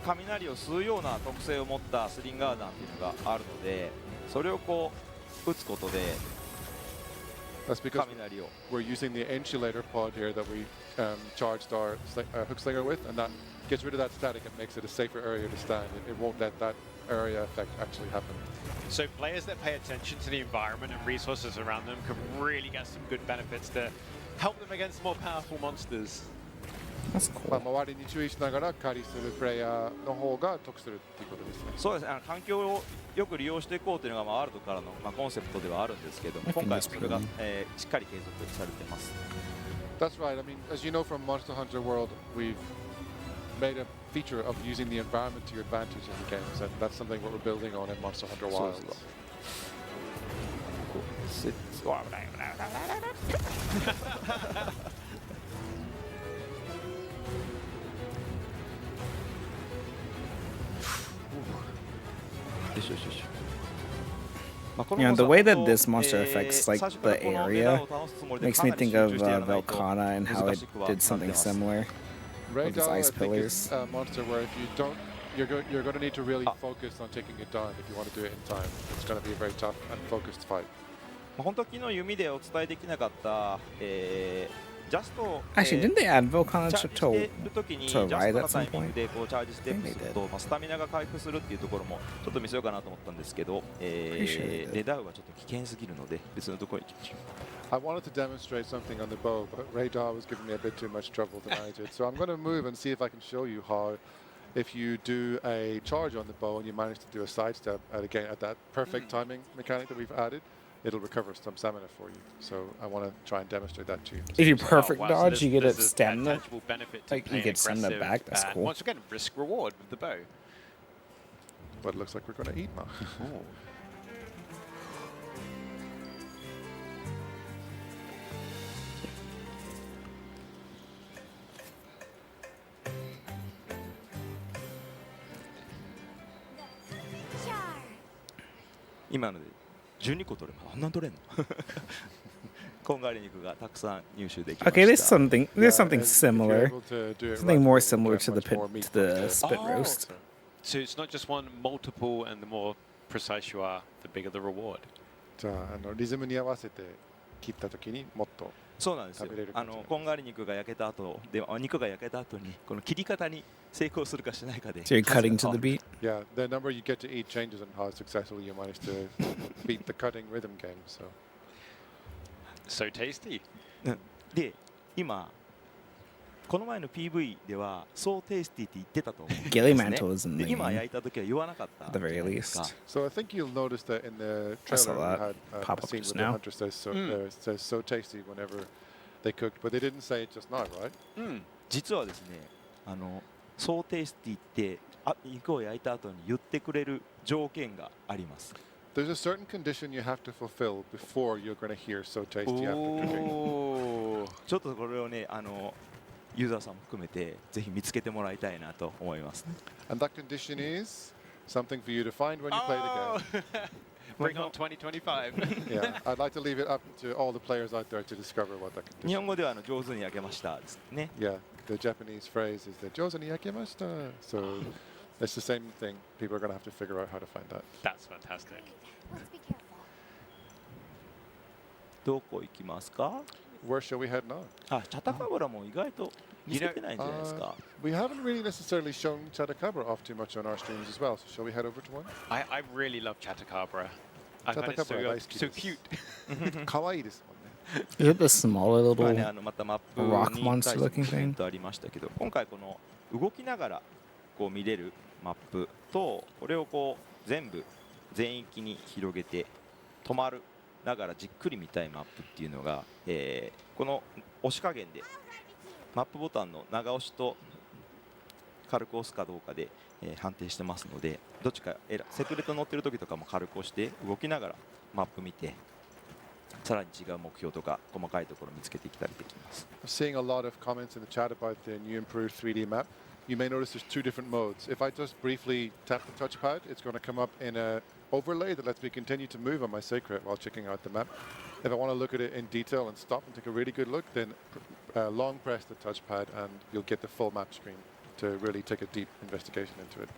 雷を吸うような特性を持ったスリンガー弾っていうのがあるので、それを撃つことで That's because we're using the insulator pod here that we charged our hook slinger with, and that gets rid of that static and makes it a safer area to stand. It won't let that area effect actually happen. So players that pay attention to the environment and resources around them can really get some good benefits to help them against more powerful monsters. That's cool. 周りに注意しながら狩りするプレイヤーの方が得するということですね。そうですね。環境をよく利用していこうというのがワールドからのコンセプトではあるんですけども、今回はそれがしっかり継続されています。That's right. I mean, as you know from Monster Hunter World, we've made a feature of using the environment to your advantage in the games, and that's something what we're building on in Monster Hunter Wilds. Oh, よしよしよし。 You know, the way that this monster affects like the area makes me think of Velkhana and how it did something similar with its Raydahl, ice I think, pillars. is a monster where if you don't, you're going to need to really focus on taking it down if you want to do it in time. It's going to be a very tough and focused fight. 本当は昨日弓でお伝えできなかった、ジャスト Actually, didn't they add Velkhana チャージしてる時にジャ to ス ride ト at のタ some イミング point? でこうチャージステップすると、まあ、スタミナが回復するっていうところもちょっと見せようかなと思ったんですけど、レダウはちょっと危険すぎるので別のところに行きましょう。 I wanted to demonstrate something on the bow, but Raydahl was giving me a bit too much trouble to manage it. So I'm going to move and see if I can show you how, if you do a charge on the bow and you manage to do a sidestep at that perfect timing mechanic that we've added, it'll recover some stamina for you. So I want to try and demonstrate that to you. If you perfect dodge, you get a there's stamina. tangible benefit to Like you playing get stamina aggressive, back. That's and cool. Once again, risk reward with the bow. But it looks like we're going to eat now. Char. 今ので12個取ればあんなに取れんのこんがり肉がたくさん入手できました。 Okay, there's something and if you're similar. able to do it Something right, more you'll similar get to the much pit, more meat to the from spit Oh. roast. So it's not just one, multiple, and the more precise you are, the bigger the reward. じゃあ、リズムに合わせて切った時にもっとそうなんですよ食べれる。感じこんがり肉が焼けた後で肉が焼けた後にこの切り方に成功するかしないかで。 So you're cutting to the beat. Yeah, the number you get to eat changes on how successfully you manage to beat the cutting rhythm game. So tasty. で今この前の PV ではそうテイスティって言ってたと思うんですね。 Gilly Mantle is in で the 今 game. 焼いた時は言わなかった。 At the very least. So I think you'll notice that in the I saw trailer we that had a pop up scene just where the now. hunter says so tasty whenever they cooked, but they didn't say it just now, right? 実はですねそうテイスティって肉を焼いた後に言ってくれる条件があります。 There's a certain condition you have to fulfill before you're going to hear so tasty after cooking. ちょっとこれをねユーザーさんも含めてぜひ見つけてもらいたいなと思います。 And that condition is something for you to find when you play the game. Bring on 2025. Yeah, I'd like to leave it up to all the players out there to discover what that 日 condition 本語では上手に焼けましたですね。 is. Yeah, the Japanese phrase is the 上手に焼けました. So it's the same thing. People are going to have to figure out how to find that. That's fantastic. Let's be careful. どこ行きますか？ Where shall we head now? チャタカブラも意外と見せてないんじゃないですか。 We haven't really necessarily shown Chatakabra off too much on our streams as well. So shall we head over to one? I really love Chatakabra. I find it so cute. 可愛いですもんね。 Is it the smaller まあ little ねまたマップ rock に monster 対 looking してコメン thing? トありましたけど、今回この動きながらこう見れるマップとこれをこう全部全域に広げて止まるながらじっくり見たいマップっていうのが、この押し加減でマップボタンの長押しと軽く押すかどうかで、判定してますので、どっちかセクレット乗ってる時とかも軽く押して動きながらマップ見てさらに違う目標とか細かいところを見つけていきたりできます。 I'm seeing a lot of comments in the chat about the new improved 3D map. You may notice there's two different modes. If I just briefly tap the touchpad, it's going to come up in a overlay that lets me continue to move on my Sacred while checking out the map. If I want to look at it in detail and stop and take a really good look, then long press the touchpad and you'll get the full map screen to really take a deep investigation into it.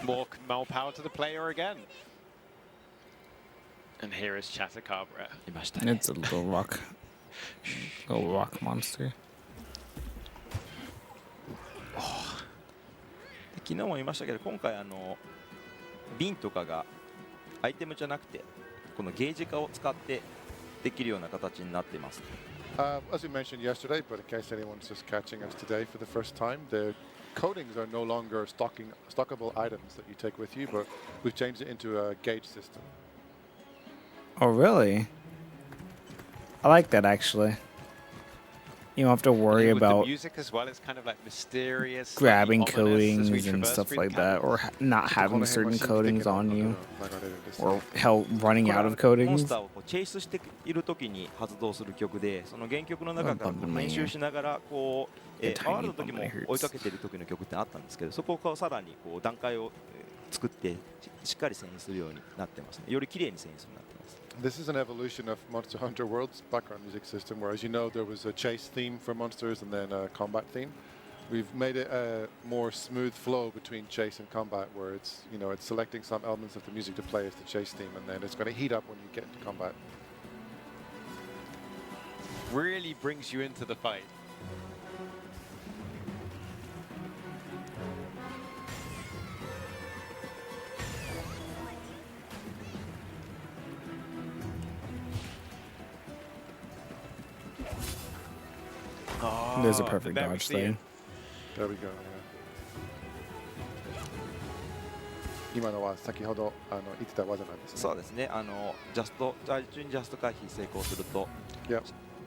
More power to the player again. And here is Chatakabra. いましたね。 It's a little rock monster. 昨日も言いましたけど、今回瓶とかがアイテムじゃなくてこのゲージ化を使ってできるような形になっています。 As we mentioned yesterday, but in case anyone's just catching us today for the first time, the coatings are no longer stockable items that you take with you, but we've changed it into a gauge system. Oh, really? I like that actually. You don't have to worry with the about music as well. It's kind of like mysterious, slightly grabbing ominous as we coatings and traverse stuff through the like that, or cavern. not having certain coatings on you, or hell, running out of モン coatings. スターをこうチェイスしている時に発動する曲で、その原曲の中からこう編集しながらこう、回る時も追いかけている時の曲ってあったんですけど、そこをこうさらにこう段階を作ってしっかり遷移するようになってますね。より綺麗に遷移するようになってます。 This is an evolution of Monster Hunter World's background music system, where, as you know, there was a chase theme for monsters and then a combat theme. We've made it a more smooth flow between chase and combat, where it's, you know, it's selecting some elements of the music to play as the chase theme, and then it's going to heat up when you get into combat. Really brings you into the fight. There's a Oh, perfect there we dodge see it. thing. There we go. 今のは先ほど言ってた技なんですね。そうですね。ジャスト回避成功すると、Yep.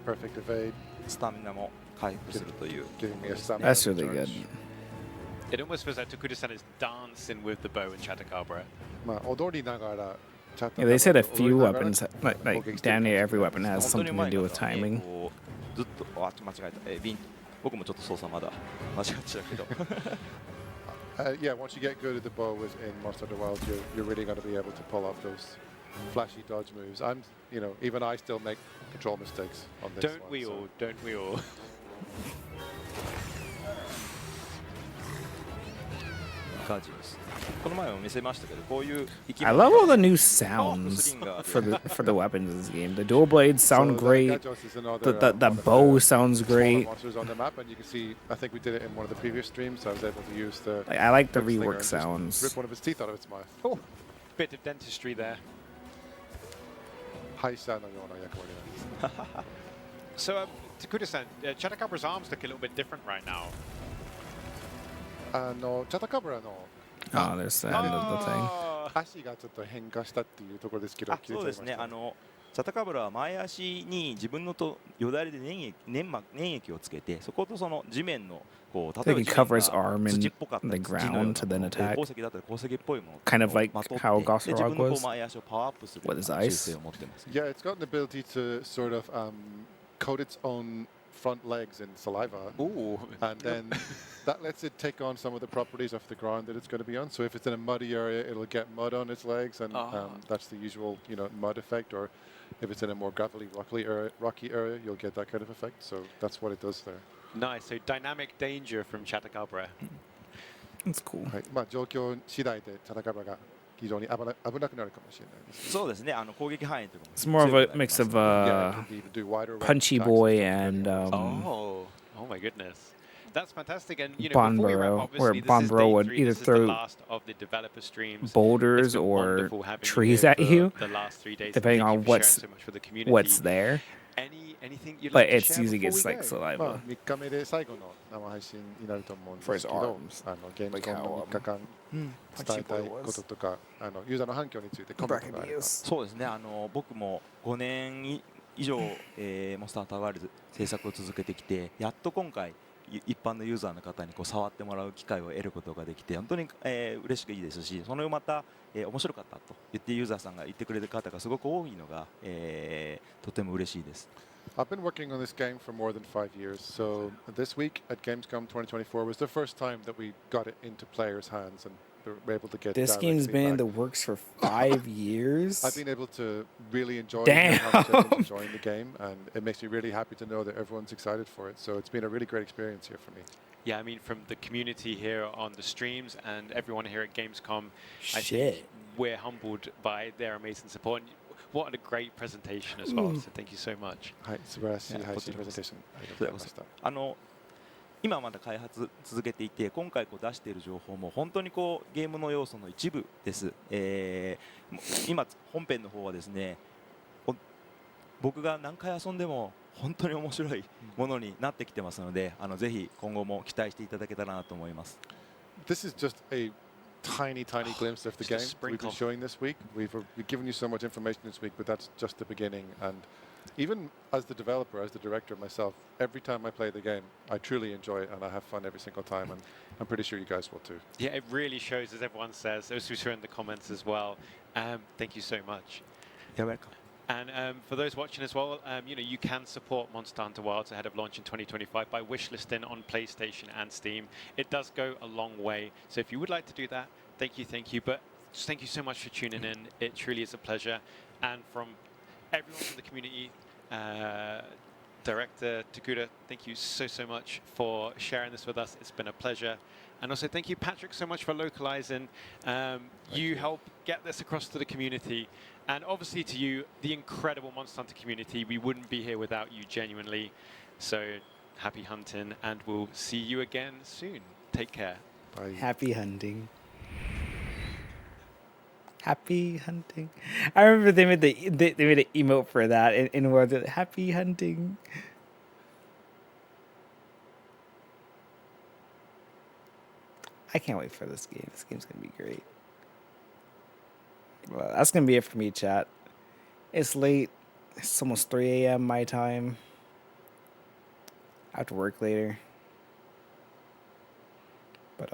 Perfect evade. スタミナも回復するという。 Giving me a stamina That's really charge. good. It almost feels like Tokuda-san is dancing with the bow in Chatacabra. まあ踊りながら Yeah, they said a few weapons, like damn near every weapon has 本当に something う to ま do い with 方はね timing. こうずっと間違えた。僕もちょっと操作まだ間違ってたけど。Yeah, once you get good at the bow in Monster Hunter Wilds, you're really going to be able to pull off those flashy dodge moves. Even I still make control mistakes on this Don't one. we so- all? Don't we all? ガージウス。この前も見せましたけど、こういう生き I 物 love all the new sounds for the weapons in this game. The dual blades sound So great. Gajos is another, The one of bow the sounds smaller great. monsters on the map, and you can see. I think we did it in one of the previous streams. So I was able to use the. Like, I like the quick slinger rework and just sounds. Rip one of his teeth out of its mouth. Oh, bit of dentistry there. 歯医者のような役割なんです。 So, Tokuda-san, Chatacabra's arms look a little bit different right now. チャタカブラの Oh, there's the end of the thing. 足がちょっと変化したっていうところですけど、あ、そうですね。チャタカブラは前足に自分のよだれで粘液をつけて、そことその地面のこう I think he covers arm 土 in っぽかった the り土のような ground to then attack. 鉱石だったら鉱石っぽいものを Kind of like まとって how で Gossarock 自分のこう was 前足をパワーアップする with his 習 ice. 性を持ってます。 Yeah, it's got an ability to sort of coat its own front legs in saliva. Ooh. And then that lets it take on some of the properties of the ground that it's going to be on. So if it's in a muddy area, it'll get mud on its legs, and that's the usual, mud effect. Or if it's in a more gravelly, rocky area, you'll get that kind of effect. So that's what it does there. Nice. So dynamic danger from Chatacabra. That's cool. はい、まあ状況次第でチャタカブラが非常に危なくなるかもしれないです。そうですね。攻撃範囲というかも It's more of 強 a くなります mix of Yeah, it can be to do wider range Punchy attacks Boy and and Oh my goodness. That's fantastic. And Bon before we wrap, Burrow, obviously, where this Bon is Burrow day would 3, either this is the throw last of the developer streams. It's boulders been or wonderful having trees you at here for you, the last 3 days. depending Thank on you for sharing so much for the community. what's there. Anything you'd But like to it's share usually before gets we like go? まあ saliva. 3日目で最後の生配信になると思うんで For his すけど、 arms. ゲームコンの3日間伝えたいこととか、ユーザーの反響についてコメントがあれば。そうですね。僕も5年以上、モンスターターワールド制作を続けてきて、やっと今回一般のユーザーの方にこう触ってもらう機会を得ることができて本当に、嬉しくいいですし、そのまた、面白かったと言ってユーザーさんが言ってくれる方がすごく多いのが、とても嬉しいです。I've been working on this game for more than 5 years, so this week at Gamescom 2024 was the first time that we got it into players' hands and were able to get This direct game's been in the feedback. works for 5 years. I've been able to really enjoy Damn. how much everyone's enjoying the game, and it makes me really happy to know that everyone's excited for it. So it's been a really great experience here for me. Yeah, I mean, from the community here on the streams and everyone here at Gamescom, I Shit. think we're humbled by their amazing support. And what a great presentation as well. So thank you so much. はい、素晴らしいいや配信プレこちらこそゼンテーションありがとうございました。今まだ開発続けていて今回こう出している情報も本当にこうゲームの要素の一部です、今本編の方はですね僕が何回遊んでも本当に面白いものになってきてますのでぜひ今後も期待していただけたらなと思います。 This is just a tiny glimpse of the Just a game we've been sprinkle. showing this week. We've given you so much information this week, but that's just the beginning. And even as the developer, as the director myself, every time I play the game, I truly enjoy it and I have fun every single time, and I'm pretty sure you guys will too. Yeah, it really shows, as everyone says, as we saw in the comments as well. Thank you so much. You're welcome. And for those watching as well, you can support Monster Hunter Wilds ahead of launch in 2025 by wishlisting on PlayStation and Steam. It does go a long way. So if you would like to do that, thank you. But just thank you so much for tuning in. It truly is a pleasure. And from everyone from the community, Director Takuda, thank you so much for sharing this with us. It's been a pleasure. And also thank you, Patrick, so much for localizing. You help get this across to the community. And obviously to you, the incredible Monster Hunter community. We wouldn't be here without you, genuinely. So happy hunting, and we'll see you again soon. Take care. Bye. Happy hunting. Happy hunting. I remember they made they made an emote for that in was it happy hunting. I can't wait for this game. This game's gonna be great. Well, that's gonna be it for me, chat. It's late. It's almost 3 a.m. my time. I have to work later. But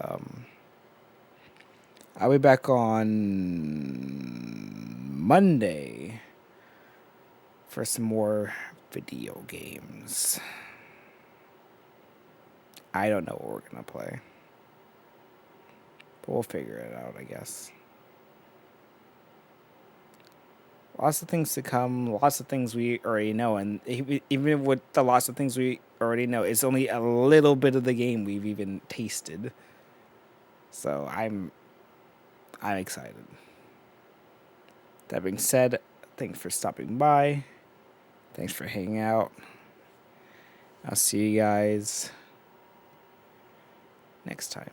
I'll be back on Monday for some more video games. I don't know what we're gonna play. But we'll figure it out, I guess. Lots of things to come, lots of things we already know, and even with the lots of things we already know, it's only a little bit of the game we've even tasted. So I'm excited. That being said, thanks for stopping by. Thanks for hanging out. I'll see you guys next time.